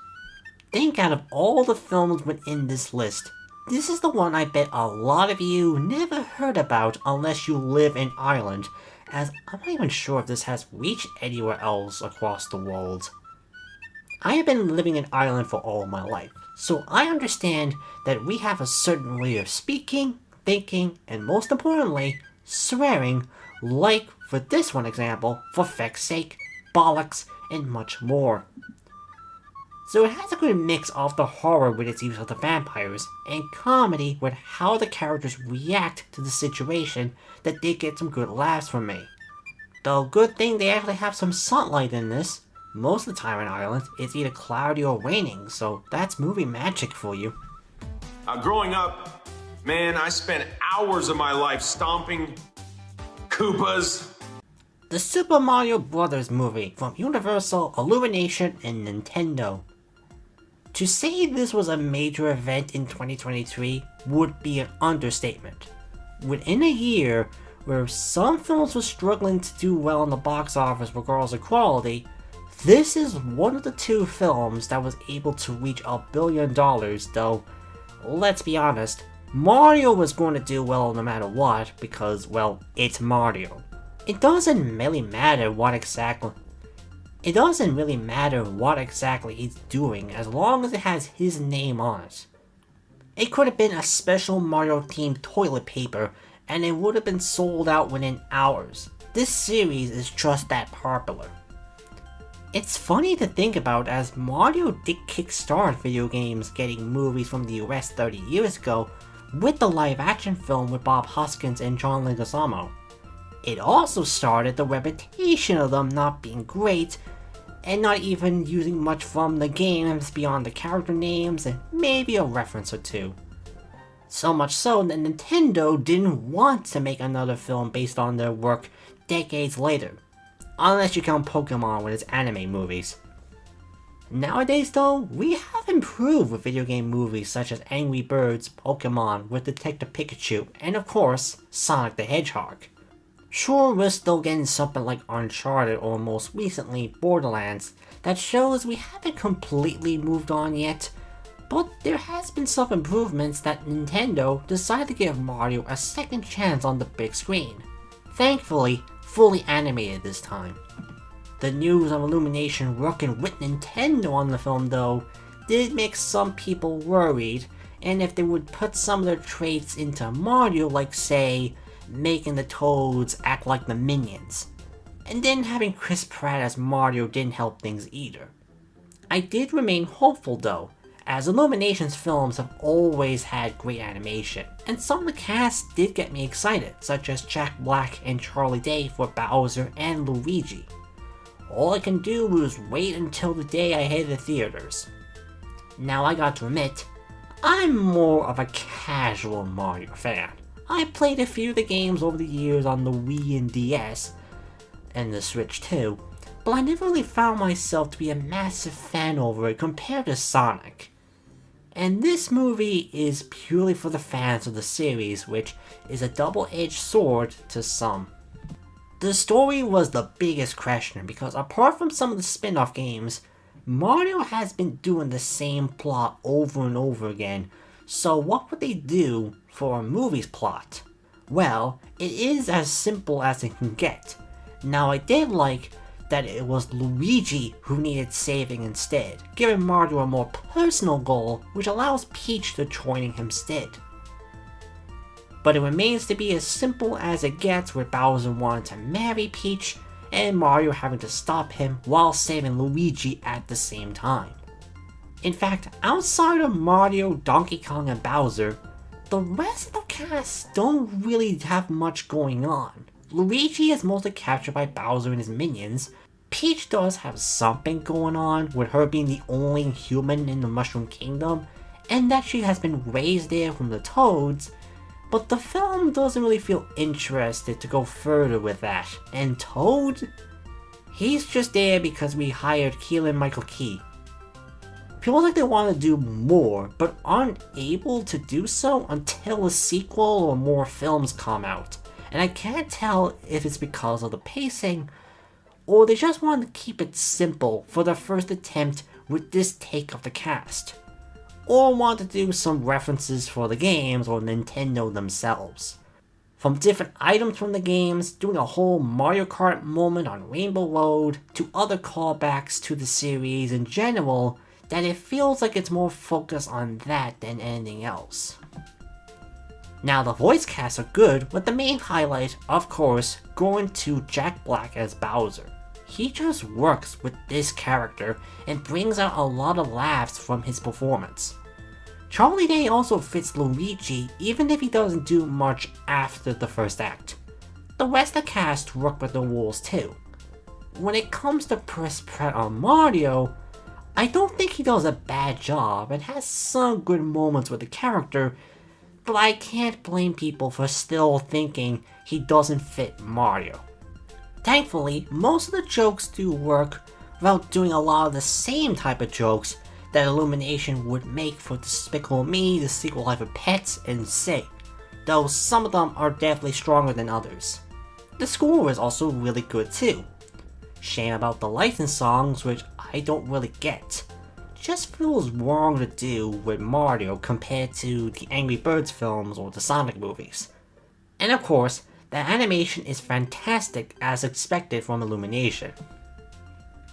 Think out of all the films within this list, this is the one I bet a lot of you never heard about unless you live in Ireland, as I'm not even sure if this has reached anywhere else across the world. I have been living in Ireland for all my life, so I understand that we have a certain way of speaking, thinking, and most importantly, swearing, like for this one example, for feck's sake, bollocks, and much more. So it has a good mix of the horror with its use of the vampires, and comedy with how the characters react to the situation that did get some good laughs from me. Though good thing they actually have some sunlight in this, Most of the time in Ireland, it's either cloudy or raining, so that's movie magic for you. Growing up, man, I spent hours of my life stomping Koopas. The Super Mario Bros. Movie from Universal, Illumination, and Nintendo. To say this was a major event in 2023 would be an understatement. Within a year, where some films were struggling to do well in the box office regardless of quality, this is one of the two films that was able to reach $1 billion, though, let's be honest, Mario was going to do well no matter what, because, well, it's Mario. It doesn't really matter what exactly he's doing as long as it has his name on it. It could have been a special Mario themed toilet paper and it would have been sold out within hours. This series is just that popular. It's funny to think about, as Mario did kickstart video games getting movies from the US 30 years ago with the live action film with Bob Hoskins and John Leguizamo. It also started the reputation of them not being great and not even using much from the games beyond the character names and maybe a reference or two. So much so that Nintendo didn't want to make another film based on their work decades later, unless you count Pokemon with its anime movies. Nowadays though, we have improved with video game movies such as Angry Birds, Pokemon with Detective Pikachu, and of course, Sonic the Hedgehog. Sure, we're still getting something like Uncharted or most recently Borderlands that shows we haven't completely moved on yet, but there has been some improvements that Nintendo decided to give Mario a second chance on the big screen. Thankfully, fully animated this time. The news of Illumination working with Nintendo on the film though did make some people worried, and if they would put some of their traits into Mario, like say, making the Toads act like the Minions, and then having Chris Pratt as Mario didn't help things either. I did remain hopeful though, as Illumination's films have always had great animation, and some of the cast did get me excited, such as Jack Black and Charlie Day for Bowser and Luigi. All I can do is wait until the day I hit the theaters. Now I got to admit, I'm more of a casual Mario fan. I played a few of the games over the years on the Wii and DS, and the Switch too, but I never really found myself to be a massive fan over it compared to Sonic. And this movie is purely for the fans of the series, which is a double-edged sword to some. The story was the biggest question because apart from some of the spin-off games, Mario has been doing the same plot over and over again, so what would they do for a movie's plot? Well, it is as simple as it can get. Now I did like that it was Luigi who needed saving instead, giving Mario a more personal goal which allows Peach to join him instead. But it remains to be as simple as it gets, with Bowser wanting to marry Peach and Mario having to stop him while saving Luigi at the same time. In fact, outside of Mario, Donkey Kong, and Bowser, the rest of the cast don't really have much going on. Luigi is mostly captured by Bowser and his minions. Peach does have something going on, with her being the only human in the Mushroom Kingdom, and that she has been raised there from the Toads, but the film doesn't really feel interested to go further with that. And Toad? He's just there because we hired Keelan-Michael Key. Feels like they want to do more, but aren't able to do so until a sequel or more films come out. And I can't tell if it's because of the pacing, or they just want to keep it simple for the first attempt with this take of the cast, or want to do some references for the games or Nintendo themselves. From different items from the games, doing a whole Mario Kart moment on Rainbow Road, to other callbacks to the series in general, that it feels like it's more focused on that than anything else. Now the voice casts are good, with the main highlight, of course, going to Jack Black as Bowser. He just works with this character and brings out a lot of laughs from his performance. Charlie Day also fits Luigi even if he doesn't do much after the first act. The rest of the cast work with the roles too. when it comes to Chris Pratt on Mario, I don't think he does a bad job and has some good moments with the character, but I can't blame people for still thinking he doesn't fit Mario. Thankfully, most of the jokes do work without doing a lot of the same type of jokes that Illumination would make for Despicable Me, The Secret Life of Pets, and Say, though some of them are definitely stronger than others. The score is also really good too. Shame about the license songs, which I don't really get. Just feels wrong to do with Mario compared to the Angry Birds films or the Sonic movies. And of course, the animation is fantastic as expected from Illumination.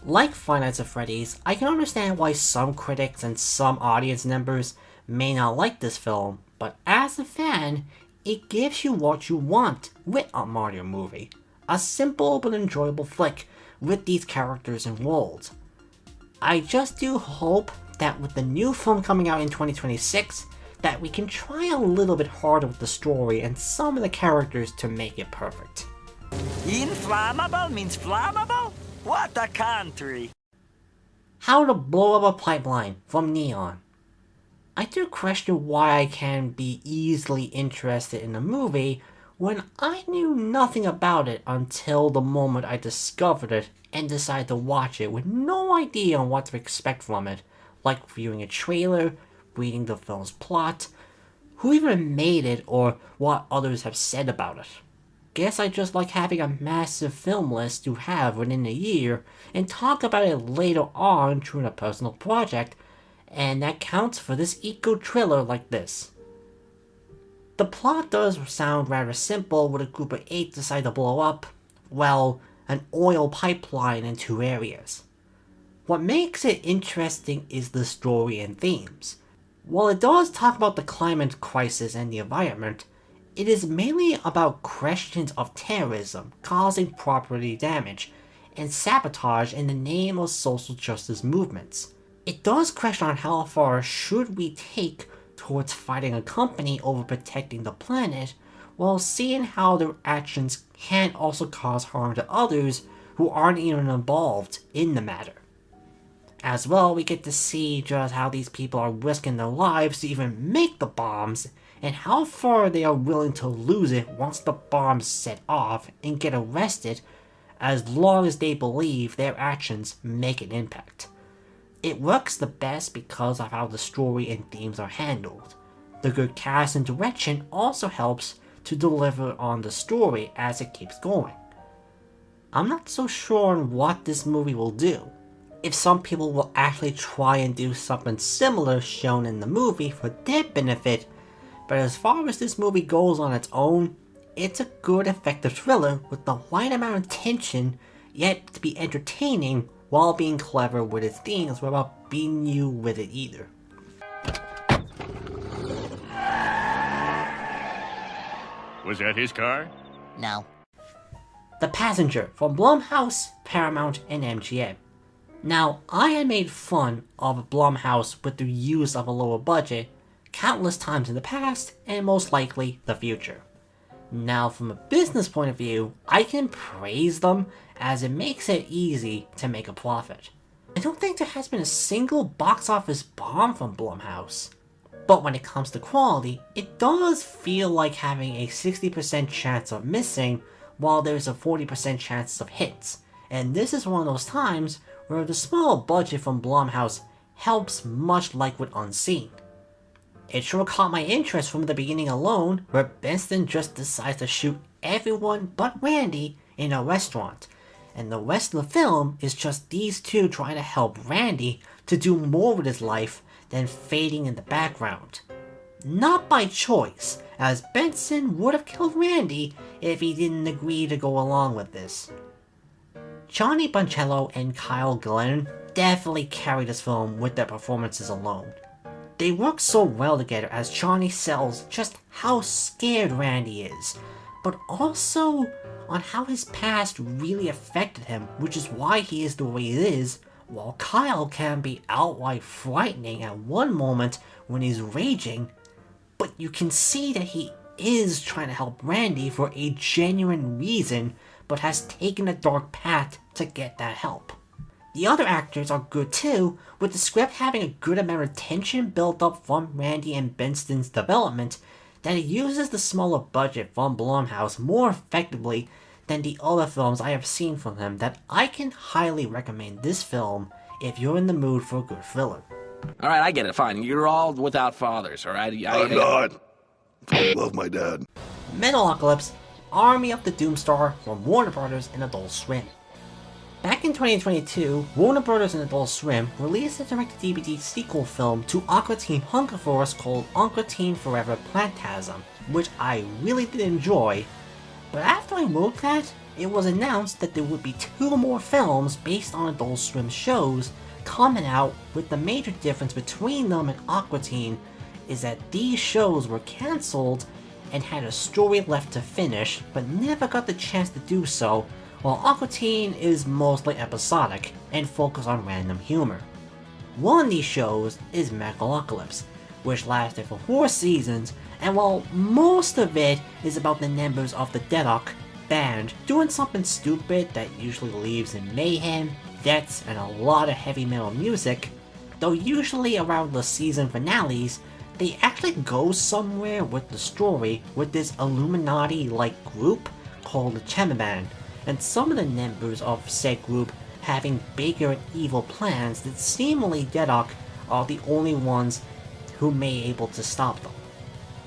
Like Five Nights at Freddy's, I can understand why some critics and some audience members may not like this film, but as a fan, it gives you what you want with a Mario movie. A simple but enjoyable flick with these characters and worlds. I just do hope that with the new film coming out in 2026, that we can try a little bit harder with the story and some of the characters to make it perfect. Inflammable means flammable? What a country! How to blow up a pipeline from Neon. I do question why I can be easily interested in a movie when I knew nothing about it until the moment I discovered it and decided to watch it with no idea on what to expect from it, like viewing a trailer, reading the film's plot, who even made it, or what others have said about it. Guess I just like having a massive film list to have within a year and talk about it later on during a personal project, and that counts for this eco-thriller like this. The plot does sound rather simple with a group of 8 decide to blow up, well, an oil pipeline in 2 areas. What makes it interesting is the story and themes. While it does talk about the climate crisis and the environment, it is mainly about questions of terrorism causing property damage and sabotage in the name of social justice movements. It does question on how far should we take towards fighting a company over protecting the planet, while seeing how their actions can also cause harm to others who aren't even involved in the matter. As well, we get to see just how these people are risking their lives to even make the bombs, and how far they are willing to lose it once the bombs set off and get arrested, as long as they believe their actions make an impact. It works the best because of how the story and themes are handled. The good cast and direction also helps to deliver on the story as it keeps going. I'm not so sure on what this movie will do. If some people will actually try and do something similar shown in the movie for their benefit, but as far as this movie goes on its own, it's a good effective thriller with the right amount of tension, yet to be entertaining while being clever with its themes without beating you with it either. Was that his car? No. The Passenger from Blumhouse, Paramount, and MGM. Now, I had made fun of Blumhouse with the use of a lower budget countless times in the past, and most likely the future. Now, from a business point of view, I can praise them as it makes it easy to make a profit. I don't think there has been a single box office bomb from Blumhouse. But when it comes to quality, it does feel like having a 60% chance of missing while there's a 40% chance of hits. And this is one of those times where the small budget from Blumhouse helps, much like with Unseen. It sure caught my interest from the beginning alone, where Benson just decides to shoot everyone but Randy in a restaurant, and the rest of the film is just these two trying to help Randy to do more with his life than fading in the background. Not by choice, as Benson would have killed Randy if he didn't agree to go along with this. Johnny Boncello and Kyle Glenn definitely carry this film with their performances alone. They work so well together as Johnny sells just how scared Randy is, but also on how his past really affected him, which is why he is the way he is, while Kyle can be outright frightening at one moment when he's raging, but you can see that he is trying to help Randy for a genuine reason but has taken a dark path to get that help. The other actors are good too, with the script having a good amount of tension built up from Randy and Benson's development, that it uses the smaller budget from Blumhouse more effectively than the other films I have seen from them, that I can highly recommend this film if you're in the mood for a good thriller. Alright, I get it, fine. You're all without fathers, alright? I'm not. I love my dad. Metalocalypse, Army of the Doomstar from Warner Bros. And Adult Swim. Back in 2022, Warner Bros. And Adult Swim released a direct-to-DVD sequel film to Aqua Teen Hunger Force called Aqua Teen Forever Plantasm, which I really did enjoy, but after I wrote that, it was announced that there would be 2 more films based on Adult Swim shows coming out, with the major difference between them and Aqua Teen is that these shows were cancelled and had a story left to finish, but never got the chance to do so, while Aqua Teen is mostly episodic and focused on random humor. One of these shows is Metalocalypse, which lasted for 4 seasons, and while most of it is about the members of the Deadok band doing something stupid that usually leaves in mayhem, deaths, and a lot of heavy metal music, though usually around the season finales, they actually go somewhere with the story with this Illuminati-like group called the Chema Band, and some of the members of said group having bigger and evil plans that seemingly Deadok are the only ones who may be able to stop them.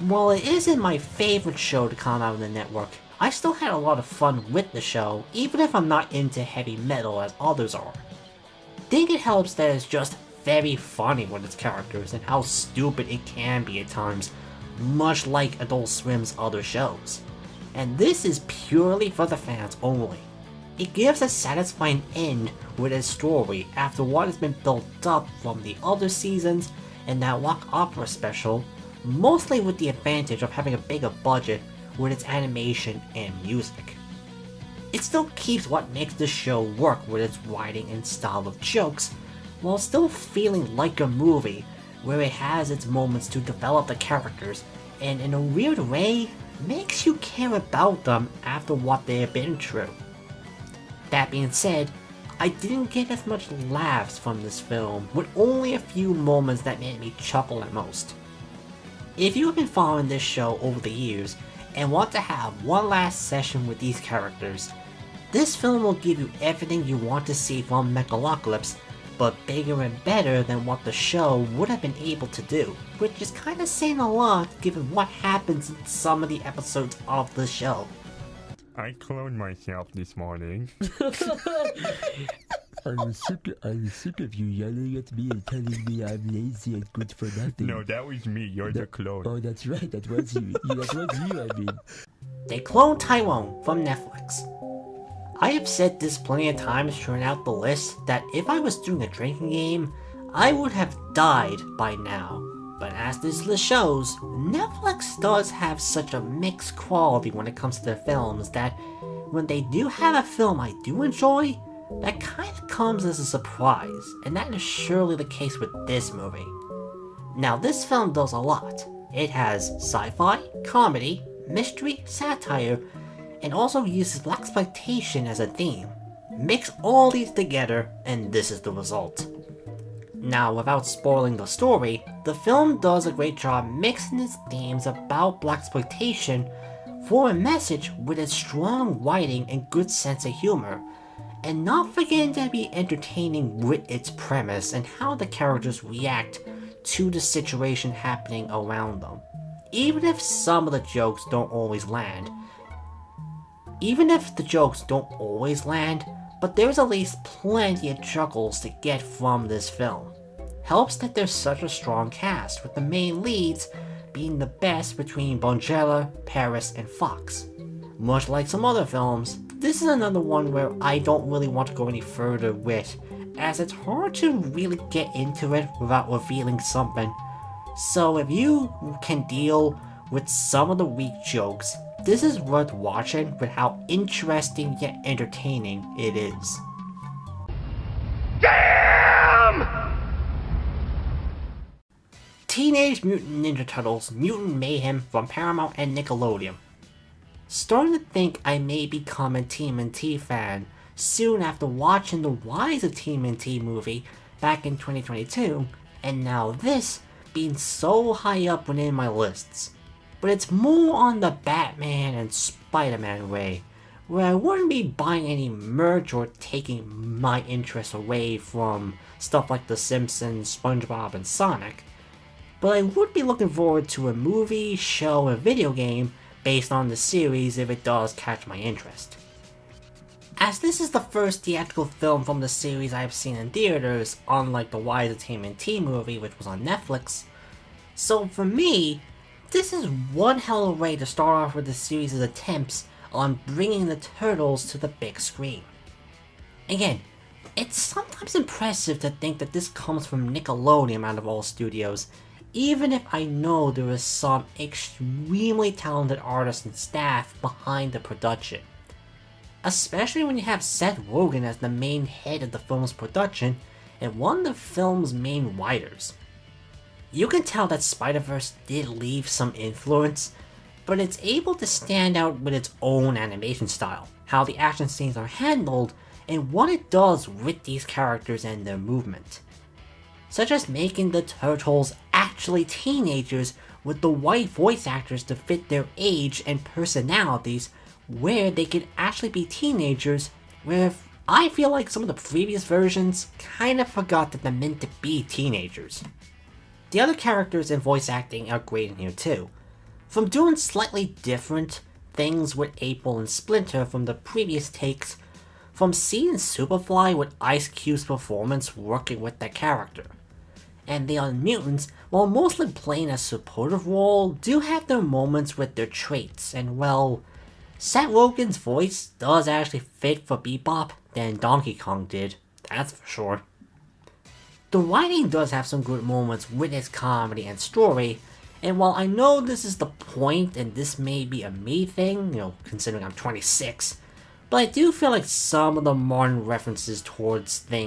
While it isn't my favorite show to come out on the network, I still had a lot of fun with the show, even if I'm not into heavy metal as others are. I think it helps that it's just very funny with its characters and how stupid it can be at times, much like Adult Swim's other shows. And this is purely for the fans only. It gives a satisfying end with its story after what has been built up from the other seasons and that rock opera special, mostly with the advantage of having a bigger budget with its animation and music. It still keeps what makes the show work with its writing and style of jokes, while still feeling like a movie where it has its moments to develop the characters and in a weird way makes you care about them after what they have been through. That being said, I didn't get as much laughs from this film, with only a few moments that made me chuckle at most. If you have been following this show over the years and want to have one last session with these characters, this film will give you everything you want to see from Metalocalypse, but bigger and better than what the show would have been able to do, which is kinda saying a lot given what happens in some of the episodes of the show. I cloned myself this morning. I'm sick of you yelling at me and telling me I'm lazy and good for nothing. No, that was me. You're the clone. Oh, that's right. That was you. That was you, I mean. They cloned Tyrone from Netflix. I have said this plenty of times during out the list that if I was doing a drinking game, I would have died by now. But as this list shows, Netflix does have such a mixed quality when it comes to their films that when they do have a film I do enjoy, that kind of comes as a surprise, and that is surely the case with this movie. Now this film does a lot. It has sci-fi, comedy, mystery, satire, and also uses blaxploitation as a theme. Mix all these together, and this is the result. Now, without spoiling the story, the film does a great job mixing its themes about blaxploitation for a message with its strong writing and good sense of humor, and not forgetting to be entertaining with its premise and how the characters react to the situation happening around them. Even if some of the jokes don't always land, but there's at least plenty of chuckles to get from this film. Helps that there's such a strong cast, with the main leads being the best between Bonjela, Paris, and Fox. Much like some other films, this is another one where I don't really want to go any further with, as it's hard to really get into it without revealing something. So if you can deal with some of the weak jokes, this is worth watching with how interesting yet entertaining it is. Damn! Teenage Mutant Ninja Turtles Mutant Mayhem from Paramount and Nickelodeon. starting to think I may become a TMNT fan soon after watching the Rise of TMNT movie back in 2022, and now this being so high up within my lists. But it's more on the Batman and Spider-Man way, where I wouldn't be buying any merch or taking my interest away from stuff like The Simpsons, SpongeBob, and Sonic, but I would be looking forward to a movie, show, or video game based on the series if it does catch my interest. As this is the first theatrical film from the series I've seen in theaters, unlike the Rise of TMNT movie which was on Netflix, so for me, this is one hell of a way to start off with the series' attempts on bringing the Turtles to the big screen. Again, it's sometimes impressive to think that this comes from Nickelodeon out of all studios, even if I know there is some extremely talented artists and staff behind the production. Especially when you have Seth Rogen as the main head of the film's production and one of the film's main writers. You can tell that Spider-Verse did leave some influence, but it's able to stand out with its own animation style, how the action scenes are handled, and what it does with these characters and their movement. Such as making the Turtles actually teenagers with the white voice actors to fit their age and personalities, where they could actually be teenagers, where I feel like some of the previous versions kind of forgot that they're meant to be teenagers. The other characters and voice acting are great in here too. From doing slightly different things with April and Splinter from the previous takes, from seeing Superfly with Ice Cube's performance working with that character. And the other mutants, while mostly playing a supportive role, do have their moments with their traits, and well, Seth Rogen's voice does actually fit for Bebop than Donkey Kong did, that's for sure. The writing does have some good moments with its comedy and story, and while I know this is the point and this may be a me thing, considering I'm 26, but I do feel like some of the modern references towards certain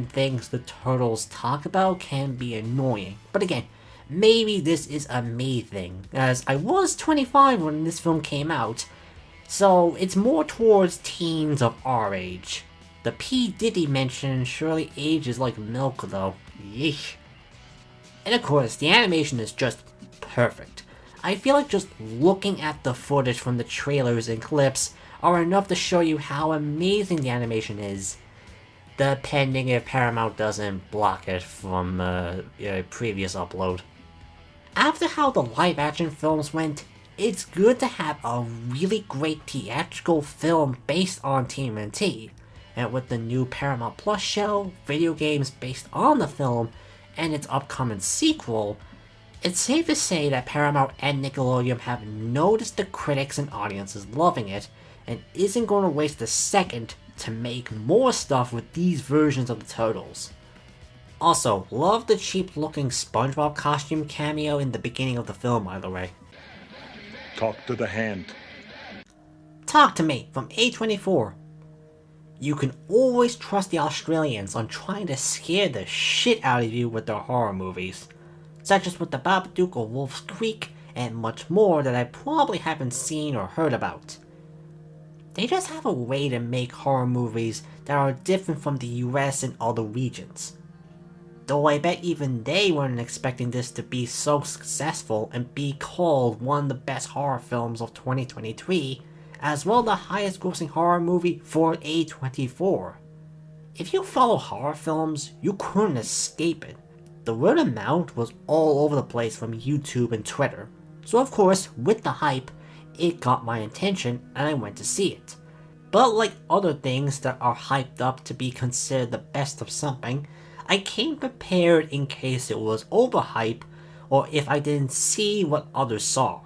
things the Turtles talk about can be annoying. But again, maybe this is a me thing, as I was 25 when this film came out, so it's more towards teens of our age. The P. Diddy mention surely ages like milk though. Yeesh. And of course, the animation is just perfect. I feel like just looking at the footage from the trailers and clips are enough to show you how amazing the animation is, depending if Paramount doesn't block it from a previous upload. After how the live action films went, it's good to have a really great theatrical film based on TMNT, and with the new Paramount Plus show, video games based on the film, and its upcoming sequel, it's safe to say that Paramount and Nickelodeon have noticed the critics and audiences loving it, and isn't going to waste a second to make more stuff with these versions of the Turtles. Also, love the cheap looking SpongeBob costume cameo in the beginning of the film, by the way. Talk to the hand. Talk to me from A24. You can always trust the Australians on trying to scare the shit out of you with their horror movies, such as with the Babadook or Wolf's Creek, and much more that I probably haven't seen or heard about. They just have a way to make horror movies that are different from the US and other regions. Though I bet even they weren't expecting this to be so successful and be called one of the best horror films of 2023, as well the highest grossing horror movie for A24. If you follow horror films, you couldn't escape it. The word of mouth was all over the place from YouTube and Twitter, so of course, with the hype, it got my attention and I went to see it. But like other things that are hyped up to be considered the best of something, I came prepared in case it was overhyped or if I didn't see what others saw.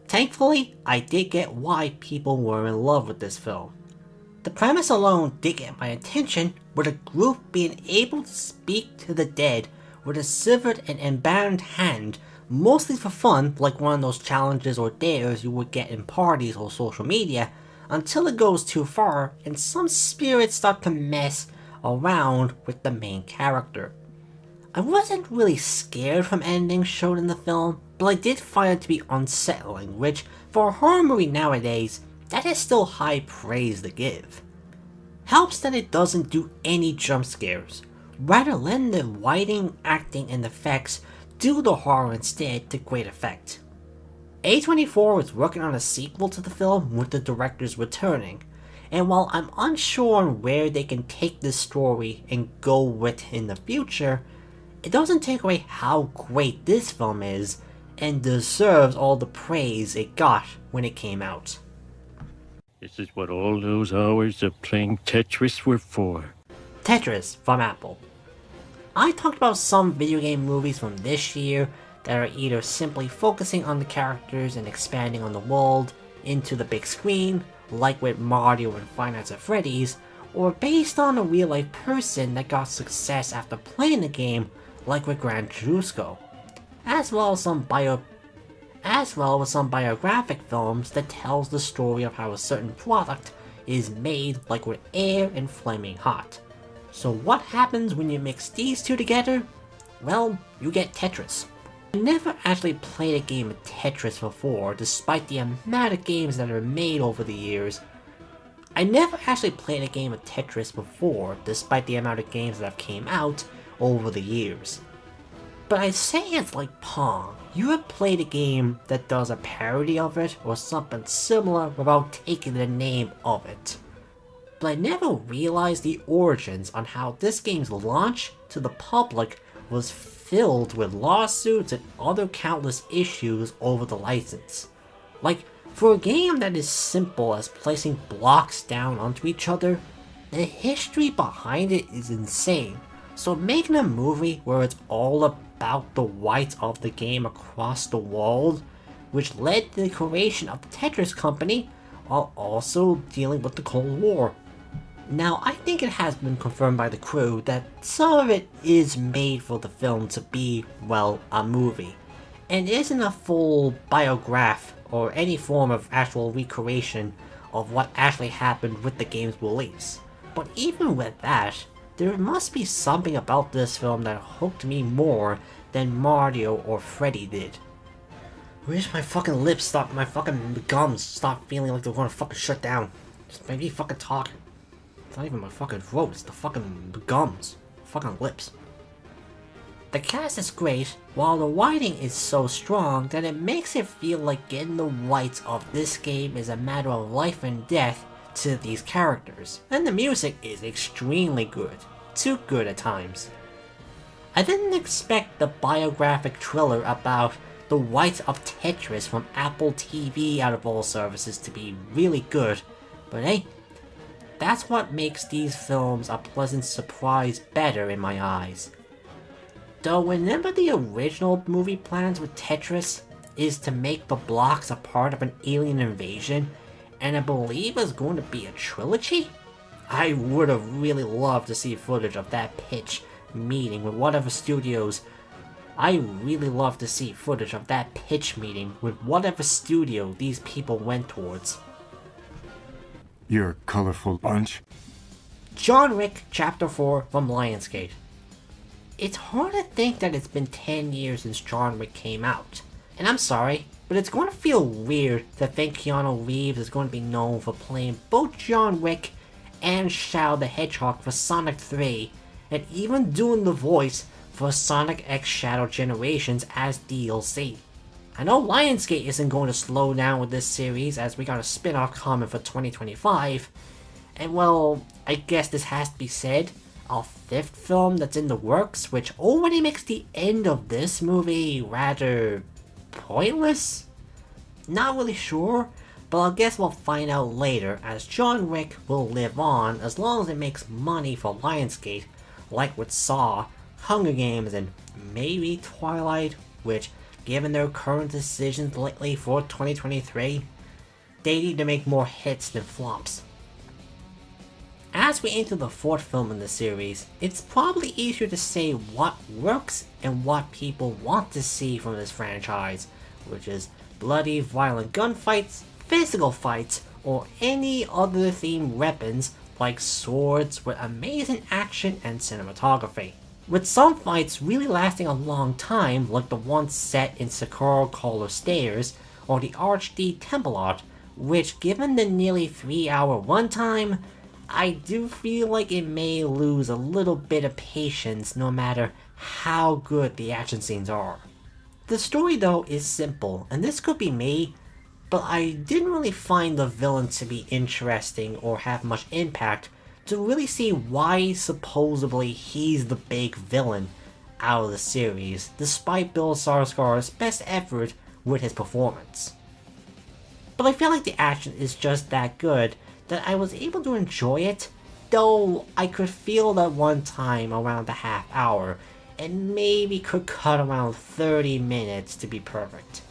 Thankfully, I did get why people were in love with this film. The premise alone did get my attention, with a group being able to speak to the dead with a severed and embalmed hand, mostly for fun, like one of those challenges or dares you would get in parties or social media, until it goes too far and some spirits start to mess around with the main character. I wasn't really scared from endings shown in the film, but I did find it to be unsettling, which, for a horror movie nowadays, that is still high praise to give. Helps that it doesn't do any jump scares, rather letting the writing, acting, and effects do the horror instead to great effect. A24 is working on a sequel to the film with the directors returning, and while I'm unsure on where they can take this story and go with in the future, it doesn't take away how great this film is and deserves all the praise it got when it came out. This is what all those hours of playing Tetris were for. Tetris from Apple. I talked about some video game movies from this year that are either simply focusing on the characters and expanding on the world into the big screen, like with Mario and Five Nights at Freddy's, or based on a real-life person that got success after playing the game, like with Gran Turismo, as well as some biographic films that tells the story of how a certain product is made, like with Air and Flaming Hot. So what happens when you mix these two together? Well, you get Tetris. I never actually played a game of Tetris before, despite the amount of games that are made over the years. But I'd say it's like Pong. You have played a game that does a parody of it or something similar without taking the name of it. But I never realized the origins on how this game's launch to the public was filled with lawsuits and other countless issues over the license. Like, for a game that is simple as placing blocks down onto each other, the history behind it is insane. So making a movie where it's all about the rights of the game across the world, which led to the creation of the Tetris Company, while also dealing with the Cold War. Now, I think it has been confirmed by the crew that some of it is made for the film to be, well, a movie, and isn't a full biograph or any form of actual recreation of what actually happened with the game's release. But even with that, there must be something about this film that hooked me more than Mario or Freddy did. I wish my fucking lips stopped, my fucking gums stopped feeling like they're gonna fucking shut down. Just maybe fucking talk. It's not even my fucking throat, it's the fucking gums. Fucking lips. The cast is great, while the writing is so strong that it makes it feel like getting the rights of this game is a matter of life and death to these characters. And the music is extremely good. Too good at times. I didn't expect the biographic thriller about the rights of Tetris from Apple TV out of all services to be really good, but hey, that's what makes these films a pleasant surprise better in my eyes. Though remember the original movie plans with Tetris is to make the blocks a part of an alien invasion, and I believe it's going to be a trilogy? I would have really loved to see footage of that pitch meeting with whatever studios. I really love to see footage of that pitch meeting with whatever studio these people went towards. You're a colorful bunch. John Wick Chapter 4 from Lionsgate. It's hard to think that it's been 10 years since John Wick came out. And I'm sorry, but it's going to feel weird to think Keanu Reeves is going to be known for playing both John Wick and Shadow the Hedgehog for Sonic 3, and even doing the voice for Sonic X Shadow Generations as DLC. I know Lionsgate isn't going to slow down with this series as we got a spin-off coming for 2025, and well, I guess this has to be said, a fifth film that's in the works, which already makes the end of this movie rather pointless? Not really sure, but I guess we'll find out later, as John Wick will live on as long as it makes money for Lionsgate, like with Saw, Hunger Games, and maybe Twilight, which, given their current decisions lately for 2023, they need to make more hits than flops. As we enter the fourth film in the series, it's probably easier to say what works and what people want to see from this franchise, which is bloody, violent gunfights, physical fights, or any other themed weapons like swords with amazing action and cinematography. with some fights really lasting a long time, like the one set in Sakura Color Stairs or the Archd Temple Art, which given the nearly 3-hour runtime, I do feel like it may lose a little bit of patience no matter how good the action scenes are. The story though is simple, and this could be me, but I didn't really find the villain to be interesting or have much impact to really see why supposedly he's the big villain out of the series, despite Bill Skarsgård's best effort with his performance. But I feel like the action is just that good that I was able to enjoy it, though I could feel that one time around the half hour, and maybe could cut around 30 minutes to be perfect.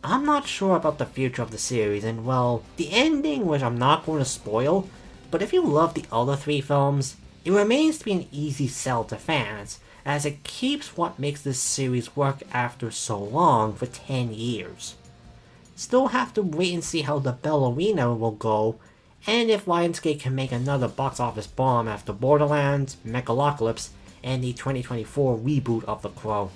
I'm not sure about the future of the series, and well, the ending, which I'm not going to spoil, but if you love the other 3 films, it remains to be an easy sell to fans, as it keeps what makes this series work after so long for 10 years. Still have to wait and see how the Ballerina will go, and if Lionsgate can make another box office bomb after Borderlands, Megalocalypse, and the 2024 reboot of The Crow.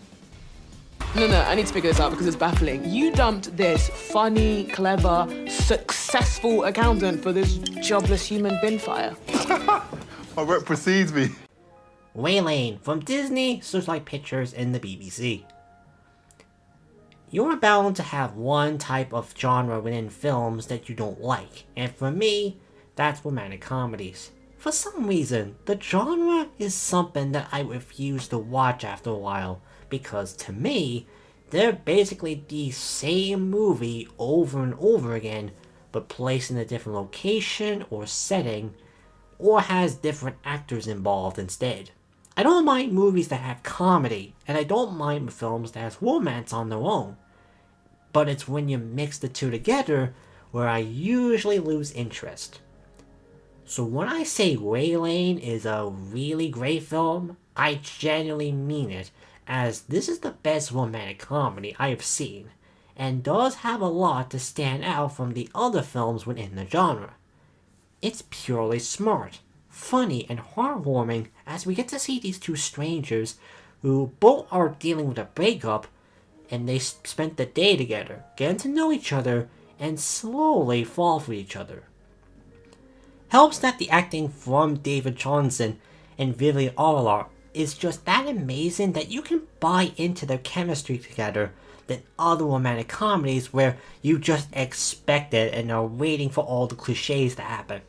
No, I need to figure this out because it's baffling. You dumped this funny, clever, successful accountant for this jobless human bin fire. My work precedes me. Waylane from Disney, Searchlight Pictures, and the BBC. You're bound to have one type of genre within films that you don't like, and for me, that's romantic comedies. For some reason, the genre is something that I refuse to watch after a while, because to me, they're basically the same movie over and over again, but placed in a different location or setting, or has different actors involved instead. I don't mind movies that have comedy, and I don't mind films that have romance on their own. But it's when you mix the two together where I usually lose interest. So when I say Waylane is a really great film, I genuinely mean it, as this is the best romantic comedy I have seen, and does have a lot to stand out from the other films within the genre. It's purely smart, funny, and heartwarming as we get to see these two strangers who both are dealing with a breakup, and they spent the day together, getting to know each other, and slowly fall for each other. Helps that the acting from David Johnson and Vivian Orlar is just that amazing that you can buy into their chemistry together than other romantic comedies where you just expect it and are waiting for all the cliches to happen.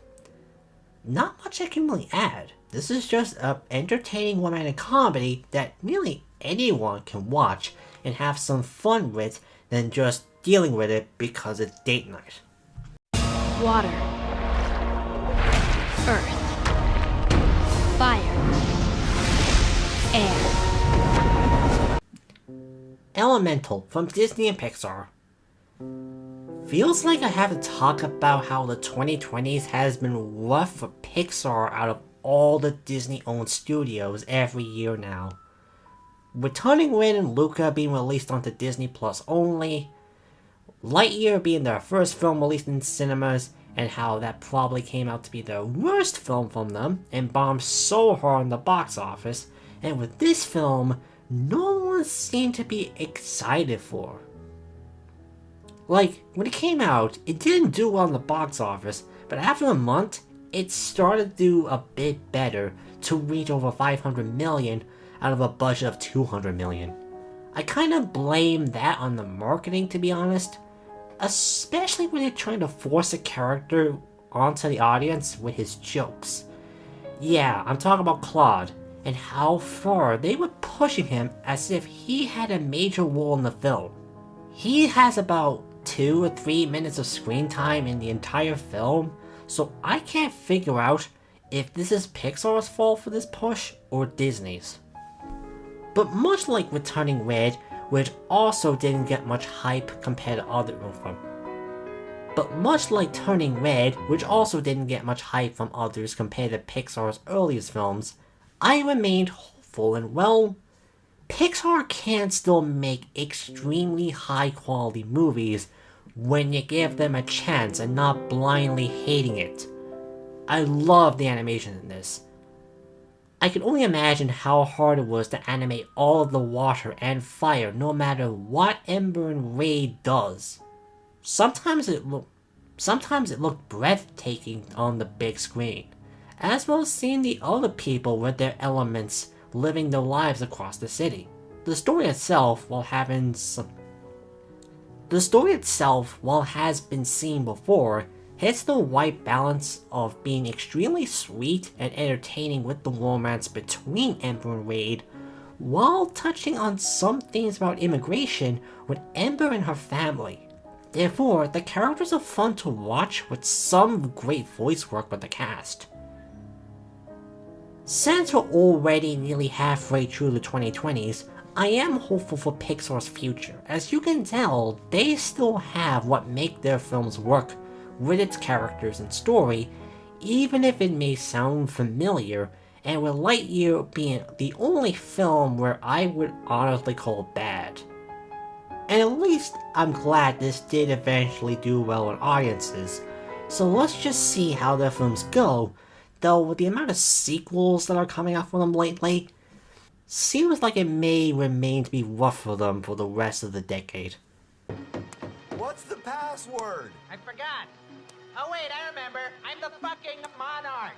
Not much I can really add. This is just an entertaining romantic comedy that really anyone can watch and have some fun with than just dealing with it because it's date night. Water. Earth. Fire. Air. Elemental from Disney and Pixar. Feels like I have to talk about how the 2020s has been rough for Pixar out of all the Disney-owned studios every year now. With Turning Red and Luca being released onto Disney Plus only, Lightyear being their first film released in cinemas, and how that probably came out to be the worst film from them and bombed so hard in the box office, and with this film, no one seemed to be excited for. Like, when it came out, it didn't do well in the box office, but after a month, it started to do a bit better to reach over 500 million out of a budget of 200 million. I kind of blame that on the marketing, to be honest, especially when they're trying to force a character onto the audience with his jokes. Yeah, I'm talking about Claude, and how far they were pushing him as if he had a major role in the film. He has about 2 or 3 minutes of screen time in the entire film, so I can't figure out if this is Pixar's fault for this push or Disney's. But much like with Turning Red, which also didn't get much hype compared to other films. But much like Turning Red, which also didn't get much hype from others compared to Pixar's earliest films, I remained hopeful and well, Pixar can still make extremely high quality movies when you give them a chance and not blindly hating it. I love the animation in this. I can only imagine how hard it was to animate all of the water and fire no matter what Ember and Raid does. Sometimes it looked breathtaking on the big screen, as well as seeing the other people with their elements living their lives across the city. The story itself, while has been seen before, hits the right balance of being extremely sweet and entertaining with the romance between Ember and Raid, while touching on some themes about immigration with Ember and her family. Therefore, the characters are fun to watch with some great voice work with the cast. Since we're already nearly halfway through the 2020s, I am hopeful for Pixar's future. As you can tell, they still have what make their films work with its characters and story, even if it may sound familiar, and with Lightyear being the only film where I would honestly call bad. And at least I'm glad this did eventually do well with audiences, so let's just see how their films go, though with the amount of sequels that are coming out for them lately, seems like it may remain to be rough for them for the rest of the decade. What's the password? I forgot. Oh wait, I remember. I'm the fucking monarch.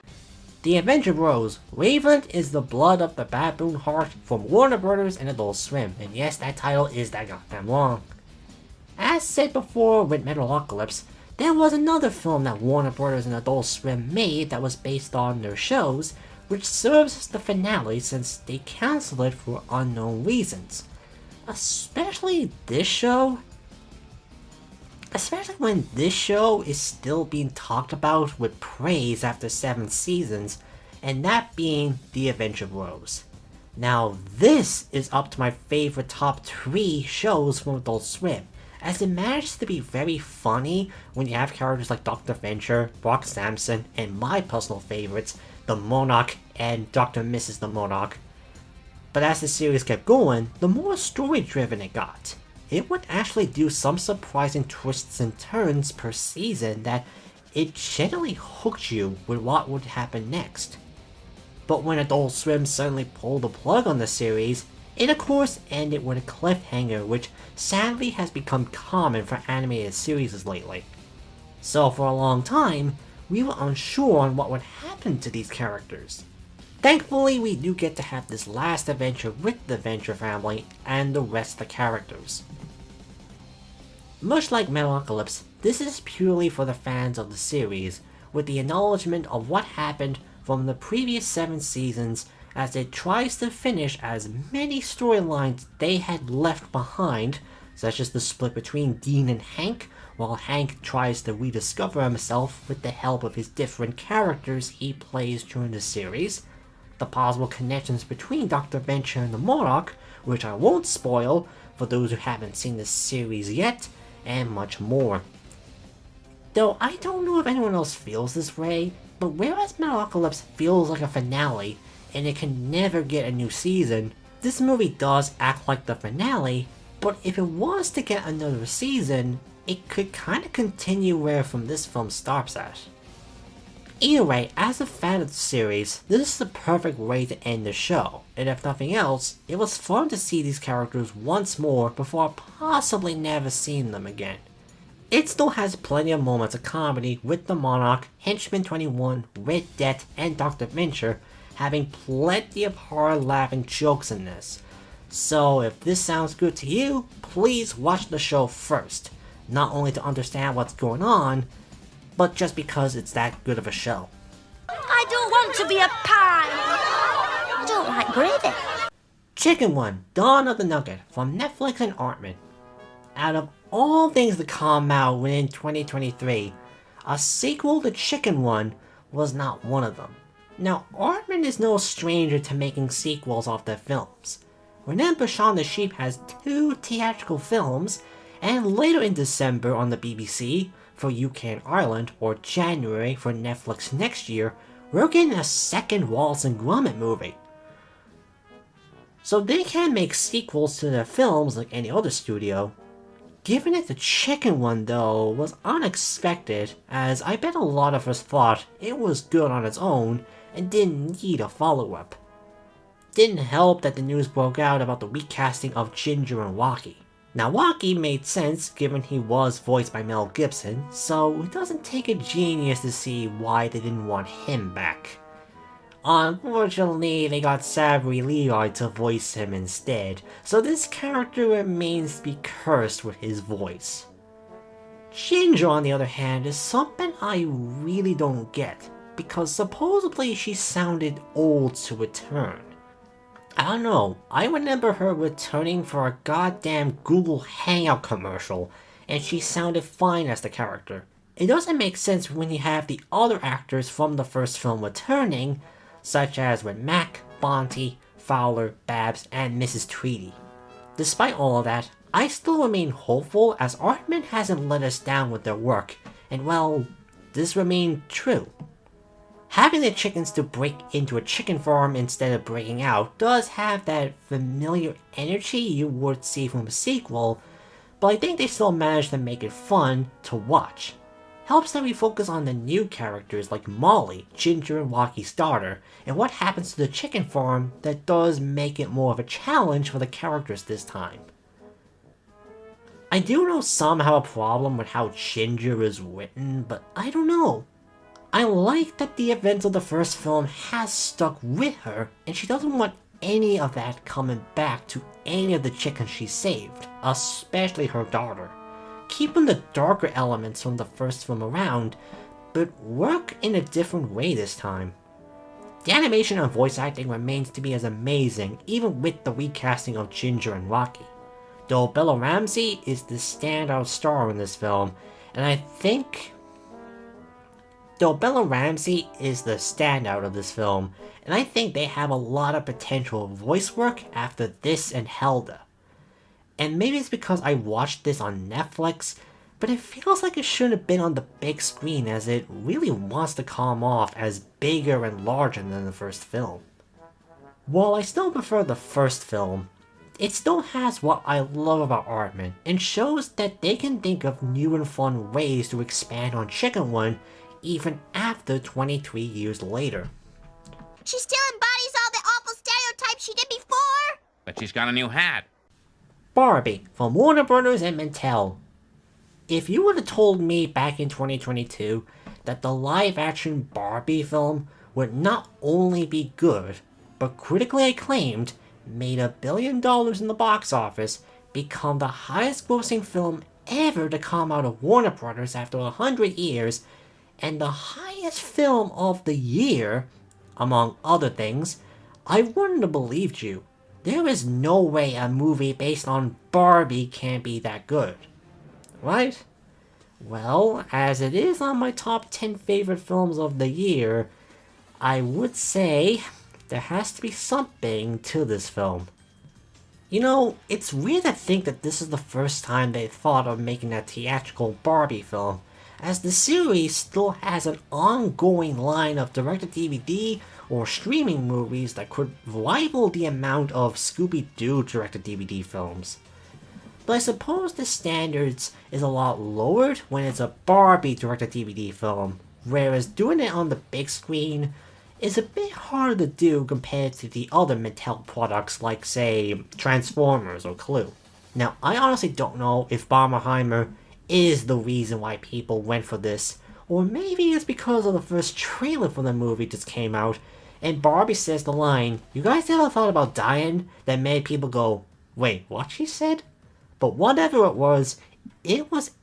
The Avenger Bros. Raven is the blood of the baboon heart from Warner Brothers and Adult Swim, and yes, that title is that goddamn long. As said before with Metalocalypse, there was another film that Warner Brothers and Adult Swim made that was based on their shows, which serves as the finale since they cancelled it for unknown reasons. Especially when this show is still being talked about with praise after 7 seasons, and that being The Avenger Bros. Now this is up to my favorite top 3 shows from Adult Swim, as it manages to be very funny when you have characters like Dr. Venture, Brock Sampson, and my personal favorites, the Monarch and Dr. and Mrs. the Monarch. But as the series kept going, the more story-driven it got. It would actually do some surprising twists and turns per season that it generally hooked you with what would happen next. But when Adult Swim suddenly pulled the plug on the series, it of course ended with a cliffhanger, which sadly has become common for animated series lately. So for a long time, we were unsure on what would happen to these characters. Thankfully, we do get to have this last adventure with the Venture family and the rest of the characters. Much like Metalocalypse, this is purely for the fans of the series, with the acknowledgement of what happened from the previous 7 seasons as it tries to finish as many storylines they had left behind, such as the split between Dean and Hank, while Hank tries to rediscover himself with the help of his different characters he plays during the series, the possible connections between Dr. Venture and the Monarch, which I won't spoil for those who haven't seen the series yet, and much more. Though I don't know if anyone else feels this way, but whereas Metalocalypse feels like a finale, and it can never get a new season, this movie does act like the finale, but if it was to get another season, it could kinda continue where from this film stops at. Either way, as a fan of the series, this is the perfect way to end the show, and if nothing else, it was fun to see these characters once more before possibly never seeing them again. It still has plenty of moments of comedy with the Monarch, Henchman 21, Red Death, and Dr. Venture, having plenty of hard-laughing jokes in this. So if this sounds good to you, please watch the show first, not only to understand what's going on, but just because it's that good of a show. I don't want to be a pie. I don't like gravy. Chicken One, Dawn of the Nugget from Netflix and Artman. Out of all things to come out within 2023, a sequel to Chicken One was not one of them. Now, Artman is no stranger to making sequels of their films. Remember, Shaun the Sheep has 2 theatrical films, and later in December on the BBC, for UK and Ireland, or January for Netflix next year, we're getting a second Wallace and Gromit movie. So they can make sequels to their films like any other studio. Giving it the Chicken One though was unexpected, as I bet a lot of us thought it was good on its own and didn't need a follow-up. didn't help that the news broke out about the recasting of Ginger and Rocky. Now Rocky made sense given he was voiced by Mel Gibson, so it doesn't take a genius to see why they didn't want him back. Unfortunately, they got Zachary Levi to voice him instead, so this character remains to be cursed with his voice. Ginger, on the other hand, is something I really don't get, because supposedly she sounded old to return. I don't know, I remember her returning for a goddamn Google Hangout commercial, and she sounded fine as the character. It doesn't make sense when you have the other actors from the first film returning, such as with Mac, Bonte, Fowler, Babs, and Mrs. Tweedy. Despite all of that, I still remain hopeful as Aardman hasn't let us down with their work, and well, this remained true. Having the chickens to break into a chicken farm instead of breaking out does have that familiar energy you would see from a sequel, but I think they still managed to make it fun to watch. Helps that we focus on the new characters like Molly, Ginger and Rocky's daughter, and what happens to the chicken farm that does make it more of a challenge for the characters this time. I do know some have a problem with how Ginger is written, but I don't know. I like that the events of the first film has stuck with her, and she doesn't want any of that coming back to any of the chickens she saved, especially her daughter. Keeping the darker elements from the first film around, but work in a different way this time. The animation and voice acting remains to be as amazing, even with the recasting of Ginger and Rocky. Though Bella Ramsey is the standout star in this film, and I think they have a lot of potential voice work after this and Helda. And maybe it's because I watched this on Netflix, but it feels like it shouldn't have been on the big screen as it really wants to come off as bigger and larger than the first film. While I still prefer the first film, it still has what I love about Aardman, and shows that they can think of new and fun ways to expand on Chicken Run even after 23 years later. She still embodies all the awful stereotypes she did before! But she's got a new hat. Barbie from Warner Bros. And Mattel. If you would have told me back in 2022 that the live-action Barbie film would not only be good, but critically acclaimed, made $1 billion in the box office, become the highest-grossing film ever to come out of Warner Bros. After 100 years, and the highest film of the year, among other things, I wouldn't have believed you. There is no way a movie based on Barbie can be that good. Right? Well, as it is on my top 10 favorite films of the year, I would say there has to be something to this film. You know, it's weird to think that this is the first time they thought of making a theatrical Barbie film, as the series still has an ongoing line of direct-to-DVD or streaming movies that could rival the amount of Scooby-Doo direct-to-DVD films. But I suppose the standards is a lot lowered when it's a Barbie direct-to-DVD film, whereas doing it on the big screen is a bit harder to do compared to the other Mattel products like, say, Transformers or Clue. Now, I honestly don't know if Barbenheimer is the reason why people went for this, or maybe it's because of the first trailer for the movie just came out, and Barbie says the line, "You guys ever thought about dying?" that made people go, "Wait, what she said?" But whatever it was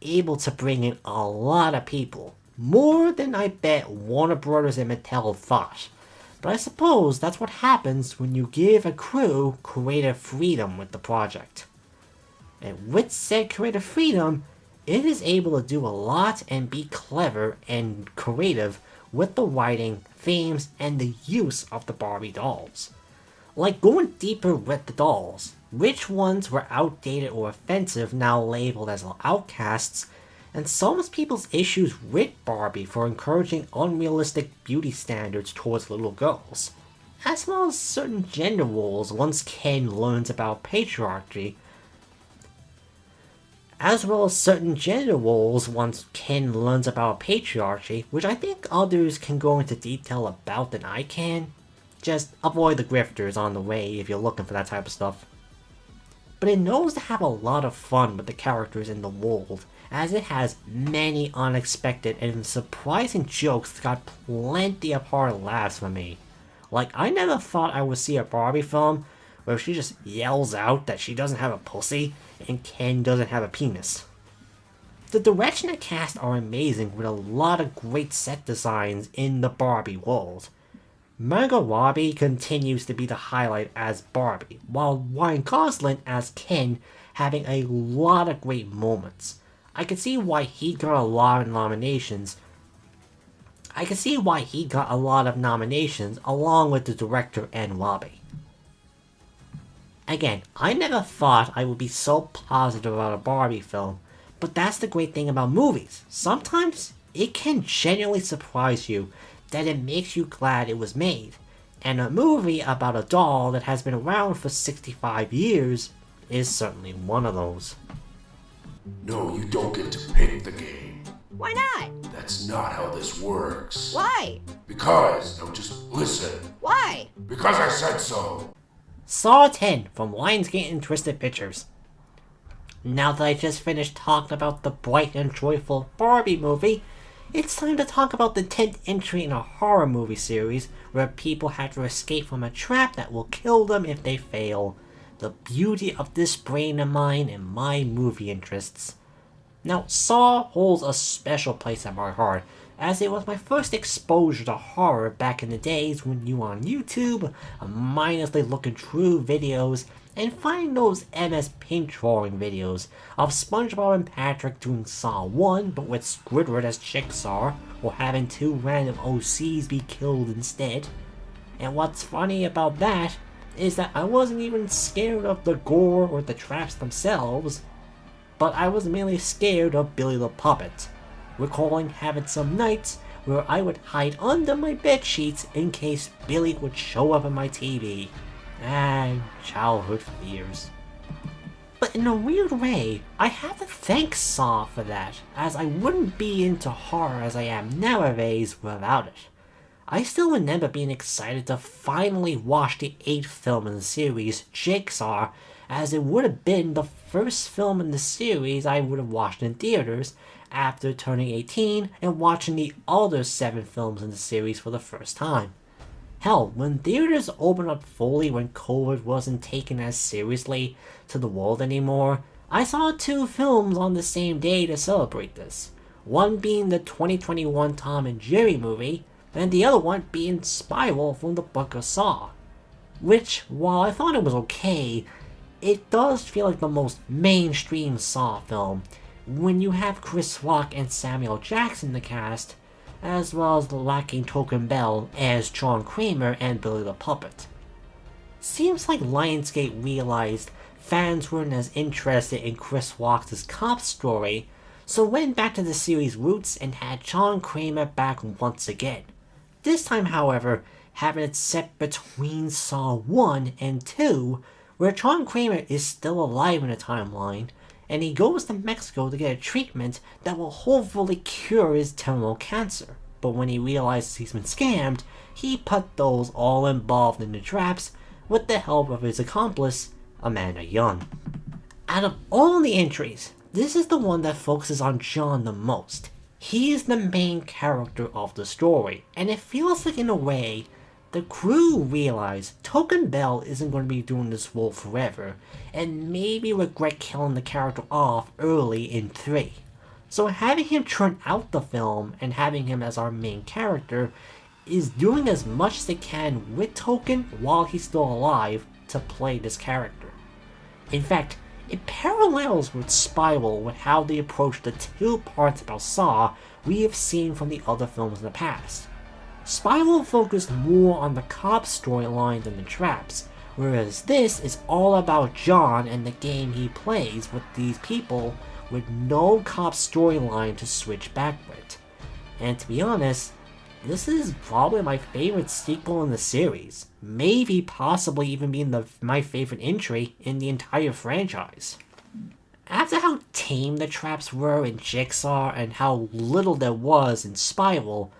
able to bring in a lot of people. More than I bet Warner Bros. And Mattel thought. But I suppose that's what happens when you give a crew creative freedom with the project. And with said creative freedom, it is able to do a lot and be clever and creative with the writing, themes, and the use of the Barbie dolls. Like going deeper with the dolls, which ones were outdated or offensive now labeled as outcasts, and some people's issues with Barbie for encouraging unrealistic beauty standards towards little girls, as well as certain gender roles once Ken learns about patriarchy, which I think others can go into detail about than I can. Just avoid the grifters on the way if you're looking for that type of stuff. But it knows to have a lot of fun with the characters in the world, as it has many unexpected and surprising jokes that got plenty of hard laughs for me. Like, I never thought I would see a Barbie film where she just yells out that she doesn't have a pussy and Ken doesn't have a penis. The direction and cast are amazing with a lot of great set designs in the Barbie world. Margot Robbie continues to be the highlight as Barbie, while Ryan Gosling as Ken having a lot of great moments. I can see why he got a lot of nominations. Along with the director and Robbie. Again, I never thought I would be so positive about a Barbie film, but that's the great thing about movies. Sometimes it can genuinely surprise you that it makes you glad it was made. And a movie about a doll that has been around for 65 years is certainly one of those. No, you don't get to pick the game. Why not? That's not how this works. Why? Because, now just listen. Why? Because I said so. Saw 10 from Lionsgate and Twisted Pictures. Now that I just finished talking about the bright and joyful Barbie movie, it's time to talk about the 10th entry in a horror movie series where people have to escape from a trap that will kill them if they fail. The beauty of this brain of mine and my movie interests. Now, Saw holds a special place at my heart, as it was my first exposure to horror back in the days when you were on YouTube, mindlessly looking through videos, and finding those MS Paint drawing videos of SpongeBob and Patrick doing Saw 1 but with Squidward as Jigsaw, or having two random OCs be killed instead. And what's funny about that is that I wasn't even scared of the gore or the traps themselves, but I was merely scared of Billy the Puppet, recalling having some nights where I would hide under my bed sheets in case Billy would show up on my TV. Childhood fears. But in a weird way, I have to thank Saw for that, as I wouldn't be into horror as I am nowadays without it. I still remember being excited to finally watch the 8th film in the series, Jigsaw, as it would have been the first film in the series I would have watched in theaters after turning 18 and watching the other 7 films in the series for the first time. Hell, when theaters opened up fully when COVID wasn't taken as seriously to the world anymore, I saw 2 films on the same day to celebrate this. One being the 2021 Tom and Jerry movie, and the other one being Spiral from the Book of Saw. Which, while I thought it was okay, it does feel like the most mainstream Saw film, when you have Chris Rock and Samuel Jackson in the cast, as well as the lacking Token Bell as John Kramer and Billy the Puppet. Seems like Lionsgate realized fans weren't as interested in Chris Rock's cop story, so went back to the series' roots and had John Kramer back once again. This time, however, having it set between Saw 1 and 2, where John Kramer is still alive in the timeline, and he goes to Mexico to get a treatment that will hopefully cure his terminal cancer. But when he realizes he's been scammed, he put those all involved in the traps with the help of his accomplice, Amanda Young. Out of all the entries, this is the one that focuses on John the most. He is the main character of the story, and it feels like in a way, the crew realized Token Bell isn't going to be doing this role forever, and maybe regret killing the character off early in 3. So having him turn out the film and having him as our main character is doing as much as they can with Token while he's still alive to play this character. In fact, it parallels with Spiral with how they approach the 2 parts about Saw we have seen from the other films in the past. Spiral focused more on the cop storyline than the traps, whereas this is all about John and the game he plays with these people with no cop storyline to switch back with. And to be honest, this is probably my favorite sequel in the series, maybe possibly even being my favorite entry in the entire franchise. After how tame the traps were in Jigsaw and how little there was in Spiral,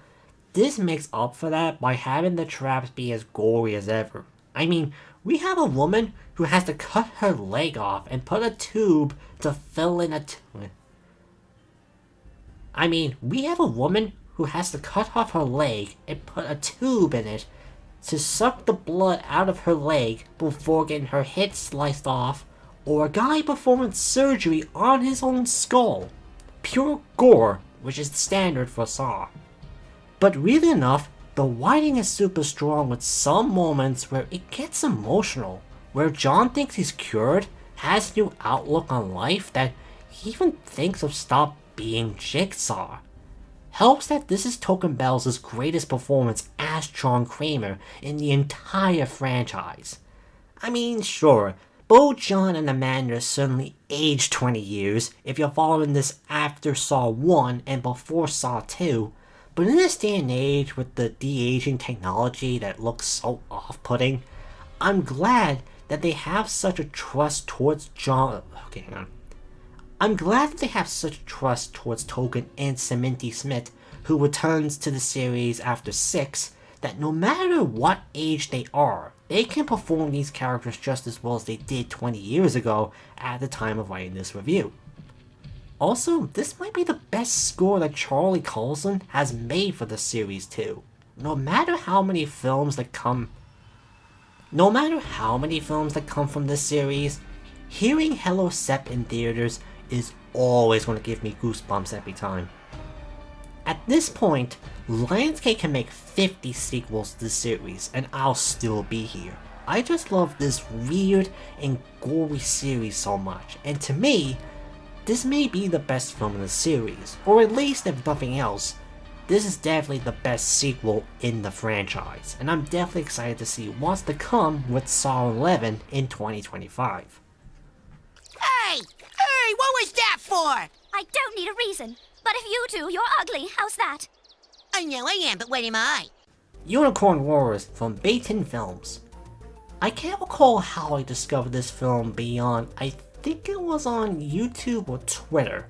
this makes up for that by having the traps be as gory as ever. I mean, we have a woman who has to cut her leg off and put a tube to fill in we have a woman who has to cut off her leg and put a tube in it to suck the blood out of her leg before getting her head sliced off, or a guy performing surgery on his own skull. Pure gore, which is standard for Saw. But really enough, the writing is super strong with some moments where it gets emotional, where John thinks he's cured, has a new outlook on life, that he even thinks of stop being Jigsaw. Helps that this is Token Bell's greatest performance as John Kramer in the entire franchise. I mean, sure, both John and Amanda certainly aged 20 years if you're following this after Saw 1 and before Saw 2, but in this day and age with the de-aging technology that looks so off-putting, I'm glad that they have such a trust towards John. Okay, hang on. I'm glad that they have such trust towards Token and Seminti Smith, who returns to the series after 6, that no matter what age they are, they can perform these characters just as well as they did 20 years ago at the time of writing this review. Also, this might be the best score that Charlie Coulson has made for the series too. No matter how many films that come from this series, hearing Hello Sep in theaters is always going to give me goosebumps every time. At this point, Lionsgate can make 50 sequels to the series and I'll still be here. I just love this weird and gory series so much, and to me, this may be the best film in the series, or at least if nothing else, this is definitely the best sequel in the franchise, and I'm definitely excited to see what's to come with Saw 11 in 2025. Hey! Hey, what was that for? I don't need a reason. But if you do, you're ugly. How's that? I know I am, but what am I? Unicorn Wars from Baton Films. I can't recall how I discovered this film beyond, I think it was on YouTube or Twitter,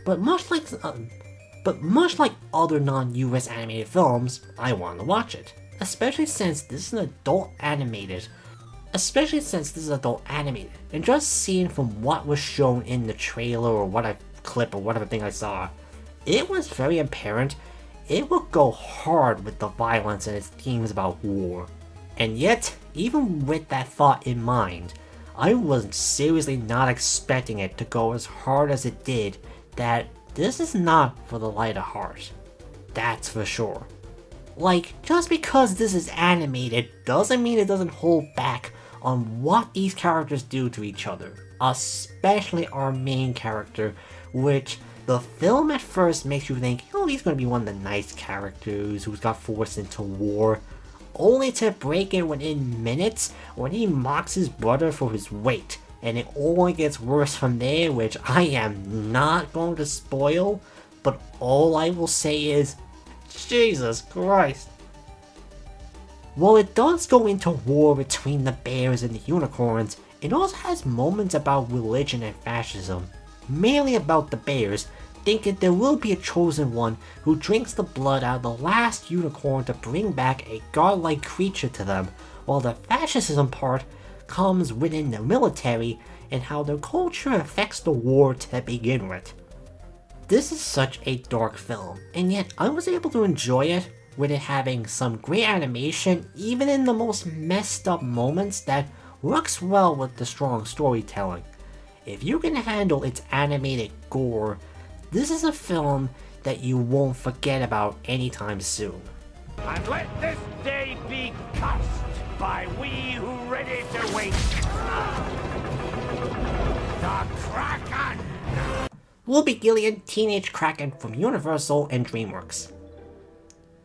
but much like other non-US animated films, I wanted to watch it, especially since this is adult animated, and just seeing from what was shown in the trailer or whatever thing I saw, it was very apparent it would go hard with the violence and its themes about war. And yet, even with that thought in mind, I was seriously not expecting it to go as hard as it did. That this is not for the light of heart. That's for sure. Like, just because this is animated doesn't mean it doesn't hold back on what these characters do to each other, especially our main character, which the film at first makes you think, oh, he's going to be one of the nice characters who's got forced into war, only to break it within minutes when he mocks his brother for his weight, and it only gets worse from there, which I am not going to spoil, but all I will say is, Jesus Christ. While it does go into war between the bears and the unicorns, it also has moments about religion and fascism, mainly about the bears thinking there will be a chosen one who drinks the blood out of the last unicorn to bring back a godlike creature to them, while the fascism part comes within the military and how their culture affects the war to begin with. This is such a dark film, and yet I was able to enjoy it with it having some great animation even in the most messed up moments that works well with the strong storytelling. If you can handle its animated gore, this is a film that you won't forget about anytime soon. And let this day be cursed by we who ready to wait. The Kraken! Ruby Gillian, Teenage Kraken from Universal and DreamWorks.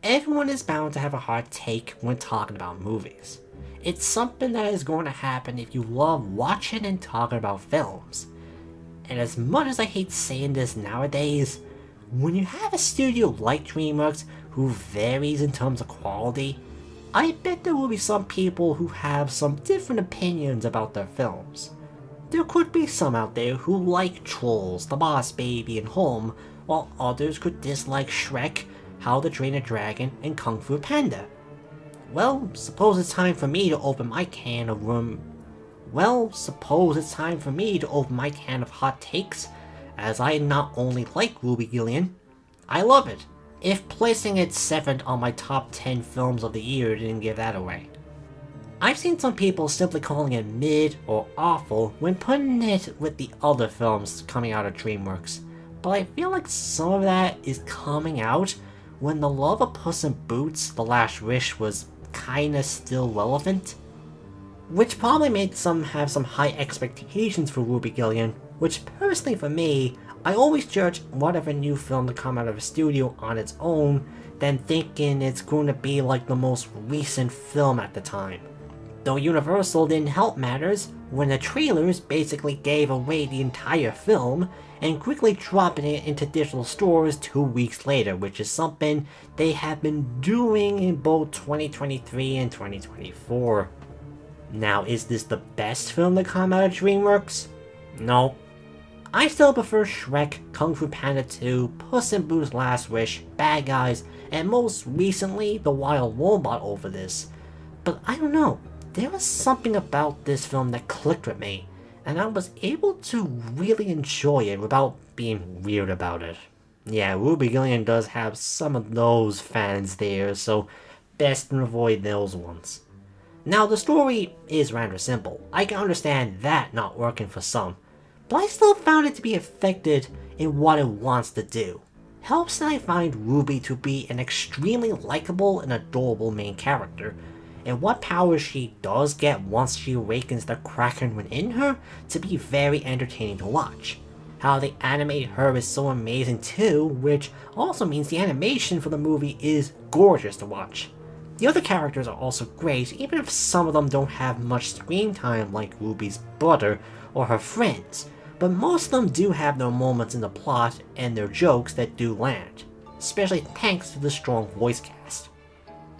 Everyone is bound to have a hot take when talking about movies. It's something that is going to happen if you love watching and talking about films. And as much as I hate saying this nowadays, when you have a studio like DreamWorks who varies in terms of quality, I bet there will be some people who have some different opinions about their films. There could be some out there who like Trolls, The Boss Baby, and Home, while others could dislike Shrek, How to Train a Dragon, and Kung Fu Panda. Well, suppose it's time for me to open my can of hot takes, as I not only like Ruby Gillian, I love it. If placing it 7th on my top 10 films of the year didn't give that away. I've seen some people simply calling it mid or awful when putting it with the other films coming out of DreamWorks, but I feel like some of that is coming out when The Love of Puss in Boots: The Last Wish was kinda still relevant, which probably made some have some high expectations for Ruby Gillian, which personally for me, I always judge whatever new film to come out of a studio on its own than thinking it's going to be like the most recent film at the time. Though Universal didn't help matters when the trailers basically gave away the entire film and quickly dropping it into digital stores 2 weeks later, which is something they have been doing in both 2023 and 2024. Now, is this the best film to come out of DreamWorks? No. I still prefer Shrek, Kung Fu Panda 2, Puss in Boots: Last Wish, Bad Guys, and most recently, The Wild Robot over this. But I don't know, there was something about this film that clicked with me, and I was able to really enjoy it without being weird about it. Yeah, Ruby Gillian does have some of those fans there, so best to avoid those ones. Now, the story is rather simple. I can understand that not working for some, but I still found it to be effective in what it wants to do. Helps that I find Ruby to be an extremely likable and adorable main character, and what powers she does get once she awakens the Kraken within her to be very entertaining to watch. How they animate her is so amazing too, which also means the animation for the movie is gorgeous to watch. The other characters are also great, even if some of them don't have much screen time like Ruby's brother or her friends, but most of them do have their moments in the plot and their jokes that do land, especially thanks to the strong voice cast.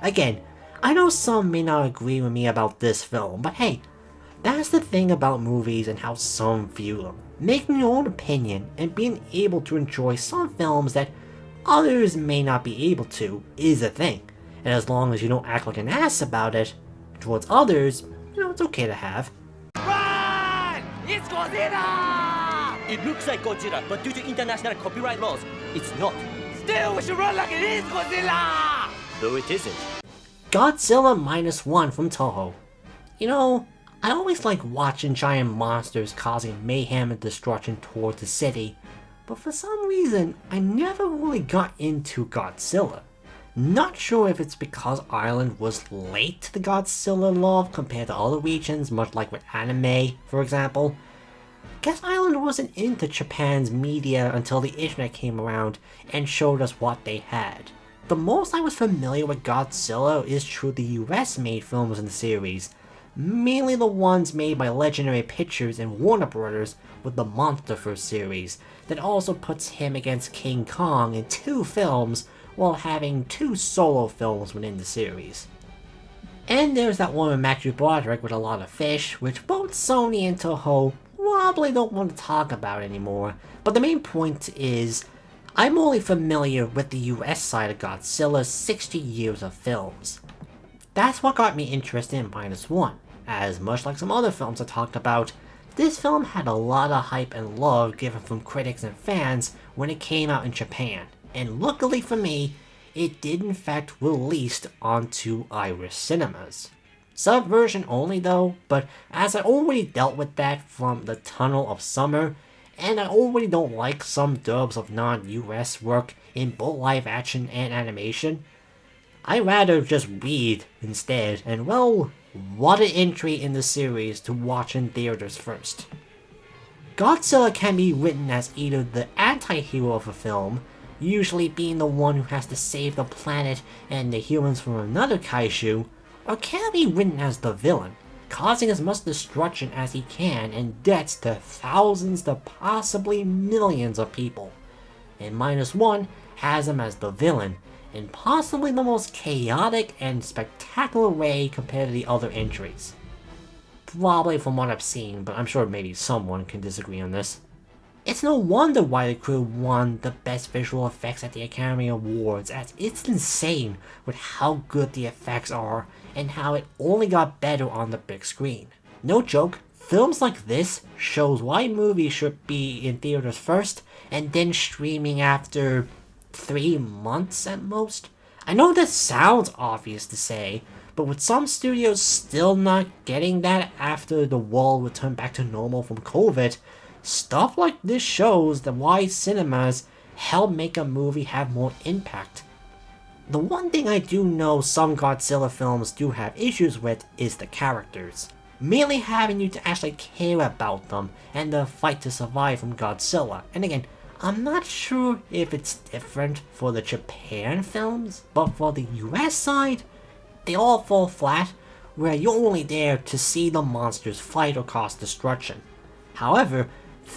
Again, I know some may not agree with me about this film, but hey, that's the thing about movies and how some view them. Making your own opinion and being able to enjoy some films that others may not be able to is a thing. And as long as you don't act like an ass about it, towards others, it's okay to have. Run! It's Godzilla! It looks like Godzilla, but due to international copyright laws, it's not. Still, we should run like it is Godzilla! Though it isn't. Godzilla -1 from Toho. I always like watching giant monsters causing mayhem and destruction towards the city, but for some reason, I never really got into Godzilla. Not sure if it's because Ireland was late to the Godzilla love compared to other regions, much like with anime, for example. Guess Ireland wasn't into Japan's media until the internet came around and showed us what they had. The most I was familiar with Godzilla is through the US made films in the series, mainly the ones made by Legendary Pictures and Warner Brothers with the Monsterverse series, that also puts him against King Kong in 2 films while having 2 solo films within the series. And there's that one with Matthew Broderick with a lot of fish, which both Sony and Toho probably don't want to talk about anymore, but the main point is, I'm only familiar with the US side of Godzilla's 60 years of films. That's what got me interested in -1, as much like some other films I talked about, this film had a lot of hype and love given from critics and fans when it came out in Japan, and luckily for me, it did in fact released onto Irish cinemas. Subversion only though, but as I already dealt with that from The Tunnel of Summer, and I already don't like some dubs of non-US work in both live action and animation, I'd rather just read instead, and well, what an entry in the series to watch in theaters first. Godzilla can be written as either the anti-hero of a film, usually being the one who has to save the planet and the humans from another kaiju, or can be written as the villain, causing as much destruction as he can and deaths to thousands to possibly millions of people. And -1 has him as the villain, in possibly the most chaotic and spectacular way compared to the other entries. Probably from what I've seen, but I'm sure maybe someone can disagree on this. It's no wonder why the crew won the Best Visual Effects at the Academy Awards, as it's insane with how good the effects are and how it only got better on the big screen. No joke, films like this shows why movies should be in theaters first and then streaming after 3 months at most. I know this sounds obvious to say, but with some studios still not getting that after the world returned back to normal from COVID, stuff like this shows that why cinemas help make a movie have more impact. The one thing I do know some Godzilla films do have issues with is the characters. Merely having you to actually care about them and the fight to survive from Godzilla. And again, I'm not sure if it's different for the Japan films, but for the US side, they all fall flat, where you're only there to see the monsters fight or cause destruction. However,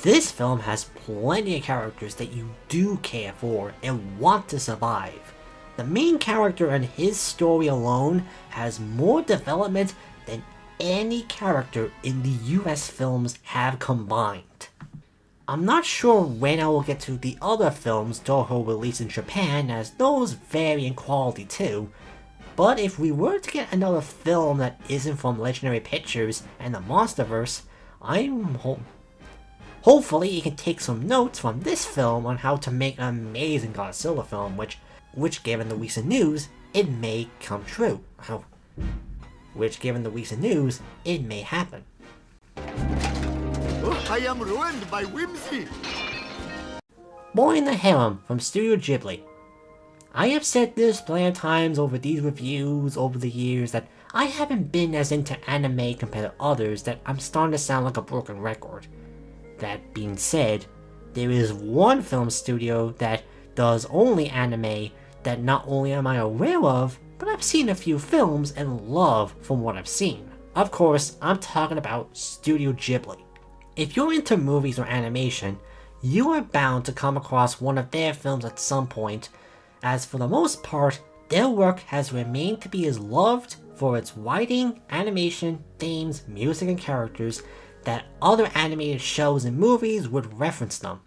this film has plenty of characters that you do care for and want to survive. The main character and his story alone has more development than any character in the US films have combined. I'm not sure when I will get to the other films Toho released in Japan, as those vary in quality too, but if we were to get another film that isn't from Legendary Pictures and the Monsterverse, hopefully you can take some notes from this film on how to make an amazing Godzilla film, which given the recent news, it may come true. Which given the recent news, it may happen. I am ruined by whimsy. Boy in the Harem from Studio Ghibli. I have said this plenty of times over these reviews over the years that I haven't been as into anime compared to others that I'm starting to sound like a broken record. That being said, there is one film studio that does only anime that not only am I aware of, but I've seen a few films and love from what I've seen. Of course, I'm talking about Studio Ghibli. If you're into movies or animation, you are bound to come across one of their films at some point, as for the most part, their work has remained to be as loved for its writing, animation, themes, music, and characters that other animated shows and movies would reference them.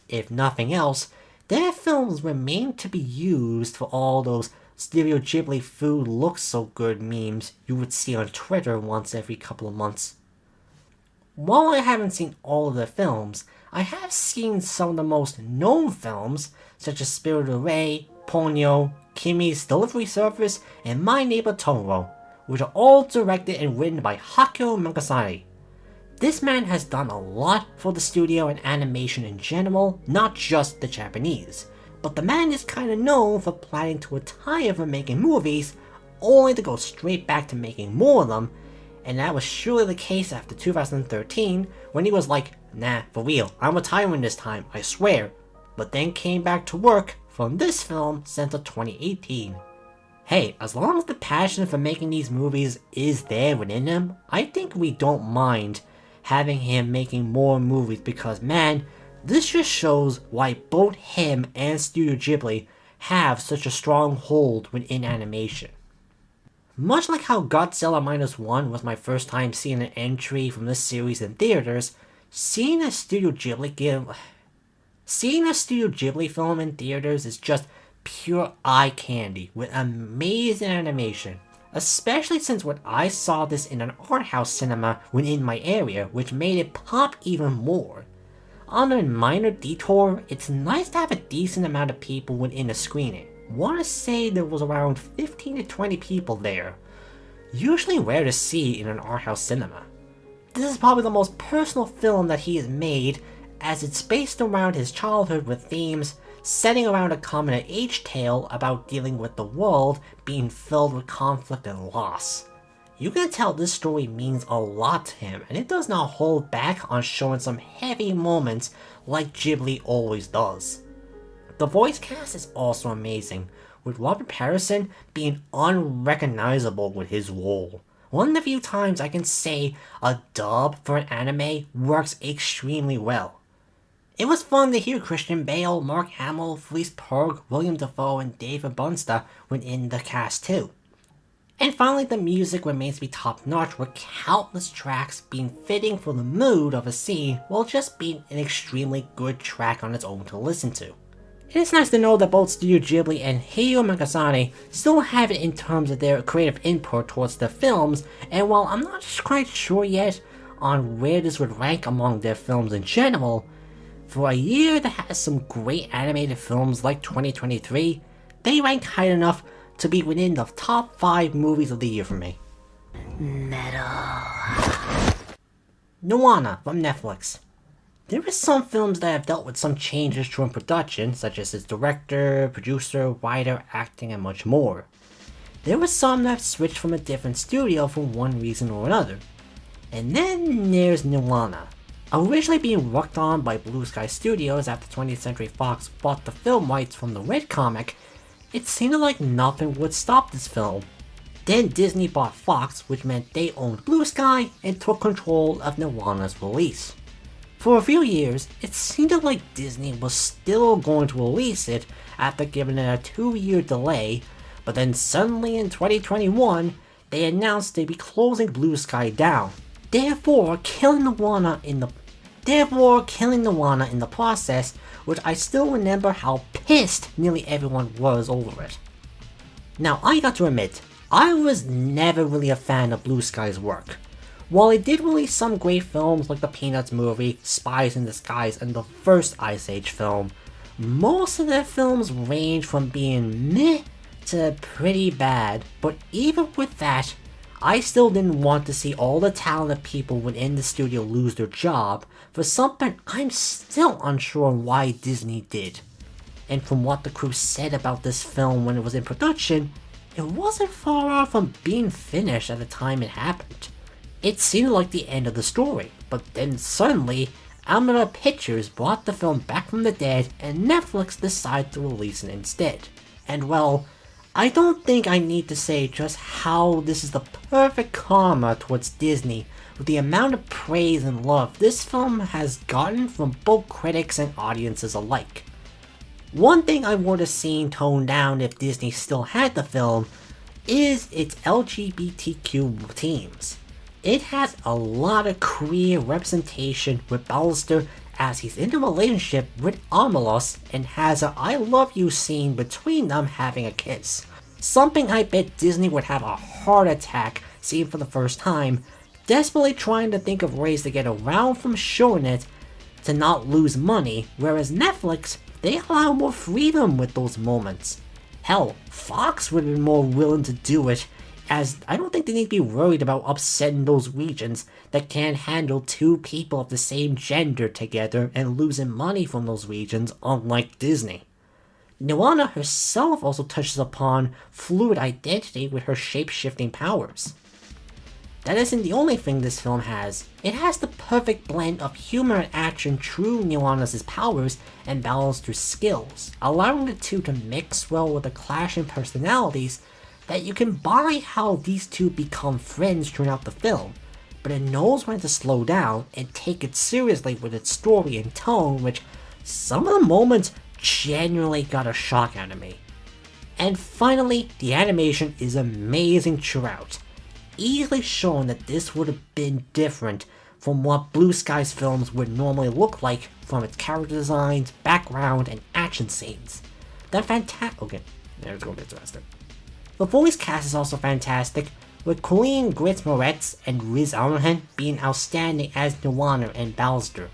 If nothing else, their films remain to be used for all those Studio Ghibli food looks so good memes you would see on Twitter once every couple of months. While I haven't seen all of their films, I have seen some of the most known films, such as Spirited Away, Ponyo, Kimi's Delivery Service, and My Neighbor Totoro, which are all directed and written by Hakeo Makasari. This man has done a lot for the studio and animation in general, not just the Japanese, but the man is kinda known for planning to retire from making movies, only to go straight back to making more of them, and that was surely the case after 2013, when he was like, nah, for real, I'm retiring this time, I swear, but then came back to work from this film since 2018. Hey, as long as the passion for making these movies is there within him, I think we don't mind having him making more movies because man, this just shows why both him and Studio Ghibli have such a strong hold within animation. Much like how Godzilla Minus One was my first time seeing an entry from this series in theaters, seeing a Studio Ghibli film in theaters is just pure eye candy with amazing animation. Especially since when I saw this in an art house cinema within my area, which made it pop even more. On a minor detour, it's nice to have a decent amount of people within a screening. Want to say there was around 15 to 20 people there. Usually rare to see in an art house cinema. This is probably the most personal film that he has made, as it's based around his childhood with themes setting around a coming-of-age tale about dealing with the world being filled with conflict and loss. You can tell this story means a lot to him, and it does not hold back on showing some heavy moments like Ghibli always does. The voice cast is also amazing, with Robert Pattinson being unrecognizable with his role. One of the few times I can say a dub for an anime works extremely well. It was fun to hear Christian Bale, Mark Hamill, Felice Purg, William Dafoe, and David Bunsta within the cast too. And finally, the music remains to be top-notch, with countless tracks being fitting for the mood of a scene, while just being an extremely good track on its own to listen to. It is nice to know that both Studio Ghibli and Hayao Miyazaki still have it in terms of their creative input towards the films, and while I'm not quite sure yet on where this would rank among their films in general, for a year that has some great animated films like 2023, they rank high enough to be within the top 5 movies of the year for me. Moana from Netflix. There are some films that have dealt with some changes during production, such as its director, producer, writer, acting, and much more. There were some that have switched from a different studio for one reason or another. And then there's Moana. Originally being worked on by Blue Sky Studios after 20th Century Fox bought the film rights from the Red Comic, it seemed like nothing would stop this film. Then Disney bought Fox, which meant they owned Blue Sky and took control of Moana's release. For a few years, it seemed like Disney was still going to release it after giving it a 2-year delay, but then suddenly in 2021, they announced they'd be closing Blue Sky down, therefore killing Moana in the process, which I still remember how pissed nearly everyone was over it. Now, I got to admit, I was never really a fan of Blue Sky's work. While it did release some great films like the Peanuts movie, Spies in Disguise, and the first Ice Age film, most of their films range from being meh to pretty bad, but even with that, I still didn't want to see all the talented people within the studio lose their job for something I'm still unsure on why Disney did. And from what the crew said about this film when it was in production, it wasn't far off from being finished at the time it happened. It seemed like the end of the story, but then suddenly, Almera Pictures brought the film back from the dead and Netflix decided to release it instead. And well, I don't think I need to say just how this is the perfect karma towards Disney with the amount of praise and love this film has gotten from both critics and audiences alike. One thing I would have seen toned down if Disney still had the film is its LGBTQ themes. It has a lot of queer representation with Ballister as he's in a relationship with Armelos and has a I love you scene between them having a kiss. Something I bet Disney would have a heart attack seeing for the first time, desperately trying to think of ways to get around from showing it to not lose money, whereas Netflix, they allow more freedom with those moments. Hell, Fox would have been more willing to do it, as I don't think they need to be worried about upsetting those regions that can't handle 2 people of the same gender together and losing money from those regions, unlike Disney. Moana herself also touches upon fluid identity with her shape-shifting powers. That isn't the only thing this film has. It has the perfect blend of humor and action through Moana's powers and Ballister's skills, allowing the two to mix well with the clash in personalities that you can buy how these two become friends throughout the film, but it knows when to slow down and take it seriously with its story and tone, which some of the moments genuinely got a shock out of me. And finally, the animation is amazing throughout, easily showing that this would have been different from what Blue Sky's films would normally look like from its character designs, background, and action scenes. The voice cast is also fantastic, with Colleen Gritz Moretz and Riz Ahmed being outstanding as Moana and Ballister.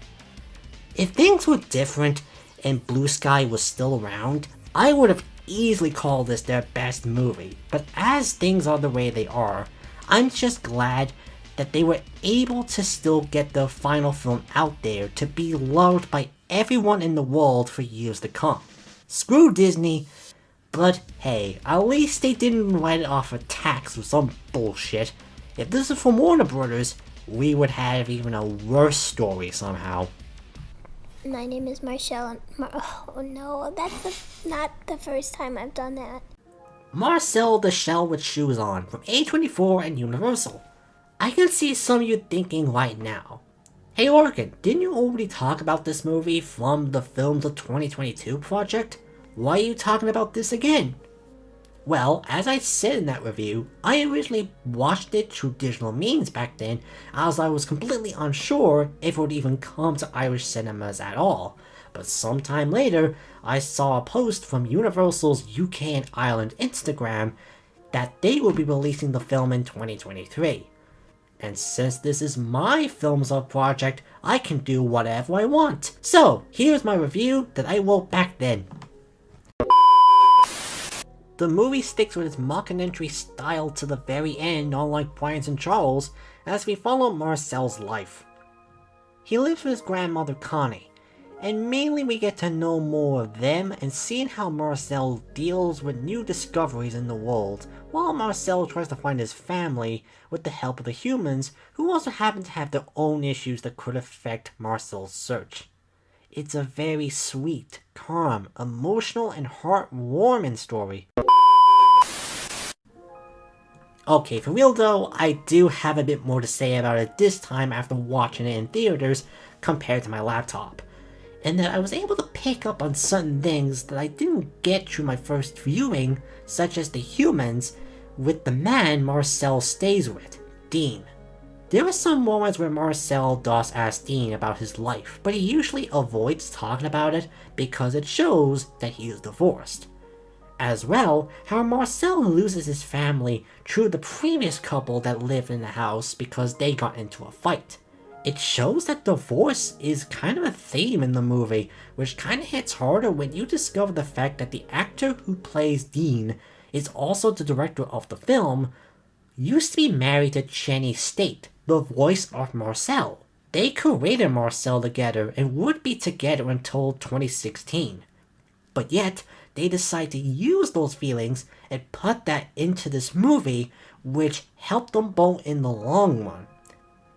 If things were different and Blue Sky was still around, I would have easily called this their best movie, but as things are the way they are, I'm just glad that they were able to still get their final film out there to be loved by everyone in the world for years to come. Screw Disney, but hey, at least they didn't write it off a tax or some bullshit. If this is from Warner Brothers, we would have even a worse story somehow. My name is Marcel. Oh no, that's not the first time I've done that. Marcel the Shell with Shoes On from A24 and Universal. I can see some of you thinking right now, hey Lorcan, didn't you already talk about this movie from the Films of 2022 project? Why are you talking about this again? Well, as I said in that review, I originally watched it through digital means back then, as I was completely unsure if it would even come to Irish cinemas at all. But sometime later, I saw a post from Universal's UK and Ireland Instagram that they will be releasing the film in 2023. And since this is my Films Up project, I can do whatever I want. So, here's my review that I wrote back then. The movie sticks with its mockumentary style to the very end, unlike Bryant and Charles, as we follow Marcel's life. He lives with his grandmother Connie, and mainly we get to know more of them and seeing how Marcel deals with new discoveries in the world, while Marcel tries to find his family with the help of the humans, who also happen to have their own issues that could affect Marcel's search. It's a very sweet, calm, emotional, and heartwarming story. Okay, for real though, I do have a bit more to say about it this time after watching it in theaters compared to my laptop. And that I was able to pick up on certain things that I didn't get through my first viewing, such as the humans, with the man Marcel stays with, Dean. There are some moments where Marcel does ask Dean about his life, but he usually avoids talking about it because it shows that he is divorced. As well, how Marcel loses his family through the previous couple that lived in the house because they got into a fight. It shows that divorce is kind of a theme in the movie, which kind of hits harder when you discover the fact that the actor who plays Dean is also the director of the film, used to be married to Jenny State, the voice of Marcel. They created Marcel together and would be together until 2016. But yet, they decide to use those feelings and put that into this movie, which helped them both in the long run.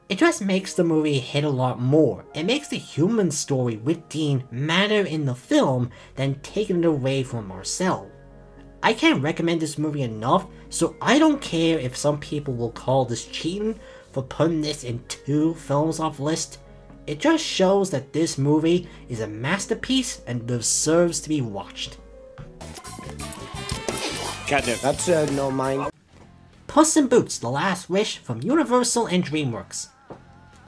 It just makes the movie hit a lot more. It makes the human story with Dean matter in the film than taking it away from Marcel. I can't recommend this movie enough, so I don't care if some people will call this cheating for putting this in 2 films off list. It just shows that this movie is a masterpiece and deserves to be watched. That's no mind. Puss in Boots: The Last Wish from Universal and DreamWorks.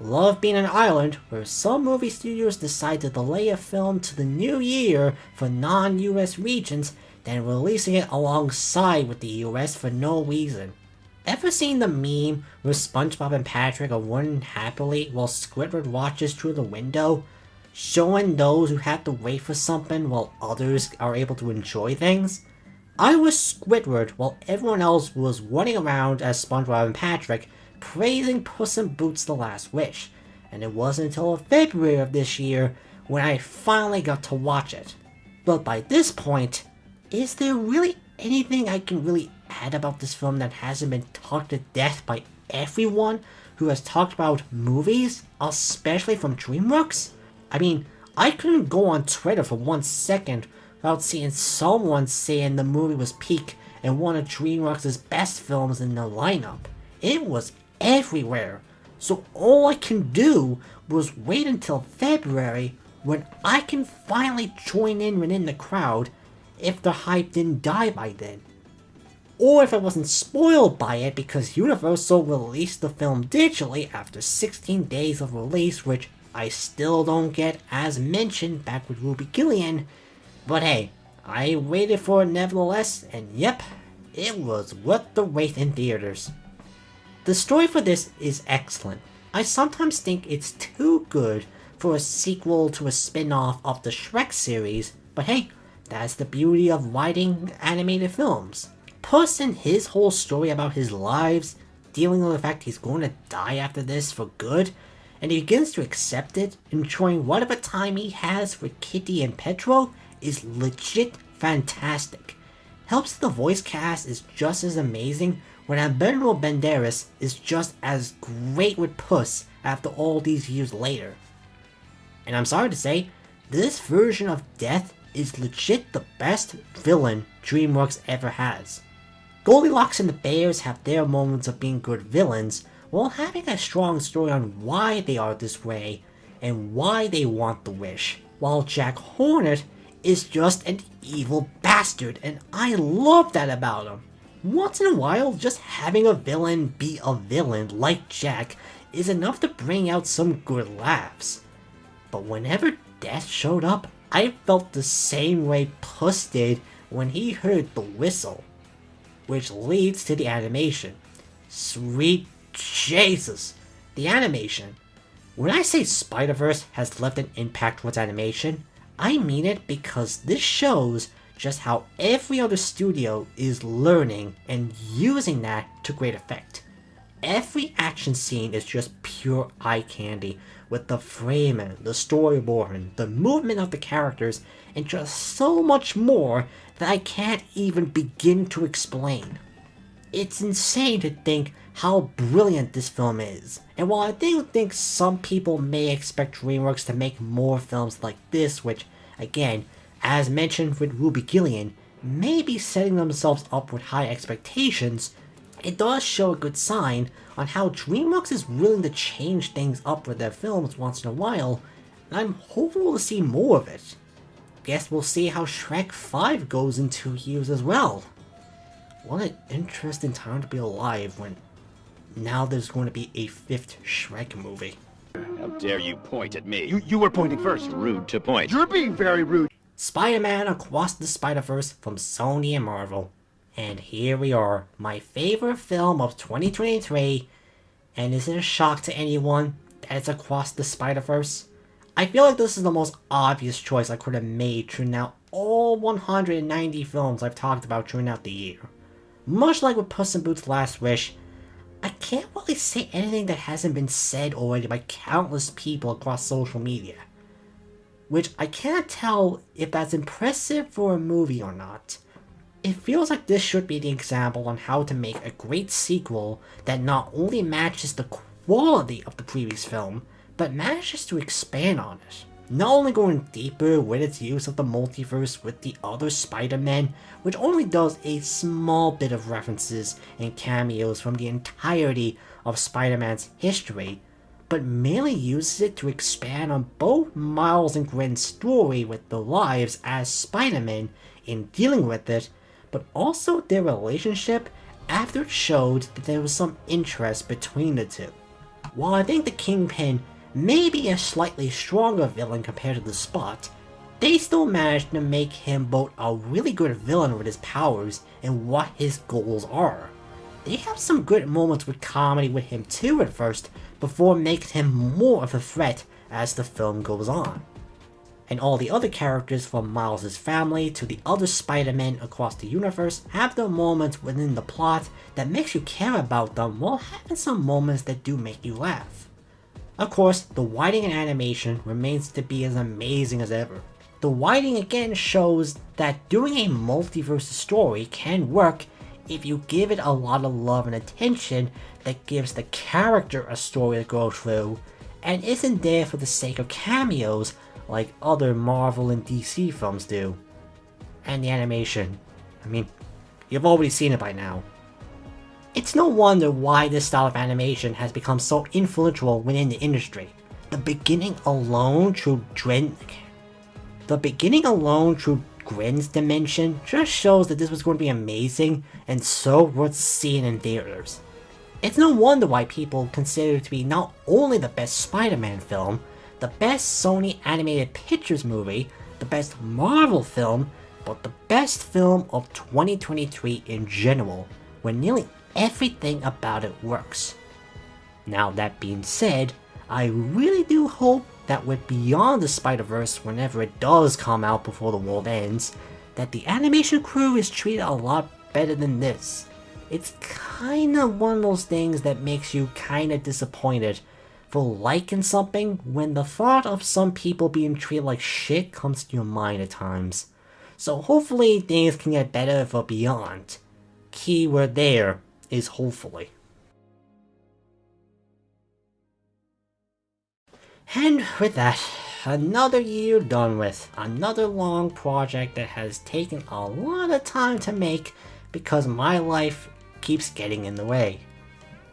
Love being in Ireland, where some movie studios decide to delay a film to the new year for non-US regions, then releasing it alongside with the US for no reason. Ever seen the meme where SpongeBob and Patrick are running happily while Squidward watches through the window, showing those who have to wait for something while others are able to enjoy things? I was Squidward while everyone else was running around as SpongeBob and Patrick, praising Puss in Boots: The Last Wish, and it wasn't until February of this year when I finally got to watch it. But by this point, is there really anything I can really add about this film that hasn't been talked to death by everyone who has talked about movies, especially from DreamWorks? I mean, I couldn't go on Twitter for 1 second without seeing someone saying the movie was peak and one of DreamWorks' best films in the lineup. It was everywhere. So all I can do was wait until February when I can finally join in within the crowd if the hype didn't die by then. Or if I wasn't spoiled by it because Universal released the film digitally after 16 days of release, which I still don't get as mentioned back with Ruby Gillian. But hey, I waited for it nevertheless, and yep, it was worth the wait in theaters. The story for this is excellent. I sometimes think it's too good for a sequel to a spin-off of the Shrek series, but hey, that's the beauty of writing animated films. Puss and his whole story about his lives, dealing with the fact he's going to die after this for good, and he begins to accept it, enjoying whatever time he has with Kitty and Petro, is legit fantastic. Helps the voice cast is just as amazing when Antonio Banderas is just as great with Puss after all these years later. And I'm sorry to say, this version of Death is legit the best villain DreamWorks ever has. Goldilocks and the Bears have their moments of being good villains, while having a strong story on why they are this way and why they want the wish, while Jack Hornet is just an evil bastard, and I love that about him. Once in a while, just having a villain be a villain like Jack is enough to bring out some good laughs. But whenever Death showed up, I felt the same way Puss did when he heard the whistle. Which leads to the animation. Sweet Jesus! The animation. When I say Spider-Verse has left an impact towards animation, I mean it because this shows just how every other studio is learning and using that to great effect. Every action scene is just pure eye candy, with the framing, the storyboarding, the movement of the characters, and just so much more that I can't even begin to explain. It's insane to think how brilliant this film is, and while I do think some people may expect DreamWorks to make more films like this, which, again, as mentioned with Ruby Gillian, may be setting themselves up with high expectations, it does show a good sign on how DreamWorks is willing to change things up with their films once in a while, and I'm hopeful to see more of it. Guess we'll see how Shrek 5 goes in 2 years as well. What an interesting time to be alive when now there's going to be a 5th Shrek movie. How dare you point at me? You were pointing first. Rude to point. You're being very rude. Spider-Man Across the Spider-Verse from Sony and Marvel. And here we are, my favorite film of 2023. And is it a shock to anyone that it's Across the Spider-Verse? I feel like this is the most obvious choice I could have made through now all 190 films I've talked about throughout the year. Much like with Puss in Boots' Last Wish, I can't really say anything that hasn't been said already by countless people across social media. Which I cannot tell if that's impressive for a movie or not. It feels like this should be the example on how to make a great sequel that not only matches the quality of the previous film, but manages to expand on it. Not only going deeper with its use of the multiverse with the other Spider-Men, which only does a small bit of references and cameos from the entirety of Spider-Man's history, but mainly uses it to expand on both Miles and Gwen's story with their lives as Spider-Man in dealing with it, but also their relationship after it showed that there was some interest between the two. While I think the Kingpin may be a slightly stronger villain compared to the Spot, they still managed to make him both a really good villain with his powers and what his goals are. They have some good moments with comedy with him too at first, before making him more of a threat as the film goes on. And all the other characters from Miles' family to the other Spider-Men across the universe have their moments within the plot that makes you care about them while having some moments that do make you laugh. Of course, the writing and animation remains to be as amazing as ever. The writing again shows that doing a multiverse story can work if you give it a lot of love and attention that gives the character a story to go through, and isn't there for the sake of cameos like other Marvel and DC films do. And the animation, I mean, you've already seen it by now. It's no wonder why this style of animation has become so influential within the industry. The beginning alone through Gwen's dimension just shows that this was going to be amazing and so worth seeing in theaters. It's no wonder why people consider it to be not only the best Spider-Man film, the best Sony animated pictures movie, the best Marvel film, but the best film of 2023 in general, when nearly everything about it works. Now that being said, I really do hope that with Beyond the Spider-Verse, whenever it does come out before the world ends, that the animation crew is treated a lot better than this. It's kinda one of those things that makes you kinda disappointed for liking something when the thought of some people being treated like shit comes to your mind at times. So hopefully things can get better for Beyond. Keyword there is hopefully. And with that, another year done with. Another long project that has taken a lot of time to make because my life keeps getting in the way.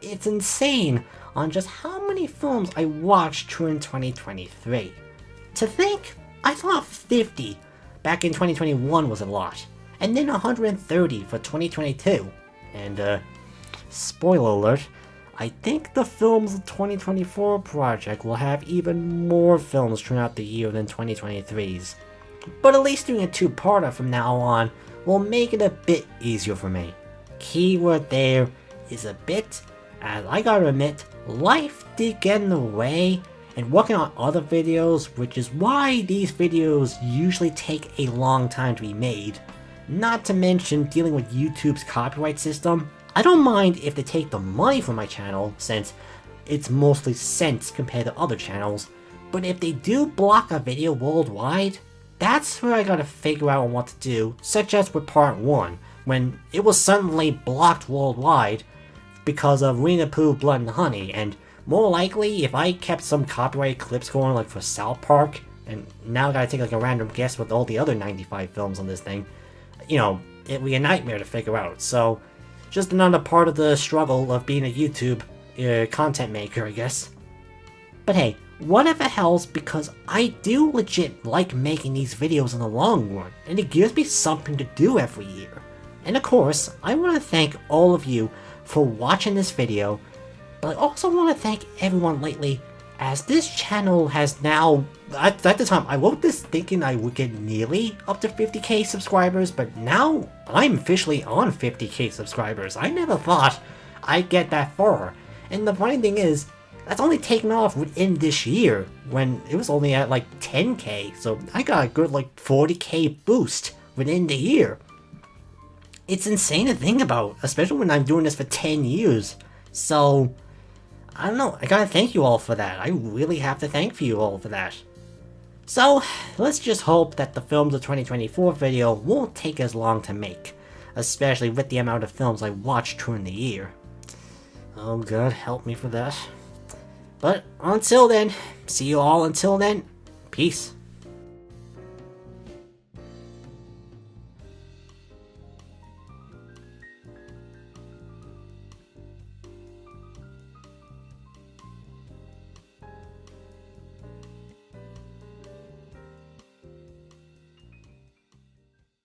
It's insane on just how many films I watched during 2023. To think, I thought 50, back in 2021 was a lot, and then 130 for 2022. And spoiler alert, I think the Films 2024 project will have even more films throughout the year than 2023's. But at least doing a two-parter from now on will make it a bit easier for me. Keyword there is a bit, as I gotta admit, life did get in the way, and working on other videos, which is why these videos usually take a long time to be made. Not to mention dealing with YouTube's copyright system. I don't mind if they take the money from my channel, since it's mostly cents compared to other channels, but if they do block a video worldwide, that's where I gotta figure out what to do, such as with part 1, when it was suddenly blocked worldwide because of Winnie the Pooh, Blood and Honey, and more likely, if I kept some copyright clips going like for South Park, and now I gotta take like a random guess with all the other 95 films on this thing, you know, it'd be a nightmare to figure out. So, just another part of the struggle of being a YouTube content maker, I guess. But hey, whatever helps, because I do legit like making these videos in the long run, and it gives me something to do every year. And of course, I want to thank all of you for watching this video, but I also want to thank everyone lately, as this channel has now, at the time I wrote this thinking I would get nearly up to 50k subscribers, but now I'm officially on 50k subscribers. I never thought I'd get that far. And the funny thing is, that's only taken off within this year, when it was only at like 10k, so I got a good like 40k boost within the year. It's insane to think about, especially when I'm doing this for 10 years. So, I don't know, I gotta thank you all for that. I really have to thank you all for that. So, let's just hope that the Films of 2024 video won't take as long to make, especially with the amount of films I watched during the year. Oh god, help me for that. But until then, see you all until then, peace.